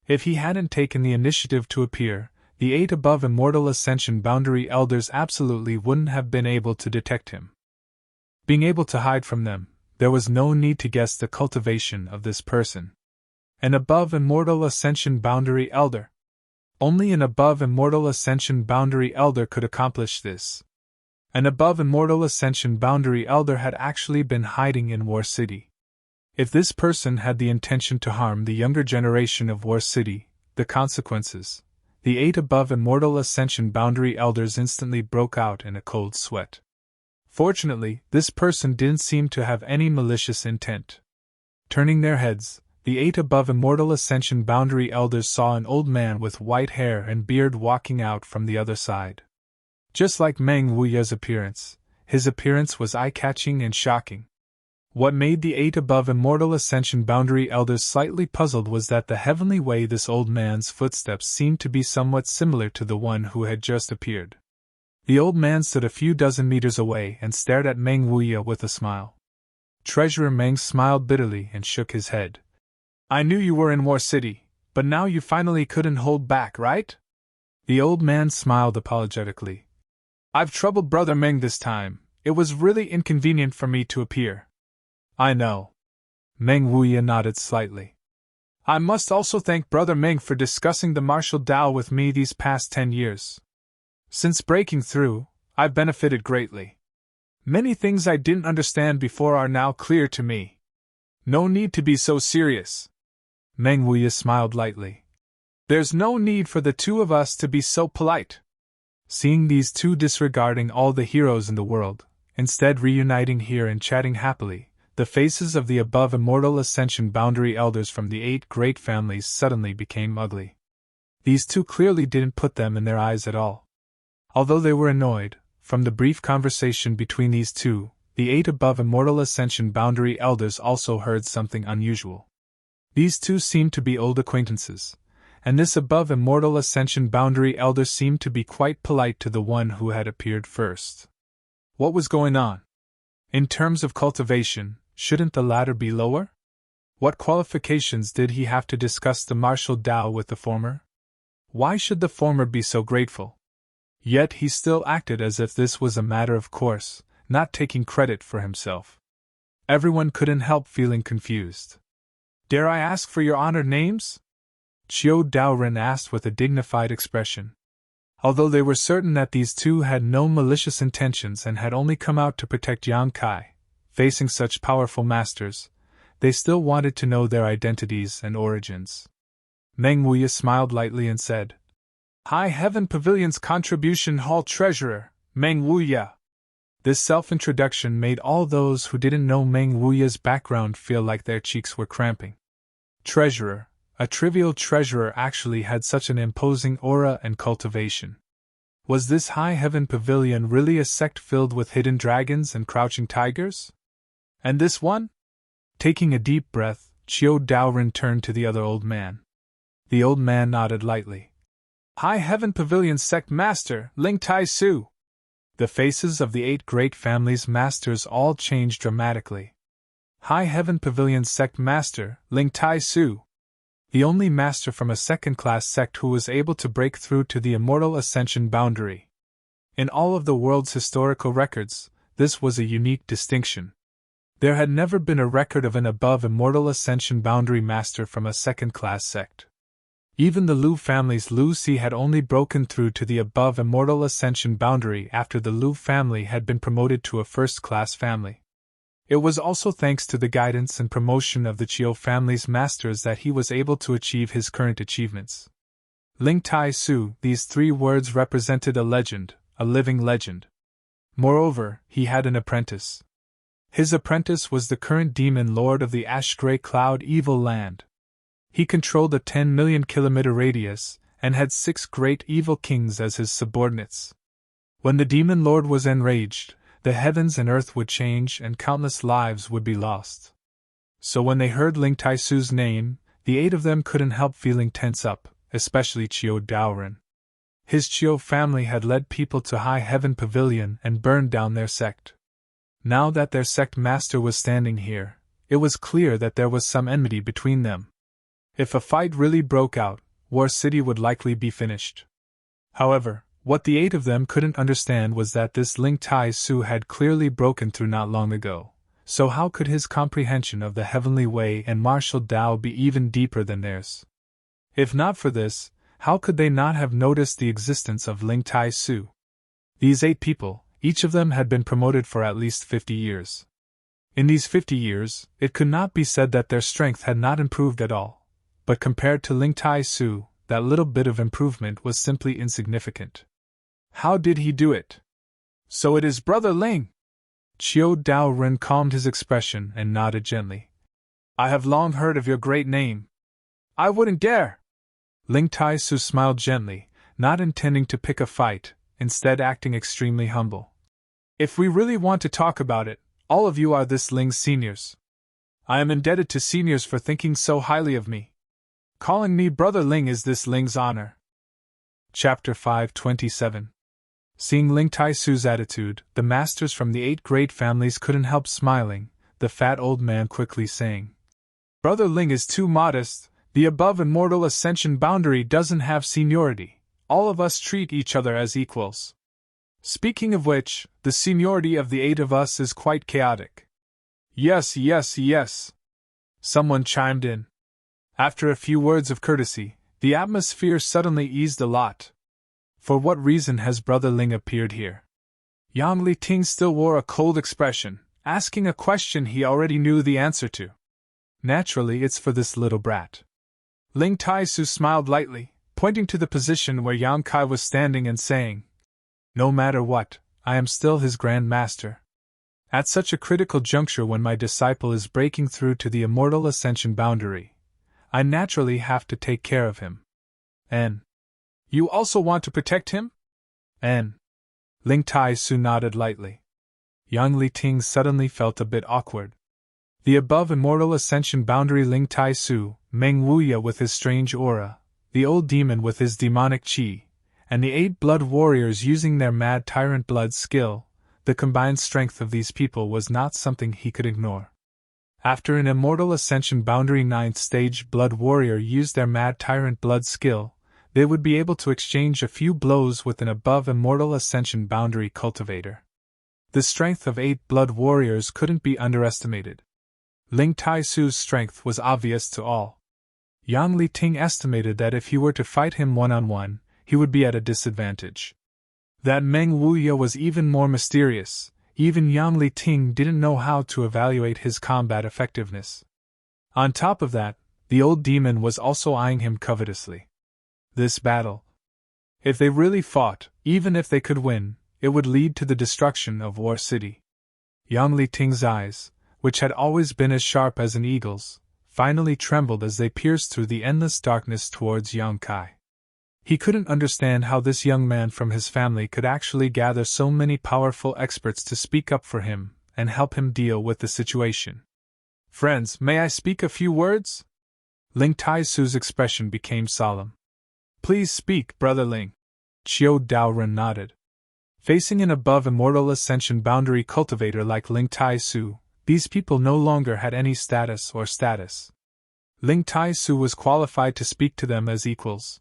If he hadn't taken the initiative to appear, the 8 above Immortal Ascension Boundary Elders absolutely wouldn't have been able to detect him. Being able to hide from them, there was no need to guess the cultivation of this person. An above Immortal Ascension Boundary Elder. Only an above Immortal Ascension Boundary Elder could accomplish this. An above Immortal Ascension Boundary Elder had actually been hiding in War City. If this person had the intention to harm the younger generation of War City, the consequences. The 8 above Immortal Ascension Boundary Elders instantly broke out in a cold sweat. Fortunately, this person didn't seem to have any malicious intent. Turning their heads, the 8 above Immortal Ascension Boundary Elders saw an old man with white hair and beard walking out from the other side. Just like Meng Wuya's appearance, his appearance was eye-catching and shocking. What made the 8 above Immortal Ascension Boundary Elders slightly puzzled was that the heavenly way this old man's footsteps seemed to be somewhat similar to the one who had just appeared. The old man stood a few dozen meters away and stared at Meng Wuya with a smile. Treasurer Meng smiled bitterly and shook his head. "I knew you were in War City, but now you finally couldn't hold back, right?" The old man smiled apologetically. "I've troubled Brother Meng this time. It was really inconvenient for me to appear." "I know." Meng Wuya nodded slightly. "I must also thank Brother Meng for discussing the martial Tao with me these past 10 years. Since breaking through, I've benefited greatly. Many things I didn't understand before are now clear to me. No need to be so serious." Meng Wuya smiled lightly. "There's no need for the two of us to be so polite." Seeing these two disregarding all the heroes in the world, instead reuniting here and chatting happily, the faces of the above Immortal Ascension Boundary Elders from the 8 great families suddenly became ugly. These two clearly didn't put them in their eyes at all. Although they were annoyed, from the brief conversation between these two, the 8 above Immortal Ascension Boundary Elders also heard something unusual. These two seemed to be old acquaintances, and this above Immortal Ascension Boundary Elder seemed to be quite polite to the one who had appeared first. What was going on? In terms of cultivation, shouldn't the latter be lower? What qualifications did he have to discuss the martial Tao with the former? Why should the former be so grateful? Yet he still acted as if this was a matter of course, not taking credit for himself. Everyone couldn't help feeling confused. "Dare I ask for your honored names?" Chiu Daoren asked with a dignified expression. Although they were certain that these two had no malicious intentions and had only come out to protect Yang Kai, facing such powerful masters, they still wanted to know their identities and origins. Meng Wuya smiled lightly and said, "High Heaven Pavilion's Contribution Hall Treasurer, Meng Wuya." This self-introduction made all those who didn't know Meng Wuya's background feel like their cheeks were cramping. Treasurer, a trivial treasurer, actually had such an imposing aura and cultivation. Was this High Heaven Pavilion really a sect filled with hidden dragons and crouching tigers? And this one? Taking a deep breath, Chiu Daoren turned to the other old man. The old man nodded lightly. "High Heaven Pavilion Sect Master, Ling Tai Su." The faces of the 8 great families' masters all changed dramatically. High Heaven Pavilion Sect Master, Ling Tai Su. The only master from a second-class sect who was able to break through to the immortal ascension boundary. In all of the world's historical records, this was a unique distinction. There had never been a record of an above immortal ascension boundary master from a second-class sect. Even the Lu family's Lu Si had only broken through to the above immortal ascension boundary after the Lu family had been promoted to a first-class family. It was also thanks to the guidance and promotion of the Chiu family's masters that he was able to achieve his current achievements. Ling Tai Su, these 3 words represented a legend, a living legend. Moreover, he had an apprentice. His apprentice was the current demon lord of the Ash-Gray Cloud Evil Land. He controlled a 10 million kilometer radius, and had 6 great evil kings as his subordinates. When the demon lord was enraged, the heavens and earth would change and countless lives would be lost. So when they heard Ling Tai Su's name, the 8 of them couldn't help feeling tense up, especially Chiu Daoren. His Chiu family had led people to High Heaven Pavilion and burned down their sect. Now that their sect master was standing here, it was clear that there was some enmity between them. If a fight really broke out, War City would likely be finished. However, what the 8 of them couldn't understand was that this Ling Tai Su had clearly broken through not long ago, so how could his comprehension of the heavenly way and martial Tao be even deeper than theirs? If not for this, how could they not have noticed the existence of Ling Tai Su? These 8 people, each of them had been promoted for at least 50 years. In these 50 years, it could not be said that their strength had not improved at all. But compared to Ling Tai Su, that little bit of improvement was simply insignificant. How did he do it? "So it is Brother Ling." Chiu Daoren calmed his expression and nodded gently. "I have long heard of your great name." "I wouldn't dare." Ling Tai Su smiled gently, not intending to pick a fight, instead acting extremely humble. "If we really want to talk about it, all of you are this Ling's seniors. I am indebted to seniors for thinking so highly of me. Calling me Brother Ling is this Ling's honor." Chapter 527. Seeing Ling Tai Su's attitude, the masters from the 8 great families couldn't help smiling, the fat old man quickly saying, "Brother Ling is too modest, the above immortal ascension boundary doesn't have seniority, all of us treat each other as equals. Speaking of which, the seniority of the 8 of us is quite chaotic." "Yes, yes, yes," someone chimed in. After a few words of courtesy, the atmosphere suddenly eased a lot. For what reason has Brother Ling appeared here? Yang Li Ting still wore a cold expression, asking a question he already knew the answer to. Naturally, it's for this little brat. Ling Tai Su smiled lightly, pointing to the position where Yang Kai was standing and saying, "No matter what, I am still his Grand Master. At such a critical juncture when my disciple is breaking through to the immortal ascension boundary, I naturally have to take care of him." "And you also want to protect him?" "And?" Ling Tai Su nodded lightly. Yang Li Ting suddenly felt a bit awkward. The above immortal ascension boundary Ling Tai Su, Meng Wuya with his strange aura, the old demon with his demonic chi, and the 8 blood warriors using their mad tyrant blood skill, the combined strength of these people was not something he could ignore. After an immortal ascension boundary 9th stage blood warrior used their mad tyrant blood skill, they would be able to exchange a few blows with an above immortal ascension boundary cultivator. The strength of 8 blood warriors couldn't be underestimated. Ling Tai-Su's strength was obvious to all. Yang Li-Ting estimated that if he were to fight him one-on-one, he would be at a disadvantage. That Meng Wuya was even more mysterious. Even Yang Li-Ting didn't know how to evaluate his combat effectiveness. On top of that, the old demon was also eyeing him covetously. This battle, if they really fought, even if they could win, it would lead to the destruction of War City. Yang Li-Ting's eyes, which had always been as sharp as an eagle's, finally trembled as they pierced through the endless darkness towards Yang Kai. He couldn't understand how this young man from his family could actually gather so many powerful experts to speak up for him and help him deal with the situation. "Friends, may I speak a few words?" Ling Tai-Su's expression became solemn. "Please speak, Brother Ling." Qiu Daoren nodded. Facing an above immortal ascension boundary cultivator like Ling Tai-Su, these people no longer had any status. Ling Tai-Su was qualified to speak to them as equals.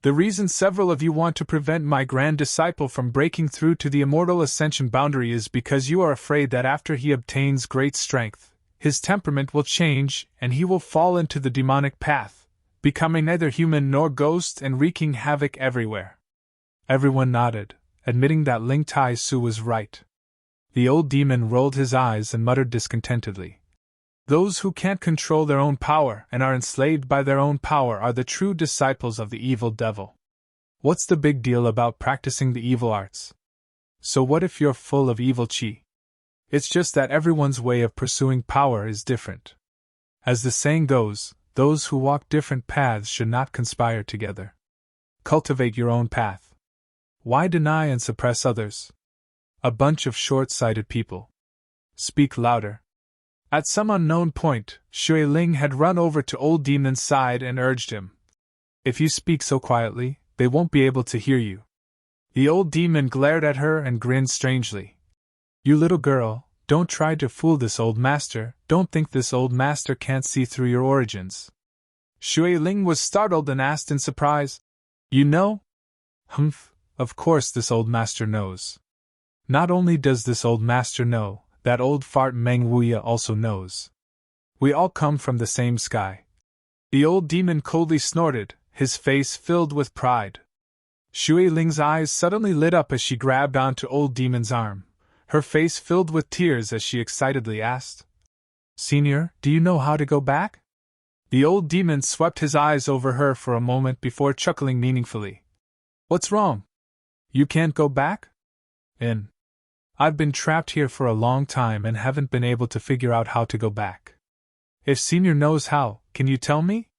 "The reason several of you want to prevent my grand disciple from breaking through to the immortal ascension boundary is because you are afraid that after he obtains great strength, his temperament will change and he will fall into the demonic path, becoming neither human nor ghost and wreaking havoc everywhere." Everyone nodded, admitting that Ling Tai-Su was right. The old demon rolled his eyes and muttered discontentedly. "Those who can't control their own power and are enslaved by their own power are the true disciples of the evil devil. What's the big deal about practicing the evil arts? So what if you're full of evil chi? It's just that everyone's way of pursuing power is different. As the saying goes, those who walk different paths should not conspire together. Cultivate your own path. Why deny and suppress others? A bunch of short-sighted people. Speak louder." At some unknown point, Shui Ling had run over to Old Demon's side and urged him. "If you speak so quietly, they won't be able to hear you." The old demon glared at her and grinned strangely. "You little girl, don't try to fool this old master, don't think this old master can't see through your origins." Shui Ling was startled and asked in surprise, "You know?" "Humph, of course this old master knows. Not only does this old master know, that old fart Meng Wuya also knows. We all come from the same sky." The old demon coldly snorted, his face filled with pride. Shui Ling's eyes suddenly lit up as she grabbed onto Old Demon's arm, her face filled with tears as she excitedly asked, "Senior, do you know how to go back?" The old demon swept his eyes over her for a moment before chuckling meaningfully. "What's wrong? You can't go back?" I've been trapped here for a long time and haven't been able to figure out how to go back. If Senior knows how, can you tell me?"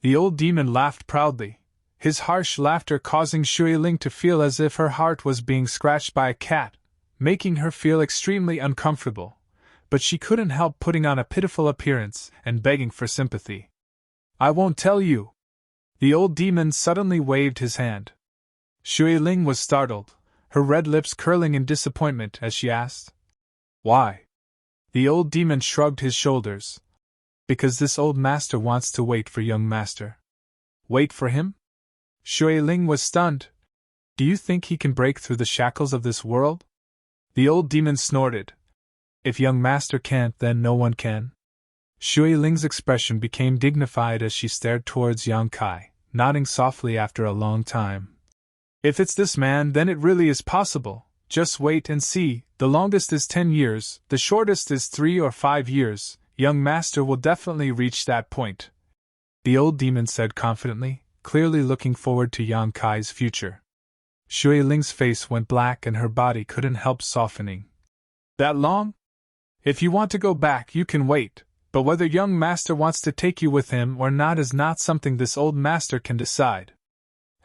The old demon laughed proudly, his harsh laughter causing Shui Ling to feel as if her heart was being scratched by a cat, making her feel extremely uncomfortable, but she couldn't help putting on a pitiful appearance and begging for sympathy. "I won't tell you." The old demon suddenly waved his hand. Shui Ling was startled, her red lips curling in disappointment as she asked, "Why?" The old demon shrugged his shoulders. "Because this old master wants to wait for young master." "Wait for him?" Shui Ling was stunned. "Do you think he can break through the shackles of this world?" The old demon snorted. "If young master can't, then no one can." Shui Ling's expression became dignified as she stared towards Yang Kai, nodding softly after a long time. "If it's this man, then it really is possible. Just wait and see. The longest is 10 years, the shortest is 3 or 5 years. Young master will definitely reach that point," the old demon said confidently, clearly looking forward to Yang Kai's future. Shui Ling's face went black and her body couldn't help softening. "That long? If you want to go back, you can wait, but whether young master wants to take you with him or not is not something this old master can decide.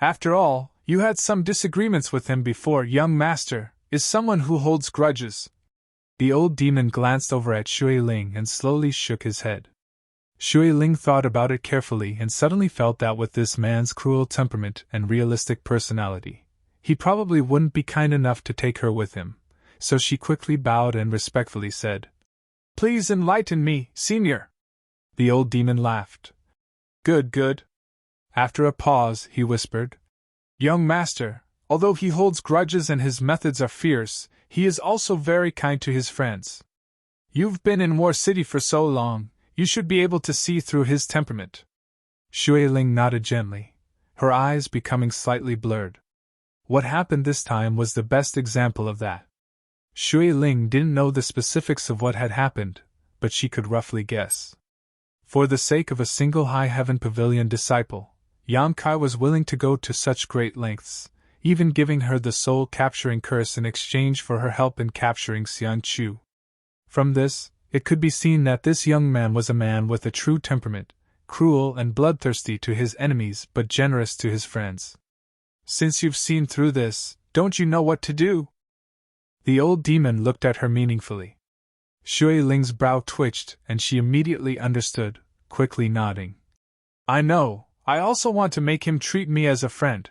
After all, you had some disagreements with him before. Young master is someone who holds grudges." The old demon glanced over at Shui Ling and slowly shook his head. Shui Ling thought about it carefully and suddenly felt that with this man's cruel temperament and realistic personality, he probably wouldn't be kind enough to take her with him, so she quickly bowed and respectfully said, "Please enlighten me, Senior." The old demon laughed. Good. After a pause, he whispered, "Young master, although he holds grudges and his methods are fierce, he is also very kind to his friends. You've been in War City for so long, you should be able to see through his temperament." Shui Ling nodded gently, her eyes becoming slightly blurred. What happened this time was the best example of that. Shui Ling didn't know the specifics of what had happened, but she could roughly guess. For the sake of a single High Heaven Pavilion disciple, Yang Kai was willing to go to such great lengths, even giving her the soul-capturing curse in exchange for her help in capturing Xian Chu. From this, it could be seen that this young man was a man with a true temperament, cruel and bloodthirsty to his enemies but generous to his friends. "Since you've seen through this, don't you know what to do?" The old demon looked at her meaningfully. Shui Ling's brow twitched and she immediately understood, quickly nodding. "I know, I also want to make him treat me as a friend."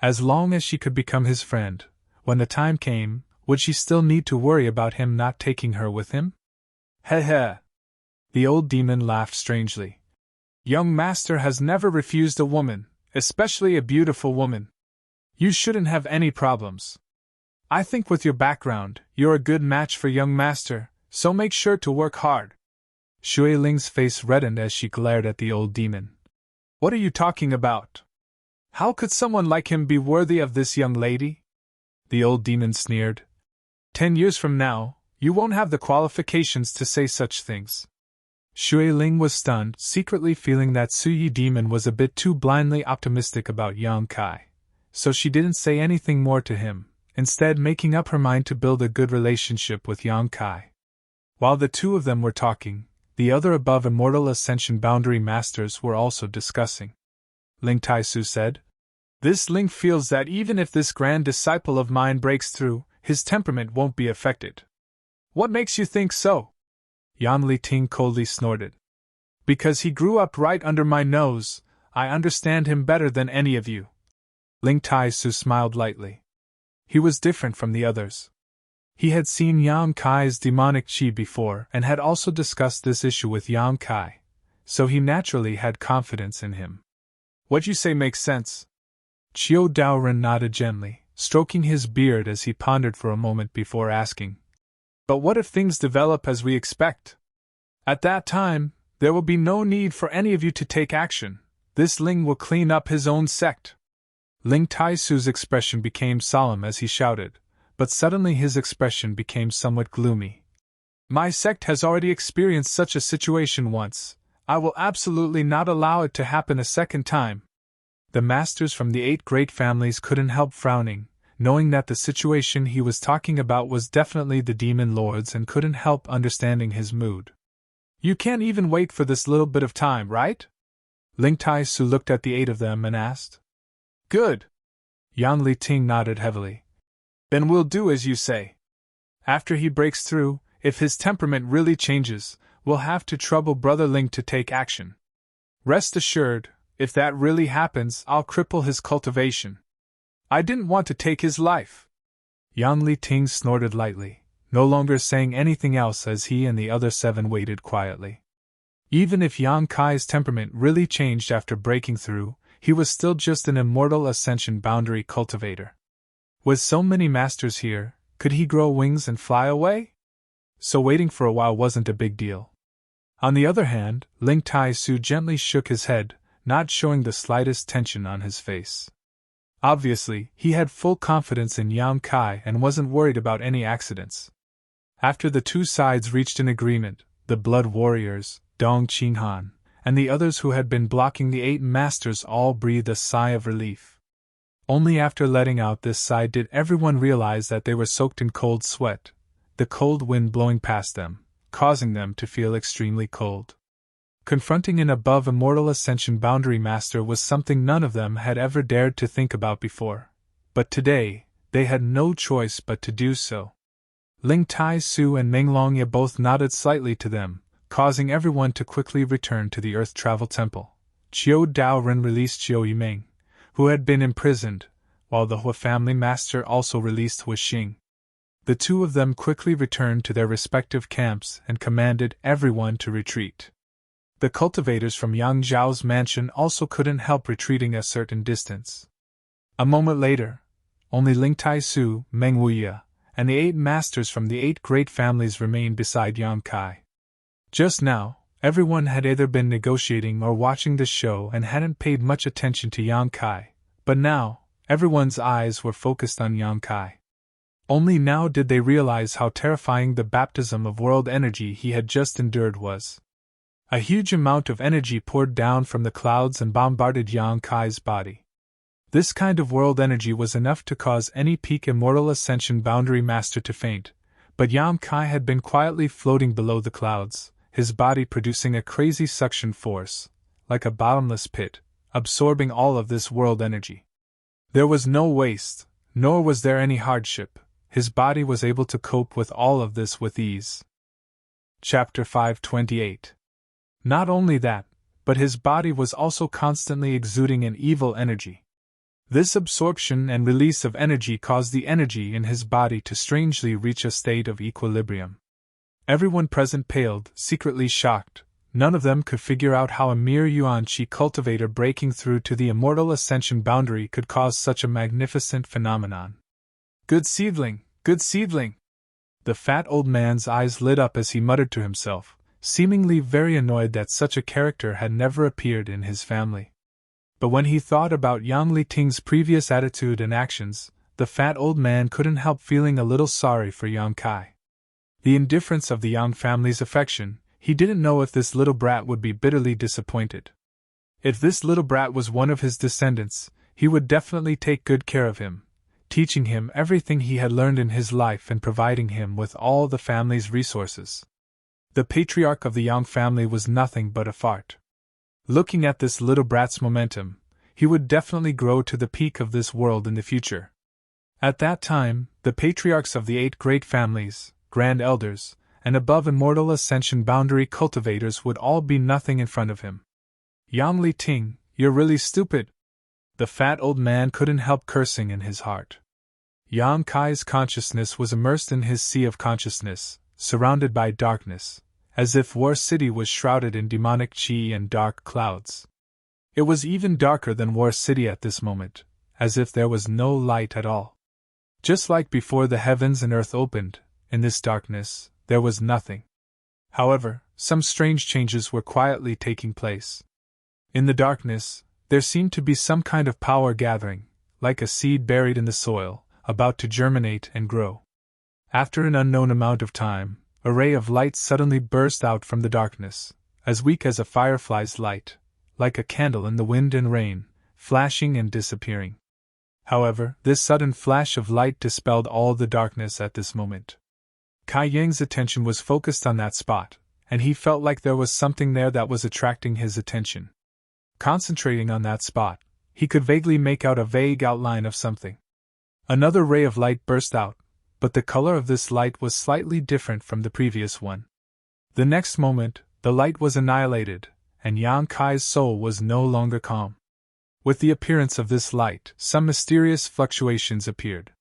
As long as she could become his friend, when the time came, would she still need to worry about him not taking her with him? Heh heh. The old demon laughed strangely. "Young master has never refused a woman, especially a beautiful woman. You shouldn't have any problems. I think with your background, you're a good match for young master, so make sure to work hard." Shui Ling's face reddened as she glared at the old demon. "What are you talking about? How could someone like him be worthy of this young lady?" The old demon sneered. 10 years from now, you won't have the qualifications to say such things." Shui Ling was stunned, secretly feeling that Suyi demon was a bit too blindly optimistic about Yang Kai, so she didn't say anything more to him, instead making up her mind to build a good relationship with Yang Kai. While the two of them were talking, the other above Immortal Ascension Boundary Masters were also discussing. Ling Taisu said, "This Ling feels that even if this grand disciple of mine breaks through, his temperament won't be affected." "What makes you think so?" Yan Li Ting coldly snorted. "Because he grew up right under my nose, I understand him better than any of you." Ling Taisu smiled lightly. He was different from the others. He had seen Yang Kai's demonic chi before and had also discussed this issue with Yang Kai, so he naturally had confidence in him. "What you say makes sense." Chiu Daoren nodded gently, stroking his beard as he pondered for a moment before asking, "But what if things develop as we expect? At that time, there will be no need for any of you to take action. This Ling will clean up his own sect." Ling Taisu's expression became solemn as he shouted, but suddenly his expression became somewhat gloomy. "My sect has already experienced such a situation once. I will absolutely not allow it to happen a second time." The masters from the 8 great families couldn't help frowning, knowing that the situation he was talking about was definitely the demon lord's and couldn't help understanding his mood. "You can't even wait for this little bit of time, right?" Ling Taisu looked at the 8 of them and asked. "Good." Yan Li Ting nodded heavily. "Then we'll do as you say. After he breaks through, if his temperament really changes, we'll have to trouble Brother Ling to take action. Rest assured, if that really happens, I'll cripple his cultivation. I didn't want to take his life." Yan Li Ting snorted lightly, no longer saying anything else as he and the other 7 waited quietly. Even if Yang Kai's temperament really changed after breaking through, he was still just an Immortal Ascension boundary cultivator. With so many masters here, could he grow wings and fly away? So waiting for a while wasn't a big deal. On the other hand, Ling Taisu gently shook his head, not showing the slightest tension on his face. Obviously, he had full confidence in Yang Kai and wasn't worried about any accidents. After the two sides reached an agreement, the Blood Warriors, Dong Qinghan, and the others who had been blocking the 8 masters all breathed a sigh of relief. Only after letting out this sigh did everyone realize that they were soaked in cold sweat, the cold wind blowing past them, causing them to feel extremely cold. Confronting an above Immortal Ascension boundary master was something none of them had ever dared to think about before, but today, they had no choice but to do so. Ling Tai-su and Meng Longye both nodded slightly to them, causing everyone to quickly return to the Earth Travel Temple. Chiu Daoren released Chiu Yimeng, who had been imprisoned, while the Hua family master also released Hua Xing. The two of them quickly returned to their respective camps and commanded everyone to retreat. The cultivators from Yang Zhao's mansion also couldn't help retreating a certain distance. A moment later, only Ling Tai-su, Meng Wuya, and the 8 masters from the 8 great families remained beside Yang Kai. Just now, everyone had either been negotiating or watching the show and hadn't paid much attention to Yang Kai, but now, everyone's eyes were focused on Yang Kai. Only now did they realize how terrifying the baptism of world energy he had just endured was. A huge amount of energy poured down from the clouds and bombarded Yang Kai's body. This kind of world energy was enough to cause any peak immortal ascension boundary master to faint, but Yang Kai had been quietly floating below the clouds, his body producing a crazy suction force, like a bottomless pit, absorbing all of this world energy. There was no waste, nor was there any hardship. His body was able to cope with all of this with ease. Chapter 528. Not only that, but his body was also constantly exuding an evil energy. This absorption and release of energy caused the energy in his body to strangely reach a state of equilibrium. Everyone present paled, secretly shocked. None of them could figure out how a mere Yuan Qi cultivator breaking through to the immortal ascension boundary could cause such a magnificent phenomenon. Good seedling, good seedling! The fat old man's eyes lit up as he muttered to himself, seemingly very annoyed that such a character had never appeared in his family. But when he thought about Yang Liting's previous attitude and actions, the fat old man couldn't help feeling a little sorry for Yang Kai. The indifference of the Yang family's affection, he didn't know if this little brat would be bitterly disappointed. If this little brat was one of his descendants, he would definitely take good care of him, teaching him everything he had learned in his life and providing him with all the family's resources. The patriarch of the Yang family was nothing but a fart. Looking at this little brat's momentum, he would definitely grow to the peak of this world in the future. At that time, the patriarchs of the 8 great families, grand elders, and above immortal ascension boundary cultivators would all be nothing in front of him. Yang Liting, you're really stupid! The fat old man couldn't help cursing in his heart. Yang Kai's consciousness was immersed in his sea of consciousness, surrounded by darkness, as if War City was shrouded in demonic qi and dark clouds. It was even darker than War City at this moment, as if there was no light at all. Just like before the heavens and earth opened, in this darkness, there was nothing. However, some strange changes were quietly taking place. In the darkness, there seemed to be some kind of power gathering, like a seed buried in the soil, about to germinate and grow. After an unknown amount of time, a ray of light suddenly burst out from the darkness, as weak as a firefly's light, like a candle in the wind and rain, flashing and disappearing. However, this sudden flash of light dispelled all the darkness at this moment. Kai Yang's attention was focused on that spot, and he felt like there was something there that was attracting his attention. Concentrating on that spot, he could vaguely make out a vague outline of something. Another ray of light burst out, but the color of this light was slightly different from the previous one. The next moment, the light was annihilated, and Yang Kai's soul was no longer calm. With the appearance of this light, some mysterious fluctuations appeared.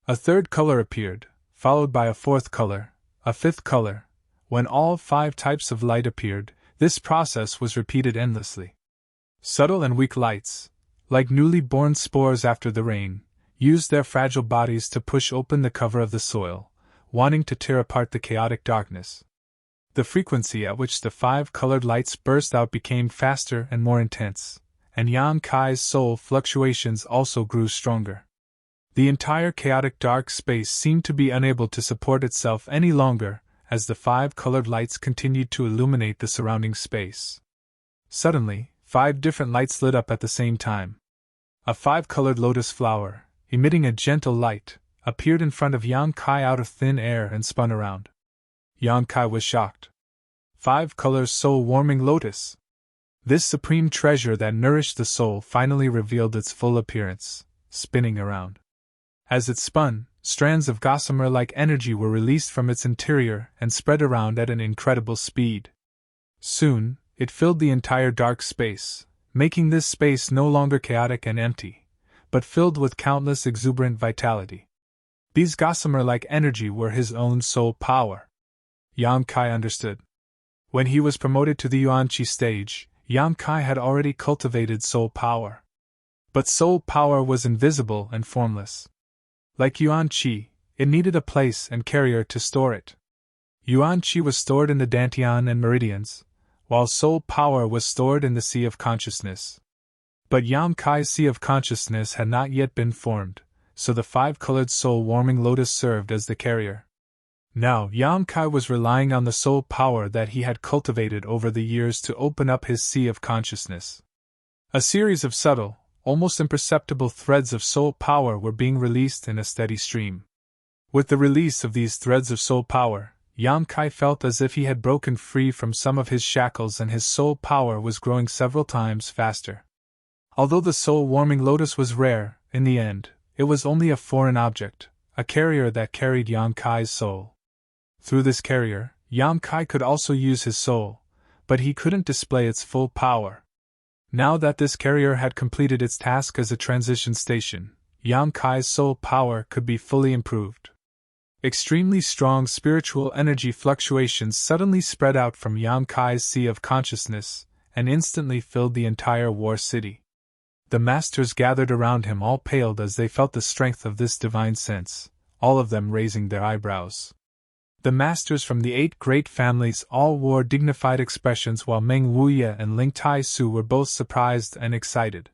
A third color appeared, followed by a fourth color, a fifth color. When all 5 types of light appeared, this process was repeated endlessly. Subtle and weak lights, like newly born spores after the rain, used their fragile bodies to push open the cover of the soil, wanting to tear apart the chaotic darkness. The frequency at which the 5 colored lights burst out became faster and more intense, and Yang Kai's soul fluctuations also grew stronger. The entire chaotic dark space seemed to be unable to support itself any longer, as the 5 colored lights continued to illuminate the surrounding space. Suddenly, 5 different lights lit up at the same time. A 5-colored lotus flower, emitting a gentle light, appeared in front of Yang Kai out of thin air and spun around. Yang Kai was shocked. 5 colors soul-warming lotus. This supreme treasure that nourished the soul finally revealed its full appearance, spinning around. As it spun, strands of gossamer-like energy were released from its interior and spread around at an incredible speed. Soon, it filled the entire dark space, making this space no longer chaotic and empty, but filled with countless exuberant vitality. These gossamer-like energy were his own soul power. Yang Kai understood. When he was promoted to the Yuan-Chi stage, Yang Kai had already cultivated soul power. But soul power was invisible and formless. Like Yuan-Chi, it needed a place and carrier to store it. Yuan-Chi was stored in the dantian and meridians, while soul power was stored in the sea of consciousness. But Yang Kai's sea of consciousness had not yet been formed, so the five-colored soul-warming lotus served as the carrier. Now Yang Kai was relying on the soul power that he had cultivated over the years to open up his sea of consciousness. A series of subtle, almost imperceptible threads of soul power were being released in a steady stream. With the release of these threads of soul power, Yang Kai felt as if he had broken free from some of his shackles and his soul power was growing several times faster. Although the soul-warming lotus was rare, in the end, it was only a foreign object, a carrier that carried Yang Kai's soul. Through this carrier, Yang Kai could also use his soul, but he couldn't display its full power. Now that this carrier had completed its task as a transition station, Yang Kai's soul power could be fully improved. Extremely strong spiritual energy fluctuations suddenly spread out from Yang Kai's sea of consciousness and instantly filled the entire war city. The masters gathered around him all paled as they felt the strength of this divine sense, all of them raising their eyebrows. The masters from the 8 great families all wore dignified expressions while Meng Wuye and Ling Tai Su were both surprised and excited.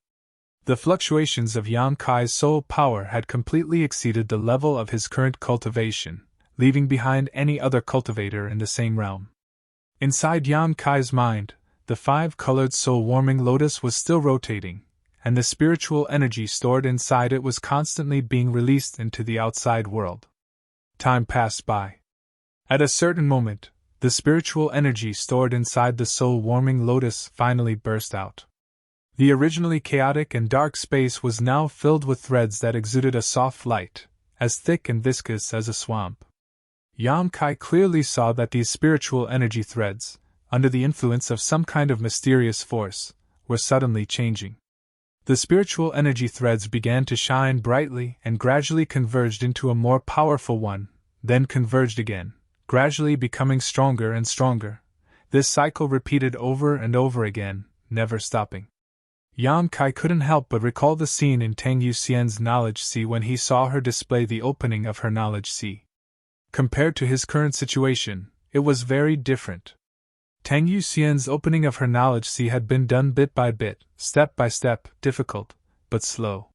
The fluctuations of Yang Kai's soul power had completely exceeded the level of his current cultivation, leaving behind any other cultivator in the same realm. Inside Yang Kai's mind, the 5-colored soul-warming lotus was still rotating, and the spiritual energy stored inside it was constantly being released into the outside world. Time passed by. At a certain moment, the spiritual energy stored inside the soul-warming lotus finally burst out. The originally chaotic and dark space was now filled with threads that exuded a soft light, as thick and viscous as a swamp. Yang Kai clearly saw that these spiritual energy threads, under the influence of some kind of mysterious force, were suddenly changing. The spiritual energy threads began to shine brightly and gradually converged into a more powerful one, then converged again, gradually becoming stronger and stronger. This cycle repeated over and over again, never stopping. Yang Kai couldn't help but recall the scene in Tang Yuxian's knowledge sea when he saw her display the opening of her knowledge sea. Compared to his current situation, it was very different. Tang Yuxian's opening of her knowledge sea had been done bit by bit, step by step, difficult, but slow.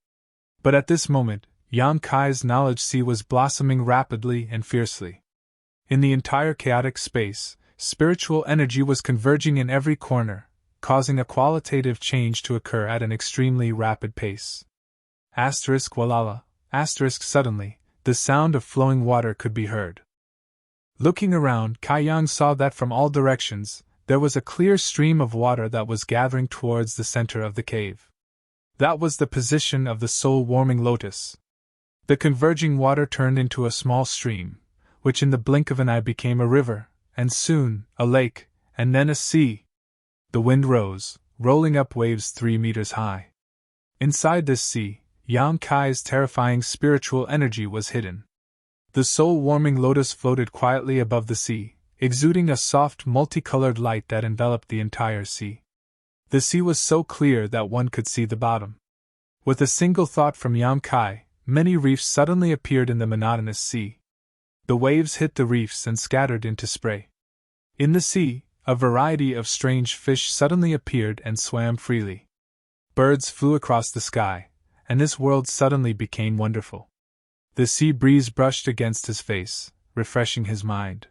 But at this moment, Yang Kai's knowledge sea was blossoming rapidly and fiercely. In the entire chaotic space, spiritual energy was converging in every corner, causing a qualitative change to occur at an extremely rapid pace. Walala, suddenly, the sound of flowing water could be heard. Looking around, Kai Yang saw that from all directions, there was a clear stream of water that was gathering towards the center of the cave. That was the position of the soul-warming lotus. The converging water turned into a small stream, which in the blink of an eye became a river, and soon, a lake, and then a sea. The wind rose, rolling up waves 3 meters high. Inside this sea, Yang Kai's terrifying spiritual energy was hidden. The soul-warming lotus floated quietly above the sea, exuding a soft multicolored light that enveloped the entire sea. The sea was so clear that one could see the bottom. With a single thought from Yang Kai, many reefs suddenly appeared in the monotonous sea. The waves hit the reefs and scattered into spray. In the sea, a variety of strange fish suddenly appeared and swam freely. Birds flew across the sky, and this world suddenly became wonderful. The sea breeze brushed against his face, refreshing his mind.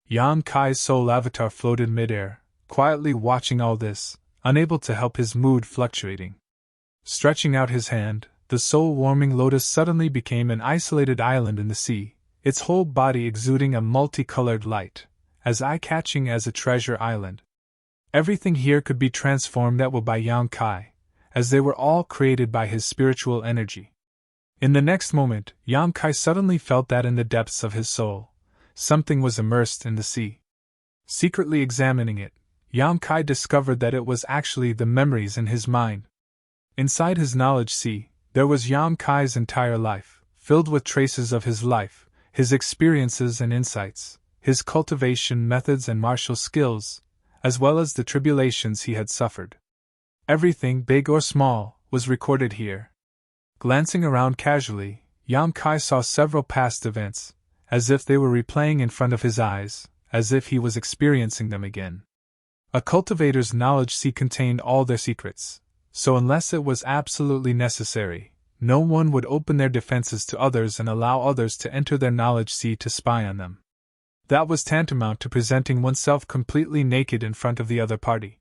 Yang Kai's soul avatar floated midair, quietly watching all this, unable to help his mood fluctuating. Stretching out his hand, the soul-warming lotus suddenly became an isolated island in the sea, its whole body exuding a multicolored light, as eye-catching as a treasure island. Everything here could be transformed at will by Yang Kai, as they were all created by his spiritual energy. In the next moment, Yang Kai suddenly felt that in the depths of his soul, something was immersed in the sea. Secretly examining it, Yang Kai discovered that it was actually the memories in his mind. Inside his knowledge sea, there was Yang Kai's entire life, filled with traces of his life, his experiences and insights, his cultivation methods and martial skills, as well as the tribulations he had suffered. Everything, big or small, was recorded here. Glancing around casually, Yang Kai saw several past events, as if they were replaying in front of his eyes, as if he was experiencing them again. A cultivator's knowledge sea contained all their secrets, so unless it was absolutely necessary, no one would open their defenses to others and allow others to enter their knowledge sea to spy on them. That was tantamount to presenting oneself completely naked in front of the other party.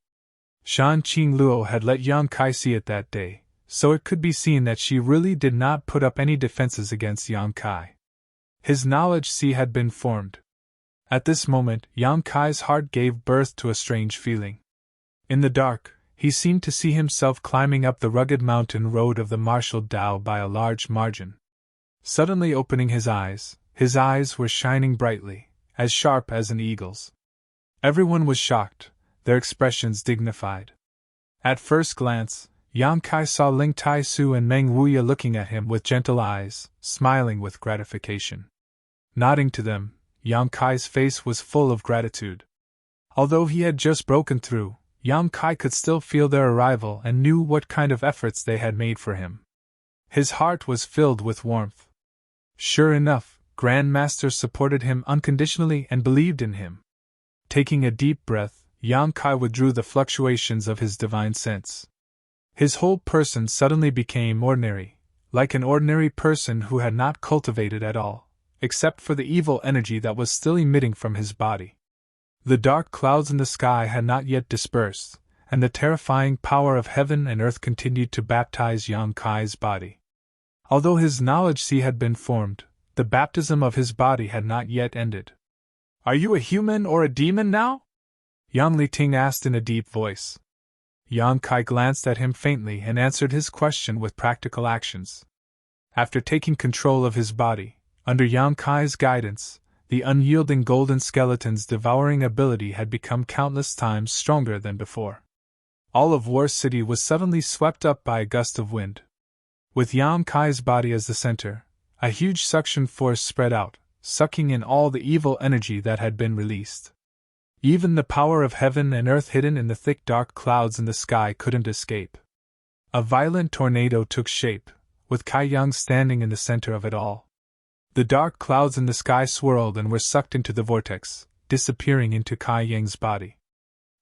Shan Qingluo had let Yang Kai see it that day, so it could be seen that she really did not put up any defenses against Yang Kai. His knowledge sea had been formed. At this moment, Yang Kai's heart gave birth to a strange feeling. In the dark, he seemed to see himself climbing up the rugged mountain road of the martial Tao by a large margin. Suddenly opening his eyes were shining brightly, as sharp as an eagle's. Everyone was shocked, their expressions dignified. At first glance, Yang Kai saw Ling Tai Su and Meng Wuya looking at him with gentle eyes, smiling with gratification. Nodding to them, Yang Kai's face was full of gratitude. Although he had just broken through, Yang Kai could still feel their arrival and knew what kind of efforts they had made for him. His heart was filled with warmth. Sure enough, Grand Master supported him unconditionally and believed in him. Taking a deep breath, Yang Kai withdrew the fluctuations of his divine sense. His whole person suddenly became ordinary, like an ordinary person who had not cultivated at all, except for the evil energy that was still emitting from his body. The dark clouds in the sky had not yet dispersed, and the terrifying power of heaven and earth continued to baptize Yang Kai's body. Although his knowledge sea had been formed, the baptism of his body had not yet ended. "Are you a human or a demon now?" Yang Liting asked in a deep voice. Yang Kai glanced at him faintly and answered his question with practical actions. After taking control of his body, under Yang Kai's guidance, the unyielding golden skeleton's devouring ability had become countless times stronger than before. All of War City was suddenly swept up by a gust of wind. With Yang Kai's body as the center, a huge suction force spread out, sucking in all the evil energy that had been released. Even the power of heaven and earth hidden in the thick dark clouds in the sky couldn't escape. A violent tornado took shape, with Kai Yang standing in the center of it all. The dark clouds in the sky swirled and were sucked into the vortex, disappearing into Kai Yang's body.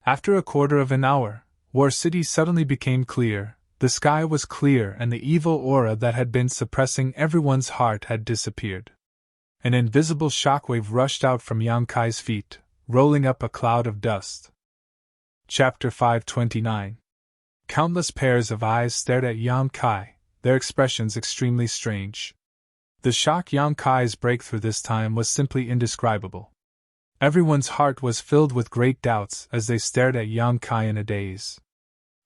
After a quarter of an hour, War City suddenly became clear, the sky was clear and the evil aura that had been suppressing everyone's heart had disappeared. An invisible shockwave rushed out from Yang Kai's feet, rolling up a cloud of dust. Chapter 529. Countless pairs of eyes stared at Yang Kai, their expressions extremely strange. The shock Yang Kai's breakthrough this time was simply indescribable. Everyone's heart was filled with great doubts as they stared at Yang Kai in a daze.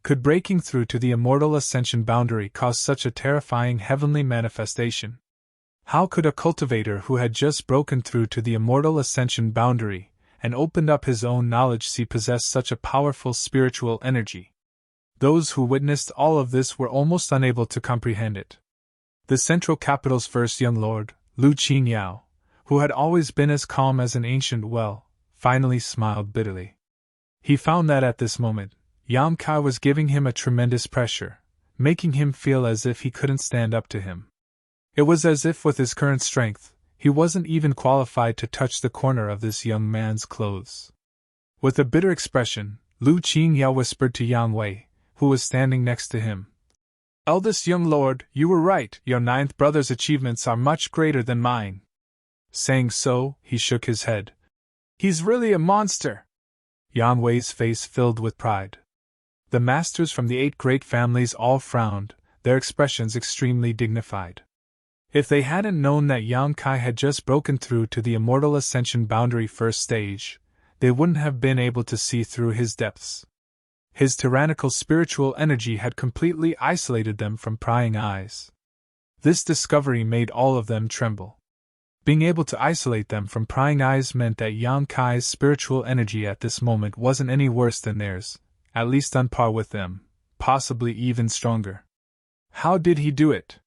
Could breaking through to the immortal ascension boundary cause such a terrifying heavenly manifestation? How could a cultivator who had just broken through to the immortal ascension boundary and opened up his own knowledge sea possess such a powerful spiritual energy? Those who witnessed all of this were almost unable to comprehend it. The central capital's first young lord, Lu Qingyao, who had always been as calm as an ancient well, finally smiled bitterly. He found that at this moment, Yang Kai was giving him a tremendous pressure, making him feel as if he couldn't stand up to him. It was as if with his current strength, he wasn't even qualified to touch the corner of this young man's clothes. With a bitter expression, Lu Qingyao whispered to Yang Wei, who was standing next to him. "Eldest young lord, you were right, your ninth brother's achievements are much greater than mine." Saying so, he shook his head. "He's really a monster." Yang Wei's face filled with pride. The masters from the 8 great families all frowned, their expressions extremely dignified. If they hadn't known that Yang Kai had just broken through to the immortal ascension boundary first stage, they wouldn't have been able to see through his depths. His tyrannical spiritual energy had completely isolated them from prying eyes. This discovery made all of them tremble. Being able to isolate them from prying eyes meant that Yang Kai's spiritual energy at this moment wasn't any worse than theirs, at least on par with them, possibly even stronger. How did he do it?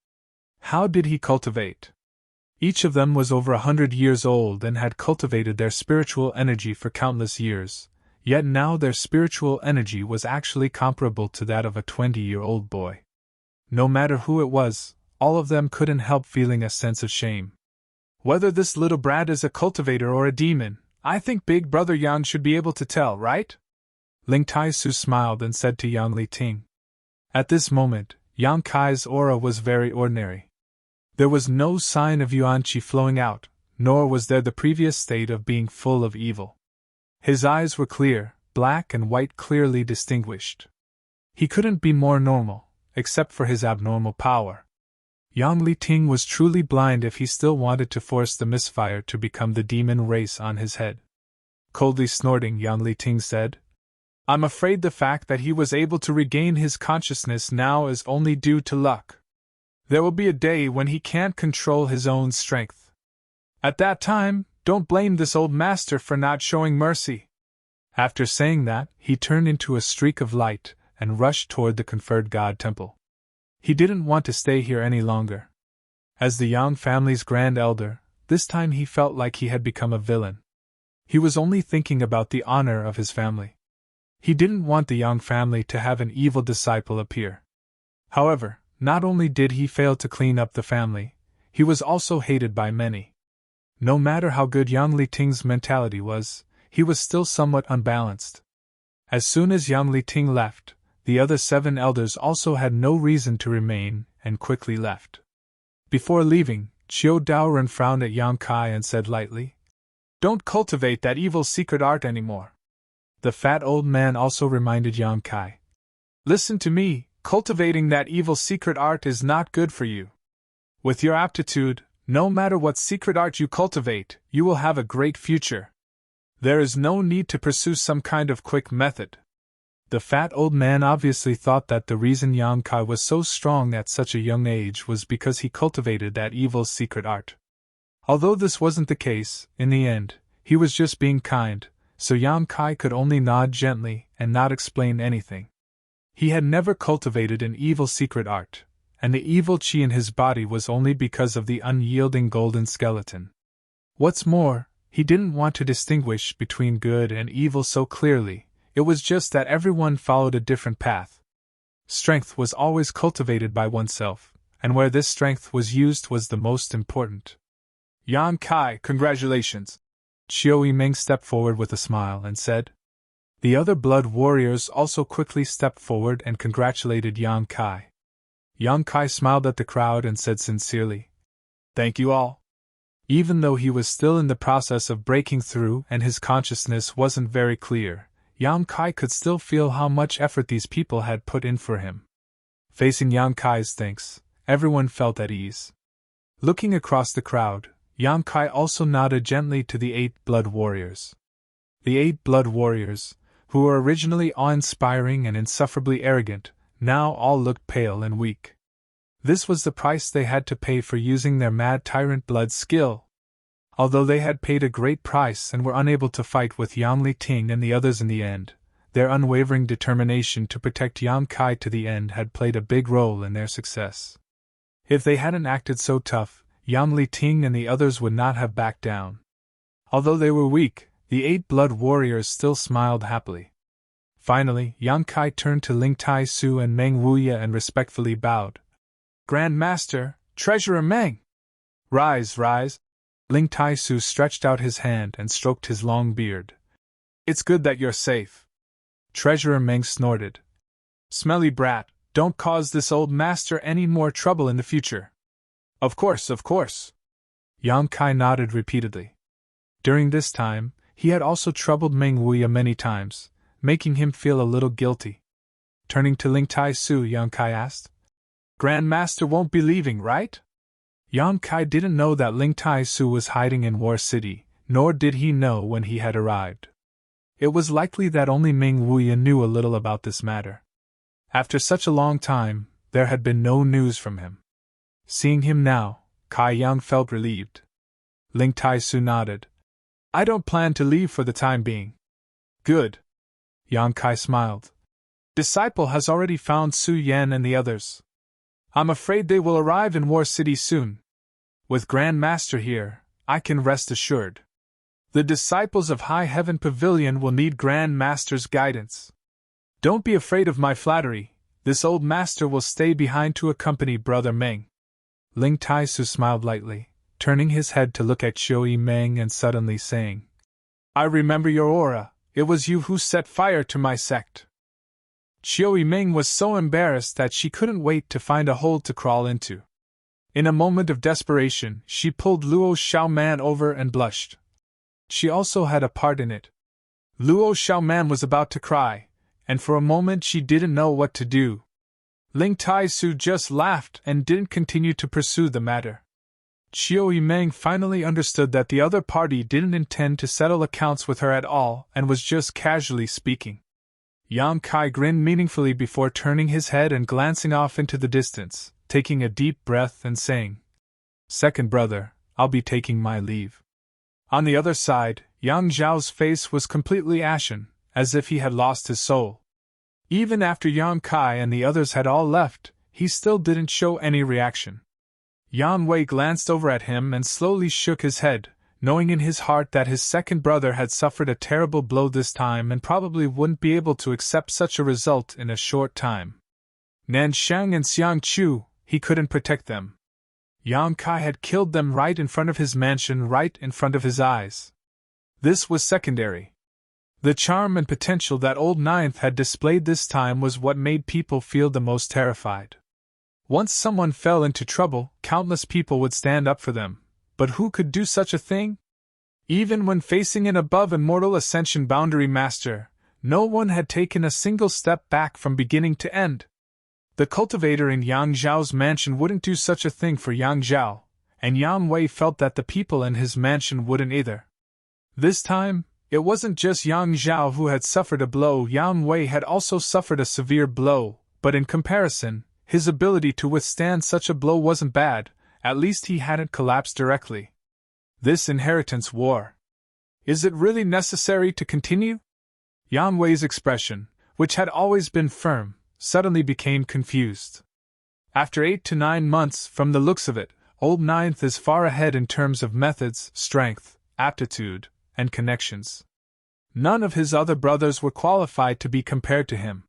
How did he cultivate? Each of them was over 100 years old and had cultivated their spiritual energy for countless years, yet now their spiritual energy was actually comparable to that of a 20-year-old boy. No matter who it was, all of them couldn't help feeling a sense of shame. Whether this little brat is a cultivator or a demon, I think Big Brother Yang should be able to tell, right? Ling Tai-su smiled and said to Yang Li-ting. At this moment, Yang Kai's aura was very ordinary. There was no sign of yuan qi flowing out, nor was there the previous state of being full of evil. His eyes were clear, black and white clearly distinguished. He couldn't be more normal, except for his abnormal power. Yang Li-ting was truly blind if he still wanted to force the misfire to become the demon race on his head. Coldly snorting, Yang Li-ting said, I'm afraid the fact that he was able to regain his consciousness now is only due to luck. There will be a day when he can't control his own strength. At that time, don't blame this old master for not showing mercy. After saying that, he turned into a streak of light and rushed toward the conferred god temple. He didn't want to stay here any longer. As the Yang family's grand elder, this time he felt like he had become a villain. He was only thinking about the honor of his family. He didn't want the Yang family to have an evil disciple appear. However, not only did he fail to clean up the family, he was also hated by many. No matter how good Yang Li-ting's mentality was, he was still somewhat unbalanced. As soon as Yang Li-ting left, the other 7 elders also had no reason to remain and quickly left. Before leaving, Qiu Daoren frowned at Yang Kai and said lightly, Don't cultivate that evil secret art anymore. The fat old man also reminded Yang Kai, Listen to me, cultivating that evil secret art is not good for you. With your aptitude, no matter what secret art you cultivate, you will have a great future. There is no need to pursue some kind of quick method. The fat old man obviously thought that the reason Yang Kai was so strong at such a young age was because he cultivated that evil secret art. Although this wasn't the case, in the end, he was just being kind, so Yang Kai could only nod gently and not explain anything. He had never cultivated an evil secret art, and the evil qi in his body was only because of the unyielding golden skeleton. What's more, he didn't want to distinguish between good and evil so clearly. It was just that everyone followed a different path. Strength was always cultivated by oneself, and where this strength was used was the most important. Yang Kai, congratulations! Qiu Yimeng stepped forward with a smile and said. The other blood warriors also quickly stepped forward and congratulated Yang Kai. Yang Kai smiled at the crowd and said sincerely, Thank you all. Even though he was still in the process of breaking through and his consciousness wasn't very clear, Yang Kai could still feel how much effort these people had put in for him. Facing Yang Kai's thanks, everyone felt at ease. Looking across the crowd, Yang Kai also nodded gently to the 8 blood warriors. The 8 blood warriors, who were originally awe-inspiring and insufferably arrogant, now all looked pale and weak. This was the price they had to pay for using their mad tyrant blood skill. Although they had paid a great price and were unable to fight with Yang Li-ting and the others in the end, their unwavering determination to protect Yang Kai to the end had played a big role in their success. If they hadn't acted so tough, Yang Li-ting and the others would not have backed down. Although they were weak, the 8 blood warriors still smiled happily. Finally, Yang Kai turned to Ling Tai-su and Meng Wuya and respectfully bowed. Grand Master, Treasurer Meng! Rise, rise! Ling Tai-su stretched out his hand and stroked his long beard. It's good that you're safe. Treasurer Meng snorted. Smelly brat, don't cause this old master any more trouble in the future. Of course, of course. Yang Kai nodded repeatedly. During this time, he had also troubled Meng Wuya many times, making him feel a little guilty. Turning to Ling Tai-su, Yang Kai asked, Grand Master won't be leaving, right? Yang Kai didn't know that Ling Tai-su was hiding in War City, nor did he know when he had arrived. It was likely that only Meng Wuya knew a little about this matter. After such a long time, there had been no news from him. Seeing him now, Kai Yang felt relieved. Ling Tai-su nodded. I don't plan to leave for the time being. Good. Yang Kai smiled. Disciple has already found Su Yan and the others. I'm afraid they will arrive in War City soon. With Grand Master here, I can rest assured. The disciples of High Heaven Pavilion will need Grand Master's guidance. Don't be afraid of my flattery, this old master will stay behind to accompany Brother Meng. Ling Taisu smiled lightly, turning his head to look at Xiao Meng and suddenly saying, I remember your aura, it was you who set fire to my sect. Xiao Meng was so embarrassed that she couldn't wait to find a hole to crawl into. In a moment of desperation, she pulled Luo Xiaoman over and blushed. She also had a part in it. Luo Xiaoman was about to cry, and for a moment she didn't know what to do. Ling Taisu just laughed and didn't continue to pursue the matter. Xiao Yimeng finally understood that the other party didn't intend to settle accounts with her at all and was just casually speaking. Yang Kai grinned meaningfully before turning his head and glancing off into the distance, taking a deep breath and saying, Second brother, I'll be taking my leave. On the other side, Yang Zhao's face was completely ashen, as if he had lost his soul. Even after Yang Kai and the others had all left, he still didn't show any reaction. Yan Wei glanced over at him and slowly shook his head, knowing in his heart that his second brother had suffered a terrible blow this time and probably wouldn't be able to accept such a result in a short time. Nanshang and Xiang Chu, he couldn't protect them. Yang Kai had killed them right in front of his mansion, right in front of his eyes. This was secondary. The charm and potential that Old Ninth had displayed this time was what made people feel the most terrified. Once someone fell into trouble, countless people would stand up for them, but who could do such a thing? Even when facing an above-immortal ascension boundary master, no one had taken a single step back from beginning to end. The cultivator in Yang Zhao's mansion wouldn't do such a thing for Yang Zhao, and Yang Wei felt that the people in his mansion wouldn't either. This time, it wasn't just Yang Zhao who had suffered a blow. Yang Wei had also suffered a severe blow, but in comparison, his ability to withstand such a blow wasn't bad, at least he hadn't collapsed directly. This inheritance war. Is it really necessary to continue? Yang Wei's expression, which had always been firm, suddenly became confused. After 8 to 9 months, from the looks of it, Old Ninth is far ahead in terms of methods, strength, aptitude, and connections. None of his other brothers were qualified to be compared to him.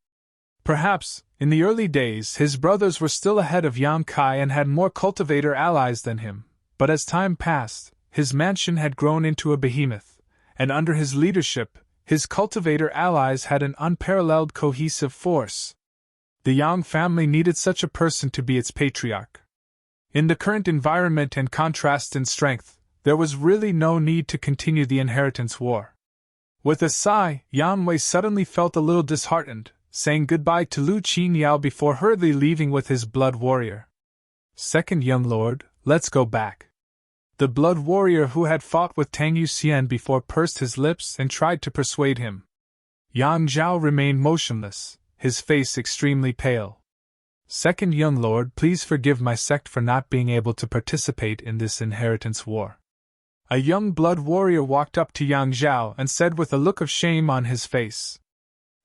Perhaps, in the early days, his brothers were still ahead of Yang Kai and had more cultivator allies than him, but as time passed, his mansion had grown into a behemoth, and under his leadership, his cultivator allies had an unparalleled cohesive force. The Yang family needed such a person to be its patriarch. In the current environment and contrast in strength, there was really no need to continue the inheritance war. With a sigh, Yan Wei suddenly felt a little disheartened, saying goodbye to Lu Qingyao before hurriedly leaving with his blood warrior. Second young lord, let's go back. The blood warrior who had fought with Tang Yuxian before pursed his lips and tried to persuade him. Yang Zhao remained motionless, his face extremely pale. Second young lord, please forgive my sect for not being able to participate in this inheritance war. A young blood warrior walked up to Yang Zhao and said with a look of shame on his face.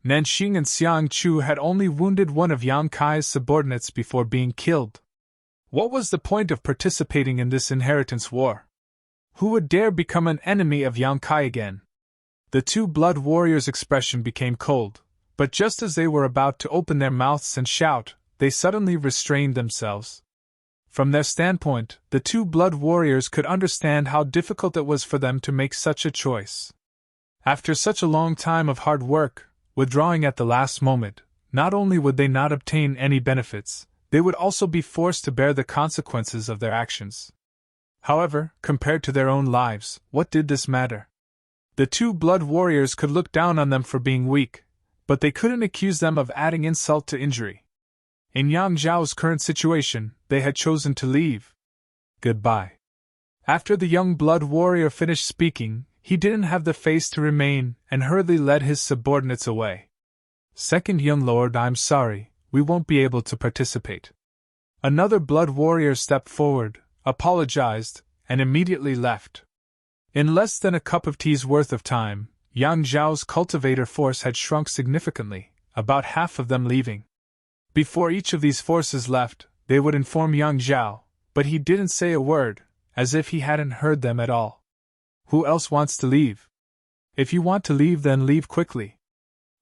Nanxing and Xiang Chu had only wounded one of Yang Kai's subordinates before being killed. What was the point of participating in this inheritance war? Who would dare become an enemy of Yang Kai again? The two blood warriors' expression became cold, but just as they were about to open their mouths and shout, they suddenly restrained themselves. From their standpoint, the two blood warriors could understand how difficult it was for them to make such a choice. After such a long time of hard work, withdrawing at the last moment, not only would they not obtain any benefits, they would also be forced to bear the consequences of their actions. However, compared to their own lives, what did this matter? The two blood warriors could look down on them for being weak, but they couldn't accuse them of adding insult to injury. In Yang Zhao's current situation, they had chosen to leave. Goodbye. After the young blood warrior finished speaking, he didn't have the face to remain and hurriedly led his subordinates away. Second young lord, I'm sorry, we won't be able to participate. Another blood warrior stepped forward, apologized, and immediately left. In less than a cup of tea's worth of time, Yang Zhao's cultivator force had shrunk significantly, about half of them leaving. Before each of these forces left, they would inform Yang Zhao, but he didn't say a word, as if he hadn't heard them at all. Who else wants to leave? If you want to leave, then leave quickly.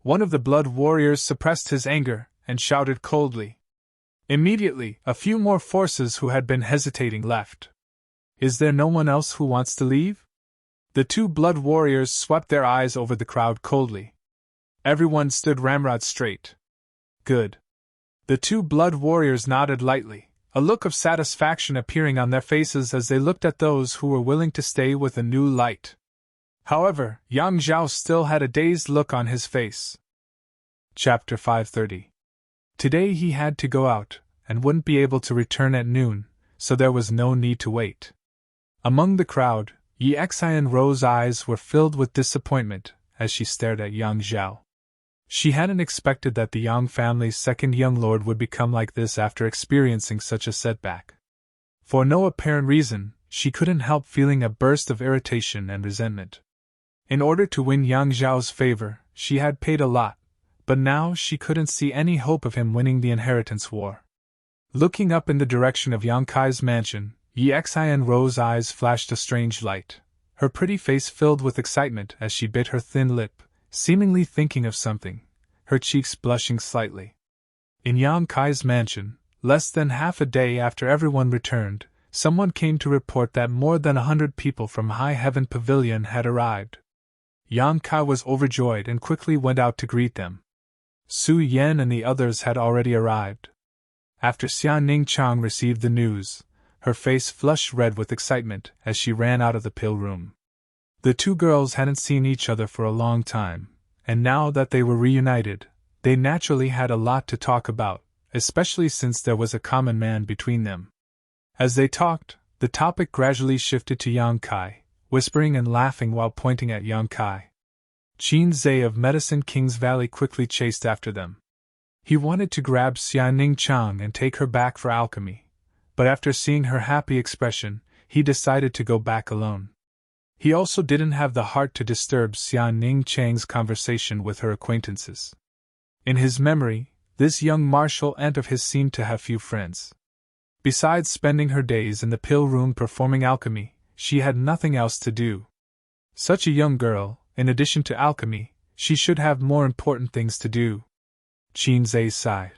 One of the blood warriors suppressed his anger and shouted coldly. Immediately, a few more forces who had been hesitating left. Is there no one else who wants to leave? The two blood warriors swept their eyes over the crowd coldly. Everyone stood ramrod straight. Good. The two blood warriors nodded lightly, a look of satisfaction appearing on their faces as they looked at those who were willing to stay with a new light. However, Yang Zhao still had a dazed look on his face. Chapter 530. Today he had to go out, and wouldn't be able to return at noon, so there was no need to wait. Among the crowd, Yi Xianruo's eyes were filled with disappointment as she stared at Yang Zhao. She hadn't expected that the Yang family's second young lord would become like this after experiencing such a setback. For no apparent reason, she couldn't help feeling a burst of irritation and resentment. In order to win Yang Zhao's favor, she had paid a lot, but now she couldn't see any hope of him winning the inheritance war. Looking up in the direction of Yang Kai's mansion, Yi Xianruo's eyes flashed a strange light. Her pretty face filled with excitement as she bit her thin lip, seemingly thinking of something, her cheeks blushing slightly. In Yang Kai's mansion, less than half a day after everyone returned, someone came to report that more than 100 people from High Heaven Pavilion had arrived. Yang Kai was overjoyed and quickly went out to greet them. Su Yan and the others had already arrived. After Xia Ningchang received the news, her face flushed red with excitement as she ran out of the pill room. The two girls hadn't seen each other for a long time, and now that they were reunited, they naturally had a lot to talk about, especially since there was a common man between them. As they talked, the topic gradually shifted to Yang Kai, whispering and laughing while pointing at Yang Kai. Qin Zhe of Medicine King's Valley quickly chased after them. He wanted to grab Xia Ningchang and take her back for alchemy, but after seeing her happy expression, he decided to go back alone. He also didn't have the heart to disturb Xia Ningchang's conversation with her acquaintances. In his memory, this young martial aunt of his seemed to have few friends. Besides spending her days in the pill room performing alchemy, she had nothing else to do. Such a young girl, in addition to alchemy, she should have more important things to do. Qin Zhe sighed.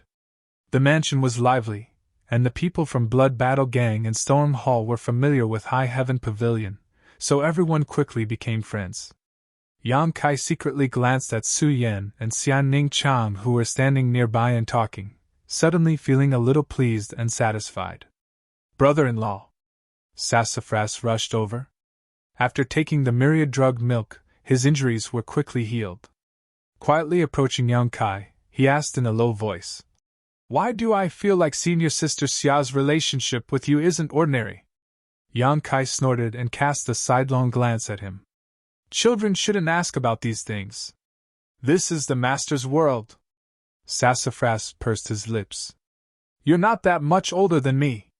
The mansion was lively, and the people from Blood Battle Gang and Storm Hall were familiar with High Heaven Pavilion, so everyone quickly became friends. Yang Kai secretly glanced at Su Yan and Xia Ningchang, who were standing nearby and talking, suddenly feeling a little pleased and satisfied. Brother-in-law! Sassafras rushed over. After taking the myriad drugged milk, his injuries were quickly healed. Quietly approaching Yang Kai, he asked in a low voice, "Why do I feel like senior sister Xia's relationship with you isn't ordinary?" Yang Kai snorted and cast a sidelong glance at him. "Children shouldn't ask about these things. This is the master's world." Sassafras pursed his lips. "You're not that much older than me."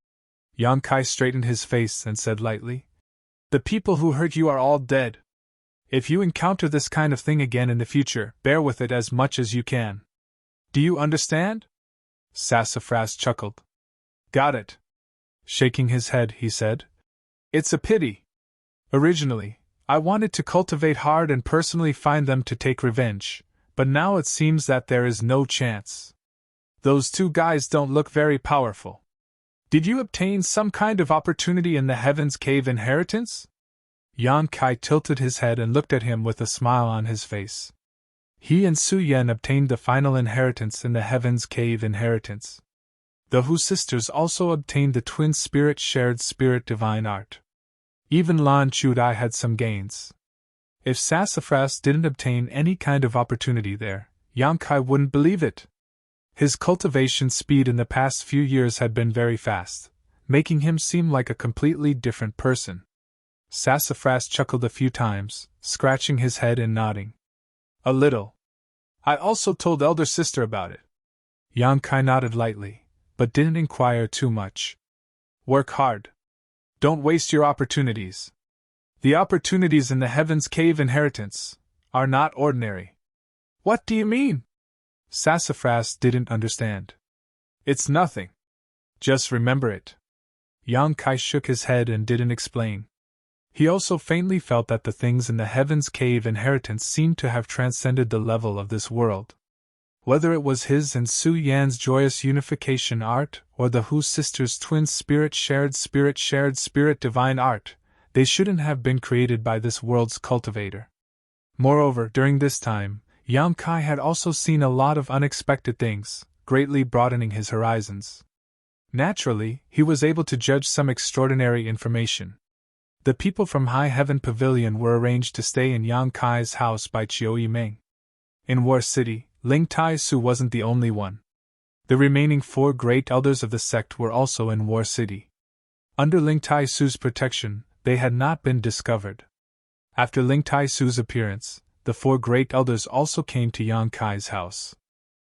Yang Kai straightened his face and said lightly, "The people who hurt you are all dead. If you encounter this kind of thing again in the future, bear with it as much as you can. Do you understand?" Sassafras chuckled. "Got it." Shaking his head, he said, "It's a pity. Originally, I wanted to cultivate hard and personally find them to take revenge, but now it seems that there is no chance. Those two guys don't look very powerful. Did you obtain some kind of opportunity in the Heaven's Cave inheritance?" Yang Kai tilted his head and looked at him with a smile on his face. He and Su Yan obtained the final inheritance in the Heaven's Cave inheritance. The Hu sisters also obtained the twin spirit shared spirit divine art. Even Lan Chudai had some gains. If Sassafras didn't obtain any kind of opportunity there, Yang Kai wouldn't believe it. His cultivation speed in the past few years had been very fast, making him seem like a completely different person. Sassafras chuckled a few times, scratching his head and nodding. "A little. I also told elder sister about it." Yang Kai nodded lightly, but didn't inquire too much. "Work hard. Don't waste your opportunities. The opportunities in the Heaven's Cave inheritance are not ordinary." "What do you mean?" Sassafras didn't understand. "It's nothing. Just remember it." Yang Kai shook his head and didn't explain. He also faintly felt that the things in the Heaven's Cave inheritance seemed to have transcended the level of this world. Whether it was his and Su Yan's joyous unification art, or the Hu sisters' twin shared spirit divine art, they shouldn't have been created by this world's cultivator. Moreover, during this time, Yang Kai had also seen a lot of unexpected things, greatly broadening his horizons. Naturally, he was able to judge some extraordinary information. The people from High Heaven Pavilion were arranged to stay in Yang Kai's house by Chiu Yimeng. In War City, Ling Tai Su wasn't the only one. The remaining 4 great elders of the sect were also in War City. Under Ling Tai Su's protection, they had not been discovered. After Ling Tai Su's appearance, the 4 great elders also came to Yang Kai's house.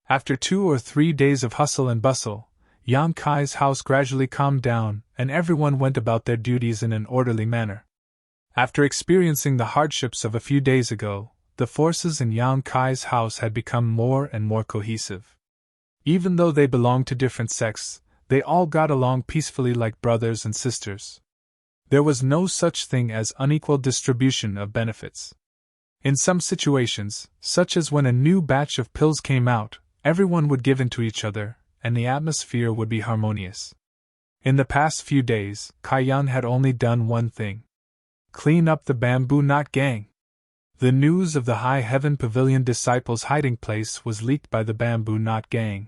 After 2 or 3 days of hustle and bustle, Yang Kai's house gradually calmed down, and everyone went about their duties in an orderly manner. After experiencing the hardships of a few days ago, the forces in Yang Kai's house had become more and more cohesive. Even though they belonged to different sects, they all got along peacefully like brothers and sisters. There was no such thing as unequal distribution of benefits. In some situations, such as when a new batch of pills came out, everyone would give in to each other, and the atmosphere would be harmonious. In the past few days, Kai Yan had only done one thing: clean up the bamboo knot gang. The news of the High Heaven Pavilion disciples' hiding place was leaked by the bamboo knot gang.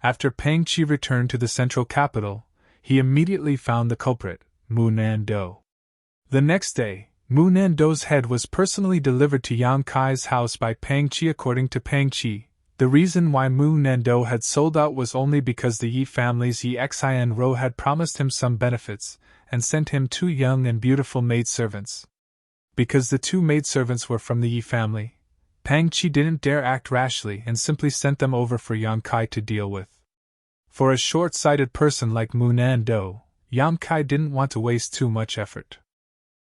After Peng Qi returned to the central capital, he immediately found the culprit, Mu Nando. The next day, Mu Nando's head was personally delivered to Yang Kai's house by Peng Qi. According to Peng Qi, the reason why Mu Nando had sold out was only because the Yi family's Yi Xian Ro had promised him some benefits, and sent him 2 young and beautiful maidservants. Because the 2 maidservants were from the Yi family, Peng Qi didn't dare act rashly and simply sent them over for Yang Kai to deal with. For a short-sighted person like Mu Nando, Yang Kai didn't want to waste too much effort.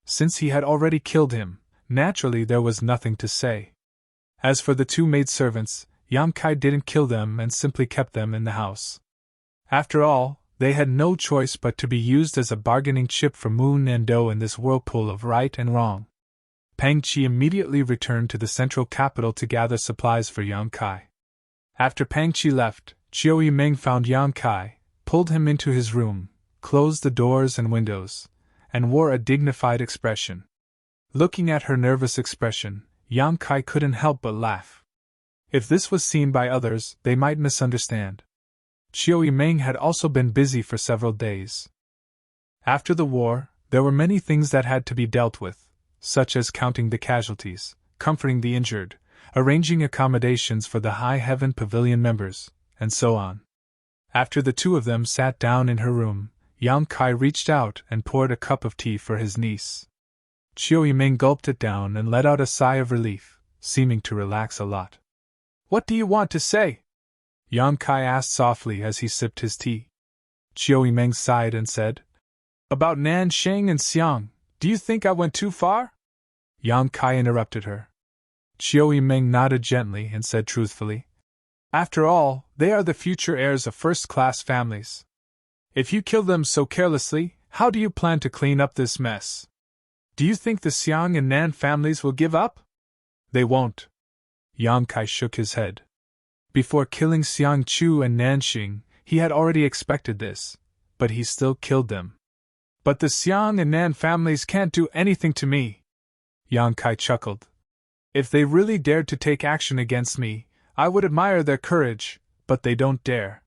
Since he had already killed him, naturally there was nothing to say. As for the 2 maidservants, Yang Kai didn't kill them and simply kept them in the house. After all, they had no choice but to be used as a bargaining chip for Mu Nando in this whirlpool of right and wrong. Peng Qi immediately returned to the central capital to gather supplies for Yang Kai. After Peng Qi left, Chiu Yimeng found Yang Kai, pulled him into his room, closed the doors and windows, and wore a dignified expression. Looking at her nervous expression, Yang Kai couldn't help but laugh. If this was seen by others, they might misunderstand. Chiu Yimeng had also been busy for several days. After the war, there were many things that had to be dealt with, such as counting the casualties, comforting the injured, arranging accommodations for the High Heaven Pavilion members, and so on. After the 2 of them sat down in her room, Yang Kai reached out and poured a cup of tea for his niece. Chiu Yimeng gulped it down and let out a sigh of relief, seeming to relax a lot. "What do you want to say?" Yang Kai asked softly as he sipped his tea. Chiu Yimeng sighed and said, "About Nan Sheng and Xiang, do you think I went too far?" Yang Kai interrupted her. Chiu Yimeng nodded gently and said truthfully, "After all, they are the future heirs of first-class families. If you kill them so carelessly, how do you plan to clean up this mess? Do you think the Xiang and Nan families will give up? They won't." Yang Kai shook his head. Before killing Xiang Chu and Nanxing, he had already expected this, but he still killed them. "But the Xiang and Nan families can't do anything to me." Yang Kai chuckled. "If they really dared to take action against me, I would admire their courage, but they don't dare.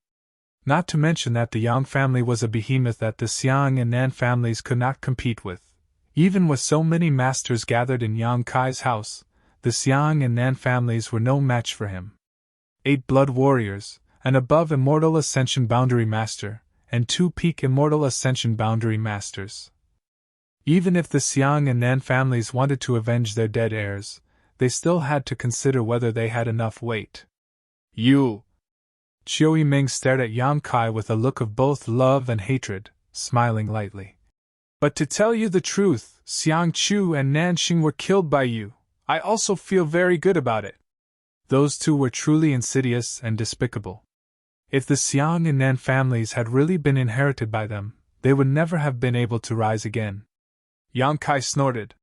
Not to mention that the Yang family was a behemoth that the Xiang and Nan families could not compete with. Even with so many masters gathered in Yang Kai's house, the Xiang and Nan families were no match for him. 8 blood warriors, an above immortal ascension boundary master, and 2 peak immortal ascension boundary masters. Even if the Xiang and Nan families wanted to avenge their dead heirs, they still had to consider whether they had enough weight. "You!" Chiu Yimeng stared at Yang Kai with a look of both love and hatred, smiling lightly. "But to tell you the truth, Xiang Chu and Nanxing were killed by you. I also feel very good about it." Those 2 were truly insidious and despicable. If the Xiang and Nan families had really been inherited by them, they would never have been able to rise again. Yang Kai snorted.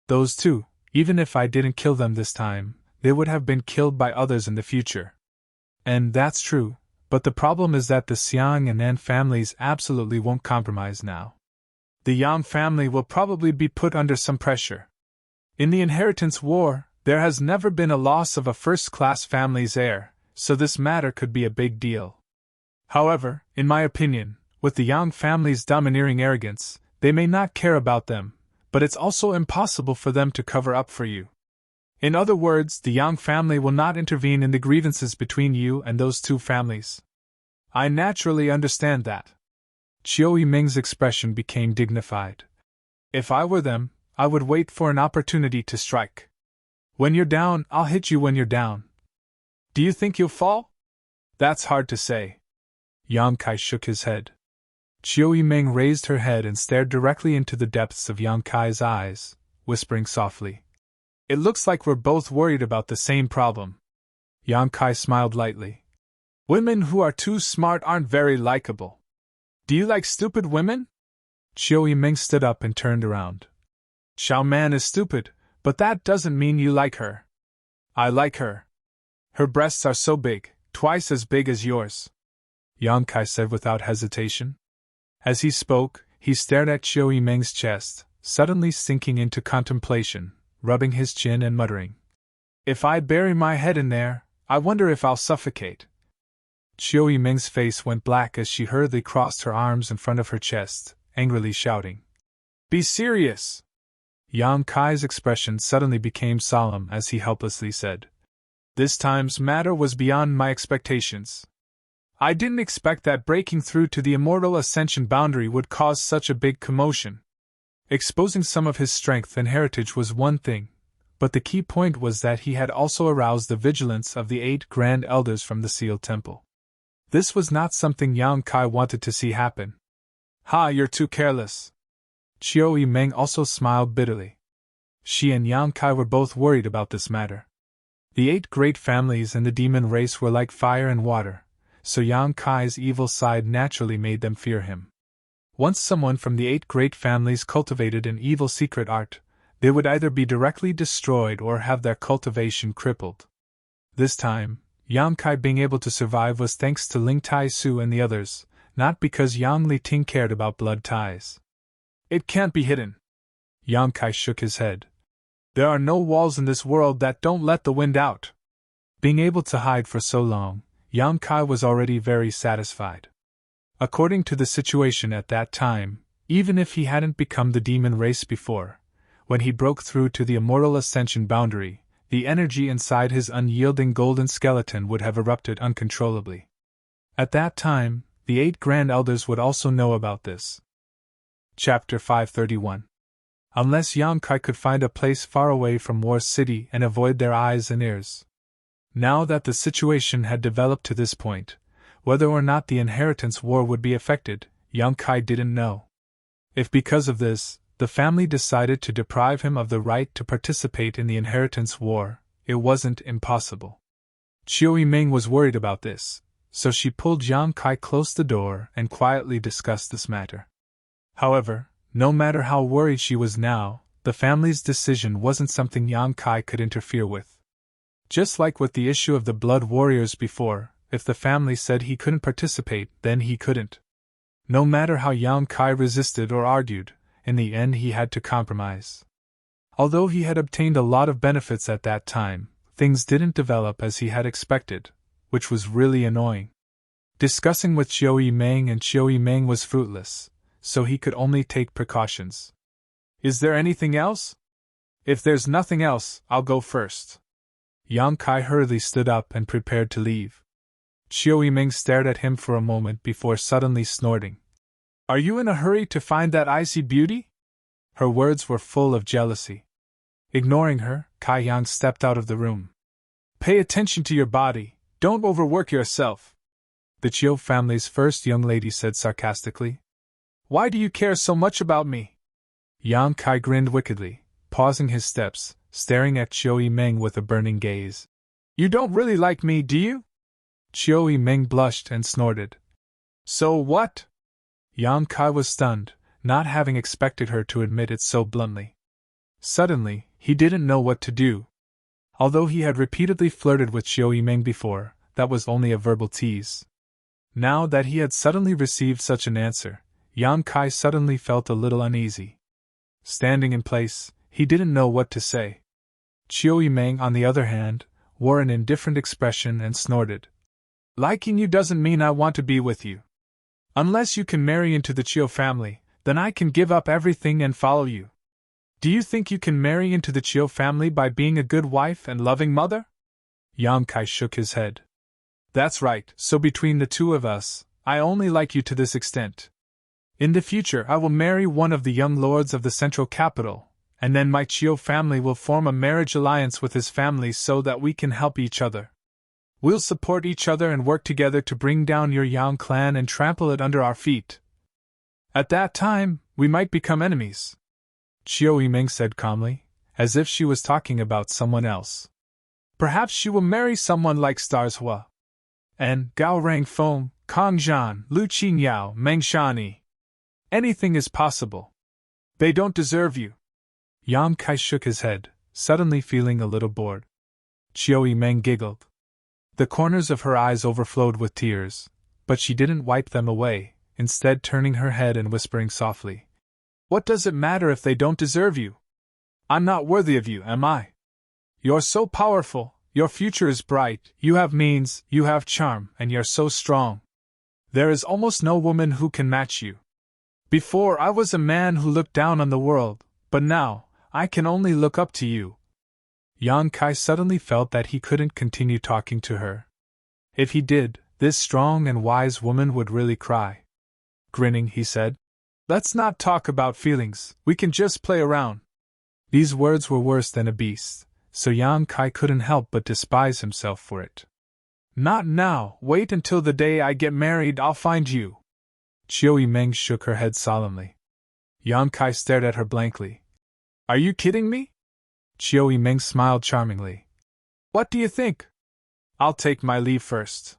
Those two, even if I didn't kill them this time, they would have been killed by others in the future. And that's true, but the problem is that the Xiang and An families absolutely won't compromise now. The Yang family will probably be put under some pressure. In the inheritance war, there has never been a loss of a first-class family's heir, so this matter could be a big deal. However, in my opinion, with the Yang family's domineering arrogance, they may not care about them, but it's also impossible for them to cover up for you. In other words, the Yang family will not intervene in the grievances between you and those two families. I naturally understand that. Chiu Yiming's expression became dignified. If I were them, I would wait for an opportunity to strike. When you're down, I'll hit you when you're down. Do you think you'll fall? That's hard to say. Yang Kai shook his head. Chiu Yiming raised her head and stared directly into the depths of Yang Kai's eyes, whispering softly. It looks like we're both worried about the same problem. Yang Kai smiled lightly. Women who are too smart aren't very likable. Do you like stupid women? Chiu Yiming stood up and turned around. Xiao Man is stupid, but that doesn't mean you like her. I like her. Her breasts are so big, twice as big as yours. Yang Kai said without hesitation. As he spoke, he stared at Chiu Yiming's chest, suddenly sinking into contemplation, rubbing his chin and muttering. If I bury my head in there, I wonder if I'll suffocate. Chiu Yiming's face went black as she hurriedly crossed her arms in front of her chest, angrily shouting. Be serious! Yang Kai's expression suddenly became solemn as he helplessly said. This time's matter was beyond my expectations. I didn't expect that breaking through to the immortal ascension boundary would cause such a big commotion. Exposing some of his strength and heritage was one thing, but the key point was that he had also aroused the vigilance of the 8 Grand Elders from the Sealed Temple. This was not something Yang Kai wanted to see happen. Ha, you're too careless. Chiu Yiming also smiled bitterly. She and Yang Kai were both worried about this matter. The 8 great families and the demon race were like fire and water, so Yang Kai's evil side naturally made them fear him. Once someone from the 8 great families cultivated an evil secret art, they would either be directly destroyed or have their cultivation crippled. This time, Yang Kai being able to survive was thanks to Ling Tai Su and the others, not because Yang Li Ting cared about blood ties. It can't be hidden. Yang Kai shook his head. There are no walls in this world that don't let the wind out. Being able to hide for so long, Yang Kai was already very satisfied. According to the situation at that time, even if he hadn't become the demon race before, when he broke through to the immortal ascension boundary, the energy inside his unyielding golden skeleton would have erupted uncontrollably. At that time, the 8 Grand Elders would also know about this. Chapter 531. Unless Yang Kai could find a place far away from War City and avoid their eyes and ears. Now that the situation had developed to this point, whether or not the inheritance war would be affected, Yang Kai didn't know. If because of this, the family decided to deprive him of the right to participate in the inheritance war, it wasn't impossible. Chiu Yiming was worried about this, so she pulled Yang Kai close the door and quietly discussed this matter. However, no matter how worried she was now, the family's decision wasn't something Yang Kai could interfere with. Just like with the issue of the Blood Warriors before, if the family said he couldn't participate, then he couldn't. No matter how Yang Kai resisted or argued, in the end he had to compromise. Although he had obtained a lot of benefits at that time, things didn't develop as he had expected, which was really annoying. Discussing with Chiu Yiming and Chiu Yiming was fruitless, so he could only take precautions. Is there anything else? If there's nothing else, I'll go first. Yang Kai hurriedly stood up and prepared to leave. Chiu Yiming stared at him for a moment before suddenly snorting. Are you in a hurry to find that icy beauty? Her words were full of jealousy. Ignoring her, Kai Yang stepped out of the room. Pay attention to your body, don't overwork yourself. The Chiu family's first young lady said sarcastically. Why do you care so much about me? Yang Kai grinned wickedly, pausing his steps, staring at Chiu Yiming with a burning gaze. You don't really like me, do you? Chiu Yiming blushed and snorted. So what? Yang Kai was stunned, not having expected her to admit it so bluntly. Suddenly, he didn't know what to do. Although he had repeatedly flirted with Xiao Yimeng before, that was only a verbal tease. Now that he had suddenly received such an answer, Yang Kai suddenly felt a little uneasy. Standing in place, he didn't know what to say. Xiao Yimeng, on the other hand, wore an indifferent expression and snorted. Liking you doesn't mean I want to be with you. Unless you can marry into the Qiu family, then I can give up everything and follow you. Do you think you can marry into the Qiu family by being a good wife and loving mother? Yang Kai shook his head. That's right, so between the two of us, I only like you to this extent. In the future I will marry one of the young lords of the central capital, and then my Qiu family will form a marriage alliance with his family so that we can help each other. We'll support each other and work together to bring down your Yang clan and trample it under our feet. At that time, we might become enemies. Xiao Yimeng said calmly, as if she was talking about someone else. Perhaps she will marry someone like Stars Hua. And Gao Rangfeng, Kong Zhan, Lu Qingyao, Meng Shani. Anything is possible. They don't deserve you. Yang Kai shook his head, suddenly feeling a little bored. Xiao Yimeng giggled. The corners of her eyes overflowed with tears, but she didn't wipe them away, instead turning her head and whispering softly. What does it matter if they don't deserve you? I'm not worthy of you, am I? You're so powerful, your future is bright, you have means, you have charm, and you're so strong. There is almost no woman who can match you. Before I was a man who looked down on the world, but now, I can only look up to you. Yang Kai suddenly felt that he couldn't continue talking to her. If he did, this strong and wise woman would really cry. Grinning, he said, Let's not talk about feelings, we can just play around. These words were worse than a beast, so Yang Kai couldn't help but despise himself for it. Not now, wait until the day I get married, I'll find you. Xiao Yimeng shook her head solemnly. Yang Kai stared at her blankly. Are you kidding me? Xiao Yimeng smiled charmingly. What do you think? I'll take my leave first.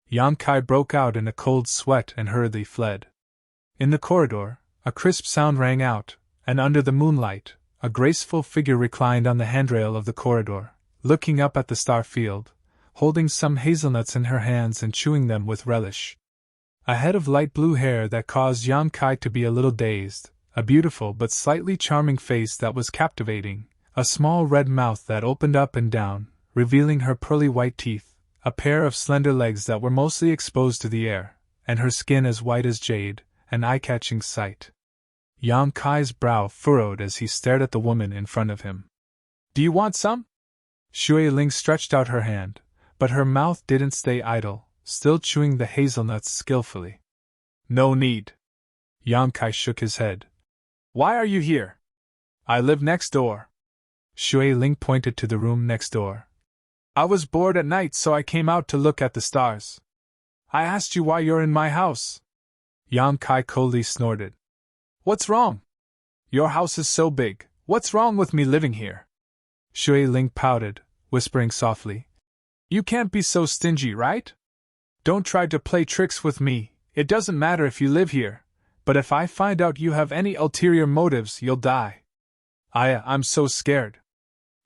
Yang Kai broke out in a cold sweat and hurriedly fled. In the corridor, a crisp sound rang out, and under the moonlight, a graceful figure reclined on the handrail of the corridor, looking up at the star field, holding some hazelnuts in her hands and chewing them with relish. A head of light blue hair that caused Yang Kai to be a little dazed, a beautiful but slightly charming face that was captivating, a small red mouth that opened up and down, revealing her pearly white teeth, a pair of slender legs that were mostly exposed to the air, and her skin as white as jade, an eye-catching sight. Yang Kai's brow furrowed as he stared at the woman in front of him. Do you want some? Shui Ling stretched out her hand, but her mouth didn't stay idle, still chewing the hazelnuts skillfully. No need. Yang Kai shook his head. Why are you here? I live next door. Shui Ling pointed to the room next door. I was bored at night, so I came out to look at the stars. I asked you why you're in my house. Yang Kai coldly snorted. What's wrong? Your house is so big, what's wrong with me living here? Shui Ling pouted, whispering softly. You can't be so stingy, right? Don't try to play tricks with me, it doesn't matter if you live here, but if I find out you have any ulterior motives, you'll die. I'm so scared.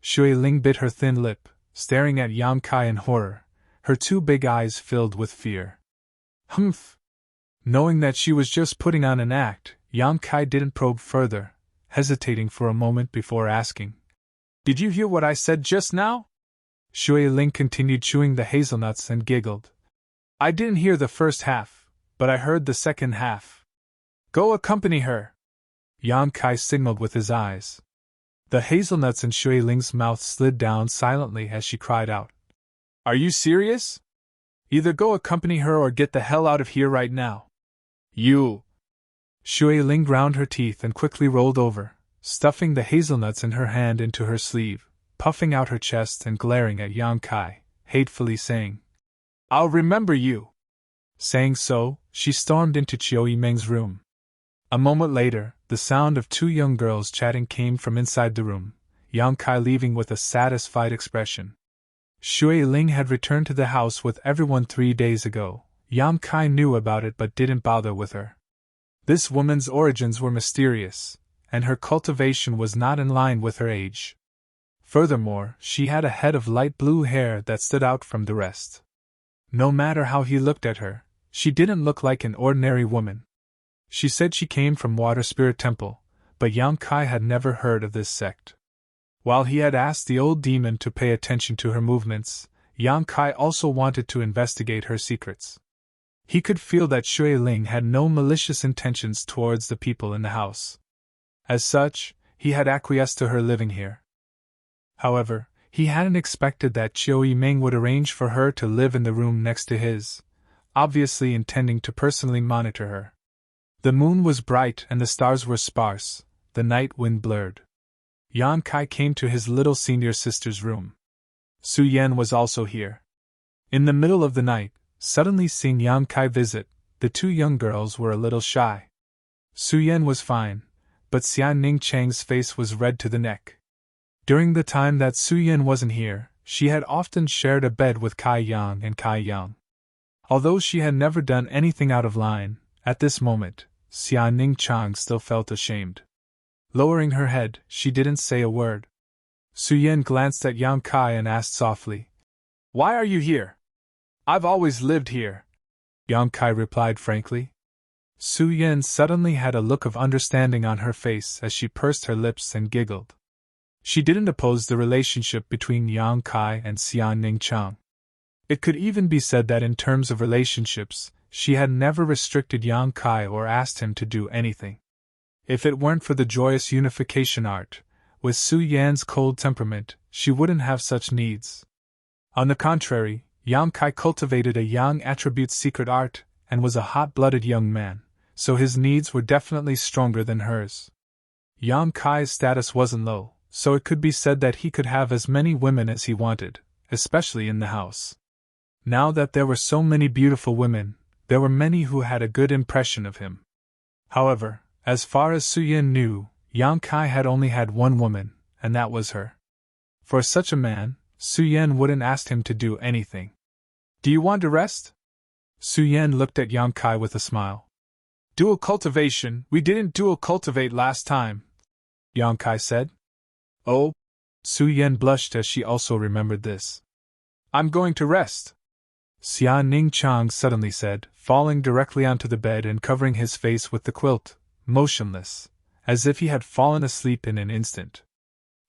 Shui Ling bit her thin lip, staring at Yang Kai in horror, her two big eyes filled with fear. Humph! Knowing that she was just putting on an act, Yang Kai didn't probe further, hesitating for a moment before asking. Did you hear what I said just now? Shui Ling continued chewing the hazelnuts and giggled. I didn't hear the first half, but I heard the second half. Go accompany her. Yang Kai signaled with his eyes. The hazelnuts in Shui Ling's mouth slid down silently as she cried out. Are you serious? Either go accompany her or get the hell out of here right now. You! Shui Ling ground her teeth and quickly rolled over, stuffing the hazelnuts in her hand into her sleeve, puffing out her chest and glaring at Yang Kai, hatefully saying, I'll remember you. Saying so, she stormed into Qiu Yimeng's room. A moment later, the sound of two young girls chatting came from inside the room, Yang Kai leaving with a satisfied expression. Shui Ling had returned to the house with everyone 3 days ago. Yang Kai knew about it but didn't bother with her. This woman's origins were mysterious, and her cultivation was not in line with her age. Furthermore, she had a head of light blue hair that stood out from the rest. No matter how he looked at her, she didn't look like an ordinary woman. She said she came from Water Spirit Temple, but Yang Kai had never heard of this sect. While he had asked the old demon to pay attention to her movements, Yang Kai also wanted to investigate her secrets. He could feel that Shui Ling had no malicious intentions towards the people in the house. As such, he had acquiesced to her living here. However, he hadn't expected that Chiu Yimeng would arrange for her to live in the room next to his, obviously intending to personally monitor her. The moon was bright and the stars were sparse, the night wind blurred. Yang Kai came to his little senior sister's room. Su Yan was also here. In the middle of the night, suddenly seeing Yang Kai visit, the two young girls were a little shy. Su Yan was fine, but Xian Ning Chang's face was red to the neck. During the time that Su Yan wasn't here, she had often shared a bed with Kai Yang and Kai Yang. Although she had never done anything out of line, at this moment, Xian Ning Chang still felt ashamed. Lowering her head, she didn't say a word. Su Yan glanced at Yang Kai and asked softly, "Why are you here?" "I've always lived here," Yang Kai replied frankly. Su Yan suddenly had a look of understanding on her face as she pursed her lips and giggled. She didn't oppose the relationship between Yang Kai and Xian Ning Chang. It could even be said that in terms of relationships, she had never restricted Yang Kai or asked him to do anything. If it weren't for the joyous unification art, with Su Yan's cold temperament, she wouldn't have such needs. On the contrary, Yang Kai cultivated a yang attribute secret art and was a hot-blooded young man, so his needs were definitely stronger than hers. Yang Kai's status wasn't low, so it could be said that he could have as many women as he wanted, especially in the house. Now that there were so many beautiful women, there were many who had a good impression of him. However, as far as Su Yan knew, Yang Kai had only had one woman, and that was her. For such a man, Su Yan wouldn't ask him to do anything. "Do you want to rest?" Su Yan looked at Yang Kai with a smile. "Dual cultivation, we didn't dual cultivate last time," Yang Kai said. "Oh?" Su Yan blushed as she also remembered this. "I'm going to rest," Xian Ning Chang suddenly said, falling directly onto the bed and covering his face with the quilt, motionless, as if he had fallen asleep in an instant.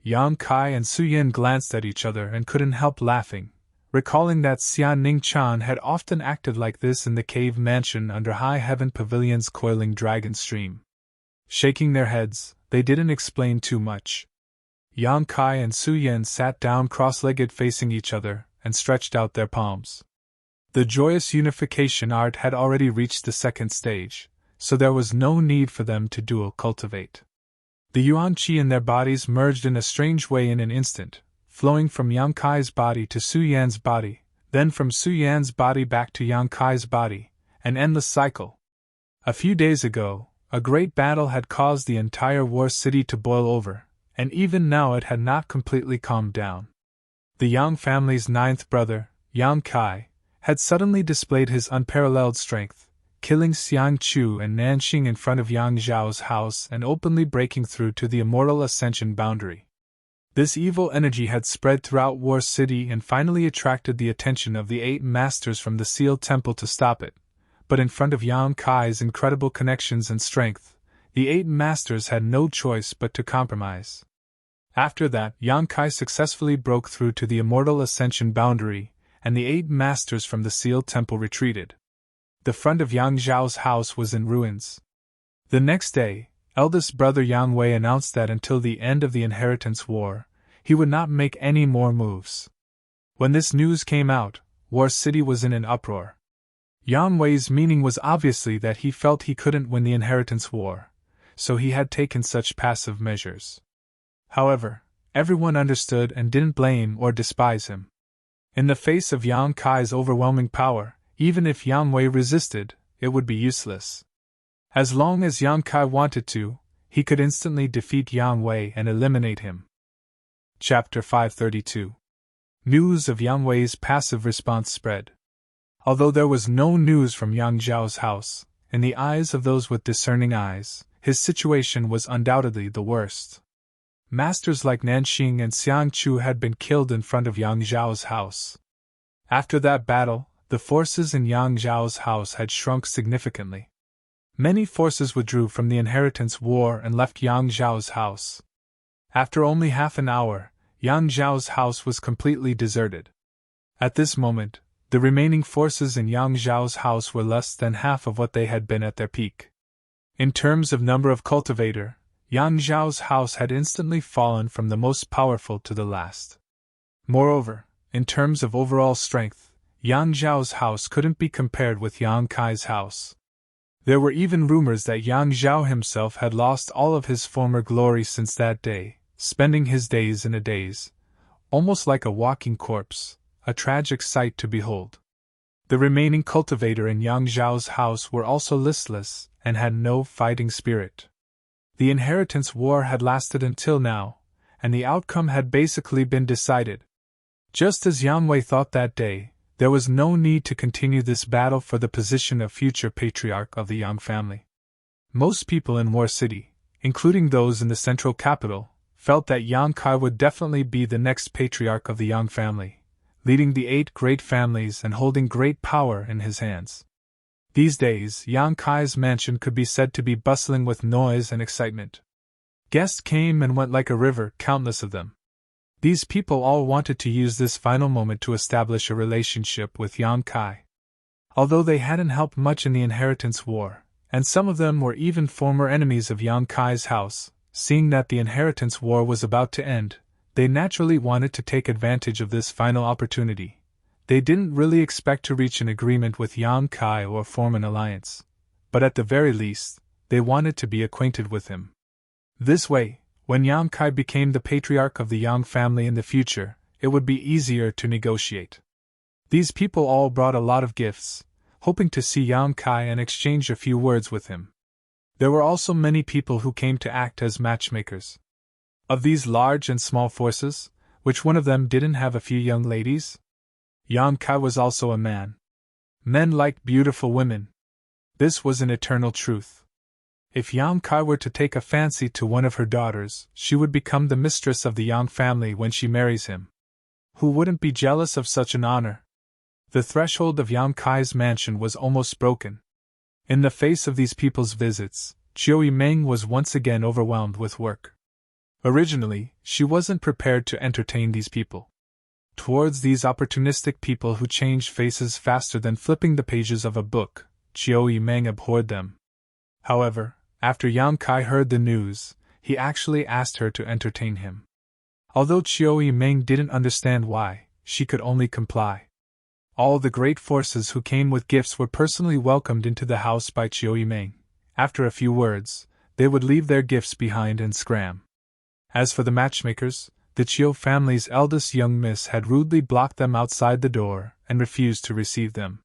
Yang Kai and Su Yan glanced at each other and couldn't help laughing, recalling that Xian Ning Chan had often acted like this in the cave mansion under High Heaven Pavilion's coiling dragon stream. Shaking their heads, they didn't explain too much. Yang Kai and Su Yan sat down cross-legged facing each other and stretched out their palms. The joyous unification art had already reached the second stage, so there was no need for them to dual cultivate. The yuan qi in their bodies merged in a strange way in an instant, flowing from Yang Kai's body to Su Yan's body, then from Su Yan's body back to Yang Kai's body, an endless cycle. A few days ago, a great battle had caused the entire war city to boil over, and even now it had not completely calmed down. The Yang family's ninth brother, Yang Kai, had suddenly displayed his unparalleled strength, killing Xiang Chu and Nanxing in front of Yang Zhao's house and openly breaking through to the immortal ascension boundary. This evil energy had spread throughout War City and finally attracted the attention of the 8 masters from the Sealed Temple to stop it, but in front of Yang Kai's incredible connections and strength, the 8 masters had no choice but to compromise. After that, Yang Kai successfully broke through to the immortal ascension boundary, and the 8 masters from the Sealed Temple retreated. The front of Yang Zhao's house was in ruins. The next day, eldest brother Yang Wei announced that until the end of the Inheritance War, he would not make any more moves. When this news came out, War City was in an uproar. Yang Wei's meaning was obviously that he felt he couldn't win the Inheritance War, so he had taken such passive measures. However, everyone understood and didn't blame or despise him. In the face of Yang Kai's overwhelming power, even if Yang Wei resisted, it would be useless. As long as Yang Kai wanted to, he could instantly defeat Yang Wei and eliminate him. Chapter 532. News of Yang Wei's passive response spread. Although there was no news from Yang Zhao's house, in the eyes of those with discerning eyes, his situation was undoubtedly the worst. Masters like Nanxing and Xiang Chu had been killed in front of Yang Zhao's house. After that battle, the forces in Yang Zhao's house had shrunk significantly. Many forces withdrew from the inheritance war and left Yang Zhao's house. After only half an hour, Yang Zhao's house was completely deserted. At this moment, the remaining forces in Yang Zhao's house were less than half of what they had been at their peak. In terms of number of cultivator, Yang Zhao's house had instantly fallen from the most powerful to the last. Moreover, in terms of overall strength, Yang Zhao's house couldn't be compared with Yang Kai's house. There were even rumors that Yang Zhao himself had lost all of his former glory since that day, spending his days in a daze, almost like a walking corpse, a tragic sight to behold. The remaining cultivator in Yang Zhao's house were also listless and had no fighting spirit. The inheritance war had lasted until now, and the outcome had basically been decided. Just as Yang Wei thought that day, there was no need to continue this battle for the position of future patriarch of the Yang family. Most people in War City, including those in the central capital, felt that Yang Kai would definitely be the next patriarch of the Yang family, leading the 8 great families and holding great power in his hands. These days, Yang Kai's mansion could be said to be bustling with noise and excitement. Guests came and went like a river, countless of them. These people all wanted to use this final moment to establish a relationship with Yang Kai. Although they hadn't helped much in the inheritance war, and some of them were even former enemies of Yang Kai's house, seeing that the inheritance war was about to end, they naturally wanted to take advantage of this final opportunity. They didn't really expect to reach an agreement with Yang Kai or form an alliance, but at the very least, they wanted to be acquainted with him. This way, when Yang Kai became the patriarch of the Yang family in the future, it would be easier to negotiate. These people all brought a lot of gifts, hoping to see Yang Kai and exchange a few words with him. There were also many people who came to act as matchmakers. Of these large and small forces, which one of them didn't have a few young ladies? Yang Kai was also a man. Men liked beautiful women. This was an eternal truth. If Yang Kai were to take a fancy to one of her daughters, she would become the mistress of the Yang family when she marries him. Who wouldn't be jealous of such an honor? The threshold of Yang Kai's mansion was almost broken. In the face of these people's visits, Chiu Meng was once again overwhelmed with work. Originally, she wasn't prepared to entertain these people. Towards these opportunistic people who changed faces faster than flipping the pages of a book, Chiu Meng abhorred them. However, after Yang Kai heard the news, he actually asked her to entertain him. Although Chiu Meng didn't understand why, she could only comply. All the great forces who came with gifts were personally welcomed into the house by Chiu Meng. After a few words, they would leave their gifts behind and scram. As for the matchmakers, the Chiu family's eldest young miss had rudely blocked them outside the door and refused to receive them.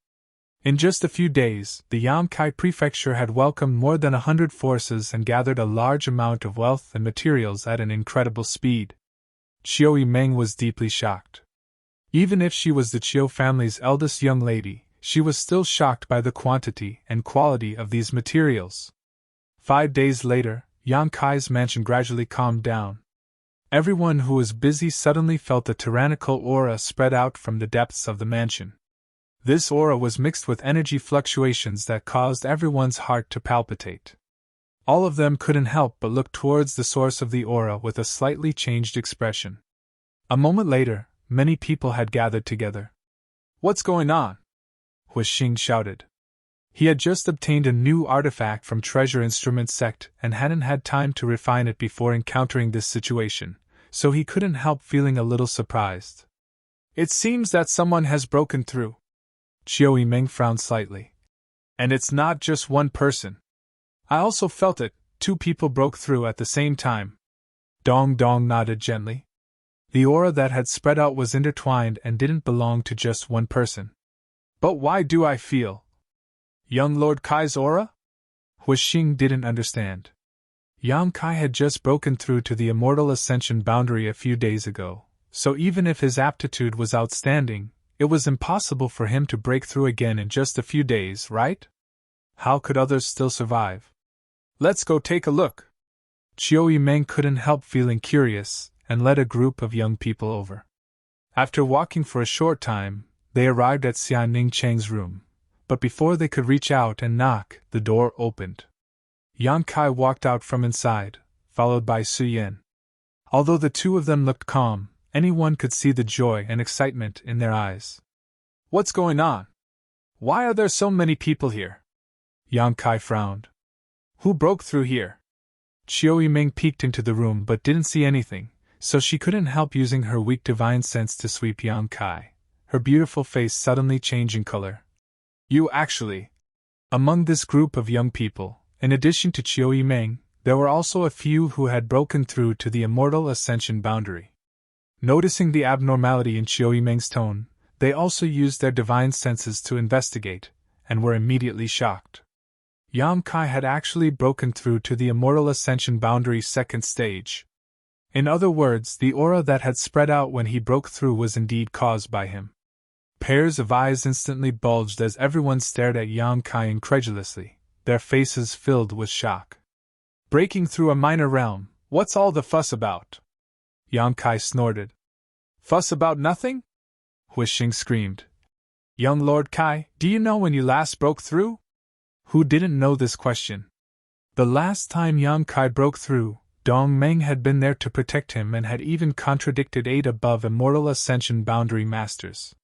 In just a few days, the Yang Kai prefecture had welcomed more than 100 forces and gathered a large amount of wealth and materials at an incredible speed. Chiu Meng was deeply shocked. Even if she was the Chiu family's eldest young lady, she was still shocked by the quantity and quality of these materials. 5 days later, Yang Kai's mansion gradually calmed down. Everyone who was busy suddenly felt a tyrannical aura spread out from the depths of the mansion. This aura was mixed with energy fluctuations that caused everyone's heart to palpitate. All of them couldn't help but look towards the source of the aura with a slightly changed expression. A moment later, many people had gathered together. "What's going on?" Hu Xing shouted. He had just obtained a new artifact from Treasure Instrument Sect and hadn't had time to refine it before encountering this situation, so he couldn't help feeling a little surprised. "It seems that someone has broken through." Chiu Meng frowned slightly. "And it's not just one person. I also felt it, 2 people broke through at the same time." Dong Dong nodded gently. The aura that had spread out was intertwined and didn't belong to just one person. "But why do I feel young Lord Kai's aura?" Hu Xing didn't understand. Yang Kai had just broken through to the Immortal Ascension boundary a few days ago, so even if his aptitude was outstanding, it was impossible for him to break through again in just a few days, right? How could others still survive? Let's go take a look. Chiao Meng couldn't help feeling curious, and led a group of young people over. After walking for a short time, they arrived at Xia Ning Cheng's room, but before they could reach out and knock, the door opened. Yang Kai walked out from inside, followed by Su Yan. Although the two of them looked calm, anyone could see the joy and excitement in their eyes. What's going on? Why are there so many people here? Yang Kai frowned. Who broke through here? Chiao Ming peeked into the room but didn't see anything, so she couldn't help using her weak divine sense to sweep Yang Kai, her beautiful face suddenly changing color. You actually. Among this group of young people, in addition to Chiao Ming, there were also a few who had broken through to the immortal ascension boundary. Noticing the abnormality in Chiao Ming's tone, they also used their divine senses to investigate, and were immediately shocked. Yang Kai had actually broken through to the immortal ascension boundary's second stage. In other words, the aura that had spread out when he broke through was indeed caused by him. Pairs of eyes instantly bulged as everyone stared at Yang Kai incredulously, their faces filled with shock. Breaking through a minor realm, what's all the fuss about? Yang Kai snorted. Fuss about nothing? Huixing screamed. Young Lord Kai, do you know when you last broke through? Who didn't know this question? The last time Yang Kai broke through, Dong Meng had been there to protect him and had even contradicted 8 above immortal ascension boundary masters.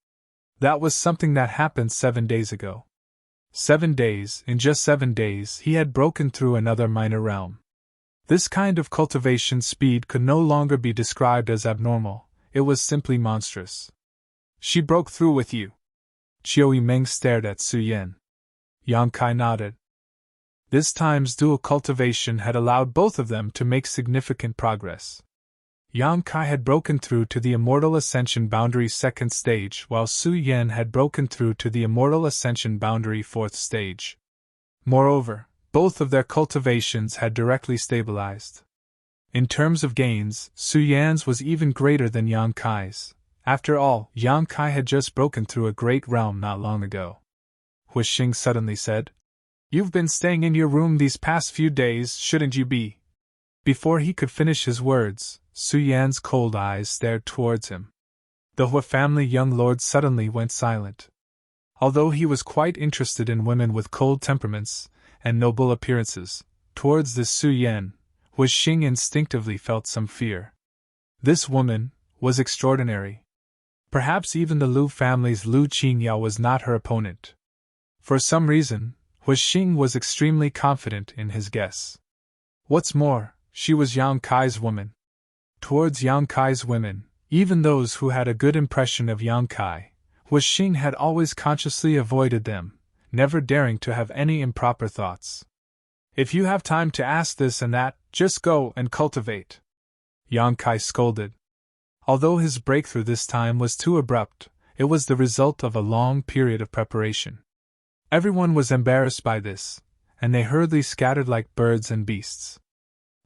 That was something that happened 7 days ago. 7 days, in just 7 days, he had broken through another minor realm. This kind of cultivation speed could no longer be described as abnormal, it was simply monstrous. She broke through with you. Chiao Meng stared at Su Yan. Yang Kai nodded. This time's dual cultivation had allowed both of them to make significant progress. Yang Kai had broken through to the immortal ascension boundary's second stage, while Su Yan had broken through to the immortal ascension boundary fourth stage. Moreover, both of their cultivations had directly stabilized. In terms of gains, Su Yan's was even greater than Yang Kai's. After all, Yang Kai had just broken through a great realm not long ago. Huixing suddenly said, You've been staying in your room these past few days, shouldn't you be? Before he could finish his words, Su Yan's cold eyes stared towards him. The Hua family young lord suddenly went silent. Although he was quite interested in women with cold temperaments and noble appearances, towards this Su Yan, Huixing instinctively felt some fear. This woman was extraordinary. Perhaps even the Lu family's Lu Qingyao was not her opponent. For some reason, Huixing was extremely confident in his guess. What's more, she was Yang Kai's woman. Towards Yang Kai's women, even those who had a good impression of Yang Kai, Huixing had always consciously avoided them, never daring to have any improper thoughts. If you have time to ask this and that, just go and cultivate. Yang Kai scolded. Although his breakthrough this time was too abrupt, it was the result of a long period of preparation. Everyone was embarrassed by this, and they hurriedly scattered like birds and beasts.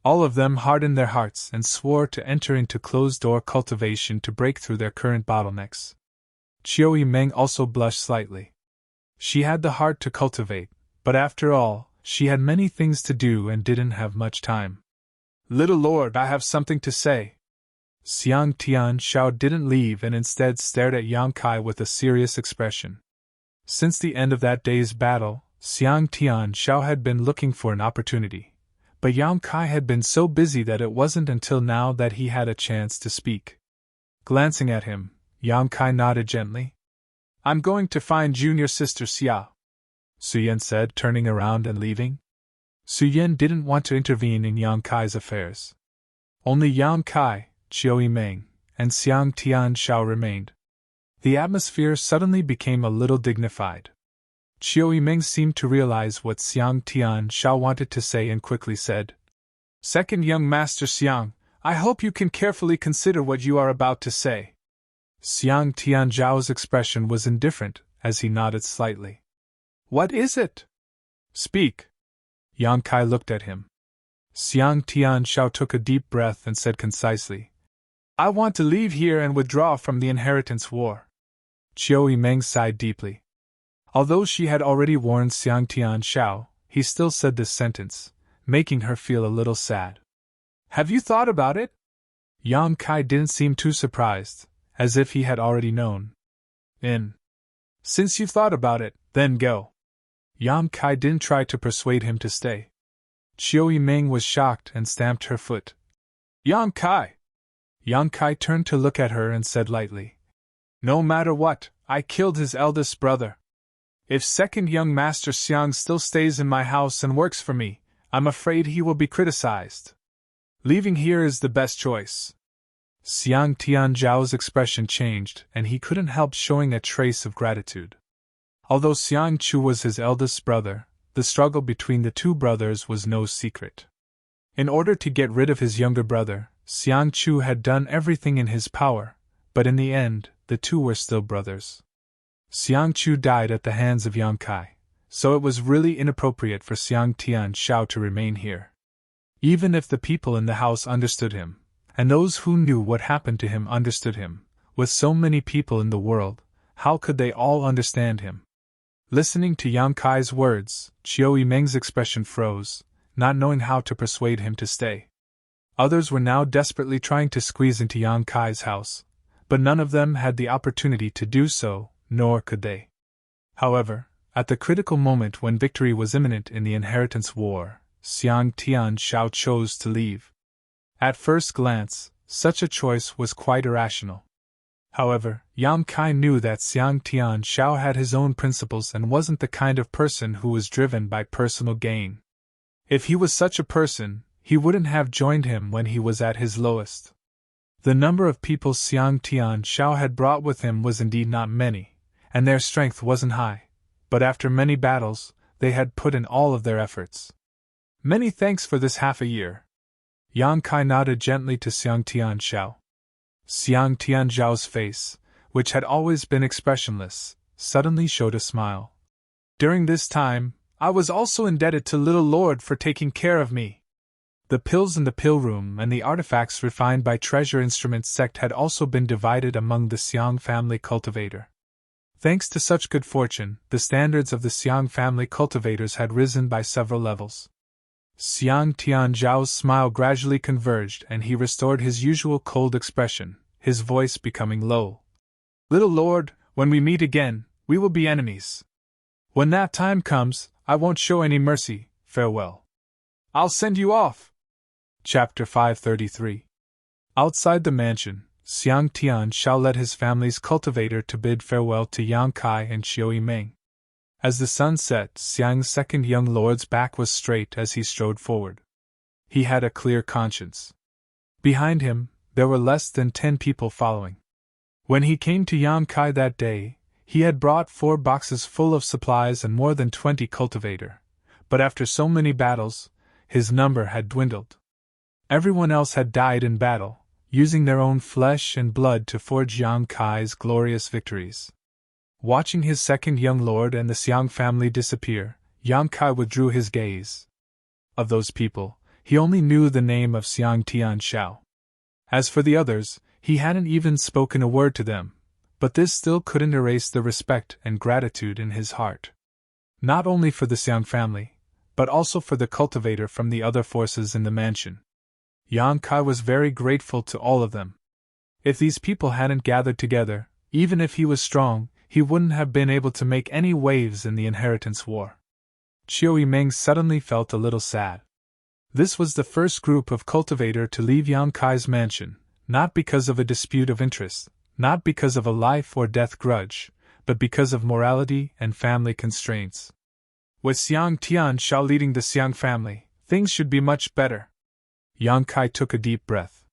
All of them hardened their hearts and swore to enter into closed-door cultivation to break through their current bottlenecks. Chiao Meng also blushed slightly. She had the heart to cultivate, but after all, she had many things to do and didn't have much time. Little Lord, I have something to say. Xiang Tian Shao didn't leave and instead stared at Yang Kai with a serious expression. Since the end of that day's battle, Xiang Tian Shao had been looking for an opportunity, but Yang Kai had been so busy that it wasn't until now that he had a chance to speak. Glancing at him, Yang Kai nodded gently. I'm going to find junior sister Xia, Su Yan said, turning around and leaving. Su Yan didn't want to intervene in Yang Kai's affairs. Only Yang Kai, Chiao Meng, and Xiang Tian Shao remained. The atmosphere suddenly became a little dignified. Chiao Meng seemed to realize what Xiang Tian Shao wanted to say and quickly said, Second young Master Xiang, I hope you can carefully consider what you are about to say. Xiang Tian Zhao's expression was indifferent, as he nodded slightly. What is it? Speak. Yang Kai looked at him. Xiang Tian Shao took a deep breath and said concisely, I want to leave here and withdraw from the inheritance war. Chiao Meng sighed deeply. Although she had already warned Xiang Tianxiao, he still said this sentence, making her feel a little sad. Have you thought about it? Yang Kai didn't seem too surprised, as if he had already known. Since you've thought about it, then go. Yang Kai didn't try to persuade him to stay. Qiu Yimeng was shocked and stamped her foot. Yang Kai! Yang Kai turned to look at her and said lightly. No matter what, I killed his eldest brother. If second young master Xiang still stays in my house and works for me, I'm afraid he will be criticized. Leaving here is the best choice. Xiang Tianzhao's expression changed, and he couldn't help showing a trace of gratitude. Although Xiang Chu was his eldest brother, the struggle between the two brothers was no secret. In order to get rid of his younger brother, Xiang Chu had done everything in his power, but in the end, the two were still brothers. Xiang Chu died at the hands of Yang Kai, so it was really inappropriate for Xiang Tianxiao to remain here. Even if the people in the house understood him, and those who knew what happened to him understood him, with so many people in the world, how could they all understand him? Listening to Yang Kai's words, Qiu Yimeng's expression froze, not knowing how to persuade him to stay. Others were now desperately trying to squeeze into Yang Kai's house, but none of them had the opportunity to do so, nor could they. However, at the critical moment when victory was imminent in the inheritance war, Xiang Tianxiao chose to leave. At first glance, such a choice was quite irrational. However, Yang Kai knew that Xiang Tianxiao had his own principles and wasn't the kind of person who was driven by personal gain. If he was such a person, he wouldn't have joined him when he was at his lowest. The number of people Xiang Tianxiao had brought with him was indeed not many, and their strength wasn't high, but after many battles, they had put in all of their efforts. Many thanks for this half a year. Yang Kai nodded gently to Xiang Tianxiao. Xiang Tianxiao's face, which had always been expressionless, suddenly showed a smile. During this time, I was also indebted to Little Lord for taking care of me. The pills in the pill room and the artifacts refined by Treasure Instruments sect had also been divided among the Xiang family cultivator. Thanks to such good fortune, the standards of the Xiang family cultivators had risen by several levels. Xiang Tianzhao's smile gradually converged and he restored his usual cold expression, his voice becoming low. Little Lord, when we meet again, we will be enemies. When that time comes, I won't show any mercy, farewell. I'll send you off. Chapter 533. Outside the mansion, Xiang Tianxiao led his family's cultivator to bid farewell to Yang Kai and Qiu Yimeng. As the sun set, Xiang's second young lord's back was straight as he strode forward. He had a clear conscience. Behind him, there were less than 10 people following. When he came to Yang Kai that day, he had brought 4 boxes full of supplies and more than 20 cultivator, but after so many battles, his number had dwindled. Everyone else had died in battle, using their own flesh and blood to forge Yang Kai's glorious victories. Watching his second young lord and the Xiang family disappear, Yang Kai withdrew his gaze. Of those people, he only knew the name of Xiang Tianxiao. As for the others, he hadn't even spoken a word to them, but this still couldn't erase the respect and gratitude in his heart. Not only for the Xiang family, but also for the cultivator from the other forces in the mansion. Yang Kai was very grateful to all of them. If these people hadn't gathered together, even if he was strong, he wouldn't have been able to make any waves in the inheritance war. Qiu Yimeng suddenly felt a little sad. This was the first group of cultivator to leave Yang Kai's mansion, not because of a dispute of interest, not because of a life or death grudge, but because of morality and family constraints. With Xiang Tianxiao leading the Xiang family, things should be much better. Yang Kai took a deep breath.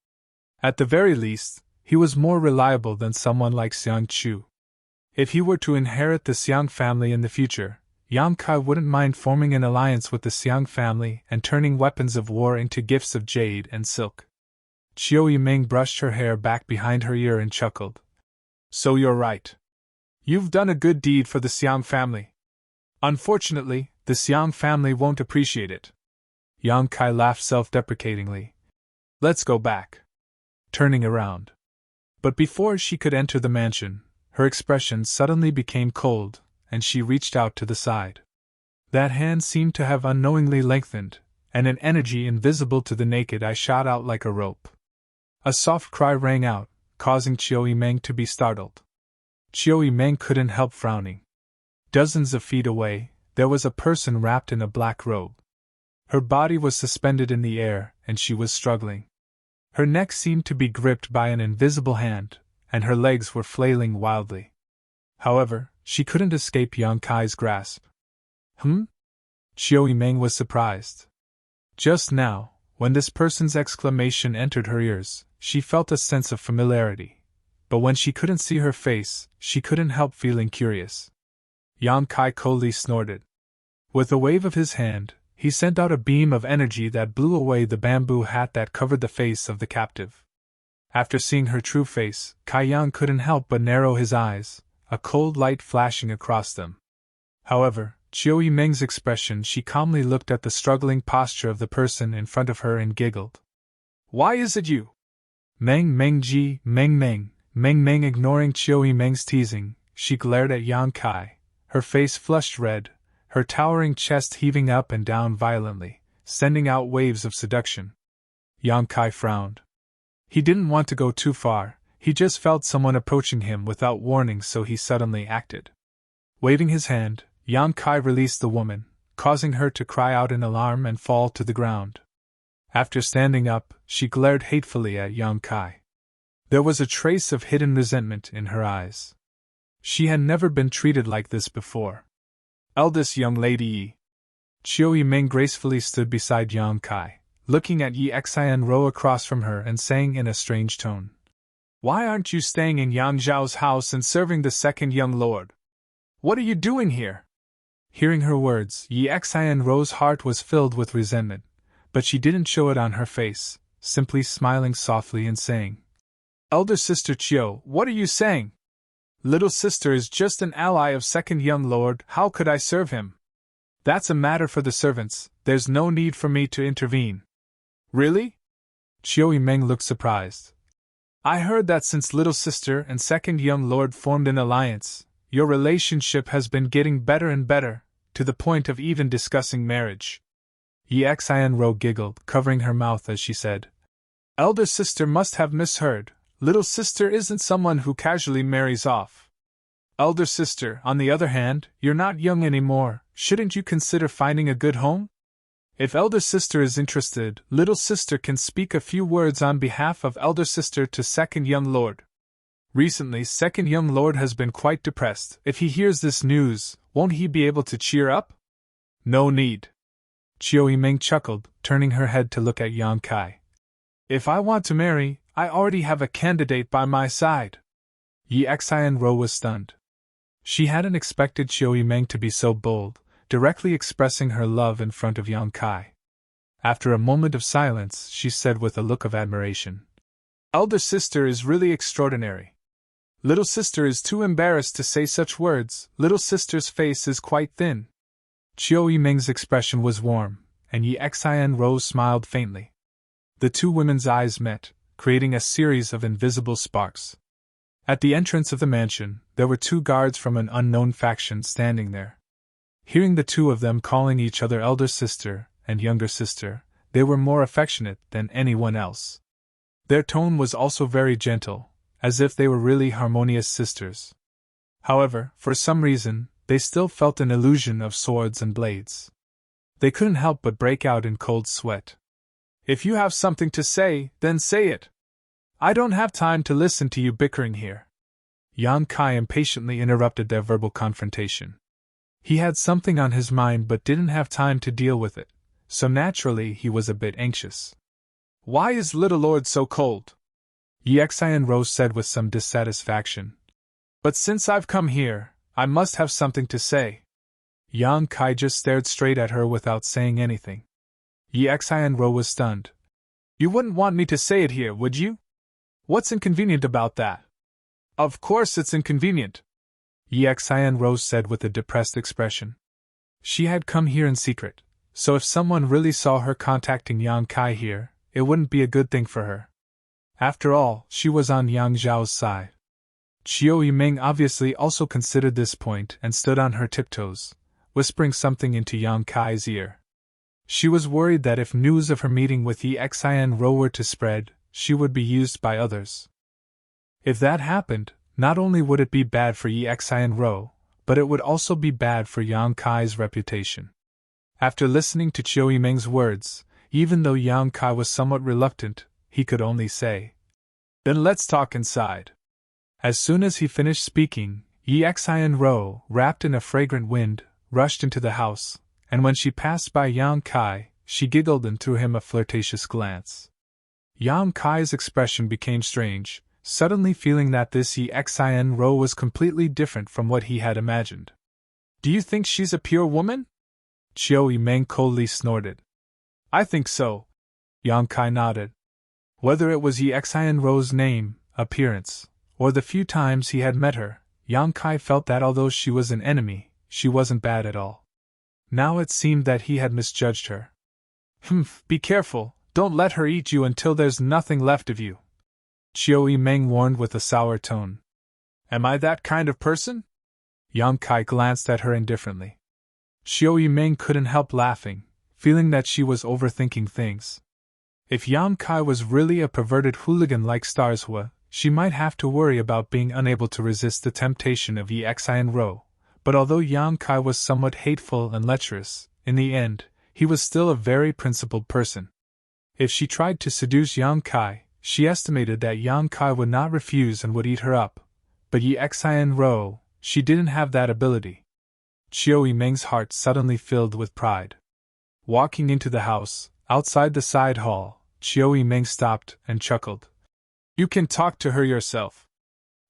At the very least, he was more reliable than someone like Xiang Chu. If he were to inherit the Xiang family in the future, Yang Kai wouldn't mind forming an alliance with the Xiang family and turning weapons of war into gifts of jade and silk. Qiu Yimeng brushed her hair back behind her ear and chuckled. So you're right. You've done a good deed for the Xiang family. Unfortunately, the Xiang family won't appreciate it. Yang Kai laughed self-deprecatingly. Let's go back. Turning around. But before she could enter the mansion, her expression suddenly became cold, and she reached out to the side. That hand seemed to have unknowingly lengthened, and an energy invisible to the naked eye shot out like a rope. A soft cry rang out, causing Chiu Meng to be startled. Chiu Meng couldn't help frowning. Dozens of feet away, there was a person wrapped in a black robe. Her body was suspended in the air, and she was struggling. Her neck seemed to be gripped by an invisible hand, and her legs were flailing wildly. However, she couldn't escape Yang Kai's grasp. Chiu Meng was surprised. Just now, when this person's exclamation entered her ears, she felt a sense of familiarity. But when she couldn't see her face, she couldn't help feeling curious. Yang Kai coldly snorted. With a wave of his hand, he sent out a beam of energy that blew away the bamboo hat that covered the face of the captive. After seeing her true face, Kai Yang couldn't help but narrow his eyes, a cold light flashing across them. However, Chiu Meng's expression, she calmly looked at the struggling posture of the person in front of her and giggled. "Why is it you?" Meng Meng. Ignoring Chiu Meng's teasing, she glared at Yang Kai, her face flushed red, her towering chest heaving up and down violently, sending out waves of seduction. Yang Kai frowned. He didn't want to go too far, he just felt someone approaching him without warning, so he suddenly acted. Waving his hand, Yang Kai released the woman, causing her to cry out in alarm and fall to the ground. After standing up, she glared hatefully at Yang Kai. There was a trace of hidden resentment in her eyes. She had never been treated like this before. "Eldest young lady Yi." Chiu Meng gracefully stood beside Yang Kai, looking at Yi Xianro across from her and saying in a strange tone, "Why aren't you staying in Yang Zhao's house and serving the second young lord? What are you doing here?" Hearing her words, Yi Xianro's heart was filled with resentment, but she didn't show it on her face, simply smiling softly and saying, "Elder sister Chiu, what are you saying? Little sister is just an ally of second young lord, how could I serve him? That's a matter for the servants, there's no need for me to intervene." "Really?" Chiu Meng looked surprised. "I heard that since little sister and second young lord formed an alliance, your relationship has been getting better and better, to the point of even discussing marriage." Yi Xianro giggled, covering her mouth as she said, "Elder sister must have misheard. Little sister isn't someone who casually marries off. Elder sister, on the other hand, you're not young anymore, shouldn't you consider finding a good home? If elder sister is interested, little sister can speak a few words on behalf of elder sister to second young lord. Recently, second young lord has been quite depressed. If he hears this news, won't he be able to cheer up?" "No need." Chiu Meng chuckled, turning her head to look at Yang Kai. "If I want to marry, I already have a candidate by my side." Yi Xianro was stunned. She hadn't expected Chiu Meng to be so bold, directly expressing her love in front of Yang Kai. After a moment of silence, she said with a look of admiration, "Elder sister is really extraordinary. Little sister is too embarrassed to say such words, little sister's face is quite thin." Chiu Meng's expression was warm, and Yi Xianro smiled faintly. The two women's eyes met, creating a series of invisible sparks. At the entrance of the mansion, there were two guards from an unknown faction standing there. Hearing the two of them calling each other elder sister and younger sister, they were more affectionate than anyone else. Their tone was also very gentle, as if they were really harmonious sisters. However, for some reason, they still felt an illusion of swords and blades. They couldn't help but break out in cold sweat. "If you have something to say, then say it. I don't have time to listen to you bickering here." Yang Kai impatiently interrupted their verbal confrontation. He had something on his mind but didn't have time to deal with it, so naturally he was a bit anxious. "Why is little lord so cold?" Yi Xianro said with some dissatisfaction. "But since I've come here, I must have something to say." Yang Kai just stared straight at her without saying anything. Yi Xianro was stunned. "You wouldn't want me to say it here, would you? What's inconvenient about that?" "Of course it's inconvenient," Yi Xianro said with a depressed expression. She had come here in secret, so if someone really saw her contacting Yang Kai here, it wouldn't be a good thing for her. After all, she was on Yang Zhao's side. Chiao Yimeng obviously also considered this point and stood on her tiptoes, whispering something into Yang Kai's ear. She was worried that if news of her meeting with Yi Xian Ro were to spread, she would be used by others. If that happened, not only would it be bad for Yi Xian Ro, but it would also be bad for Yang Kai's reputation. After listening to Chiao Yimeng's words, even though Yang Kai was somewhat reluctant, he could only say, "Then let's talk inside." As soon as he finished speaking, Yi Xian Ro, wrapped in a fragrant wind, rushed into the house, and when she passed by Yang Kai, she giggled and threw him a flirtatious glance. Yang Kai's expression became strange, suddenly feeling that this Yi Xian Ro was completely different from what he had imagined. "Do you think she's a pure woman?" Chiao Yimeng coldly snorted. "I think so." Yang Kai nodded. Whether it was Yi Xian Ro's name, appearance, or the few times he had met her, Yang Kai felt that although she was an enemy, she wasn't bad at all. Now it seemed that he had misjudged her. Be careful, don't let her eat you until there's nothing left of you," Chiao Yimeng warned with a sour tone. "Am I that kind of person?" Yang Kai glanced at her indifferently. Chiao Yimeng couldn't help laughing, feeling that she was overthinking things. If Yang Kai was really a perverted hooligan like Starshua, she might have to worry about being unable to resist the temptation of Yi Xian Ro, but although Yang Kai was somewhat hateful and lecherous, in the end, he was still a very principled person. If she tried to seduce Yang Kai, she estimated that Yang Kai would not refuse and would eat her up, but Yi Xian Ro, she didn't have that ability. Chiao Yimeng's heart suddenly filled with pride. Walking into the house, outside the side hall, Chiao Yimeng stopped and chuckled. "You can talk to her yourself.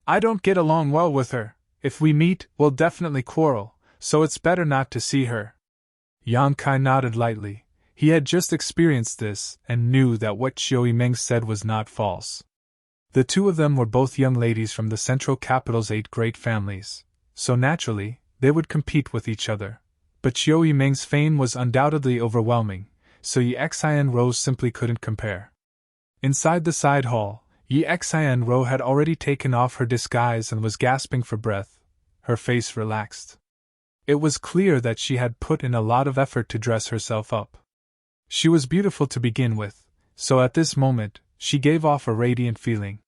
I don't get along well with her. If we meet, we'll definitely quarrel, so it's better not to see her." Yang Kai nodded lightly. He had just experienced this and knew that what Chiao Yimeng said was not false. The two of them were both young ladies from the central capital's 8 great families, so naturally, they would compete with each other. But Chiao Yimeng's fame was undoubtedly overwhelming, so Yi Xian Ro simply couldn't compare. Inside the side hall, Yi Xian Ro had already taken off her disguise and was gasping for breath, her face relaxed. It was clear that she had put in a lot of effort to dress herself up. She was beautiful to begin with, so at this moment, she gave off a radiant feeling.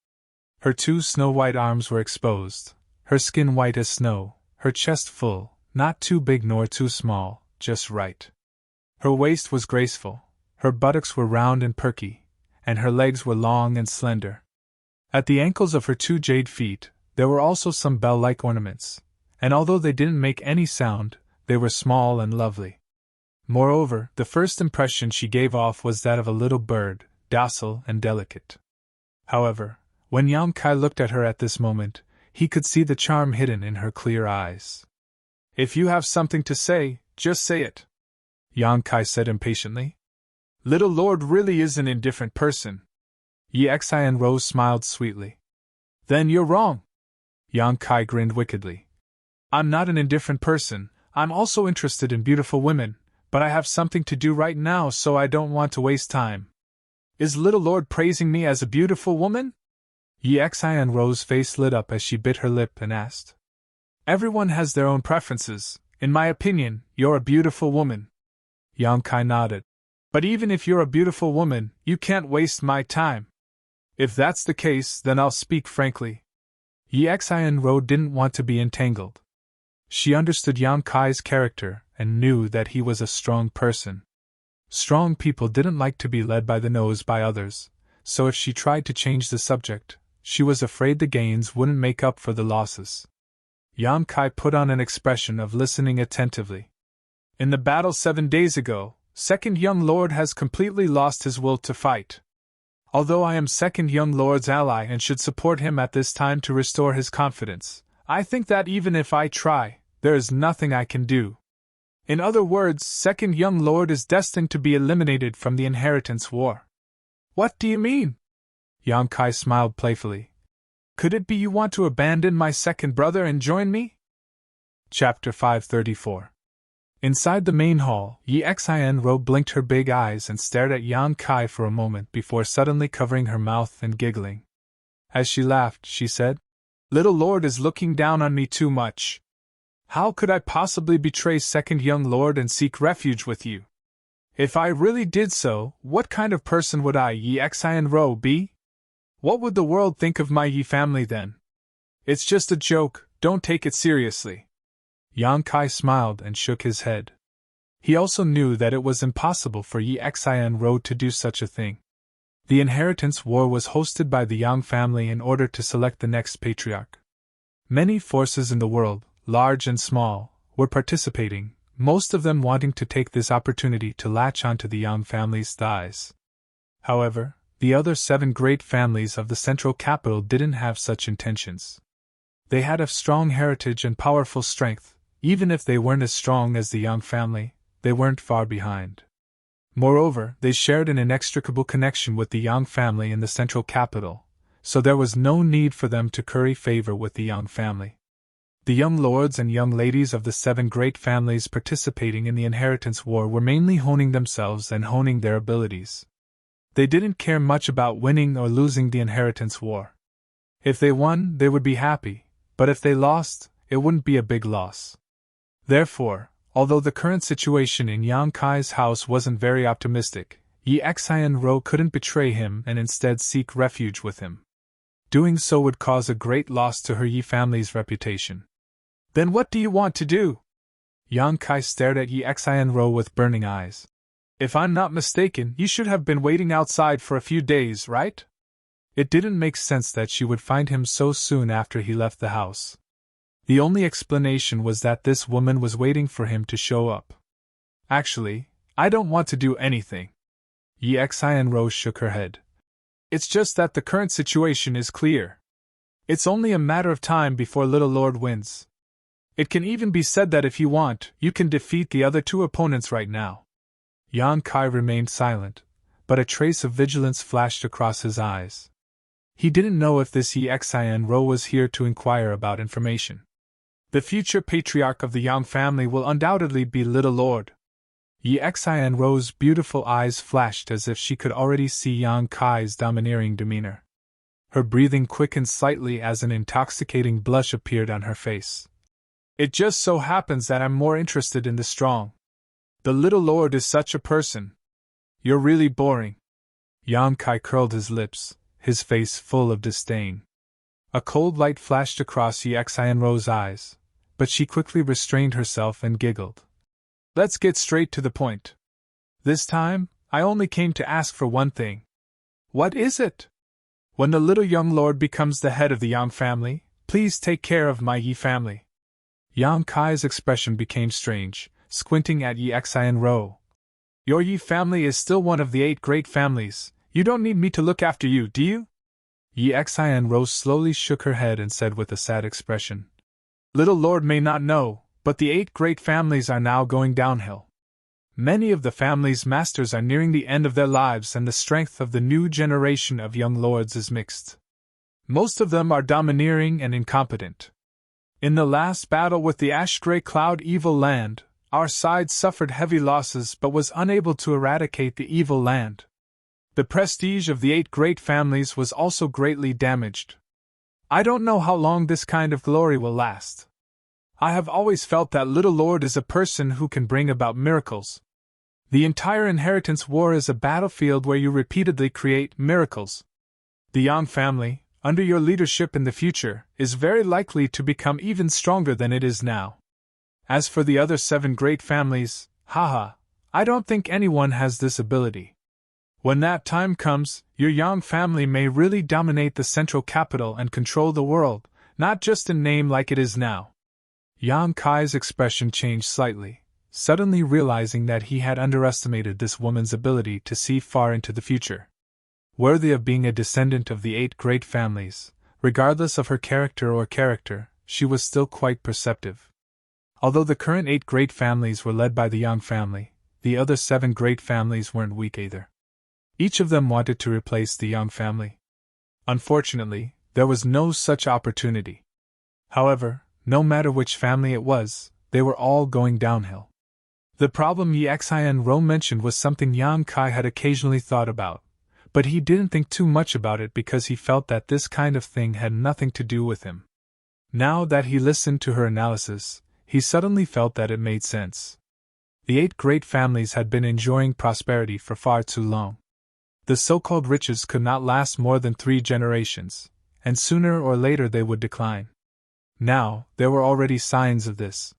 Her 2 snow-white arms were exposed, her skin white as snow, her chest full, not too big nor too small, just right. Her waist was graceful, her buttocks were round and perky, and her legs were long and slender. At the ankles of her 2 jade feet, there were also some bell-like ornaments, and although they didn't make any sound, they were small and lovely. Moreover, the first impression she gave off was that of a little bird, docile and delicate. However, when Yang Kai looked at her at this moment, he could see the charm hidden in her clear eyes. "If you have something to say, just say it," Yang Kai said impatiently. "Little Lord really is an indifferent person." Yi Xian Ro smiled sweetly. "Then you're wrong." Yang Kai grinned wickedly. "I'm not an indifferent person, I'm also interested in beautiful women, but I have something to do right now so I don't want to waste time." "Is Little Lord praising me as a beautiful woman?" Yi Xian Ro's face lit up as she bit her lip and asked. "Everyone has their own preferences. In my opinion, you're a beautiful woman." Yang Kai nodded. "But even if you're a beautiful woman, you can't waste my time." "If that's the case, then I'll speak frankly." Yi Xian Ro didn't want to be entangled. She understood Yang Kai's character and knew that he was a strong person. Strong people didn't like to be led by the nose by others, so if she tried to change the subject, she was afraid the gains wouldn't make up for the losses. Yang Kai put on an expression of listening attentively. "In the battle 7 days ago, Second Young Lord has completely lost his will to fight. Although I am Second Young Lord's ally and should support him at this time to restore his confidence, I think that even if I try, there is nothing I can do. In other words, Second Young Lord is destined to be eliminated from the inheritance war." "What do you mean?" Yang Kai smiled playfully. "Could it be you want to abandon my second brother and join me?" Chapter 534. Inside the main hall, Yi Xian Ro blinked her big eyes and stared at Yang Kai for a moment before suddenly covering her mouth and giggling. As she laughed, she said, Little Lord is looking down on me too much. How could I possibly betray second young Lord and seek refuge with you? If I really did so, what kind of person would I, ye Xian Ro, be? What would the world think of my ye family then? It's just a joke, don't take it seriously. Yang Kai smiled and shook his head. He also knew that it was impossible for Yi Xian Ro to do such a thing. The inheritance war was hosted by the Yang family in order to select the next patriarch. Many forces in the world, large and small, were participating, most of them wanting to take this opportunity to latch onto the Yang family's thighs. However, the other 7 great families of the central capital didn't have such intentions. They had a strong heritage and powerful strength. Even if they weren't as strong as the Yang family, they weren't far behind. Moreover, they shared an inextricable connection with the Yang family in the central capital, so there was no need for them to curry favor with the Yang family. The young lords and young ladies of the 7 great families participating in the inheritance war were mainly honing themselves and honing their abilities. They didn't care much about winning or losing the inheritance war. If they won, they would be happy, but if they lost, it wouldn't be a big loss. Therefore, although the current situation in Yang Kai's house wasn't very optimistic, Yi Xian Ro couldn't betray him and instead seek refuge with him. Doing so would cause a great loss to her Yi family's reputation. Then what do you want to do? Yang Kai stared at Yi Xian Ro with burning eyes. If I'm not mistaken, you should have been waiting outside for a few days, right? It didn't make sense that she would find him so soon after he left the house. The only explanation was that this woman was waiting for him to show up. Actually, I don't want to do anything. Yi Xian Ro shook her head. It's just that the current situation is clear. It's only a matter of time before Little Lord wins. It can even be said that if you want, you can defeat the other 2 opponents right now. Yang Kai remained silent, but a trace of vigilance flashed across his eyes. He didn't know if this Yi Xian Ro was here to inquire about information. The future patriarch of the Yang family will undoubtedly be Little Lord. Yi Xian Ro's beautiful eyes flashed as if she could already see Yang Kai's domineering demeanor. Her breathing quickened slightly as an intoxicating blush appeared on her face. It just so happens that I'm more interested in the strong. The Little Lord is such a person. You're really boring. Yang Kai curled his lips, his face full of disdain. A cold light flashed across Yi Xian Ro's eyes, but she quickly restrained herself and giggled. Let's get straight to the point. This time, I only came to ask for one thing. What is it? When the little young lord becomes the head of the Yang family, please take care of my Yi family. Yang Kai's expression became strange, squinting at Yi Xian Ro. Your Yi family is still one of the 8 great families. You don't need me to look after you, do you? Yi Xian Ro slowly shook her head and said with a sad expression. Little Lord may not know, but the 8 great families are now going downhill. Many of the family's masters are nearing the end of their lives and the strength of the new generation of young lords is mixed. Most of them are domineering and incompetent. In the last battle with the Ash-Grey Cloud Evil Land, our side suffered heavy losses but was unable to eradicate the evil land. The prestige of the 8 great families was also greatly damaged. I don't know how long this kind of glory will last. I have always felt that Little Lord is a person who can bring about miracles. The entire inheritance war is a battlefield where you repeatedly create miracles. The Yang family, under your leadership in the future, is very likely to become even stronger than it is now. As for the other 7 great families, I don't think anyone has this ability. When that time comes, your Yang family may really dominate the central capital and control the world, not just in name like it is now. Yang Kai's expression changed slightly, suddenly realizing that he had underestimated this woman's ability to see far into the future. Worthy of being a descendant of the 8 great families, regardless of her character, she was still quite perceptive. Although the current 8 great families were led by the Yang family, the other 7 great families weren't weak either. Each of them wanted to replace the Yang family. Unfortunately, there was no such opportunity. However, no matter which family it was, they were all going downhill. The problem Yi Xian Ro mentioned was something Yang Kai had occasionally thought about, but he didn't think too much about it because he felt that this kind of thing had nothing to do with him. Now that he listened to her analysis, he suddenly felt that it made sense. The 8 great families had been enjoying prosperity for far too long. The so-called riches could not last more than 3 generations, and sooner or later they would decline. Now, there were already signs of this.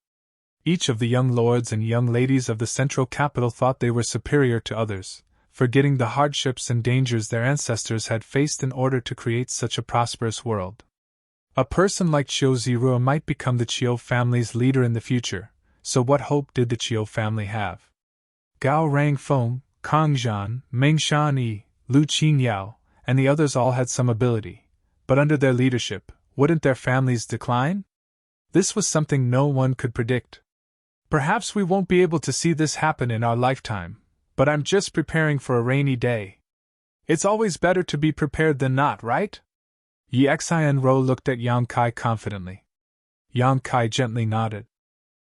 Each of the young lords and young ladies of the central capital thought they were superior to others, forgetting the hardships and dangers their ancestors had faced in order to create such a prosperous world. A person like Qiu Zirua might become the Qiu family's leader in the future, so what hope did the Qiu family have? Gao Rangfeng, Kang Zhan, Meng Shanyi, Lu Qingyao, and the others all had some ability, but under their leadership, wouldn't their families decline? This was something no one could predict. Perhaps we won't be able to see this happen in our lifetime, but I'm just preparing for a rainy day. It's always better to be prepared than not, right? Yi Xianro looked at Yang Kai confidently. Yang Kai gently nodded.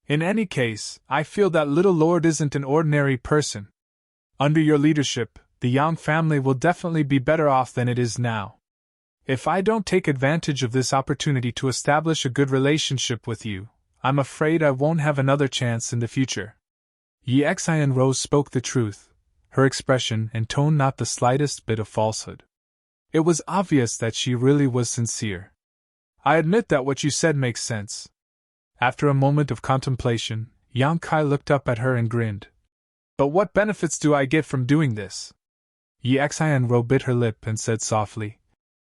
In any case, I feel that little lord isn't an ordinary person. Under your leadership, the Yang family will definitely be better off than it is now. If I don't take advantage of this opportunity to establish a good relationship with you, I'm afraid I won't have another chance in the future. Yi Xianro spoke the truth, her expression and tone not the slightest bit of falsehood. It was obvious that she really was sincere. I admit that what you said makes sense. After a moment of contemplation, Yang Kai looked up at her and grinned. But what benefits do I get from doing this? Yi Xianro bit her lip and said softly,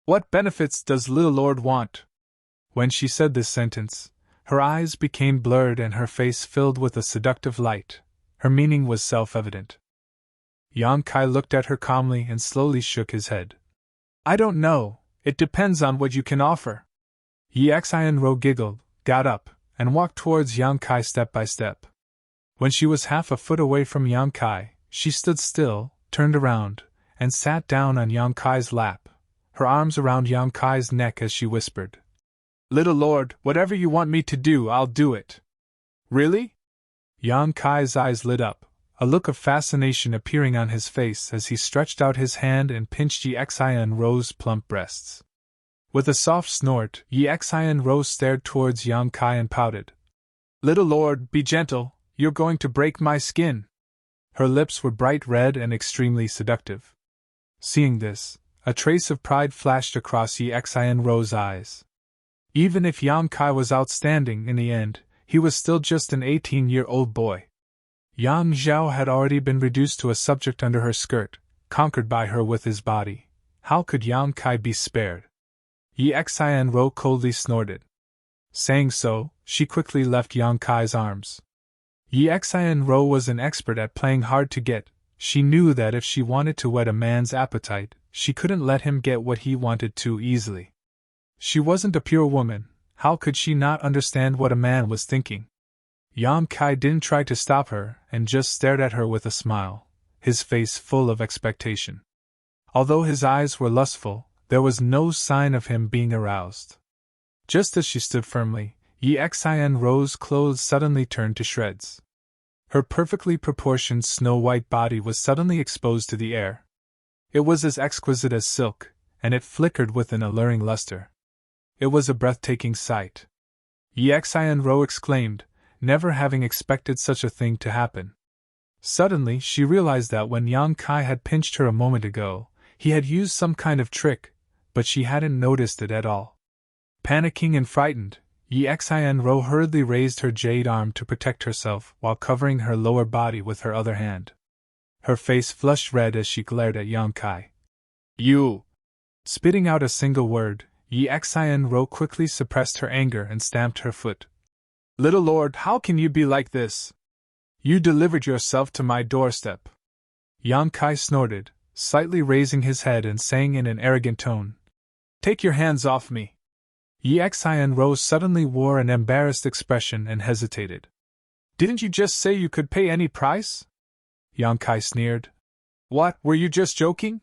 What benefits does little lord want? When she said this sentence, her eyes became blurred and her face filled with a seductive light. Her meaning was self-evident. Yang Kai looked at her calmly and slowly shook his head. I don't know, it depends on what you can offer. Yi Xianro giggled, got up, and walked towards Yang Kai step by step. When she was half a foot away from Yang Kai, she stood still, turned around, and sat down on Yang Kai's lap, her arms around Yang Kai's neck as she whispered, Little lord, whatever you want me to do, I'll do it. Really? Yang Kai's eyes lit up, a look of fascination appearing on his face as he stretched out his hand and pinched Yi Xianro's plump breasts. With a soft snort, Yi Xianro stared towards Yang Kai and pouted. Little lord, be gentle, you're going to break my skin. Her lips were bright red and extremely seductive. Seeing this, a trace of pride flashed across Yi Xianro's eyes. Even if Yang Kai was outstanding in the end, he was still just an 18-year-old boy. Yang Zhao had already been reduced to a subject under her skirt, conquered by her with his body. How could Yang Kai be spared? Yi Xianro coldly snorted. Saying so, she quickly left Yang Kai's arms. Yi Xianro was an expert at playing hard to get. She knew that if she wanted to whet a man's appetite, she couldn't let him get what he wanted too easily. She wasn't a pure woman. How could she not understand what a man was thinking? Yang Kai didn't try to stop her and just stared at her with a smile, his face full of expectation. Although his eyes were lustful, there was no sign of him being aroused. Just as she stood firmly, Yi Xianro's clothes suddenly turned to shreds. Her perfectly proportioned snow-white body was suddenly exposed to the air. It was as exquisite as silk, and it flickered with an alluring luster. It was a breathtaking sight. Yi Xianro exclaimed, never having expected such a thing to happen. Suddenly she realized that when Yang Kai had pinched her a moment ago, he had used some kind of trick, but she hadn't noticed it at all. Panicking and frightened, Yi Xianro hurriedly raised her jade arm to protect herself while covering her lower body with her other hand. Her face flushed red as she glared at Yang Kai. You! Spitting out a single word, Yi Xianro quickly suppressed her anger and stamped her foot. Little lord, how can you be like this? You delivered yourself to my doorstep. Yang Kai snorted, slightly raising his head and saying in an arrogant tone, Take your hands off me. Yi Xianro suddenly wore an embarrassed expression and hesitated. Didn't you just say you could pay any price? Yang Kai sneered. What, were you just joking?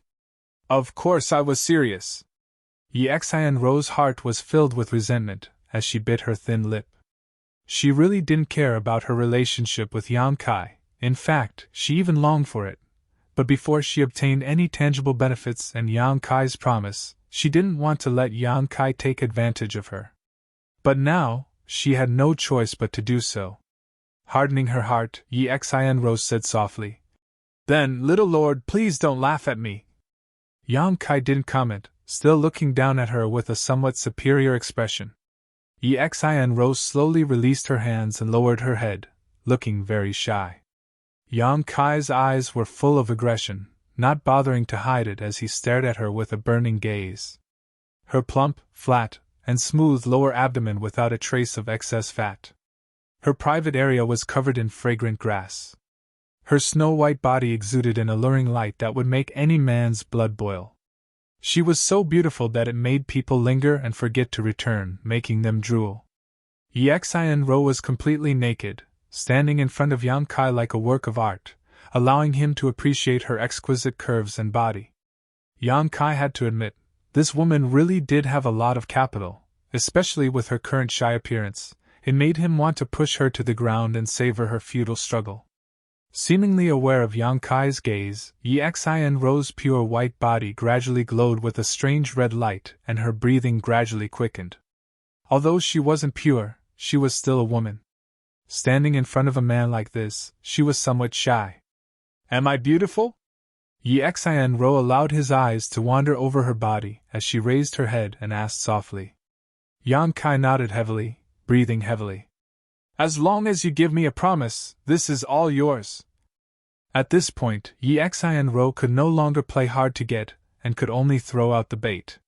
Of course I was serious. Yi Xianro's heart was filled with resentment as she bit her thin lip. She really didn't care about her relationship with Yang Kai. In fact, she even longed for it. But before she obtained any tangible benefits and Yang Kai's promise, she didn't want to let Yang Kai take advantage of her. But now, she had no choice but to do so. Hardening her heart, Yi Xin Rose said softly, "Then, little lord, please don't laugh at me." Yang Kai didn't comment, still looking down at her with a somewhat superior expression. Yi Xin Rose slowly released her hands and lowered her head, looking very shy. Yang Kai's eyes were full of aggression, not bothering to hide it as he stared at her with a burning gaze. Her plump, flat, and smooth lower abdomen without a trace of excess fat. Her private area was covered in fragrant grass. Her snow-white body exuded an alluring light that would make any man's blood boil. She was so beautiful that it made people linger and forget to return, making them drool. Yi Xin Rose was completely naked, standing in front of Yang Kai like a work of art, allowing him to appreciate her exquisite curves and body. Yang Kai had to admit, this woman really did have a lot of capital, especially with her current shy appearance. It made him want to push her to the ground and savor her futile struggle. Seemingly aware of Yang Kai's gaze, Yi Xin Rose's pure white body gradually glowed with a strange red light and her breathing gradually quickened. Although she wasn't pure, she was still a woman. Standing in front of a man like this, she was somewhat shy. "Am I beautiful?" Yi Xin Rose allowed his eyes to wander over her body as she raised her head and asked softly. Yang Kai nodded heavily, breathing heavily. "As long as you give me a promise, this is all yours." At this point, Yi Xin Rose could no longer play hard to get, and could only throw out the bait.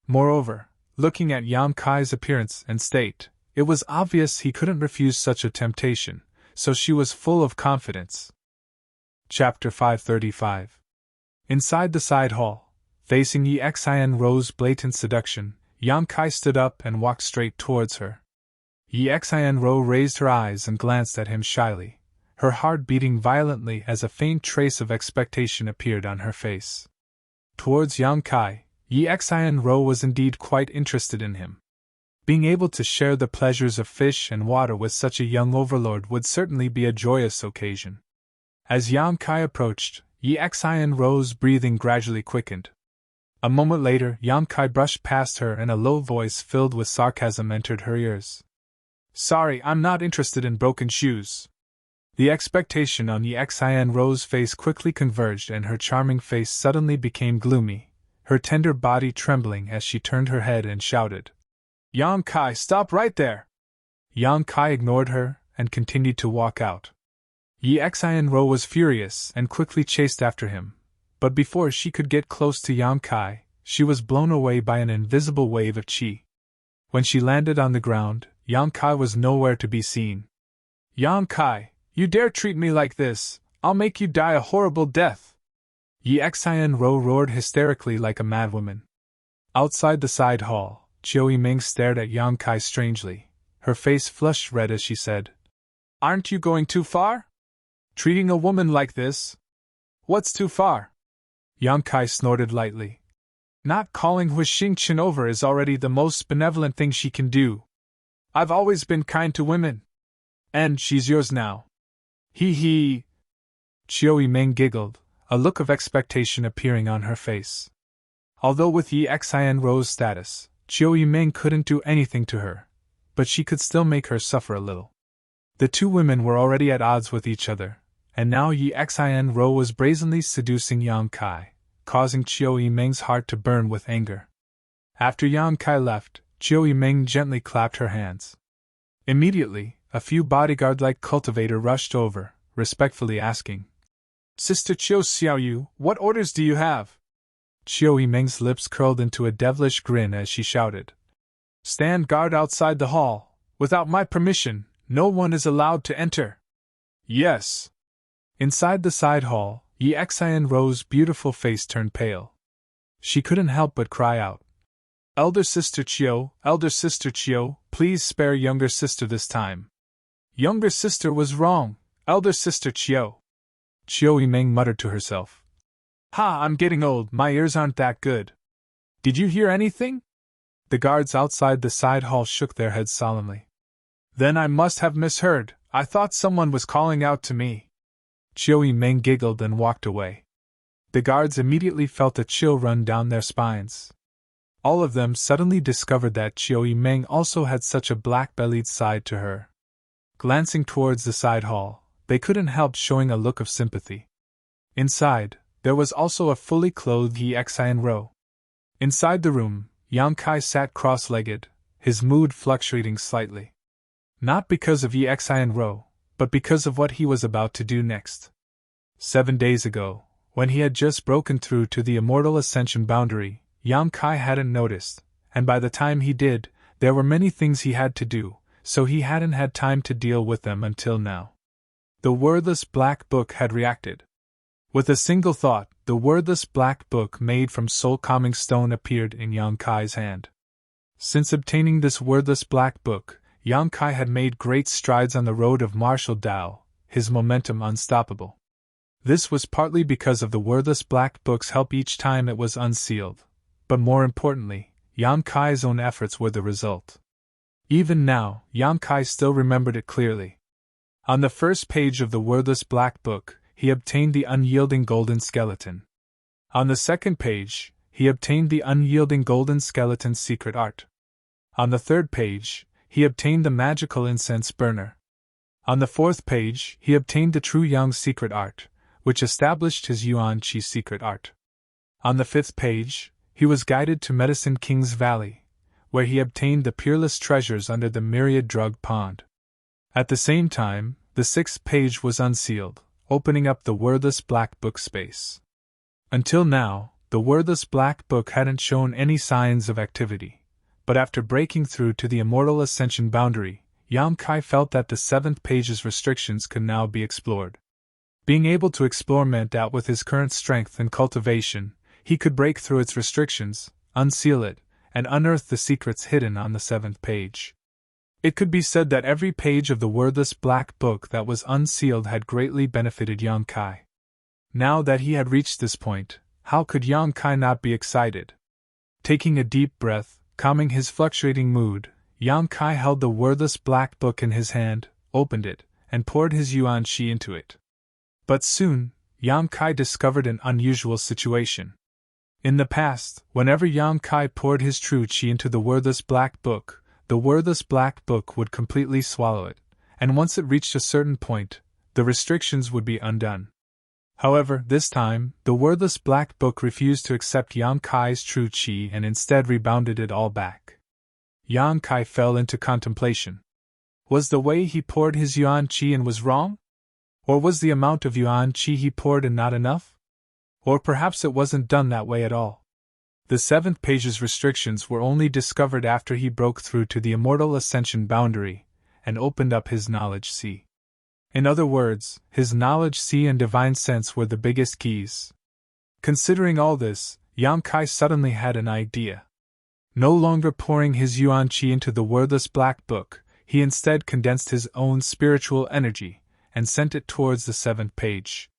Moreover, looking at Yang Kai's appearance and state, it was obvious he couldn't refuse such a temptation, so she was full of confidence. Chapter 535. Inside the side hall, facing Yi Xin Rose's blatant seduction, Yang Kai stood up and walked straight towards her. Yi Xin Rose raised her eyes and glanced at him shyly, her heart beating violently as a faint trace of expectation appeared on her face. Towards Yang Kai, Yi Xin Rose was indeed quite interested in him. Being able to share the pleasures of fish and water with such a young overlord would certainly be a joyous occasion. As Yang Kai approached, Yi Xin Rose's breathing gradually quickened. A moment later, Yang Kai brushed past her and a low voice filled with sarcasm entered her ears. "Sorry, I'm not interested in broken shoes." The expectation on Yi Xin Rose's face quickly converged and her charming face suddenly became gloomy, her tender body trembling as she turned her head and shouted, "Yang Kai, stop right there!" Yang Kai ignored her and continued to walk out. Yi Xin Rose was furious and quickly chased after him, but before she could get close to Yang Kai, she was blown away by an invisible wave of qi. When she landed on the ground, Yang Kai was nowhere to be seen. "Yang Kai, you dare treat me like this, I'll make you die a horrible death!" Yi Xin Rose roared hysterically like a madwoman. Outside the side hall, Chiu Yiming stared at Yang Kai strangely, her face flushed red as she said, "Aren't you going too far? Treating a woman like this? What's too far?" Yang Kai snorted lightly. "Not calling Hui Xingqian over is already the most benevolent thing she can do. I've always been kind to women. And she's yours now." "Hee hee." Chiu Yiming giggled, a look of expectation appearing on her face. Although with Yi Xin Rose's status, Chiu Yiming couldn't do anything to her, but she could still make her suffer a little. The two women were already at odds with each other, and now Yi Xin Rose was brazenly seducing Yang Kai, causing Chiu Yiming's heart to burn with anger. After Yang Kai left, Chiu Yiming gently clapped her hands. Immediately, a few bodyguard-like cultivator rushed over, respectfully asking, "Sister Chiu Xiaoyu, what orders do you have?" Chiu Yiming's lips curled into a devilish grin as she shouted, "Stand guard outside the hall. Without my permission, no one is allowed to enter." "Yes." Inside the side hall, Yi Xin Rose's beautiful face turned pale. She couldn't help but cry out, Elder Sister Chiu, please spare younger sister this time." "Younger sister was wrong, Elder Sister Chiu." Chiu Yiming muttered to herself. "Ha, I'm getting old, my ears aren't that good. Did you hear anything?" The guards outside the side hall shook their heads solemnly. "Then I must have misheard, I thought someone was calling out to me." Chiu Yiming giggled and walked away. The guards immediately felt a chill run down their spines. All of them suddenly discovered that Chiu Meng also had such a black-bellied side to her. Glancing towards the side hall, they couldn't help showing a look of sympathy. Inside, there was also a fully clothed Yi Xian Ro. Inside the room, Yang Kai sat cross-legged, his mood fluctuating slightly. Not because of Yi Xian Ro, but because of what he was about to do next. 7 days ago, when he had just broken through to the immortal ascension boundary, Yang Kai hadn't noticed, and by the time he did, there were many things he had to do, so he hadn't had time to deal with them until now. The wordless black book had reacted. With a single thought, the wordless black book made from soul-calming stone appeared in Yang Kai's hand. Since obtaining this wordless black book, Yang Kai had made great strides on the road of martial Tao, his momentum unstoppable. This was partly because of the wordless black book's help each time it was unsealed, but more importantly, Yang Kai's own efforts were the result. Even now, Yang Kai still remembered it clearly. On the first page of the wordless black book, he obtained the unyielding golden skeleton. On the second page, he obtained the unyielding golden skeleton's secret art. On the third page, he obtained the magical incense burner. On the fourth page, he obtained the true Yang's secret art, which established his Yuan Qi secret art. On the fifth page, he was guided to Medicine King's Valley, where he obtained the peerless treasures under the myriad drug pond. At the same time, the sixth page was unsealed, opening up the wordless black book space. Until now, the wordless black book hadn't shown any signs of activity, but after breaking through to the immortal ascension boundary, Yang Kai felt that the seventh page's restrictions could now be explored. Being able to explore meant that with his current strength and cultivation, he could break through its restrictions, unseal it, and unearth the secrets hidden on the seventh page. It could be said that every page of the wordless black book that was unsealed had greatly benefited Yang Kai. Now that he had reached this point, how could Yang Kai not be excited? Taking a deep breath, calming his fluctuating mood, Yang Kai held the wordless black book in his hand, opened it, and poured his Yuan Qi into it. But soon, Yang Kai discovered an unusual situation. In the past, whenever Yang Kai poured his true Qi into the wordless black book, the wordless black book would completely swallow it, and once it reached a certain point, the restrictions would be undone. However, this time, the wordless black book refused to accept Yang Kai's true Qi and instead rebounded it all back. Yang Kai fell into contemplation. Was the way he poured his Yuan Qi in was wrong? Or was the amount of Yuan Qi he poured in not enough? Or perhaps it wasn't done that way at all. The seventh page's restrictions were only discovered after he broke through to the immortal ascension boundary and opened up his knowledge sea. In other words, his knowledge sea and divine sense were the biggest keys. Considering all this, Yang Kai suddenly had an idea. No longer pouring his Yuan Qi into the wordless black book, he instead condensed his own spiritual energy and sent it towards the seventh page.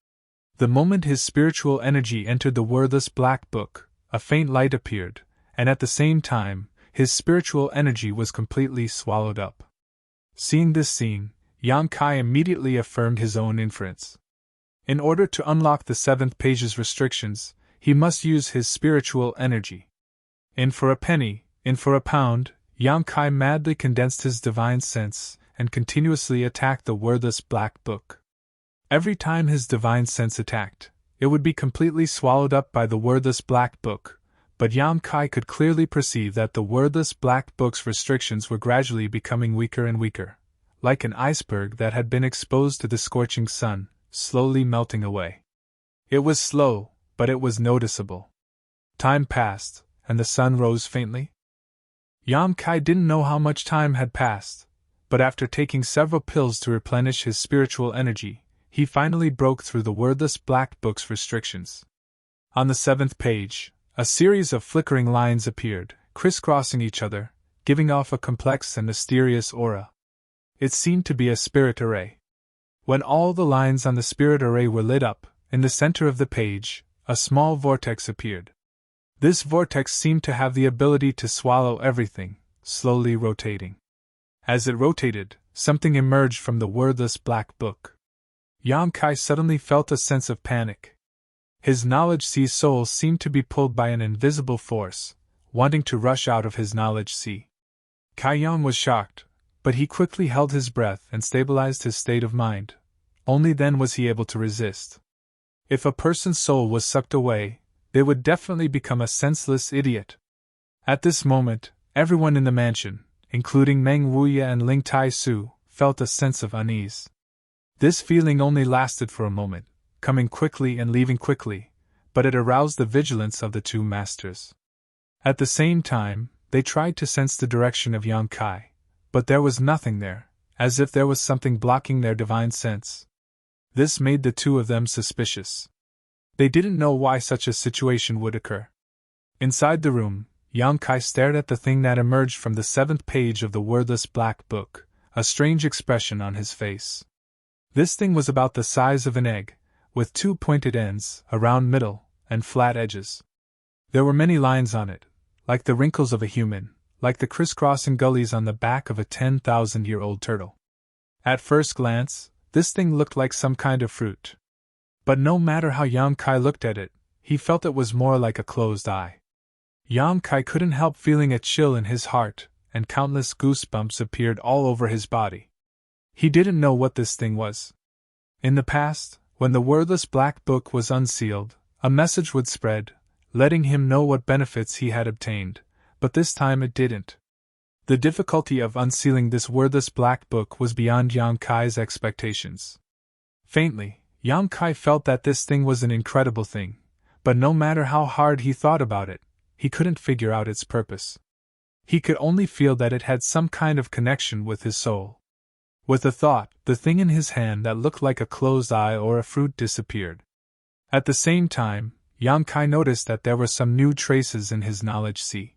The moment his spiritual energy entered the wordless black book, a faint light appeared, and at the same time, his spiritual energy was completely swallowed up. Seeing this scene, Yang Kai immediately affirmed his own inference. In order to unlock the seventh page's restrictions, he must use his spiritual energy. In for a penny, in for a pound, Yang Kai madly condensed his divine sense and continuously attacked the wordless black book. Every time his divine sense attacked, it would be completely swallowed up by the wordless black book, but Yang Kai could clearly perceive that the wordless black book's restrictions were gradually becoming weaker and weaker, like an iceberg that had been exposed to the scorching sun, slowly melting away. It was slow, but it was noticeable. Time passed, and the sun rose faintly. Yang Kai didn't know how much time had passed, but after taking several pills to replenish his spiritual energy, he finally broke through the wordless black book's restrictions. On the seventh page, a series of flickering lines appeared, crisscrossing each other, giving off a complex and mysterious aura. It seemed to be a spirit array. When all the lines on the spirit array were lit up, in the center of the page, a small vortex appeared. This vortex seemed to have the ability to swallow everything, slowly rotating. As it rotated, something emerged from the wordless black book. Yang Kai suddenly felt a sense of panic. His knowledge sea soul seemed to be pulled by an invisible force, wanting to rush out of his knowledge sea. Kai Yang was shocked, but he quickly held his breath and stabilized his state of mind. Only then was he able to resist. If a person's soul was sucked away, they would definitely become a senseless idiot. At this moment, everyone in the mansion, including Meng Wuya and Ling Tai-su, felt a sense of unease. This feeling only lasted for a moment, coming quickly and leaving quickly, but it aroused the vigilance of the two masters. At the same time, they tried to sense the direction of Yang Kai, but there was nothing there, as if there was something blocking their divine sense. This made the two of them suspicious. They didn't know why such a situation would occur. Inside the room, Yang Kai stared at the thing that emerged from the 7th page of the wordless black book, a strange expression on his face. This thing was about the size of an egg, with 2 pointed ends, a round middle, and flat edges. There were many lines on it, like the wrinkles of a human, like the crisscrossing gullies on the back of a 10,000-year-old turtle. At first glance, this thing looked like some kind of fruit. But no matter how Yang Kai looked at it, he felt it was more like a closed eye. Yang Kai couldn't help feeling a chill in his heart, and countless goosebumps appeared all over his body. He didn't know what this thing was. In the past, when the wordless black book was unsealed, a message would spread, letting him know what benefits he had obtained, but this time it didn't. The difficulty of unsealing this wordless black book was beyond Yang Kai's expectations. Faintly, Yang Kai felt that this thing was an incredible thing, but no matter how hard he thought about it, he couldn't figure out its purpose. He could only feel that it had some kind of connection with his soul. With a thought, the thing in his hand that looked like a closed eye or a fruit disappeared. At the same time, Yang Kai noticed that there were some new traces in his knowledge sea.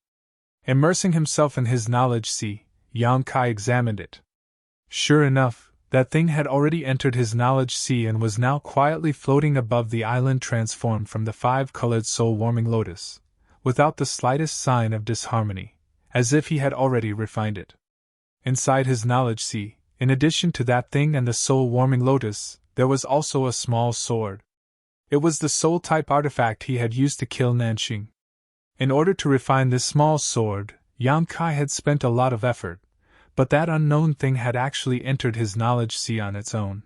Immersing himself in his knowledge sea, Yang Kai examined it. Sure enough, that thing had already entered his knowledge sea and was now quietly floating above the island transformed from the 5-colored soul-warming lotus, without the slightest sign of disharmony, as if he had already refined it. Inside his knowledge sea, in addition to that thing and the soul-warming lotus, there was also a small sword. It was the soul-type artifact he had used to kill Nanxing. In order to refine this small sword, Yang Kai had spent a lot of effort, but that unknown thing had actually entered his knowledge sea on its own.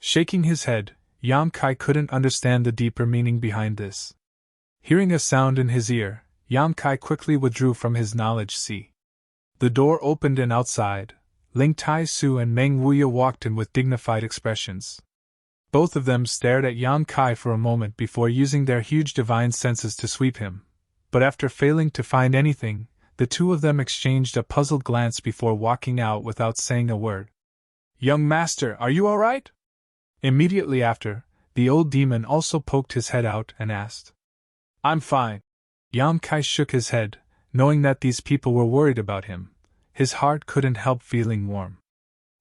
Shaking his head, Yang Kai couldn't understand the deeper meaning behind this. Hearing a sound in his ear, Yang Kai quickly withdrew from his knowledge sea. The door opened and outside, Ling Tai-su and Meng Wuya walked in with dignified expressions. Both of them stared at Yang Kai for a moment before using their huge divine senses to sweep him, but after failing to find anything, the two of them exchanged a puzzled glance before walking out without saying a word. "Young master, are you all right?" Immediately after, the old demon also poked his head out and asked. "I'm fine." Yang Kai shook his head, knowing that these people were worried about him. His heart couldn't help feeling warm.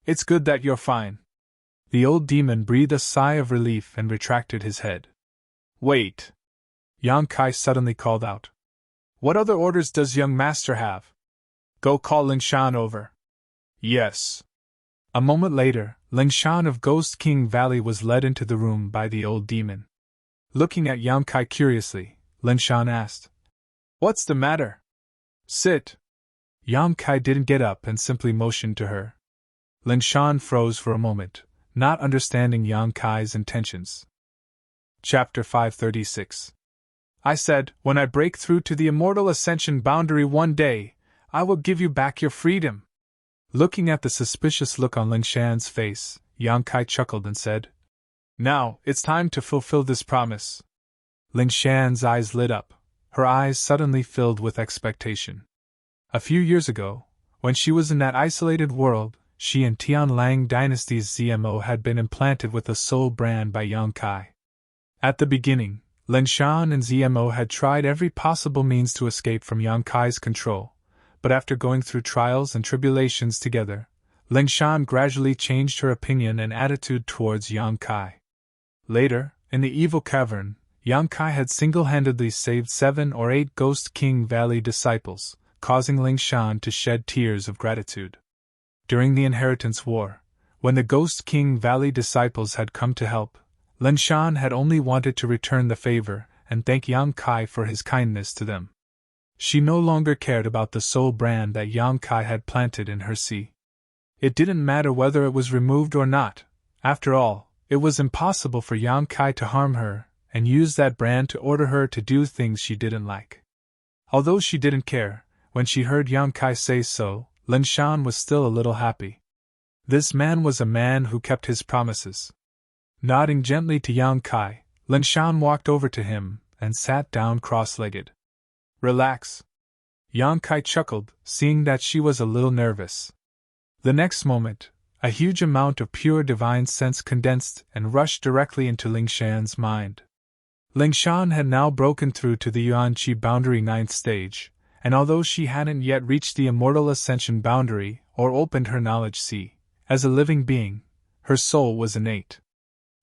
"It's good that you're fine." The old demon breathed a sigh of relief and retracted his head. "Wait!" Yang Kai suddenly called out. "What other orders does young master have?" "Go call Lingshan over." "Yes." A moment later, Lingshan of Ghost King Valley was led into the room by the old demon. Looking at Yang Kai curiously, Lingshan asked, "What's the matter?" "Sit." Yang Kai didn't get up and simply motioned to her. Lingshan froze for a moment, not understanding Yang Kai's intentions. Chapter 536. "I said, when I break through to the immortal ascension boundary one day, I will give you back your freedom." Looking at the suspicious look on Lingshan's face, Yang Kai chuckled and said, "Now, it's time to fulfill this promise." Lingshan's eyes lit up, her eyes suddenly filled with expectation. A few years ago, when she was in that isolated world, she and Tianlang Dynasty's ZMO had been implanted with a soul brand by Yang Kai. At the beginning, Lingshan and ZMO had tried every possible means to escape from Yang Kai's control, but after going through trials and tribulations together, Lingshan gradually changed her opinion and attitude towards Yang Kai. Later, in the evil cavern, Yang Kai had single-handedly saved 7 or 8 Ghost King Valley disciples, causing Lingshan to shed tears of gratitude. During the Inheritance War, when the Ghost King Valley disciples had come to help, Lingshan had only wanted to return the favor and thank Yang Kai for his kindness to them. She no longer cared about the soul brand that Yang Kai had planted in her sea. It didn't matter whether it was removed or not. After all, it was impossible for Yang Kai to harm her and use that brand to order her to do things she didn't like. Although she didn't care, when she heard Yang Kai say so, Lin Shan was still a little happy. This man was a man who kept his promises. Nodding gently to Yang Kai, Lin Shan walked over to him and sat down cross-legged. Relax. Yang Kai chuckled, seeing that she was a little nervous. The next moment, a huge amount of pure divine sense condensed and rushed directly into Ling Shan's mind. Ling Shan had now broken through to the Yuan Qi boundary 9th stage, and although she hadn't yet reached the immortal ascension boundary or opened her knowledge sea, as a living being, her soul was innate.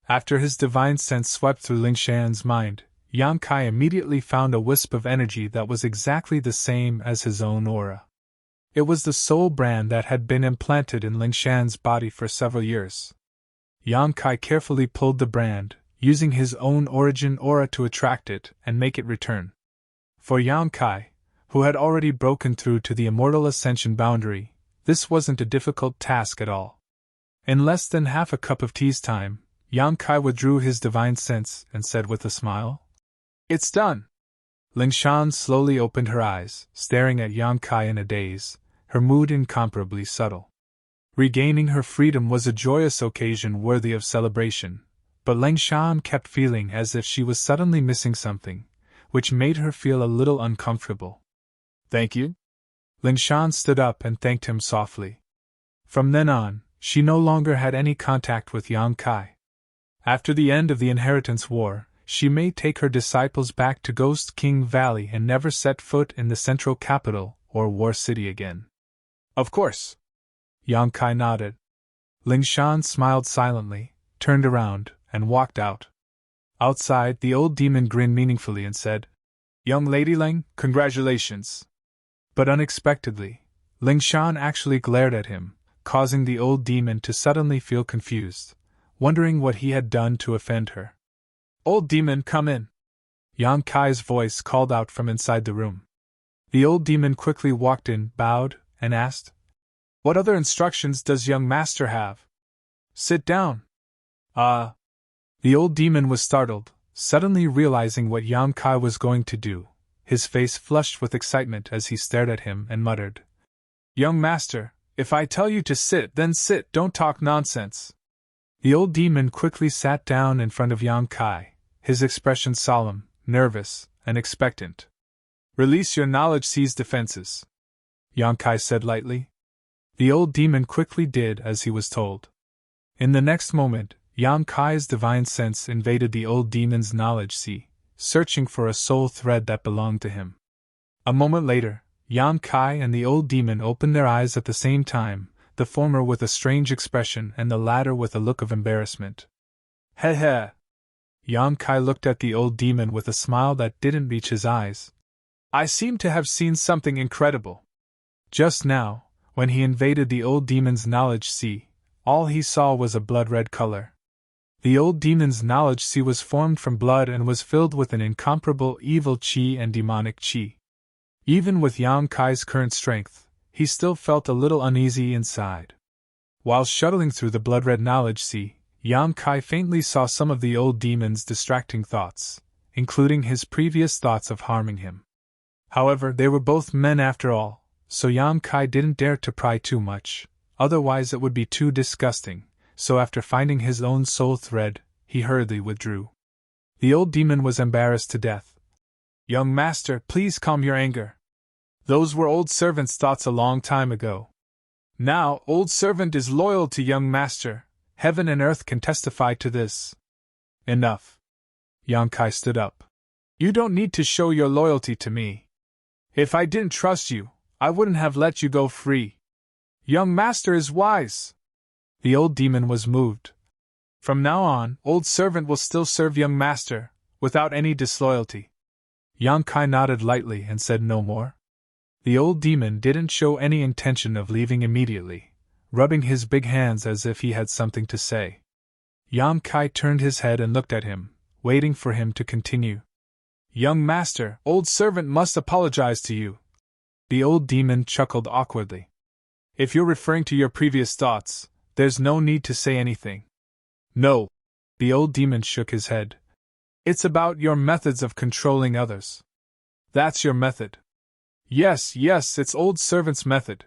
After his divine sense swept through Ling Shan's mind, Yang Kai immediately found a wisp of energy that was exactly the same as his own aura. It was the soul brand that had been implanted in Ling Shan's body for several years. Yang Kai carefully pulled the brand, using his own origin aura to attract it and make it return. For Yang Kai, who had already broken through to the immortal ascension boundary, this wasn't a difficult task at all. In less than half a cup of tea's time, Yang Kai withdrew his divine sense and said with a smile, "It's done." Ling Shan slowly opened her eyes, staring at Yang Kai in a daze, her mood incomparably subtle. Regaining her freedom was a joyous occasion worthy of celebration, but Ling Shan kept feeling as if she was suddenly missing something, which made her feel a little uncomfortable. "Thank you?" Ling Shan stood up and thanked him softly. From then on, she no longer had any contact with Yang Kai. After the end of the Inheritance War, she may take her disciples back to Ghost King Valley and never set foot in the central capital or War City again. "Of course." Yang Kai nodded. Ling Shan smiled silently, turned around, and walked out. Outside, the old demon grinned meaningfully and said, "Young Lady Ling, congratulations." But unexpectedly, Ling Shan actually glared at him, causing the old demon to suddenly feel confused, wondering what he had done to offend her. "Old demon, come in!" Yang Kai's voice called out from inside the room. The old demon quickly walked in, bowed, and asked, "What other instructions does young master have?" "Sit down." The old demon was startled, suddenly realizing what Yang Kai was going to do. His face flushed with excitement as he stared at him and muttered, "Young master, if I tell you to sit, then sit, don't talk nonsense." The old demon quickly sat down in front of Yang Kai, his expression solemn, nervous, and expectant. "Release your knowledge sea's defenses," Yang Kai said lightly. The old demon quickly did as he was told. In the next moment, Yang Kai's divine sense invaded the old demon's knowledge sea, searching for a soul thread that belonged to him. A moment later, Yang Kai and the old demon opened their eyes at the same time, the former with a strange expression and the latter with a look of embarrassment. "Heh heh." Yang Kai looked at the old demon with a smile that didn't reach his eyes. "I seem to have seen something incredible." Just now, when he invaded the old demon's knowledge sea, all he saw was a blood-red color. The old demon's knowledge sea was formed from blood and was filled with an incomparable evil qi and demonic qi. Even with Yang Kai's current strength, he still felt a little uneasy inside. While shuttling through the blood-red knowledge sea, Yang Kai faintly saw some of the old demon's distracting thoughts, including his previous thoughts of harming him. However, they were both men after all, so Yang Kai didn't dare to pry too much, otherwise it would be too disgusting. So after finding his own soul thread, he hurriedly withdrew. The old demon was embarrassed to death. "Young master, please calm your anger. Those were old servant's thoughts a long time ago. Now, old servant is loyal to young master. Heaven and earth can testify to this." "Enough." Yang Kai stood up. "You don't need to show your loyalty to me. If I didn't trust you, I wouldn't have let you go free. Young master is wise." The old demon was moved. "From now on, old servant will still serve young master, without any disloyalty." Yang Kai nodded lightly and said no more. The old demon didn't show any intention of leaving immediately, rubbing his big hands as if he had something to say. Yang Kai turned his head and looked at him, waiting for him to continue. Young master, old servant must apologize to you. The old demon chuckled awkwardly. If you're referring to your previous thoughts, there's no need to say anything. No. The old demon shook his head. It's about your methods of controlling others. That's your method. Yes, it's old servant's method.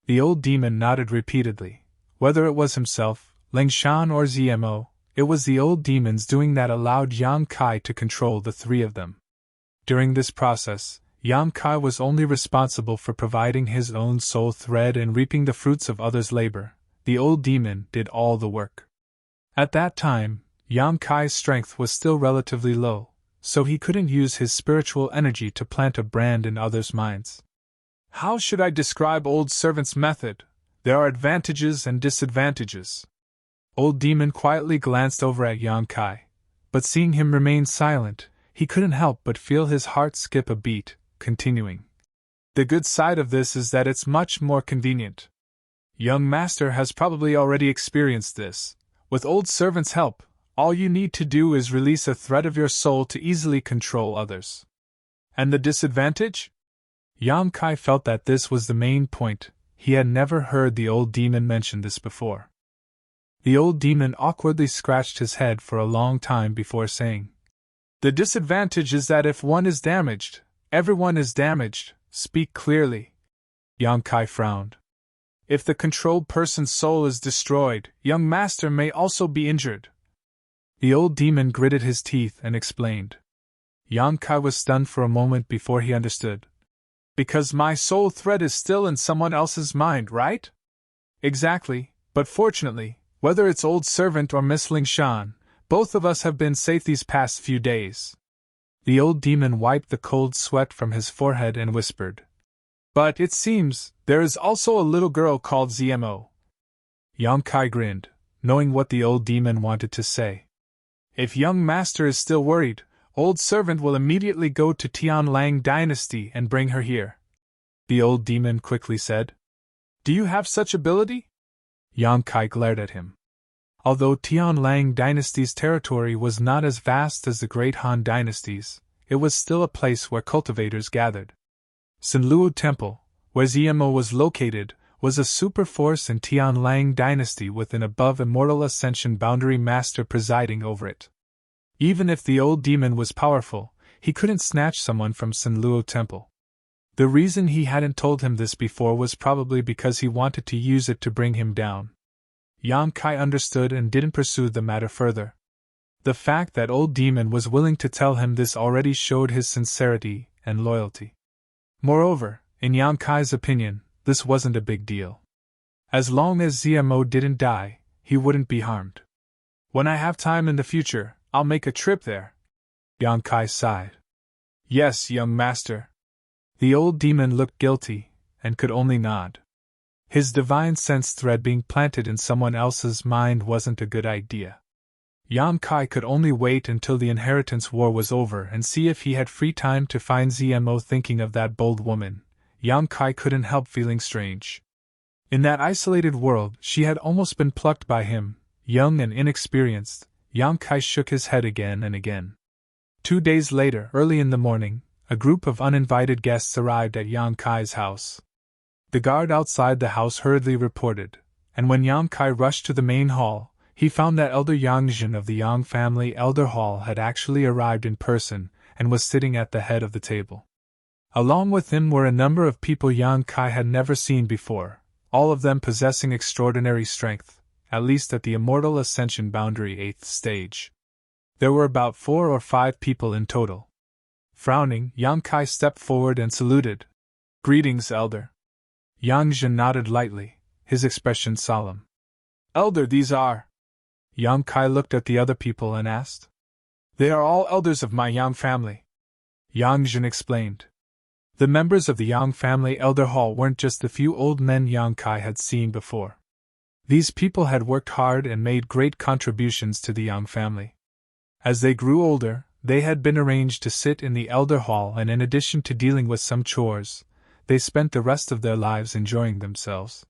The old demon nodded repeatedly. Whether it was himself, Lingshan or ZMO, it was the old demons doing that allowed Yang Kai to control the three of them. During this process, Yang Kai was only responsible for providing his own soul thread and reaping the fruits of others' labor. The old demon did all the work. At that time, Yang Kai's strength was still relatively low, so he couldn't use his spiritual energy to plant a brand in others' minds. How should I describe old servant's method? There are advantages and disadvantages. Old demon quietly glanced over at Yang Kai, but seeing him remain silent, he couldn't help but feel his heart skip a beat, continuing. The good side of this is that it's much more convenient. Young master has probably already experienced this. With old servant's help, all you need to do is release a thread of your soul to easily control others. And the disadvantage? Yang Kai felt that this was the main point. He had never heard the old demon mention this before. The old demon awkwardly scratched his head for a long time before saying, The disadvantage is that if one is damaged, everyone is damaged. Speak clearly. Yang Kai frowned. If the controlled person's soul is destroyed, young master may also be injured. The old demon gritted his teeth and explained. Yang Kai was stunned for a moment before he understood. Because my soul thread is still in someone else's mind, right? Exactly, but fortunately, whether it's old servant or Miss Lingshan, both of us have been safe these past few days. The old demon wiped the cold sweat from his forehead and whispered. But it seems, there is also a little girl called ZMO. Yang Kai grinned, knowing what the old demon wanted to say. If young master is still worried, old servant will immediately go to Tianlang dynasty and bring her here. The old demon quickly said. Do you have such ability? Yang Kai glared at him. Although Tianlang dynasty's territory was not as vast as the great Han dynasties, it was still a place where cultivators gathered. Sanluo Temple, where ZMO was located, was a super force in Tianlang dynasty with an above immortal ascension boundary master presiding over it. Even if the old demon was powerful, he couldn't snatch someone from Sanluo Temple. The reason he hadn't told him this before was probably because he wanted to use it to bring him down. Yang Kai understood and didn't pursue the matter further. The fact that old demon was willing to tell him this already showed his sincerity and loyalty. Moreover, in Yang Kai's opinion, this wasn't a big deal. As long as ZMO didn't die, he wouldn't be harmed. When I have time in the future, I'll make a trip there. Yang Kai sighed. Yes, young master. The old demon looked guilty, and could only nod. His divine sense thread being planted in someone else's mind wasn't a good idea. Yang Kai could only wait until the inheritance war was over and see if he had free time to find ZMO. Thinking of that bold woman, Yang Kai couldn't help feeling strange. In that isolated world, she had almost been plucked by him, young and inexperienced. Yang Kai shook his head again and again. 2 days later, early in the morning, a group of uninvited guests arrived at Yang Kai's house. The guard outside the house hurriedly reported, and when Yang Kai rushed to the main hall, he found that Elder Yang Jin of the Yang family Elder Hall had actually arrived in person and was sitting at the head of the table. Along with him were a number of people Yang Kai had never seen before, all of them possessing extraordinary strength, at least at the Immortal Ascension Boundary 8th stage. There were about 4 or 5 people in total. Frowning, Yang Kai stepped forward and saluted. Greetings, Elder. Yang Jin nodded lightly, his expression solemn. Elder, these are. Yang Kai looked at the other people and asked. They are all elders of my Yang family. Yang Jin explained. The members of the Yang family Elder Hall weren't just the few old men Yang Kai had seen before. These people had worked hard and made great contributions to the Yang family. As they grew older, they had been arranged to sit in the Elder Hall, and in addition to dealing with some chores, they spent the rest of their lives enjoying themselves.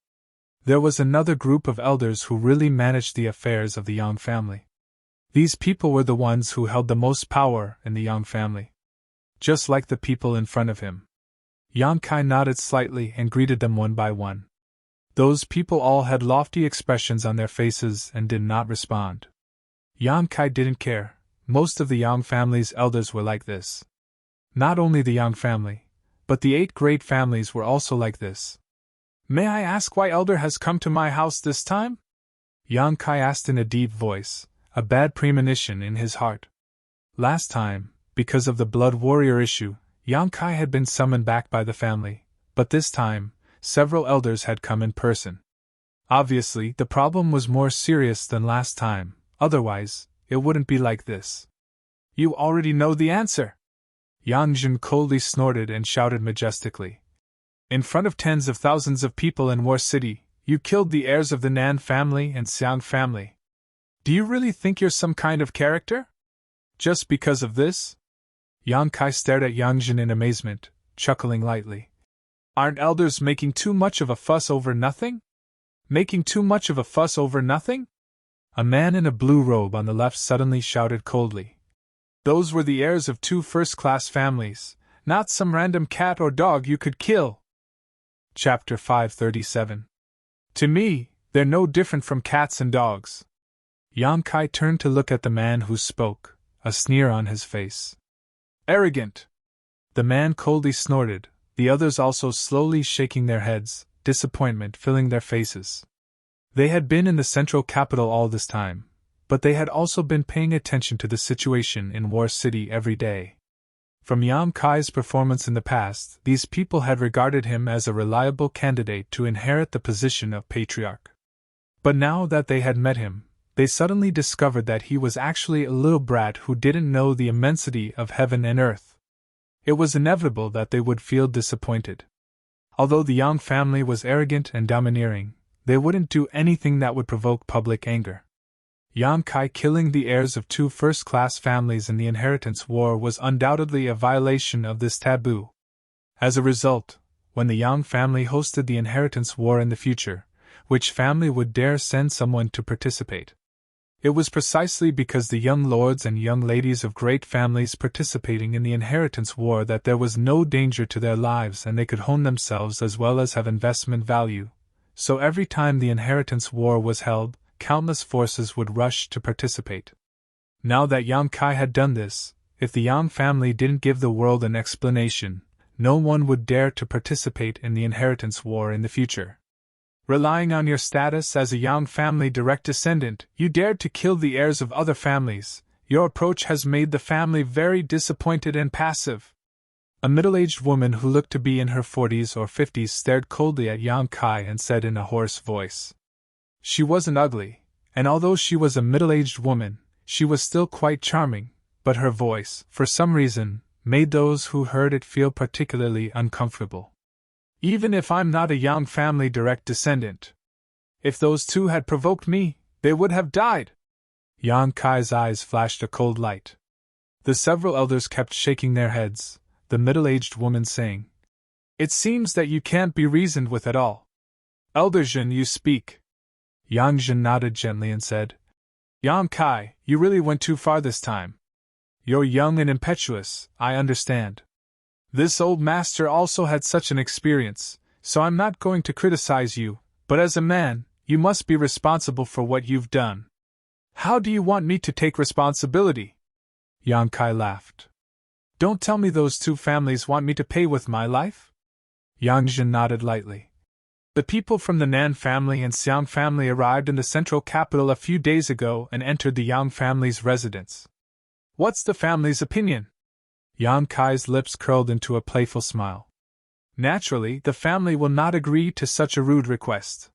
There was another group of elders who really managed the affairs of the Yang family. These people were the ones who held the most power in the Yang family. just like the people in front of him. Yang Kai nodded slightly and greeted them one by one. Those people all had lofty expressions on their faces and did not respond. Yang Kai didn't care. Most of the Yang family's elders were like this. Not only the Yang family, but the 8 great families were also like this. May I ask why Elder has come to my house this time? Yang Kai asked in a deep voice, a bad premonition in his heart. Last time, because of the blood warrior issue, Yang Kai had been summoned back by the family, but this time, several elders had come in person. Obviously, the problem was more serious than last time, otherwise, it wouldn't be like this. You already know the answer! Yang Jin coldly snorted and shouted majestically. In front of tens of thousands of people in War City, you killed the heirs of the Nan family and Xiang family. Do you really think you're some kind of character? Just because of this? Yang Kai stared at Yang Jin in amazement, chuckling lightly. Aren't elders making too much of a fuss over nothing? Making too much of a fuss over nothing? A man in a blue robe on the left suddenly shouted coldly. Those were the heirs of 2 first-class families, not some random cat or dog you could kill. Chapter 537. To me, they're no different from cats and dogs. Yang Kai turned to look at the man who spoke, a sneer on his face. Arrogant! The man coldly snorted, the others also slowly shaking their heads, disappointment filling their faces. They had been in the central capital all this time, but they had also been paying attention to the situation in War City every day. From Yang Kai's performance in the past, these people had regarded him as a reliable candidate to inherit the position of patriarch. But now that they had met him, they suddenly discovered that he was actually a little brat who didn't know the immensity of heaven and earth. It was inevitable that they would feel disappointed. Although the Yang family was arrogant and domineering, they wouldn't do anything that would provoke public anger. Yang Kai killing the heirs of 2 first-class families in the inheritance war was undoubtedly a violation of this taboo. As a result, when the Yang family hosted the inheritance war in the future, which family would dare send someone to participate? It was precisely because the young lords and young ladies of great families participating in the inheritance war that there was no danger to their lives and they could hone themselves as well as have investment value. So every time the inheritance war was held, countless forces would rush to participate. Now that Yang Kai had done this, if the Yang family didn't give the world an explanation, no one would dare to participate in the inheritance war in the future. Relying on your status as a Yang family direct descendant, you dared to kill the heirs of other families. Your approach has made the family very disappointed and passive. A middle-aged woman who looked to be in her 40s or 50s stared coldly at Yang Kai and said in a hoarse voice. She wasn't ugly, and although she was a middle-aged woman, she was still quite charming, but her voice, for some reason, made those who heard it feel particularly uncomfortable. Even if I'm not a Yang family direct descendant. If those 2 had provoked me, they would have died. Yang Kai's eyes flashed a cold light. The several elders kept shaking their heads, the middle-aged woman saying, It seems that you can't be reasoned with at all. Elder Jin, you speak. Yang Jin nodded gently and said, Yang Kai, you really went too far this time. You're young and impetuous, I understand. This old master also had such an experience, so I'm not going to criticize you, but as a man, you must be responsible for what you've done. How do you want me to take responsibility? Yang Kai laughed. Don't tell me those 2 families want me to pay with my life? Yang Jin nodded lightly. The people from the Nan family and Xiang family arrived in the central capital a few days ago and entered the Yang family's residence. What's the family's opinion? Yang Kai's lips curled into a playful smile. Naturally, the family will not agree to such a rude request.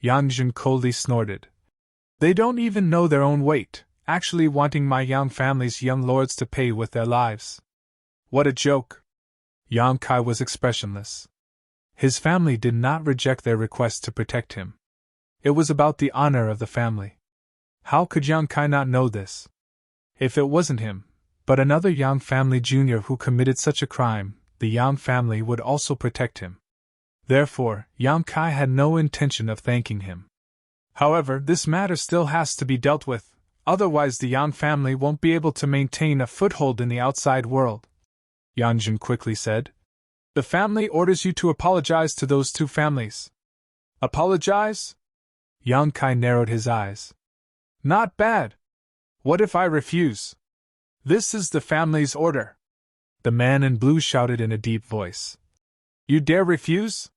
Yang Jin coldly snorted. They don't even know their own weight, actually wanting my Yang family's young lords to pay with their lives. What a joke! Yang Kai was expressionless. His family did not reject their request to protect him. It was about the honor of the family. How could Yang Kai not know this? If it wasn't him, but another Yang family junior who committed such a crime, the Yang family would also protect him. Therefore, Yang Kai had no intention of thanking him. However, this matter still has to be dealt with, otherwise the Yang family won't be able to maintain a foothold in the outside world. Yangjin quickly said. The family orders you to apologize to those two families. Apologize? Yang Kai narrowed his eyes. Not bad. What if I refuse? This is the family's order. The man in blue shouted in a deep voice. You dare refuse?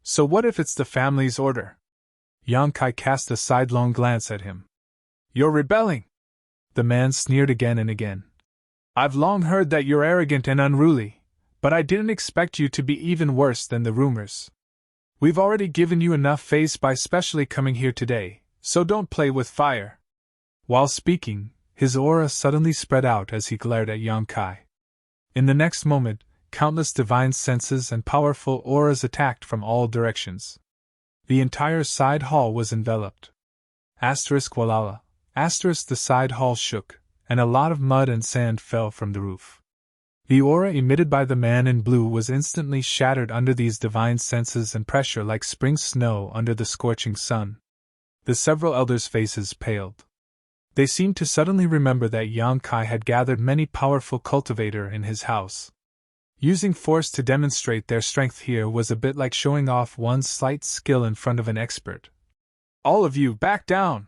So what if it's the family's order? Yang Kai cast a sidelong glance at him. You're rebelling. The man sneered again and again. I've long heard that you're arrogant and unruly, but I didn't expect you to be even worse than the rumors. We've already given you enough face by specially coming here today, so don't play with fire. While speaking, his aura suddenly spread out as he glared at Yang Kai. In the next moment, countless divine senses and powerful auras attacked from all directions. The entire side hall was enveloped. Walala. The side hall shook, and a lot of mud and sand fell from the roof. The aura emitted by the man in blue was instantly shattered under these divine senses and pressure like spring snow under the scorching sun. The several elders' faces paled. They seemed to suddenly remember that Yang Kai had gathered many powerful cultivator in his house. Using force to demonstrate their strength here was a bit like showing off one's slight skill in front of an expert. All of you, back down!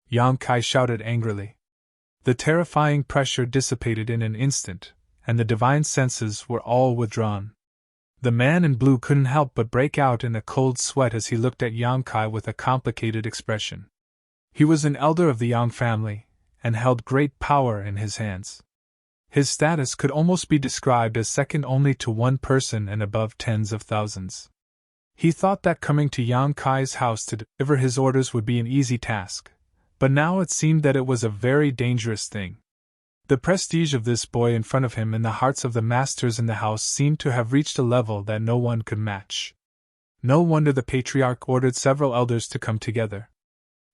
Yang Kai shouted angrily. The terrifying pressure dissipated in an instant, and the divine senses were all withdrawn. The man in blue couldn't help but break out in a cold sweat as he looked at Yang Kai with a complicated expression. He was an elder of the Yang family, and held great power in his hands. His status could almost be described as second only to one person and above tens of thousands. He thought that coming to Yang Kai's house to deliver his orders would be an easy task, but now it seemed that it was a very dangerous thing. The prestige of this boy in front of him in the hearts of the masters in the house seemed to have reached a level that no one could match. No wonder the patriarch ordered several elders to come together.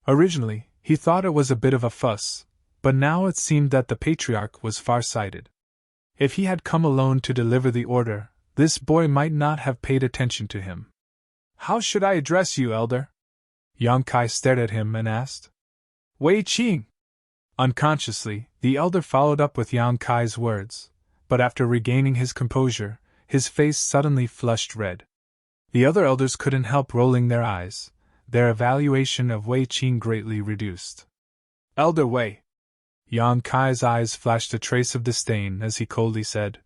Originally, he thought it was a bit of a fuss, but now it seemed that the patriarch was far-sighted. If he had come alone to deliver the order, this boy might not have paid attention to him. How should I address you, elder? Yang Kai stared at him and asked. Wei Qing! Unconsciously, the elder followed up with Yang Kai's words, but after regaining his composure, his face suddenly flushed red. The other elders couldn't help rolling their eyes, their evaluation of Wei Qing greatly reduced. Elder Wei! Yang Kai's eyes flashed a trace of disdain as he coldly said,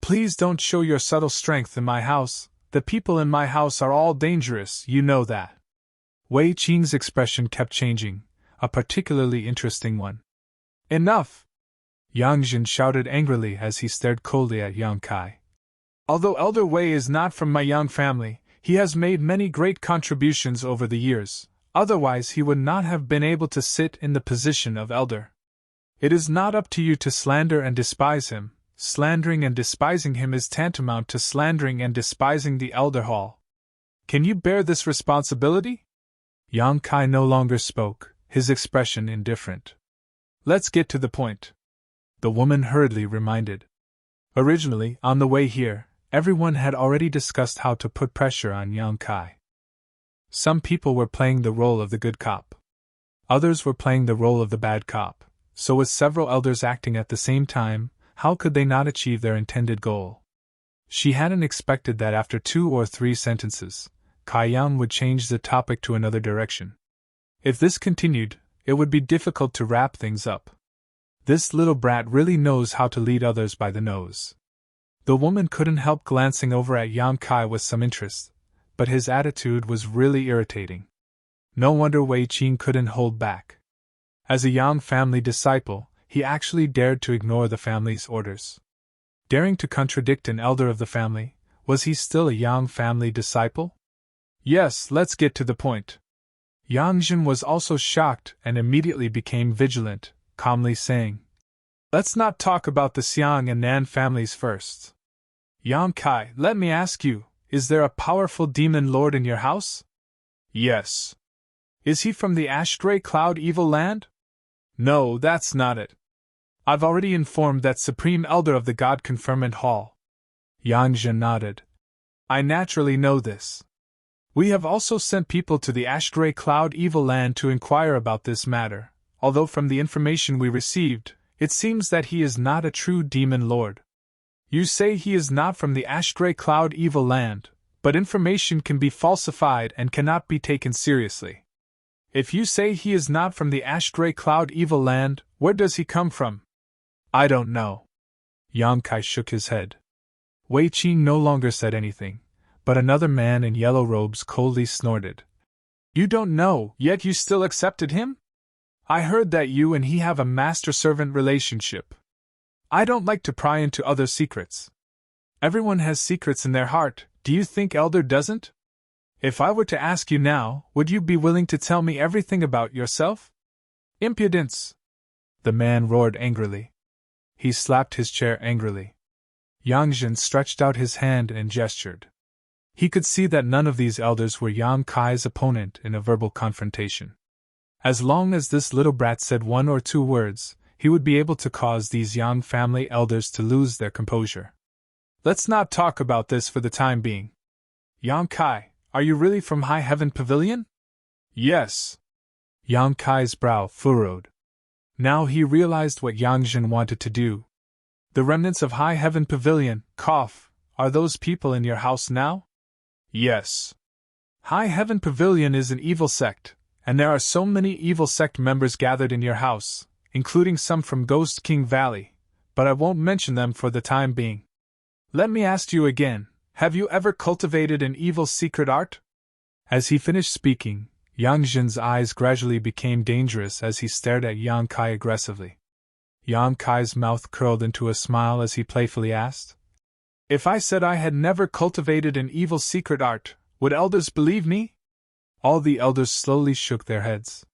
Please don't show your subtle strength in my house. The people in my house are all dangerous, you know that. Wei Qing's expression kept changing, a particularly interesting one. Enough! Yang Jin shouted angrily as he stared coldly at Yang Kai. Although Elder Wei is not from my Yang family, he has made many great contributions over the years, otherwise he would not have been able to sit in the position of elder. It is not up to you to slander and despise him. Slandering and despising him is tantamount to slandering and despising the elder hall. Can you bear this responsibility? Yang Kai no longer spoke, his expression indifferent. Let's get to the point, the woman hurriedly reminded. Originally, on the way here, everyone had already discussed how to put pressure on Yang Kai. Some people were playing the role of the good cop. Others were playing the role of the bad cop, so with several elders acting at the same time, how could they not achieve their intended goal? She hadn't expected that after 2 or 3 sentences, Kai Yang would change the topic to another direction. If this continued, it would be difficult to wrap things up. This little brat really knows how to lead others by the nose. The woman couldn't help glancing over at Yang Kai with some interest, but his attitude was really irritating. No wonder Wei Qing couldn't hold back. As a Yang family disciple, he actually dared to ignore the family's orders. Daring to contradict an elder of the family, was he still a Yang family disciple? Yes, let's get to the point. Yang Jin was also shocked and immediately became vigilant, calmly saying, Let's not talk about the Xiang and Nan families first. Yang Kai, let me ask you, is there a powerful demon lord in your house? Yes. Is he from the Ash-Gray Cloud Evil Land? No, that's not it. I've already informed that Supreme Elder of the God Conferment Hall. Yang Jin nodded. I naturally know this. We have also sent people to the Ash-Gray Cloud Evil Land to inquire about this matter, although from the information we received, it seems that he is not a true demon lord. You say he is not from the ash-gray cloud evil land, but information can be falsified and cannot be taken seriously. If you say he is not from the ash-gray cloud evil land, where does he come from? I don't know. Yang Kai shook his head. Wei Qing no longer said anything, but another man in yellow robes coldly snorted. You don't know, yet you still accepted him? I heard that you and he have a master-servant relationship. I don't like to pry into other secrets. Everyone has secrets in their heart, do you think Elder doesn't? If I were to ask you now, would you be willing to tell me everything about yourself? Impudence! The man roared angrily. He slapped his chair angrily. Yang Jin stretched out his hand and gestured. He could see that none of these elders were Yang Kai's opponent in a verbal confrontation. As long as this little brat said one or two words, he would be able to cause these Yang family elders to lose their composure. Let's not talk about this for the time being. Yang Kai, are you really from High Heaven Pavilion? Yes. Yang Kai's brow furrowed. Now he realized what Yang Jin wanted to do. The remnants of High Heaven Pavilion, are those people in your house now? Yes. High Heaven Pavilion is an evil sect, and there are so many evil sect members gathered in your house, including some from Ghost King Valley, but I won't mention them for the time being. Let me ask you again, have you ever cultivated an evil secret art? As he finished speaking, Yang Jin's eyes gradually became dangerous as he stared at Yang Kai aggressively. Yang Kai's mouth curled into a smile as he playfully asked, If I said I had never cultivated an evil secret art, would elders believe me? All the elders slowly shook their heads.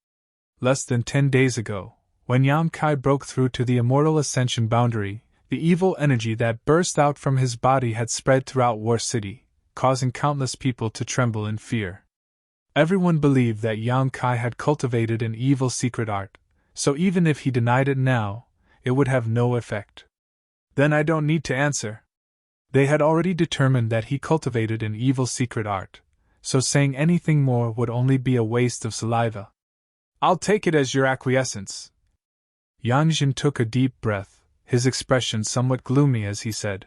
Less than 10 days ago, when Yang Kai broke through to the immortal ascension boundary, the evil energy that burst out from his body had spread throughout War City, causing countless people to tremble in fear. Everyone believed that Yang Kai had cultivated an evil secret art, so even if he denied it now, it would have no effect. Then I don't need to answer. They had already determined that he cultivated an evil secret art, so saying anything more would only be a waste of saliva. I'll take it as your acquiescence. Yang Jin took a deep breath, his expression somewhat gloomy as he said,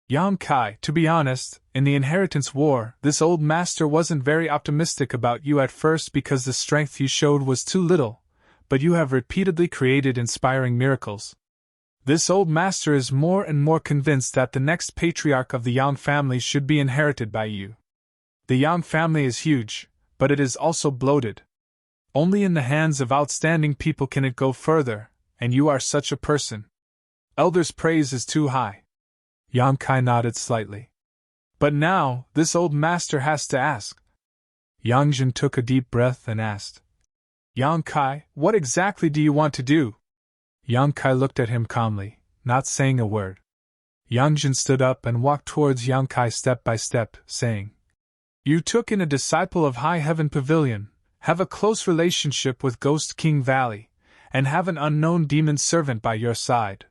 Yang Kai, to be honest, in the inheritance war, this old master wasn't very optimistic about you at first because the strength you showed was too little, but you have repeatedly created inspiring miracles. This old master is more and more convinced that the next patriarch of the Yang family should be inherited by you. The Yang family is huge, but it is also bloated. Only in the hands of outstanding people can it go further, and you are such a person. Elder's praise is too high. Yang Kai nodded slightly. But now, this old master has to ask. Yang Jin took a deep breath and asked, Yang Kai, what exactly do you want to do? Yang Kai looked at him calmly, not saying a word. Yang Jin stood up and walked towards Yang Kai step by step, saying, You took in a disciple of High Heaven Pavilion, have a close relationship with Ghost King Valley, and have an unknown demon servant by your side.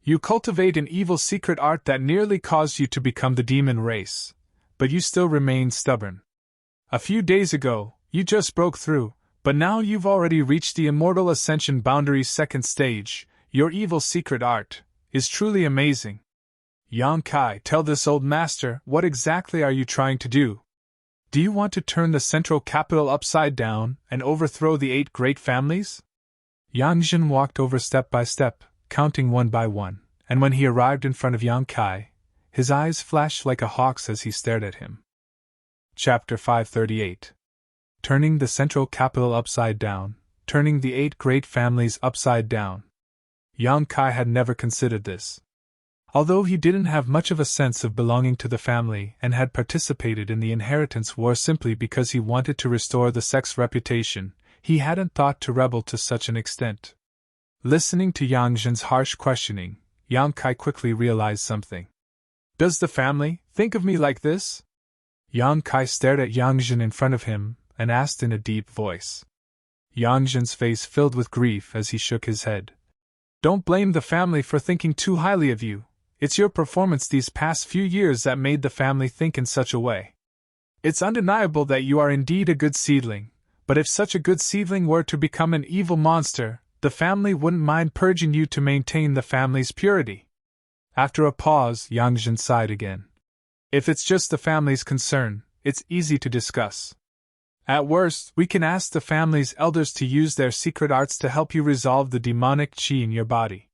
You cultivate an evil secret art that nearly caused you to become the demon race, but you still remain stubborn. A few days ago, you just broke through, but now you've already reached the immortal ascension boundary's second stage. Your evil secret art is truly amazing. Yang Kai, tell this old master, what exactly are you trying to do? Do you want to turn the central capital upside down and overthrow the 8 great families? Yang Jin walked over step by step, counting one by one, and when he arrived in front of Yang Kai, his eyes flashed like a hawk's as he stared at him. Chapter 538. Turning the central capital upside down, turning the 8 great families upside down. Yang Kai had never considered this. Although he didn't have much of a sense of belonging to the family and had participated in the inheritance war simply because he wanted to restore the sect's reputation, he hadn't thought to rebel to such an extent. Listening to Yang Jin's harsh questioning, Yang Kai quickly realized something. Does the family think of me like this? Yang Kai stared at Yang Jin in front of him and asked in a deep voice. Yang Jin's face filled with grief as he shook his head. Don't blame the family for thinking too highly of you. It's your performance these past few years that made the family think in such a way. It's undeniable that you are indeed a good seedling, but if such a good seedling were to become an evil monster, the family wouldn't mind purging you to maintain the family's purity. After a pause, Yang Jin sighed again. If it's just the family's concern, it's easy to discuss. At worst, we can ask the family's elders to use their secret arts to help you resolve the demonic qi in your body.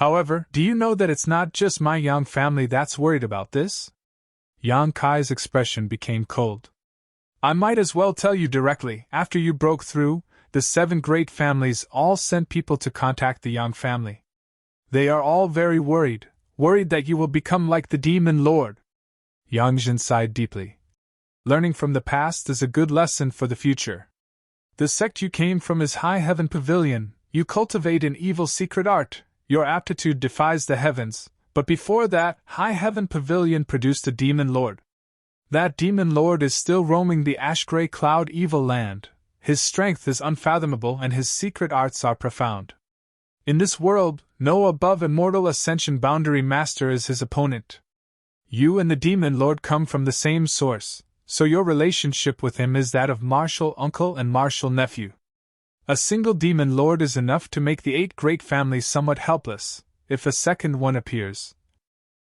However, do you know that it's not just my Yang family that's worried about this? Yang Kai's expression became cold. I might as well tell you directly, after you broke through, the 7 great families all sent people to contact the Yang family. They are all very worried that you will become like the Demon Lord. Yang Jin sighed deeply. Learning from the past is a good lesson for the future. The sect you came from is High Heaven Pavilion. You cultivate an evil secret art. Your aptitude defies the heavens, but before that, High Heaven Pavilion produced a Demon Lord. That Demon Lord is still roaming the ash-gray cloud evil land. His strength is unfathomable and his secret arts are profound. In this world, no above immortal ascension boundary master is his opponent. You and the Demon Lord come from the same source, so your relationship with him is that of martial uncle and martial nephew. A single Demon Lord is enough to make the 8 great families somewhat helpless, if a second one appears.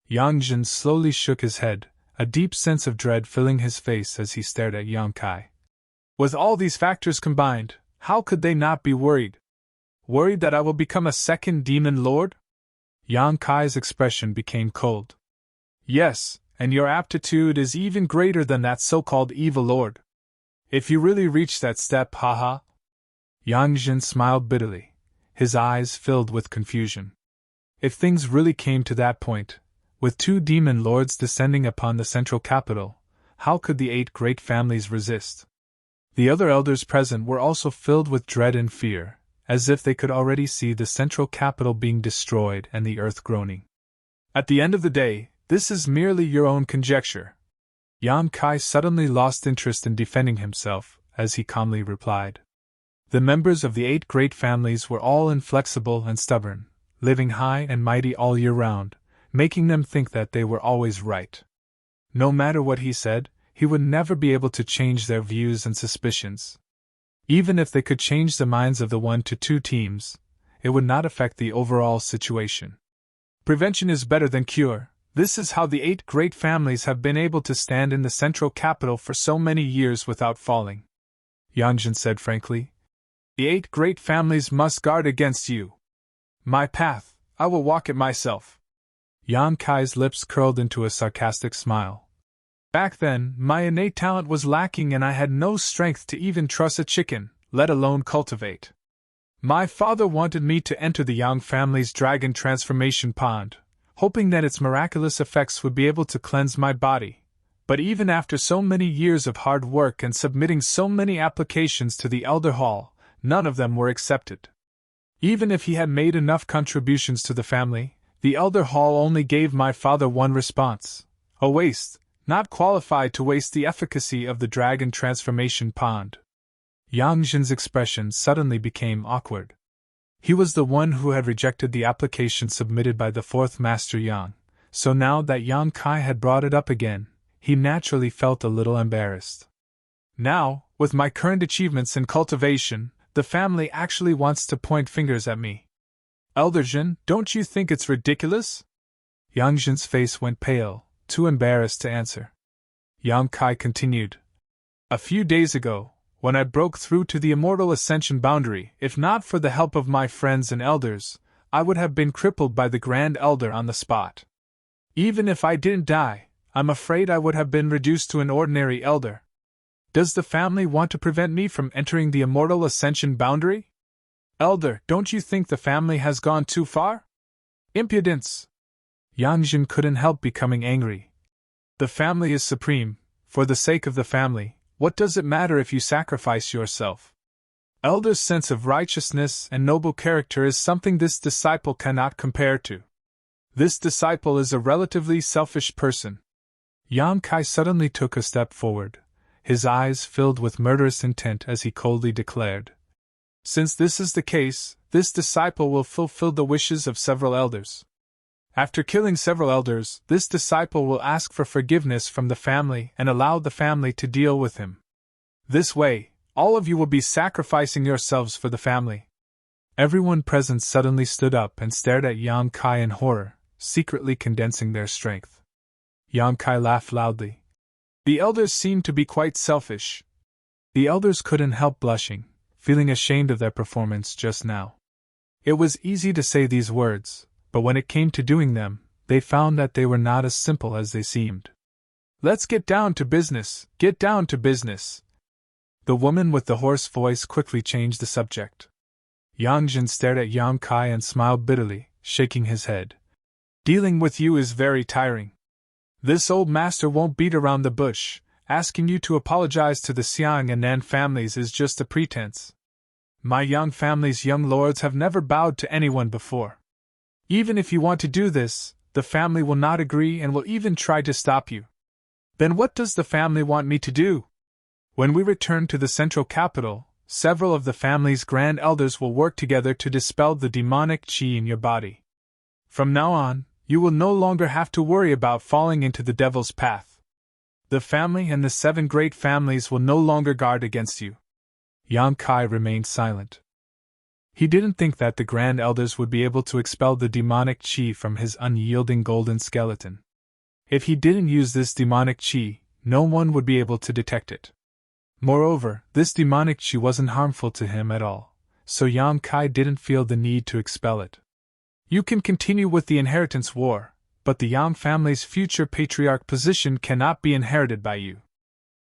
Yang Jin slowly shook his head, a deep sense of dread filling his face as he stared at Yang Kai. With all these factors combined, how could they not be worried? Worried that I will become a second Demon Lord? Yang Kai's expression became cold. Yes, and your aptitude is even greater than that so-called evil lord. If you really reach that step, haha. Yang Jin smiled bitterly, his eyes filled with confusion. If things really came to that point, with 2 demon lords descending upon the central capital, how could the 8 great families resist? The other elders present were also filled with dread and fear, as if they could already see the central capital being destroyed and the earth groaning. At the end of the day, this is merely your own conjecture. Yang Kai suddenly lost interest in defending himself, as he calmly replied. The members of the 8 great families were all inflexible and stubborn, living high and mighty all year round, making them think that they were always right. No matter what he said, he would never be able to change their views and suspicions. Even if they could change the minds of the 1 to 2 teams, it would not affect the overall situation. Prevention is better than cure. This is how the 8 great families have been able to stand in the central capital for so many years without falling. Yang Jin said frankly. The 8 great families must guard against you. My path, I will walk it myself. Yang Kai's lips curled into a sarcastic smile. Back then, my innate talent was lacking and I had no strength to even truss a chicken, let alone cultivate. My father wanted me to enter the Yang family's dragon transformation pond, hoping that its miraculous effects would be able to cleanse my body. But even after so many years of hard work and submitting so many applications to the Elder Hall, none of them were accepted. Even if he had made enough contributions to the family, the Elder Hall only gave my father one response: a waste, not qualified to waste the efficacy of the dragon transformation pond. Yang Jin's expression suddenly became awkward. He was the one who had rejected the application submitted by the 4th Master Yang, so now that Yang Kai had brought it up again, he naturally felt a little embarrassed. Now, with my current achievements in cultivation, the family actually wants to point fingers at me. Elder Jin, don't you think it's ridiculous? Yang Jin's face went pale, too embarrassed to answer. Yang Kai continued. A few days ago, when I broke through to the immortal ascension boundary, if not for the help of my friends and elders, I would have been crippled by the Grand Elder on the spot. Even if I didn't die, I'm afraid I would have been reduced to an ordinary elder. Does the family want to prevent me from entering the immortal ascension boundary? Elder, don't you think the family has gone too far? Impudence! Yang Jin couldn't help becoming angry. The family is supreme. For the sake of the family, what does it matter if you sacrifice yourself? Elder's sense of righteousness and noble character is something this disciple cannot compare to. This disciple is a relatively selfish person. Yang Kai suddenly took a step forward, his eyes filled with murderous intent as he coldly declared. Since this is the case, this disciple will fulfill the wishes of several elders. After killing several elders, this disciple will ask for forgiveness from the family and allow the family to deal with him. This way, all of you will be sacrificing yourselves for the family. Everyone present suddenly stood up and stared at Yang Kai in horror, secretly condensing their strength. Yang Kai laughed loudly. The elders seemed to be quite selfish. The elders couldn't help blushing, feeling ashamed of their performance just now. It was easy to say these words, but when it came to doing them, they found that they were not as simple as they seemed. Let's get down to business, get down to business. The woman with the hoarse voice quickly changed the subject. Yang Jin stared at Yang Kai and smiled bitterly, shaking his head. Dealing with you is very tiring. This old master won't beat around the bush. Asking you to apologize to the Xiang and Nan families is just a pretense. My Yang family's young lords have never bowed to anyone before. Even if you want to do this, the family will not agree and will even try to stop you. Then what does the family want me to do? When we return to the central capital, several of the family's grand elders will work together to dispel the demonic qi in your body. From now on, you will no longer have to worry about falling into the devil's path. The family and the 7 great families will no longer guard against you. Yang Kai remained silent. He didn't think that the grand elders would be able to expel the demonic qi from his unyielding golden skeleton. If he didn't use this demonic qi, no one would be able to detect it. Moreover, this demonic qi wasn't harmful to him at all, so Yang Kai didn't feel the need to expel it. You can continue with the inheritance war, but the Yang family's future patriarch position cannot be inherited by you.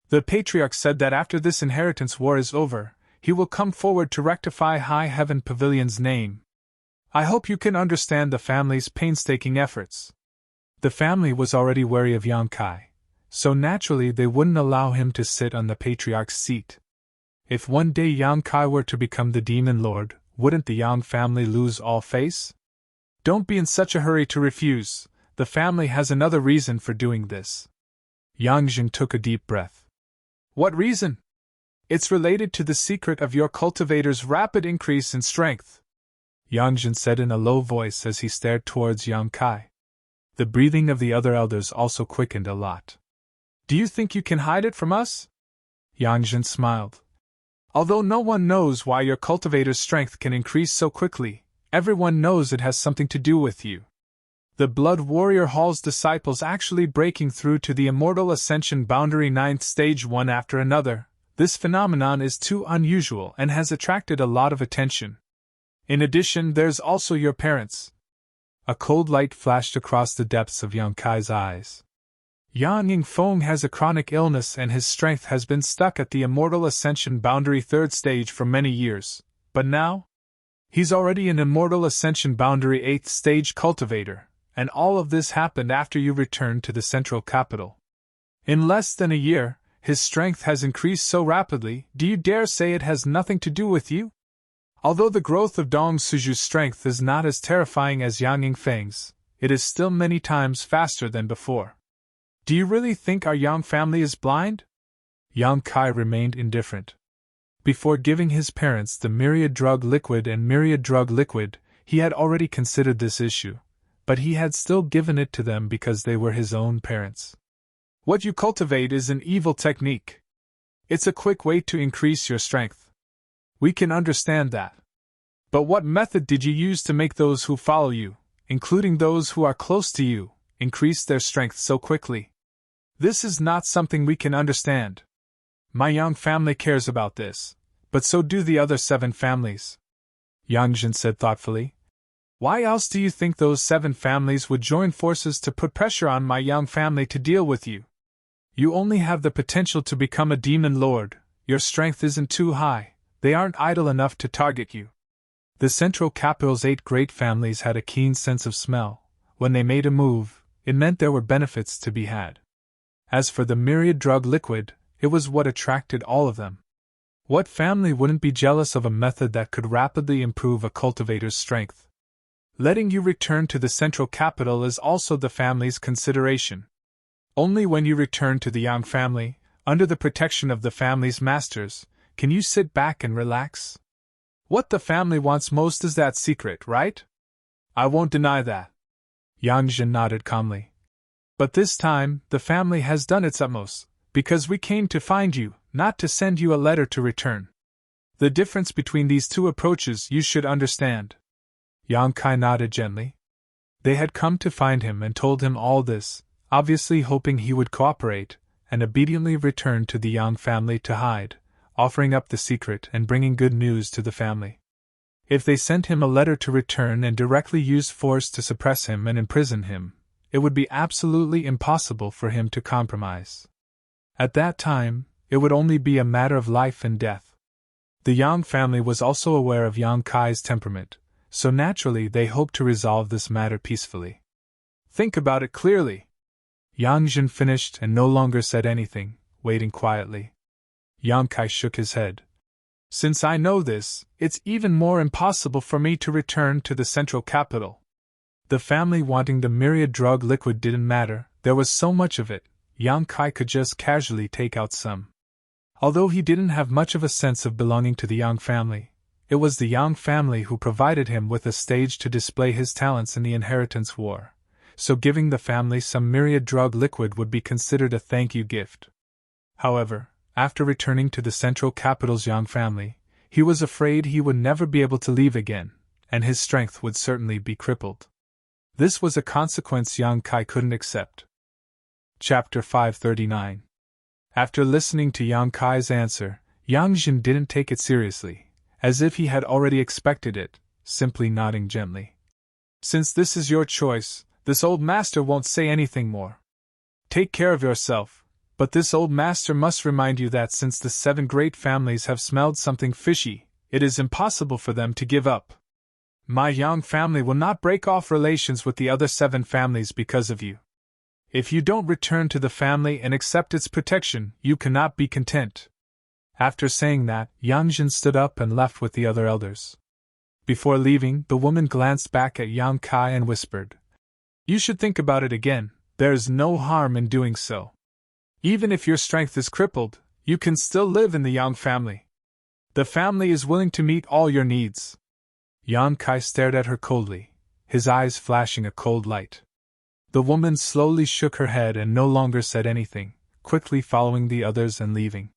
The patriarch said that after this inheritance war is over, he will come forward to rectify High Heaven Pavilion's name. I hope you can understand the family's painstaking efforts. The family was already wary of Yang Kai, so naturally they wouldn't allow him to sit on the patriarch's seat. If one day Yang Kai were to become the demon lord, wouldn't the Yang family lose all face? Don't be in such a hurry to refuse. The family has another reason for doing this. Yang Jin took a deep breath. What reason? It's related to the secret of your cultivator's rapid increase in strength, Yang Jin said in a low voice as he stared towards Yang Kai. The breathing of the other elders also quickened a lot. Do you think you can hide it from us? Yang Jin smiled. Although no one knows why your cultivator's strength can increase so quickly, everyone knows it has something to do with you. The Blood Warrior Hall's disciples actually breaking through to the Immortal Ascension boundary 9th stage one after another. This phenomenon is too unusual and has attracted a lot of attention. In addition, there's also your parents. A cold light flashed across the depths of Yang Kai's eyes. Yang Yingfeng has a chronic illness and his strength has been stuck at the Immortal Ascension boundary 3rd stage for many years, but now? He's already an Immortal Ascension boundary 8th stage cultivator, and all of this happened after you returned to the central capital. In less than a year, his strength has increased so rapidly, do you dare say it has nothing to do with you? Although the growth of Dong Suju's strength is not as terrifying as Yang Yingfeng's, it is still many times faster than before. Do you really think our Yang family is blind? Yang Kai remained indifferent. Before giving his parents the myriad drug liquid and myriad drug liquid, he had already considered this issue, but he had still given it to them because they were his own parents. What you cultivate is an evil technique. It's a quick way to increase your strength. We can understand that. But what method did you use to make those who follow you, including those who are close to you, increase their strength so quickly? This is not something we can understand. My Yang family cares about this, but so do the other 7 families. Yang Jin said thoughtfully. Why else do you think those 7 families would join forces to put pressure on my Yang family to deal with you? You only have the potential to become a demon lord, your strength isn't too high, they aren't idle enough to target you. The central capital's 8 great families had a keen sense of smell. When they made a move, it meant there were benefits to be had. As for the myriad drug liquid, it was what attracted all of them. What family wouldn't be jealous of a method that could rapidly improve a cultivator's strength? Letting you return to the central capital is also the family's consideration. Only when you return to the Yang family, under the protection of the family's masters, can you sit back and relax. What the family wants most is that secret, right? I won't deny that. Yang Jin nodded calmly. But this time, the family has done its utmost, because we came to find you, not to send you a letter to return. The difference between these 2 approaches you should understand. Yang Kai nodded gently. They had come to find him and told him all this, obviously hoping he would cooperate, and obediently returned to the Yang family to hide, offering up the secret and bringing good news to the family. If they sent him a letter to return and directly used force to suppress him and imprison him, it would be absolutely impossible for him to compromise. At that time, it would only be a matter of life and death. The Yang family was also aware of Yang Kai's temperament, so naturally they hoped to resolve this matter peacefully. Think about it clearly. Yang Jin finished and no longer said anything, waiting quietly. Yang Kai shook his head. Since I know this, it's even more impossible for me to return to the central capital. The family wanting the myriad drug liquid didn't matter, there was so much of it, Yang Kai could just casually take out some. Although he didn't have much of a sense of belonging to the Yang family, it was the Yang family who provided him with a stage to display his talents in the inheritance war, so giving the family some myriad drug liquid would be considered a thank you gift. However, after returning to the central capital's Yang family, he was afraid he would never be able to leave again, and his strength would certainly be crippled. This was a consequence Yang Kai couldn't accept. Chapter 539. After listening to Yang Kai's answer, Yang Jin didn't take it seriously, as if he had already expected it, simply nodding gently. Since this is your choice, this old master won't say anything more. Take care of yourself. But this old master must remind you that since the 7 great families have smelled something fishy, it is impossible for them to give up. My Yang family will not break off relations with the other 7 families because of you. If you don't return to the family and accept its protection, you cannot be content. After saying that, Yang Jin stood up and left with the other elders. Before leaving, the woman glanced back at Yang Kai and whispered, You should think about it again, there is no harm in doing so. Even if your strength is crippled, you can still live in the Yang family. The family is willing to meet all your needs. Yang Kai stared at her coldly, his eyes flashing a cold light. The woman slowly shook her head and no longer said anything, quickly following the others and leaving.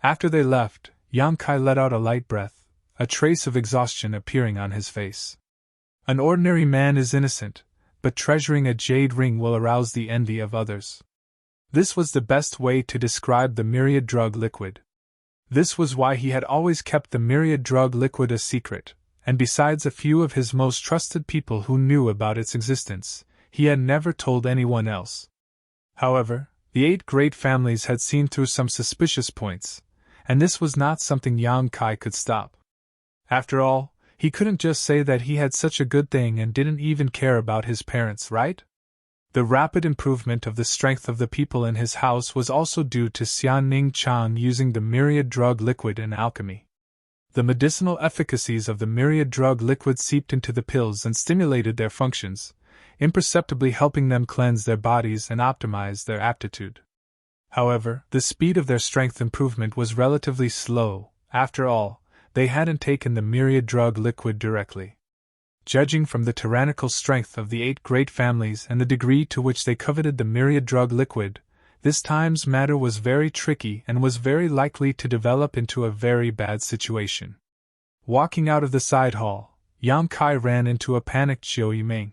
After they left, Yang Kai let out a light breath, a trace of exhaustion appearing on his face. An ordinary man is innocent, but treasuring a jade ring will arouse the envy of others. This was the best way to describe the myriad drug liquid. This was why he had always kept the myriad drug liquid a secret, and besides a few of his most trusted people who knew about its existence, he had never told anyone else. However, the 8 great families had seen through some suspicious points, and this was not something Yang Kai could stop. After all, he couldn't just say that he had such a good thing and didn't even care about his parents, right? The rapid improvement of the strength of the people in his house was also due to Xianning Chang using the myriad drug liquid in alchemy. The medicinal efficacies of the myriad drug liquid seeped into the pills and stimulated their functions, imperceptibly helping them cleanse their bodies and optimize their aptitude. However, the speed of their strength improvement was relatively slow. After all, they hadn't taken the myriad drug liquid directly. Judging from the tyrannical strength of the 8 great families and the degree to which they coveted the myriad drug liquid, this time's matter was very tricky and was very likely to develop into a very bad situation. Walking out of the side hall, Yang Kai ran into a panicked Chiu Yimeng.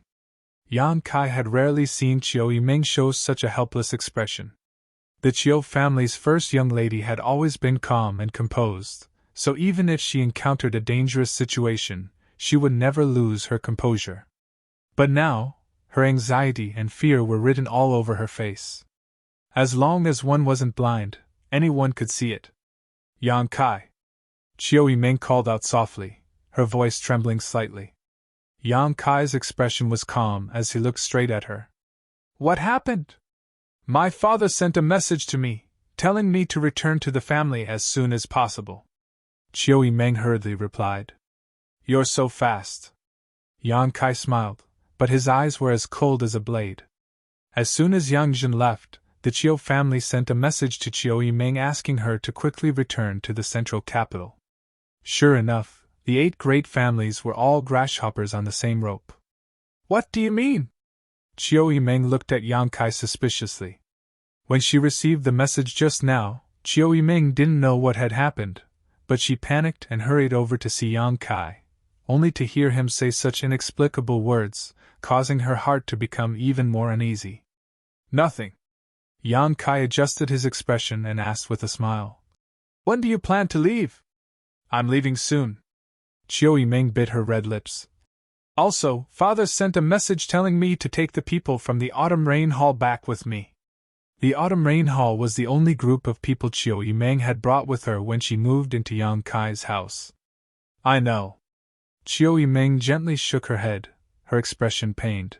Yang Kai had rarely seen Chiu Yimeng show such a helpless expression. The Chiu family's first young lady had always been calm and composed, so even if she encountered a dangerous situation, she would never lose her composure. But now, her anxiety and fear were written all over her face. As long as one wasn't blind, anyone could see it. Yang Kai. Chiu Yimeng called out softly, her voice trembling slightly. Yang Kai's expression was calm as he looked straight at her. What happened? My father sent a message to me, telling me to return to the family as soon as possible. Chiu Yimeng hurriedly replied. You're so fast. Yang Kai smiled, but his eyes were as cold as a blade. As soon as Yang Jin left, the Chiu family sent a message to Chiu Yimeng asking her to quickly return to the central capital. Sure enough, the 8 great families were all grasshoppers on the same rope. What do you mean? Chiu Yimeng looked at Yang Kai suspiciously. When she received the message just now, Chiu Yimeng didn't know what had happened, but she panicked and hurried over to see Yang Kai, only to hear him say such inexplicable words, causing her heart to become even more uneasy. Nothing. Yang Kai adjusted his expression and asked with a smile. When do you plan to leave? I'm leaving soon. Chiu Yimeng bit her red lips. Also, Father sent a message telling me to take the people from the Autumn Rain Hall back with me. The Autumn Rain Hall was the only group of people Chiu Yimeng had brought with her when she moved into Yang Kai's house. I know. Chiu Yimeng gently shook her head, her expression pained.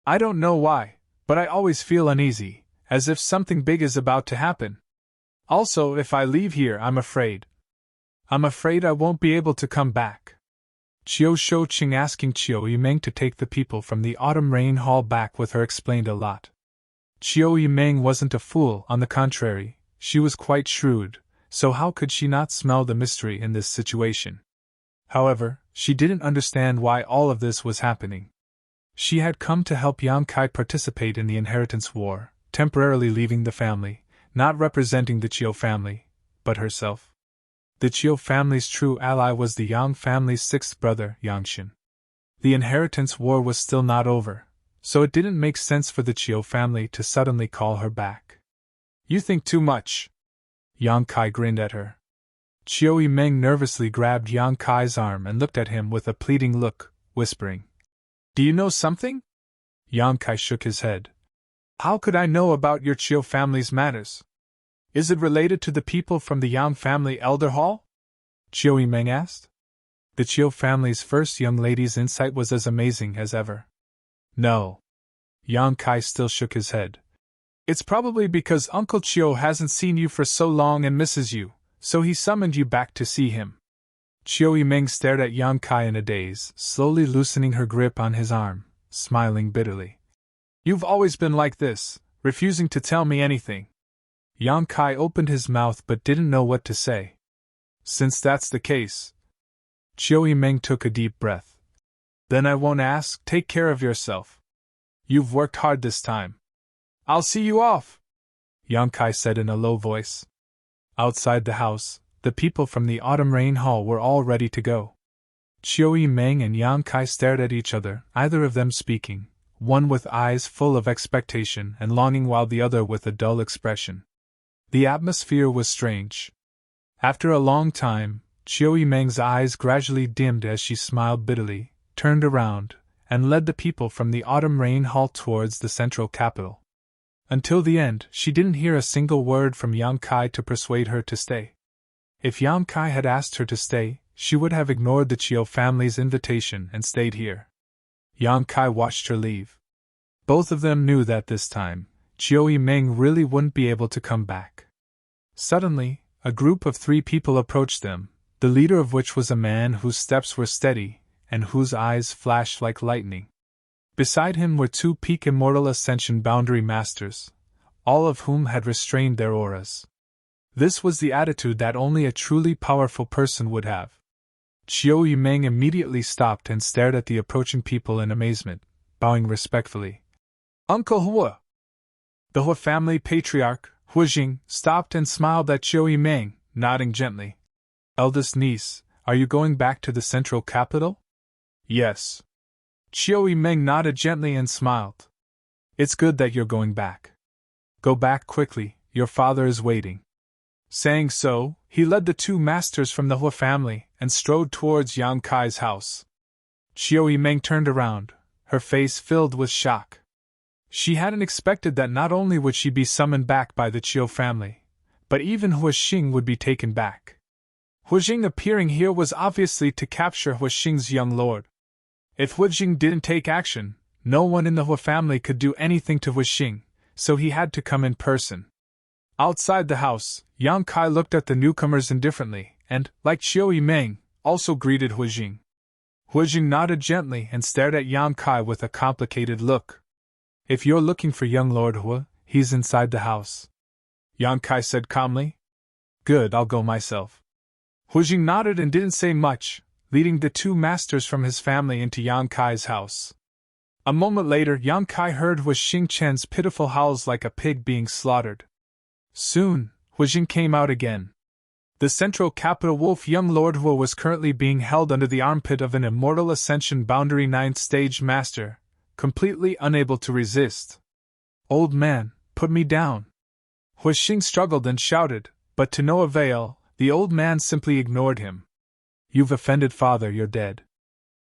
I don't know why, but I always feel uneasy, as if something big is about to happen. Also, if I leave here, I'm afraid I won't be able to come back. Chiu Shouqing asking Chiu Yimeng to take the people from the Autumn Rain Hall back with her explained a lot. Chiu Yimeng wasn't a fool, on the contrary, she was quite shrewd, so how could she not smell the mystery in this situation? However, she didn't understand why all of this was happening. She had come to help Yang Kai participate in the inheritance war, temporarily leaving the family, not representing the Chiu family, but herself. The Chiu family's true ally was the Yang family's sixth brother, Yangshin. The inheritance war was still not over, so it didn't make sense for the Chiu family to suddenly call her back. You think too much. Yang Kai grinned at her. Chiu Yimeng nervously grabbed Yang Kai's arm and looked at him with a pleading look, whispering, Do you know something? Yang Kai shook his head. How could I know about your Chiu family's matters? Is it related to the people from the Yang family elder hall? Chiu Yimeng asked. The Chiu family's first young lady's insight was as amazing as ever. No. Yang Kai still shook his head. It's probably because Uncle Chiu hasn't seen you for so long and misses you, so he summoned you back to see him. Chiu Yimeng stared at Yang Kai in a daze, slowly loosening her grip on his arm, smiling bitterly. You've always been like this, refusing to tell me anything. Yang Kai opened his mouth but didn't know what to say. Since that's the case. Chiu Yimeng took a deep breath. Then I won't ask, take care of yourself. You've worked hard this time. I'll see you off, Yang Kai said in a low voice. Outside the house, the people from the Autumn Rain Hall were all ready to go. Chiu Yimeng and Yang Kai stared at each other, either of them speaking, one with eyes full of expectation and longing while the other with a dull expression. The atmosphere was strange. After a long time, Chiu Yimeng's eyes gradually dimmed as she smiled bitterly, turned around, and led the people from the Autumn Rain Hall towards the central capital. Until the end, she didn't hear a single word from Yang Kai to persuade her to stay. If Yang Kai had asked her to stay, she would have ignored the Chiu family's invitation and stayed here. Yang Kai watched her leave. Both of them knew that this time, Chiu Yimeng really wouldn't be able to come back. Suddenly, a group of 3 people approached them, the leader of which was a man whose steps were steady, and whose eyes flashed like lightning. Beside him were 2 peak immortal ascension boundary masters, all of whom had restrained their auras. This was the attitude that only a truly powerful person would have. Chiu Yimeng immediately stopped and stared at the approaching people in amazement, bowing respectfully. Uncle Hua! The Hua family patriarch, Huijing, stopped and smiled at Chiu Yimeng, nodding gently. Eldest niece, are you going back to the central capital? Yes. Chiu Yimeng nodded gently and smiled. It's good that you're going back. Go back quickly, your father is waiting. Saying so, he led the 2 masters from the Hua family and strode towards Yang Kai's house. Chiu Yimeng turned around, her face filled with shock. She hadn't expected that not only would she be summoned back by the Chiu family, but even Huixing would be taken back. Huixing appearing here was obviously to capture Huixing's young lord. If Huixing didn't take action, no one in the Hua family could do anything to Huixing, so he had to come in person. Outside the house, Yang Kai looked at the newcomers indifferently and, like Chiu Yimeng, also greeted Huixing. Huixing nodded gently and stared at Yang Kai with a complicated look. If you're looking for young Lord Hua, he's inside the house. Yang Kai said calmly. Good, I'll go myself. Huixing nodded and didn't say much, leading the 2 masters from his family into Yang Kai's house. A moment later, Yang Kai heard Huixing Chen's pitiful howls like a pig being slaughtered. Soon, Huixing came out again. The central capital wolf young Lord Hua was currently being held under the armpit of an immortal ascension boundary 9th stage master, completely unable to resist. "Old man, put me down." Hua Xing struggled and shouted, but to no avail. The old man simply ignored him. "You've offended father, you're dead.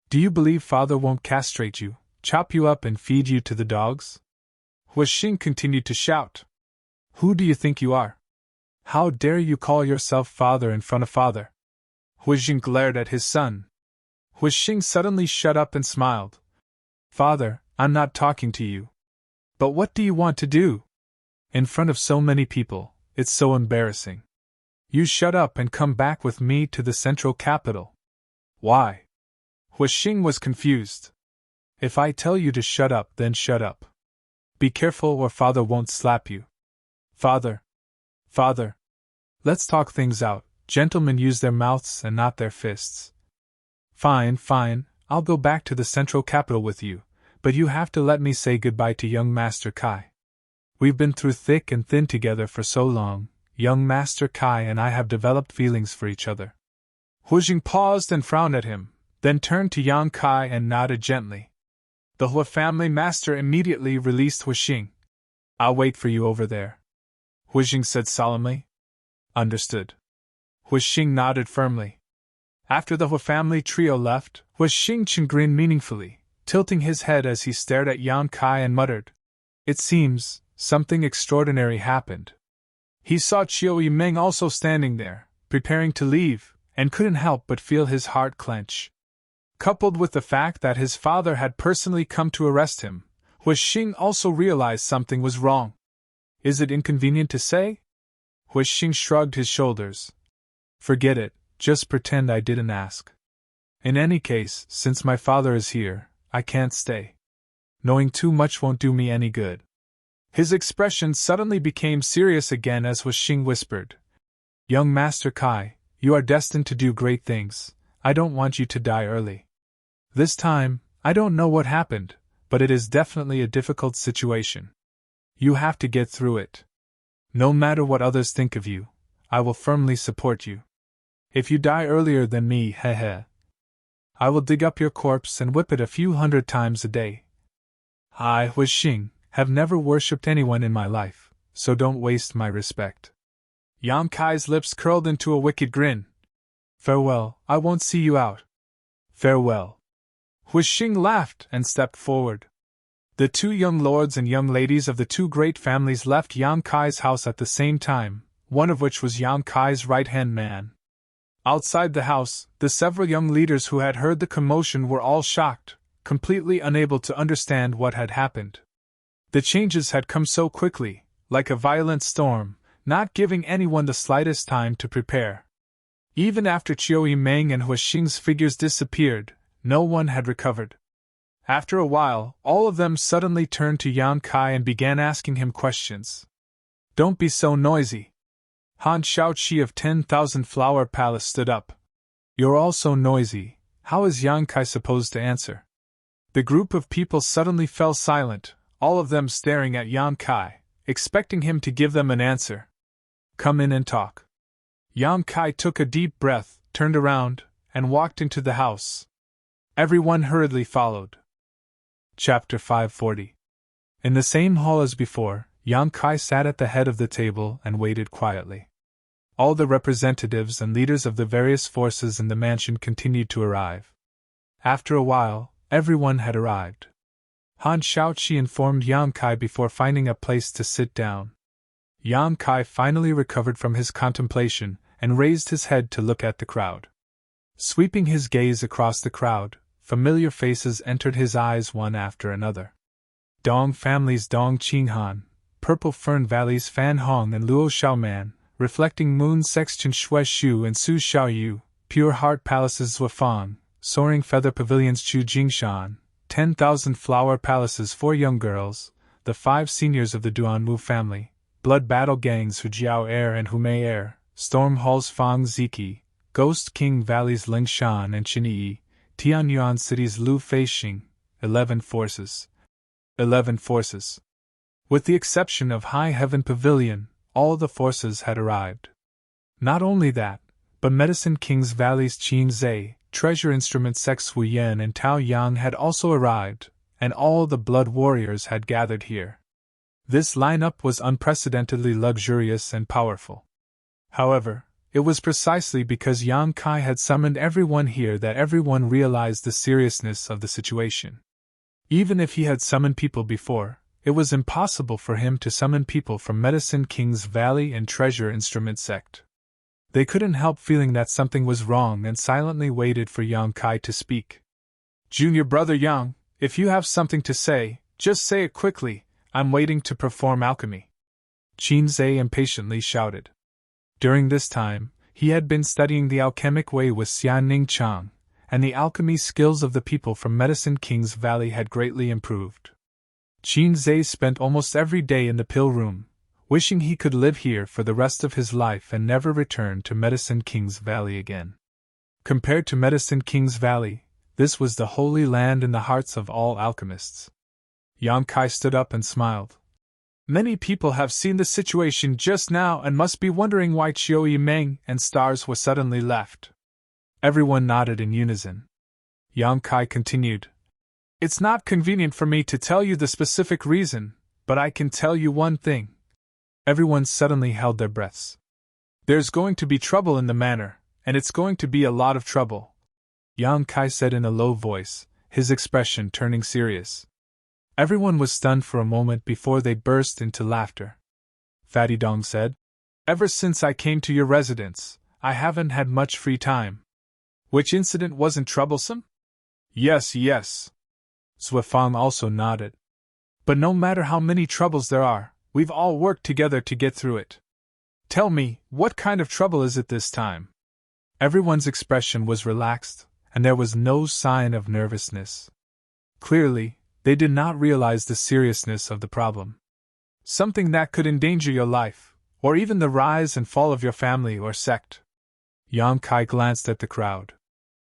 Do you believe father won't castrate you, chop you up and feed you to the dogs?" Hua Xing continued to shout. "Who do you think you are? How dare you call yourself father in front of father?" Hua Xing glared at his son. Hua Xing suddenly shut up and smiled. "Father, I'm not talking to you. But what do you want to do? In front of so many people, it's so embarrassing. You shut up and come back with me to the central capital." "Why?" Hua Xing was confused. "If I tell you to shut up, then shut up. Be careful or father won't slap you." "Father! Father! Let's talk things out. Gentlemen use their mouths and not their fists." "Fine, fine, I'll go back to the central capital with you, but you have to let me say goodbye to young Master Kai. We've been through thick and thin together for so long. Young Master Kai and I have developed feelings for each other." Hua Xing paused and frowned at him, then turned to Yang Kai and nodded gently. The Hua family master immediately released Hua Xing. "I'll wait for you over there," Hua Xing said solemnly. "Understood." Hua Xing nodded firmly. After the Hua family trio left, Hua Xing grinned meaningfully, tilting his head as he stared at Yang Kai and muttered, "It seems something extraordinary happened." He saw Chiu Meng also standing there, preparing to leave, and couldn't help but feel his heart clench. Coupled with the fact that his father had personally come to arrest him, Hua Xing also realized something was wrong. "Is it inconvenient to say?" Hua Xing shrugged his shoulders. "Forget it, just pretend I didn't ask. In any case, since my father is here, I can't stay. Knowing too much won't do me any good." His expression suddenly became serious again as Hua Xing whispered, "Young Master Kai, you are destined to do great things. I don't want you to die early. This time, I don't know what happened, but it is definitely a difficult situation. You have to get through it. No matter what others think of you, I will firmly support you. If you die earlier than me, I will dig up your corpse and whip it a few hundred times a day. I, Hua Xing, have never worshipped anyone in my life, so don't waste my respect." Yang Kai's lips curled into a wicked grin. "Farewell, I won't see you out." "Farewell." Hua Xing laughed and stepped forward. The two young lords and young ladies of the two great families left Yang Kai's house at the same time, one of which was Yang Kai's right-hand man. Outside the house, the several young leaders who had heard the commotion were all shocked, completely unable to understand what had happened. The changes had come so quickly, like a violent storm, not giving anyone the slightest time to prepare. Even after Chiu Meng and Hua Xing's figures disappeared, no one had recovered. After a while, all of them suddenly turned to Yang Kai and began asking him questions. "Don't be so noisy." Han Shaoqi of 10,000 Flower Palace stood up. "You're all so noisy, how is Yang Kai supposed to answer?" The group of people suddenly fell silent, all of them staring at Yang Kai, expecting him to give them an answer. "Come in and talk." Yang Kai took a deep breath, turned around, and walked into the house. Everyone hurriedly followed. Chapter 540. In the same hall as before, Yang Kai sat at the head of the table and waited quietly. All the representatives and leaders of the various forces in the mansion continued to arrive. After a while, everyone had arrived. Han Shaoqi informed Yang Kai before finding a place to sit down. Yang Kai finally recovered from his contemplation and raised his head to look at the crowd. Sweeping his gaze across the crowd, familiar faces entered his eyes one after another. Dong Family's Dong Qinghan, Purple Fern Valley's Fan Hong and Luo Xiaoman, Reflecting Moon Sexton Shui Shu and Su Xiaoyu, Pure Heart Palace's Zuofang, Soaring Feather Pavilion's Chu Jingshan, 10,000 Flower Palace's 4 young girls, the 5 seniors of the Duanwu family, Blood Battle Gangs Hujiao Air and Humei Air, Storm Hall's Fang Ziki, Ghost King Valley's Ling Shan and Qinyi, Tianyuan City's Lu Feixing, 11 forces. 11 forces. With the exception of High Heaven Pavilion, all the forces had arrived. Not only that, but Medicine King's Valley's Qin Zhe, treasure instrument sect Wu Yan and Tao Yang had also arrived, and all the blood warriors had gathered here. This lineup was unprecedentedly luxurious and powerful. However, it was precisely because Yang Kai had summoned everyone here that everyone realized the seriousness of the situation. Even if he had summoned people before, it was impossible for him to summon people from Medicine King's Valley and Treasure Instrument sect. They couldn't help feeling that something was wrong and silently waited for Yang Kai to speak. "Junior brother Yang, if you have something to say, just say it quickly. I'm waiting to perform alchemy," Qin Zhe impatiently shouted. During this time, he had been studying the alchemic way with Xianning Chang, and the alchemy skills of the people from Medicine King's Valley had greatly improved. Qin Zhe spent almost every day in the pill room, wishing he could live here for the rest of his life and never return to Medicine King's Valley again. Compared to Medicine King's Valley, this was the holy land in the hearts of all alchemists. Yang Kai stood up and smiled. "Many people have seen the situation just now and must be wondering why Chiu Meng and Stars were suddenly left." Everyone nodded in unison. Yang Kai continued, "It's not convenient for me to tell you the specific reason, but I can tell you one thing." Everyone suddenly held their breaths. "There's going to be trouble in the manor, and it's going to be a lot of trouble," Yang Kai said in a low voice, his expression turning serious. Everyone was stunned for a moment before they burst into laughter. Fatty Dong said, "Ever since I came to your residence, I haven't had much free time." "Which incident wasn't troublesome?" "Yes, yes." Zwifang also nodded. "But no matter how many troubles there are, we've all worked together to get through it. Tell me, what kind of trouble is it this time?" Everyone's expression was relaxed, and there was no sign of nervousness. Clearly, they did not realize the seriousness of the problem. "Something that could endanger your life, or even the rise and fall of your family or sect." Yang Kai glanced at the crowd.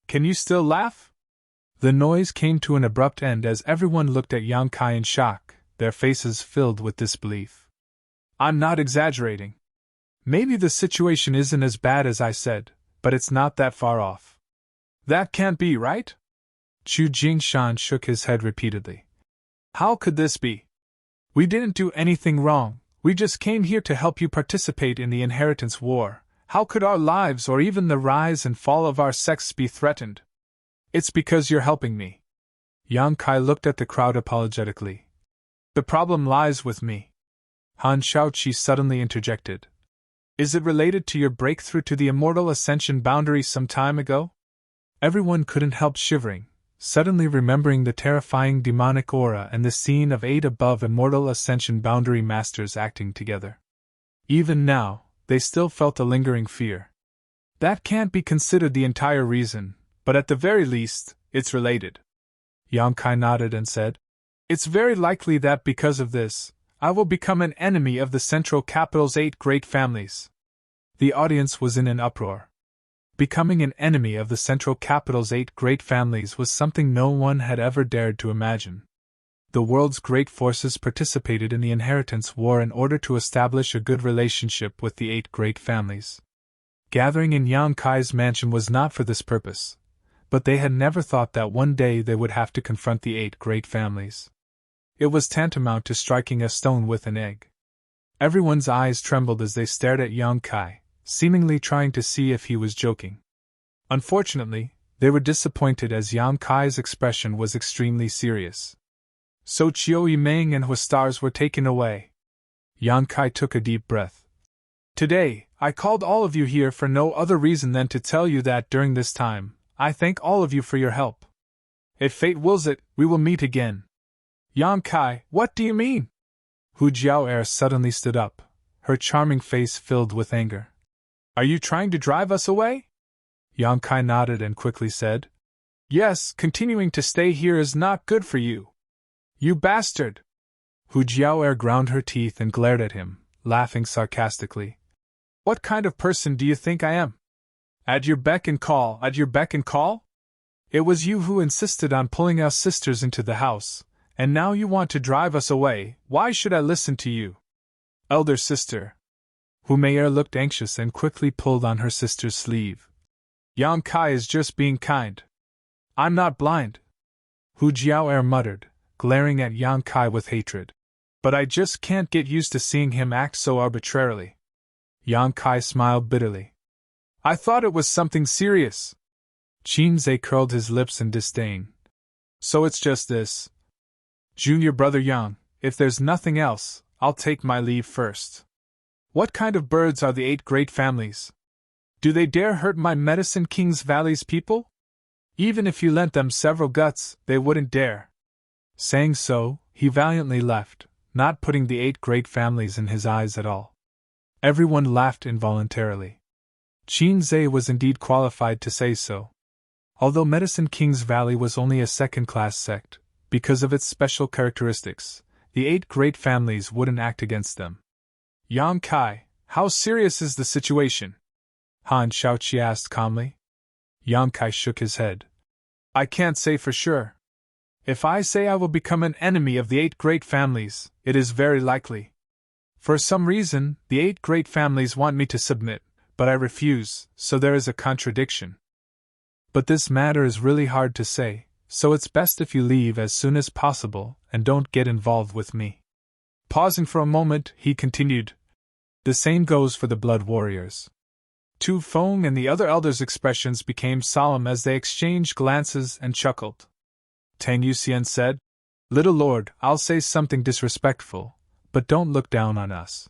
"Can you still laugh?" The noise came to an abrupt end as everyone looked at Yang Kai in shock, their faces filled with disbelief. "I'm not exaggerating. Maybe the situation isn't as bad as I said, but it's not that far off." "That can't be right?" Chu Jingshan shook his head repeatedly. "How could this be? We didn't do anything wrong, we just came here to help you participate in the inheritance war. How could our lives or even the rise and fall of our sects be threatened?" "It's because you're helping me." Yang Kai looked at the crowd apologetically. "The problem lies with me," Han Shaoqi suddenly interjected. "Is it related to your breakthrough to the immortal ascension boundary some time ago?" Everyone couldn't help shivering, suddenly remembering the terrifying demonic aura and the scene of 8 above immortal ascension boundary masters acting together. Even now, they still felt a lingering fear. "That can't be considered the entire reason, but at the very least, it's related." Yang Kai nodded and said, "It's very likely that because of this, I will become an enemy of the Central Capital's 8 great families." The audience was in an uproar. Becoming an enemy of the Central Capital's 8 great families was something no one had ever dared to imagine. The world's great forces participated in the inheritance war in order to establish a good relationship with the 8 great families. Gathering in Yang Kai's mansion was not for this purpose, but they had never thought that one day they would have to confront the 8 great families. It was tantamount to striking a stone with an egg. Everyone's eyes trembled as they stared at Yang Kai, seemingly trying to see if he was joking. Unfortunately, they were disappointed as Yang Kai's expression was extremely serious. "So Chiu Meng and Huastars were taken away." Yang Kai took a deep breath. "Today, I called all of you here for no other reason than to tell you that during this time, I thank all of you for your help. If fate wills it, we will meet again." "Yang Kai, what do you mean?" Hu Jiao'er suddenly stood up, her charming face filled with anger. "Are you trying to drive us away?" Yang Kai nodded and quickly said, "Yes, continuing to stay here is not good for you." "You bastard!" Hu Jiao'er ground her teeth and glared at him, laughing sarcastically. "What kind of person do you think I am? At your beck and call, at your beck and call? It was you who insisted on pulling us sisters into the house, and now you want to drive us away. Why should I listen to you?" "Elder sister," Hu Mei'er looked anxious and quickly pulled on her sister's sleeve. Yang Kai is just being kind. I'm not blind. Hu Jiao'er muttered, glaring at Yang Kai with hatred. But I just can't get used to seeing him act so arbitrarily. Yang Kai smiled bitterly. I thought it was something serious. Qin Zhe curled his lips in disdain. So it's just this. Junior brother Yang, if there's nothing else, I'll take my leave first. What kind of birds are the 8 great families? Do they dare hurt my Medicine King's Valley's people? Even if you lent them several guts, they wouldn't dare. Saying so, he valiantly left, not putting the 8 great families in his eyes at all. Everyone laughed involuntarily. Qin Zhe was indeed qualified to say so. Although Medicine King's Valley was only a second-class sect, because of its special characteristics, the 8 great families wouldn't act against them. Yang Kai, how serious is the situation? Han Shaoqi asked calmly. Yang Kai shook his head. I can't say for sure. If I say I will become an enemy of the 8 great families, it is very likely. For some reason, the 8 great families want me to submit, but I refuse, so there is a contradiction. But this matter is really hard to say, so it's best if you leave as soon as possible and don't get involved with me. Pausing for a moment, he continued. The same goes for the Blood Warriors. Tu Feng and the other elders' expressions became solemn as they exchanged glances and chuckled. Tang Yuxian said, Little Lord, I'll say something disrespectful, but don't look down on us.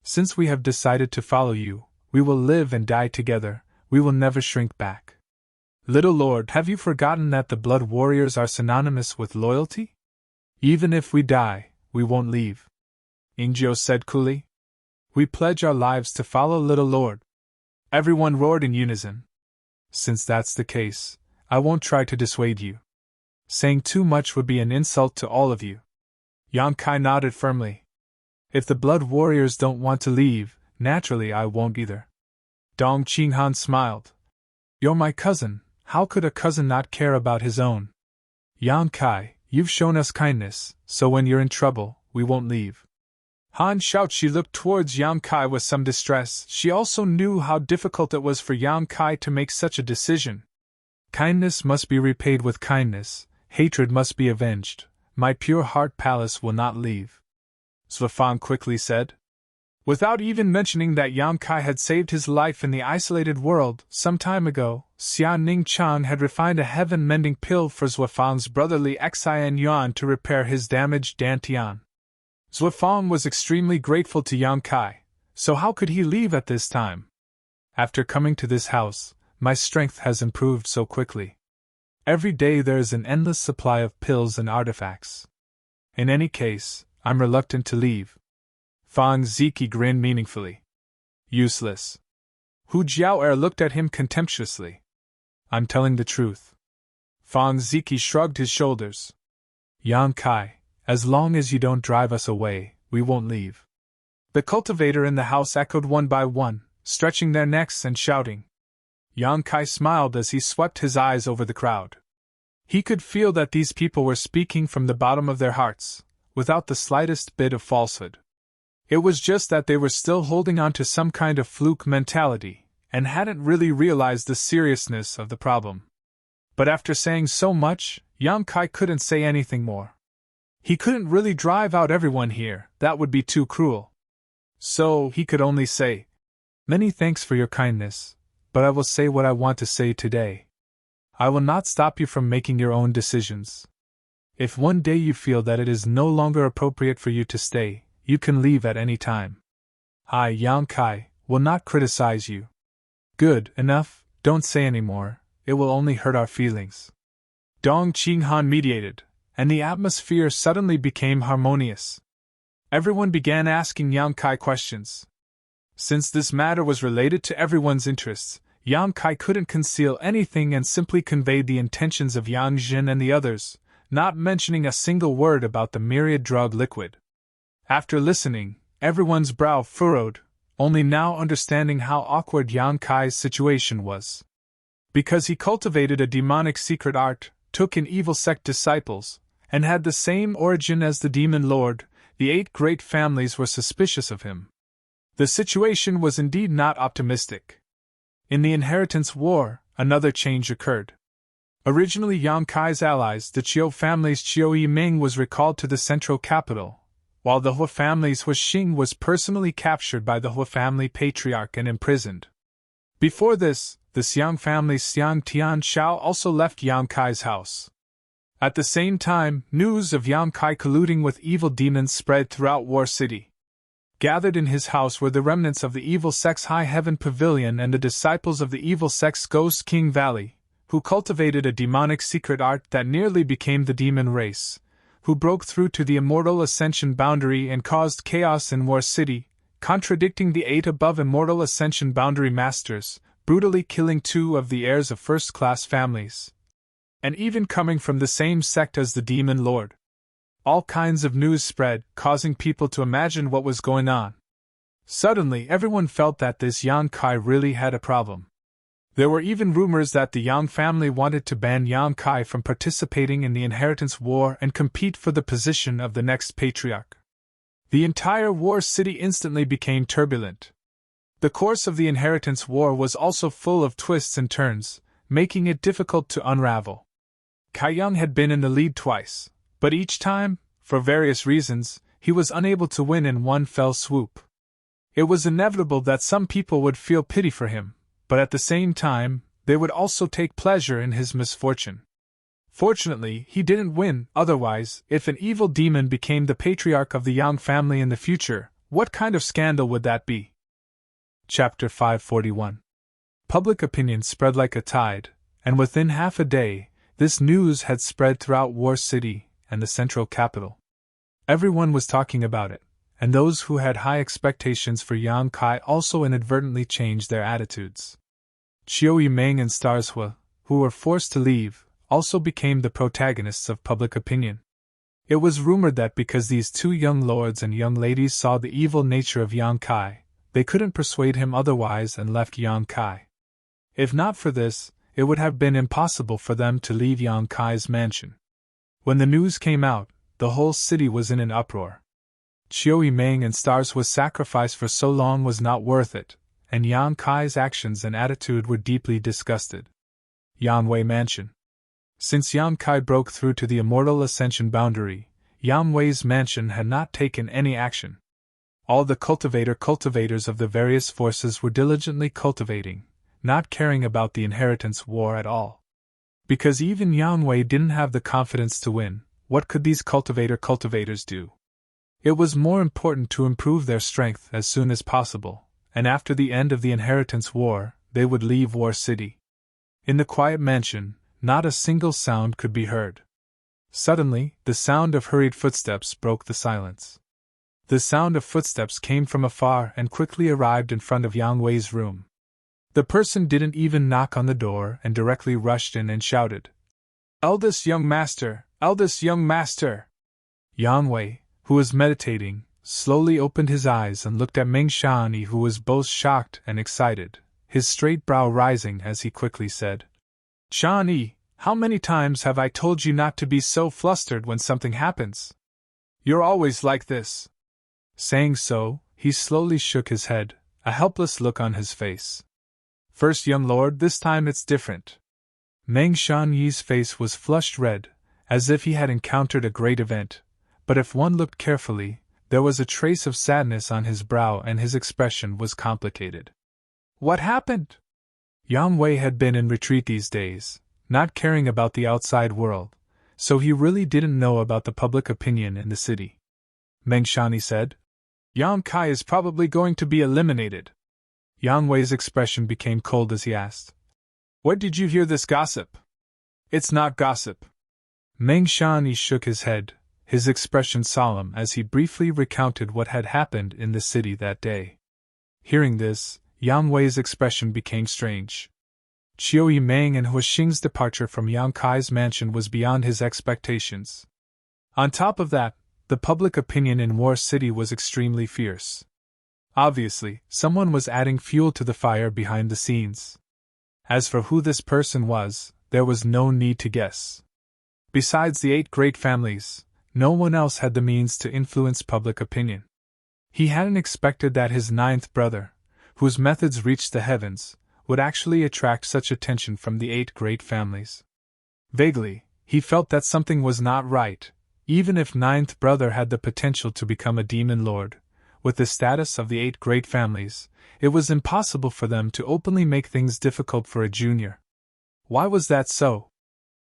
Since we have decided to follow you, we will live and die together, we will never shrink back. Little Lord, have you forgotten that the Blood Warriors are synonymous with loyalty? Even if we die, we won't leave. Ingzhou said coolly. We pledge our lives to follow Little Lord. Everyone roared in unison. Since that's the case, I won't try to dissuade you. Saying too much would be an insult to all of you. Yang Kai nodded firmly. If the Blood Warriors don't want to leave, naturally I won't either. Dong Qinghan smiled. You're my cousin, how could a cousin not care about his own? Yang Kai, you've shown us kindness, so when you're in trouble, we won't leave. Han Shaoqi looked towards Yang Kai with some distress. She also knew how difficult it was for Yang Kai to make such a decision. Kindness must be repaid with kindness, hatred must be avenged. My pure heart palace will not leave. Zhuefang quickly said. Without even mentioning that Yang Kai had saved his life in the isolated world some time ago, Xia Ning Chang had refined a heaven-mending pill for Zhuefang's brotherly Xian Yuan to repair his damaged dantian. Zhuefang was extremely grateful to Yang Kai, so how could he leave at this time? After coming to this house, my strength has improved so quickly. Every day there is an endless supply of pills and artifacts. In any case, I'm reluctant to leave. Fang Ziki grinned meaningfully. Useless. Hu Jiao'er looked at him contemptuously. I'm telling the truth. Fang Ziki shrugged his shoulders. Yang Kai, as long as you don't drive us away, we won't leave. The cultivator in the house echoed one by one, stretching their necks and shouting. Yang Kai smiled as he swept his eyes over the crowd. He could feel that these people were speaking from the bottom of their hearts, without the slightest bit of falsehood. It was just that they were still holding on to some kind of fluke mentality, and hadn't really realized the seriousness of the problem. But after saying so much, Yang Kai couldn't say anything more. He couldn't really drive out everyone here, that would be too cruel. So he could only say, Many thanks for your kindness, but I will say what I want to say today. I will not stop you from making your own decisions. If one day you feel that it is no longer appropriate for you to stay, you can leave at any time. I, Yang Kai, will not criticize you. Good, enough, don't say any more, it will only hurt our feelings. Dong Qinghan mediated, and the atmosphere suddenly became harmonious. Everyone began asking Yang Kai questions. Since this matter was related to everyone's interests, Yang Kai couldn't conceal anything and simply conveyed the intentions of Yang Jin and the others, not mentioning a single word about the myriad drug liquid. After listening, everyone's brow furrowed, only now understanding how awkward Yang Kai's situation was. Because he cultivated a demonic secret art, took in evil sect disciples, and had the same origin as the demon lord, the 8 great families were suspicious of him. The situation was indeed not optimistic. In the inheritance war, another change occurred. Originally Yang Kai's allies, the Qiu family's Qiu Yiming, was recalled to the central capital, while the Hua family's Hua Xing was personally captured by the Hua family patriarch and imprisoned. Before this, the Xiang family's Xiang Tian Shao also left Yang Kai's house. At the same time, news of Yang Kai colluding with evil demons spread throughout War City. Gathered in his house were the remnants of the evil sect's High Heaven Pavilion and the disciples of the evil sect's Ghost King Valley, who cultivated a demonic secret art that nearly became the demon race, who broke through to the immortal ascension boundary and caused chaos in War City, contradicting the 8 above immortal ascension boundary masters, brutally killing 2 of the heirs of first-class families, and even coming from the same sect as the Demon Lord. All kinds of news spread, causing people to imagine what was going on. Suddenly everyone felt that this Yang Kai really had a problem. There were even rumors that the Yang family wanted to ban Yang Kai from participating in the inheritance war and compete for the position of the next patriarch. The entire War City instantly became turbulent. The course of the inheritance war was also full of twists and turns, making it difficult to unravel. Kai Yang had been in the lead twice, but each time, for various reasons, he was unable to win in one fell swoop. It was inevitable that some people would feel pity for him, but at the same time, they would also take pleasure in his misfortune. Fortunately, he didn't win, otherwise, if an evil demon became the patriarch of the Yang family in the future, what kind of scandal would that be? Chapter 541. Public opinion spread like a tide, and within half a day, this news had spread throughout War City and the central capital. Everyone was talking about it, and those who had high expectations for Yang Kai also inadvertently changed their attitudes. Qiu Yimeng and Stars Hua, who were forced to leave, also became the protagonists of public opinion. It was rumored that because these 2 young lords and young ladies saw the evil nature of Yang Kai, they couldn't persuade him otherwise and left Yang Kai. If not for this, it would have been impossible for them to leave Yang Kai's mansion. When the news came out, the whole city was in an uproar. Qiu Yimeng and Stars Hua's sacrifice for so long was not worth it, and Yang Kai's actions and attitude were deeply disgusted. Yan Wei Mansion. Since Yang Kai broke through to the immortal ascension boundary, Yan Wei's mansion had not taken any action. All the cultivators of the various forces were diligently cultivating, not caring about the inheritance war at all. Because even Yang Wei didn't have the confidence to win, what could these cultivators do? It was more important to improve their strength as soon as possible, and after the end of the inheritance war, they would leave War City. In the quiet mansion, not a single sound could be heard. Suddenly, the sound of hurried footsteps broke the silence. The sound of footsteps came from afar and quickly arrived in front of Yang Wei's room. The person didn't even knock on the door and directly rushed in and shouted, "Eldest young master! Eldest young master!" Yang Wei, who was meditating, slowly opened his eyes and looked at Meng Shani, who was both shocked and excited, his straight brow rising as he quickly said, "Shani, how many times have I told you not to be so flustered when something happens? You're always like this." Saying so, he slowly shook his head, a helpless look on his face. "First, young lord, this time it's different." Meng Shanyi's face was flushed red, as if he had encountered a great event, but if one looked carefully, there was a trace of sadness on his brow and his expression was complicated. "What happened?" Yang Wei had been in retreat these days, not caring about the outside world, so he really didn't know about the public opinion in the city. Meng Shani said, "Yang Kai is probably going to be eliminated." Yang Wei's expression became cold as he asked, "Where did you hear this gossip?" "It's not gossip." Meng Shani shook his head, his expression solemn as he briefly recounted what had happened in the city that day. Hearing this, Yang Wei's expression became strange. Qiu Yimeng and Hua Xing's departure from Yang Kai's mansion was beyond his expectations. On top of that, the public opinion in War City was extremely fierce. Obviously, someone was adding fuel to the fire behind the scenes. As for who this person was, there was no need to guess. Besides the 8 great families, no one else had the means to influence public opinion. He hadn't expected that his ninth brother, whose methods reached the heavens, would actually attract such attention from the 8 great families. Vaguely, he felt that something was not right, even if ninth brother had the potential to become a demon lord. With the status of the 8 great families, it was impossible for them to openly make things difficult for a junior. Why was that so?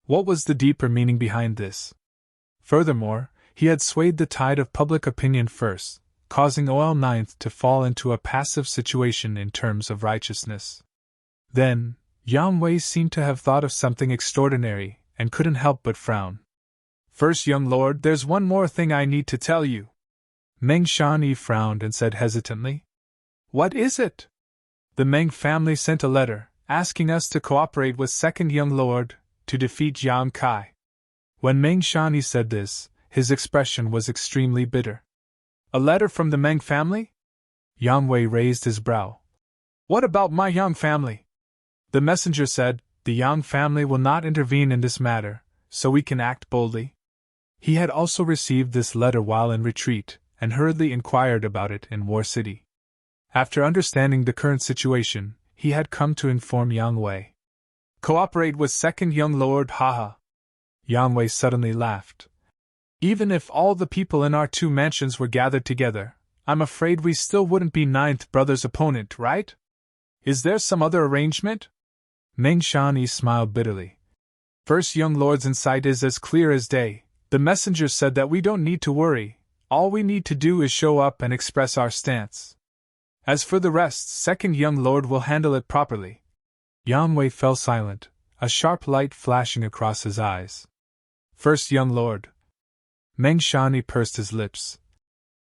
What was the deeper meaning behind this? Furthermore, he had swayed the tide of public opinion first, causing OL Ninth to fall into a passive situation in terms of righteousness. Then, Yang Wei seemed to have thought of something extraordinary, and couldn't help but frown. First, young lord, there's one more thing I need to tell you. Meng Shanyi frowned and said hesitantly. What is it? The Meng family sent a letter, asking us to cooperate with second young lord, to defeat Yang Kai. When Meng Shanyi said this, his expression was extremely bitter. A letter from the Meng family? Yang Wei raised his brow. What about my Yang family? The messenger said, the Yang family will not intervene in this matter, so we can act boldly. He had also received this letter while in retreat, and hurriedly inquired about it in War City. After understanding the current situation, he had come to inform Yang Wei. Cooperate with second young lord, haha. Yang Wei suddenly laughed. Even if all the people in our 2 mansions were gathered together, I'm afraid we still wouldn't be ninth brother's opponent, right? Is there some other arrangement? Meng Shanyi smiled bitterly. First young lord's insight is as clear as day. The messenger said that we don't need to worry. All we need to do is show up and express our stance. As for the rest, second young lord will handle it properly. Yang Wei fell silent, a sharp light flashing across his eyes. First young lord. Meng Shanyi pursed his lips.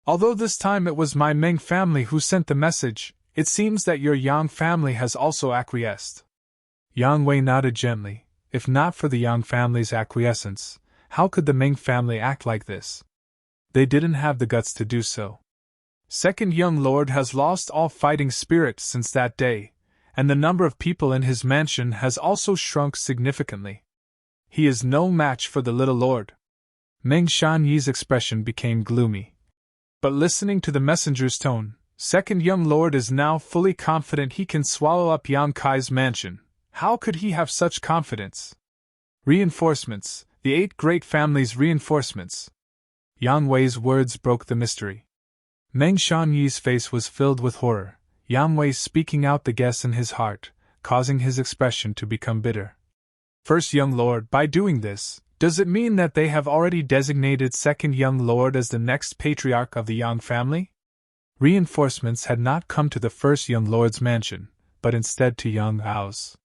Although this time it was my Meng family who sent the message, it seems that your Yang family has also acquiesced. Yang Wei nodded gently. If not for the Yang family's acquiescence, how could the Meng family act like this? They didn't have the guts to do so. Second young lord has lost all fighting spirit since that day, and the number of people in his mansion has also shrunk significantly. He is no match for the little lord. Meng Shanyi's expression became gloomy. But listening to the messenger's tone, second young lord is now fully confident he can swallow up Yang Kai's mansion. How could he have such confidence? Reinforcements, the 8 great families' reinforcements. Yang Wei's words broke the mystery. Meng Shanyi's face was filled with horror, Yang Wei speaking out the guess in his heart, causing his expression to become bitter. First young lord, by doing this, does it mean that they have already designated second young lord as the next patriarch of the Yang family? Reinforcements had not come to the first young lord's mansion, but instead to Yang Ao's.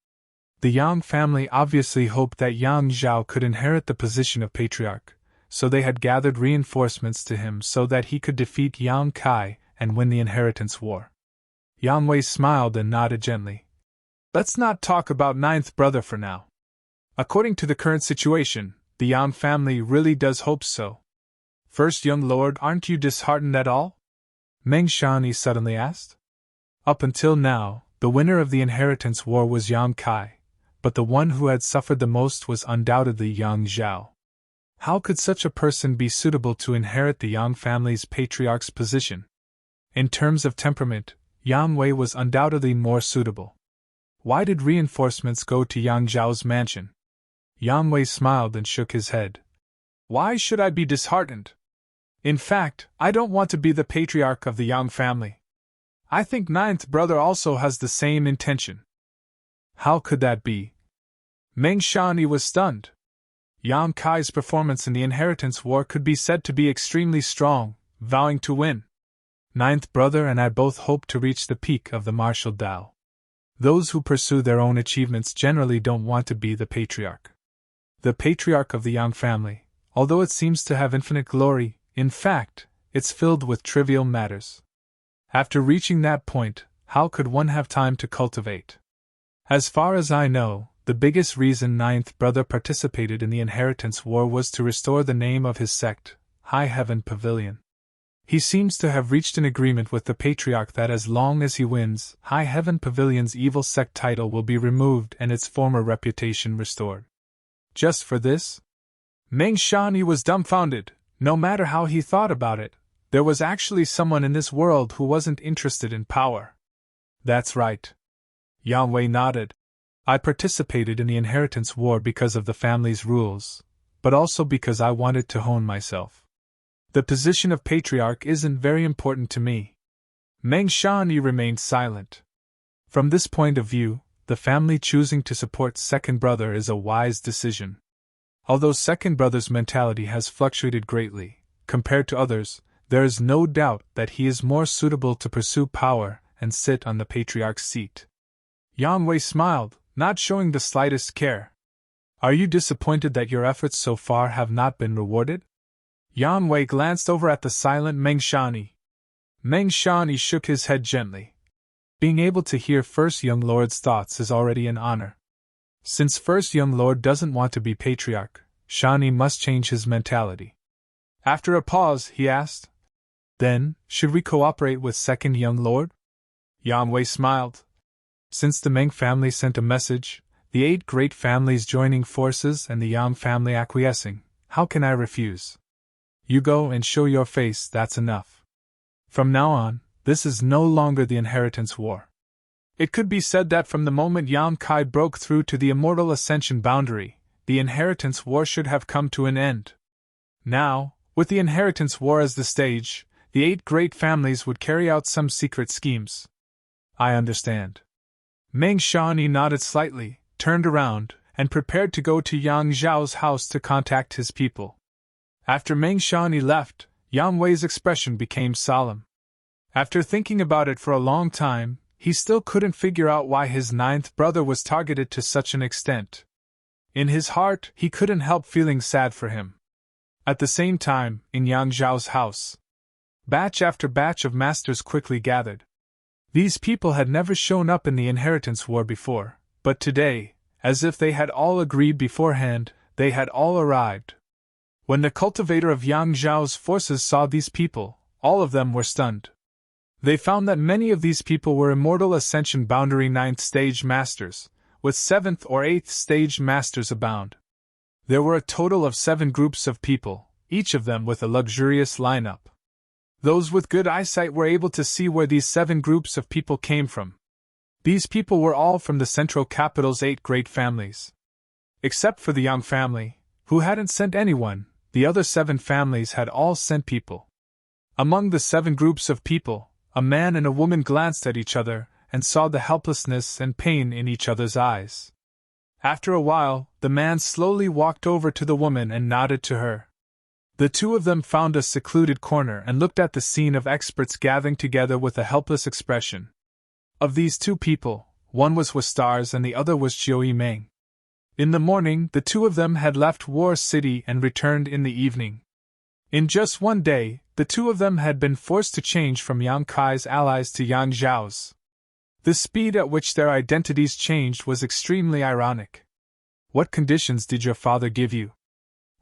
The Yang family obviously hoped that Yang Zhao could inherit the position of patriarch, so they had gathered reinforcements to him so that he could defeat Yang Kai and win the inheritance war. Yang Wei smiled and nodded gently. Let's not talk about ninth brother for now. According to the current situation, the Yang family really does hope so. First young lord, aren't you disheartened at all? Meng Shanyi suddenly asked. Up until now, the winner of the inheritance war was Yang Kai, but the one who had suffered the most was undoubtedly Yang Zhao. How could such a person be suitable to inherit the Yang family's patriarch's position? In terms of temperament, Yang Wei was undoubtedly more suitable. Why did reinforcements go to Yang Zhao's mansion? Yang Wei smiled and shook his head. Why should I be disheartened? In fact, I don't want to be the patriarch of the Yang family. I think ninth brother also has the same intention. How could that be? Meng Shanyi was stunned. Yang Kai's performance in the inheritance war could be said to be extremely strong, vowing to win. Ninth brother and I both hope to reach the peak of the martial Dao. Those who pursue their own achievements generally don't want to be the patriarch. The patriarch of the Yang family, although it seems to have infinite glory, in fact, it's filled with trivial matters. After reaching that point, how could one have time to cultivate? As far as I know, the biggest reason ninth brother participated in the inheritance war was to restore the name of his sect, High Heaven Pavilion. He seems to have reached an agreement with the patriarch that as long as he wins, High Heaven Pavilion's evil sect title will be removed and its former reputation restored. Just for this? Meng Shanyi was dumbfounded. No matter how he thought about it, There was actually someone in this world who wasn't interested in power. That's right. Yang Wei nodded. I participated in the inheritance war because of the family's rules, but also because I wanted to hone myself. The position of patriarch isn't very important to me. Meng Shani remained silent. From this point of view, the family choosing to support second brother is a wise decision. Although second brother's mentality has fluctuated greatly, compared to others, there is no doubt that he is more suitable to pursue power and sit on the patriarch's seat. Yang Wei smiled, not showing the slightest care. Are you disappointed that your efforts so far have not been rewarded? Yang Wei glanced over at the silent Meng Shani. Meng Shani shook his head gently. Being able to hear First Young Lord's thoughts is already an honor. Since First Young Lord doesn't want to be patriarch, Shani must change his mentality. After a pause, he asked, Then, should we cooperate with Second Young Lord? Yang Wei smiled. Since the Meng family sent a message, the 8 great families joining forces and the Yang family acquiescing, how can I refuse? You go and show your face, that's enough. From now on, this is no longer the inheritance war. It could be said that from the moment Yang Kai broke through to the immortal ascension boundary, the inheritance war should have come to an end. Now, with the inheritance war as the stage, the 8 great families would carry out some secret schemes. I understand. Meng Shani nodded slightly, turned around, and prepared to go to Yang Zhao's house to contact his people. After Meng Shani left, Yang Wei's expression became solemn. After thinking about it for a long time, he still couldn't figure out why his 9th brother was targeted to such an extent. In his heart, he couldn't help feeling sad for him. At the same time, in Yang Zhao's house, batch after batch of masters quickly gathered. These people had never shown up in the inheritance war before, but today, as if they had all agreed beforehand, they had all arrived. When the cultivator of Yang Zhao's forces saw these people, all of them were stunned. They found that many of these people were Immortal Ascension Boundary 9th Stage Masters, with 7th or 8th Stage Masters abound. There were a total of 7 groups of people, each of them with a luxurious lineup. Those with good eyesight were able to see where these 7 groups of people came from. These people were all from the central capital's 8 great families. Except for the Yang family, who hadn't sent anyone, the other 7 families had all sent people. Among the 7 groups of people, a man and a woman glanced at each other and saw the helplessness and pain in each other's eyes. After a while, the man slowly walked over to the woman and nodded to her. The two of them found a secluded corner and looked at the scene of experts gathering together with a helpless expression. Of these 2 people, one was Huastars and the other was Chiu Yimeng. In the morning, the 2 of them had left War City and returned in the evening. In just one day, the 2 of them had been forced to change from Yang Kai's allies to Yang Zhao's. The speed at which their identities changed was extremely ironic. What conditions did your father give you?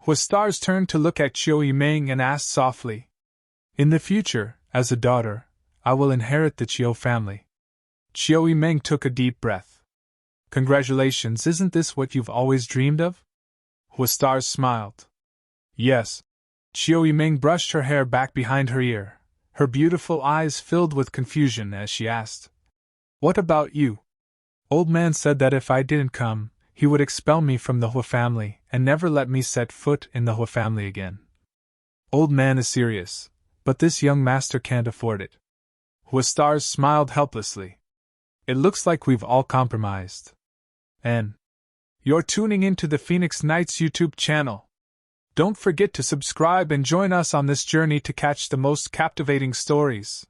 Huastars turned to look at Chiu Yimeng and asked softly. In the future, as a daughter, I will inherit the Chiu family. Chiu Yimeng took a deep breath. Congratulations, isn't this what you've always dreamed of? Huastars smiled. Yes. Chiu Yimeng brushed her hair back behind her ear, her beautiful eyes filled with confusion as she asked, What about you? Old man said that if I didn't come, he would expel me from the Hua family and never let me set foot in the Hua family again. Old man is serious, but this young master can't afford it. Huastars smiled helplessly. It looks like we've all compromised. And you're tuning into the Phoenix Knights YouTube channel. Don't forget to subscribe and join us on this journey to catch the most captivating stories.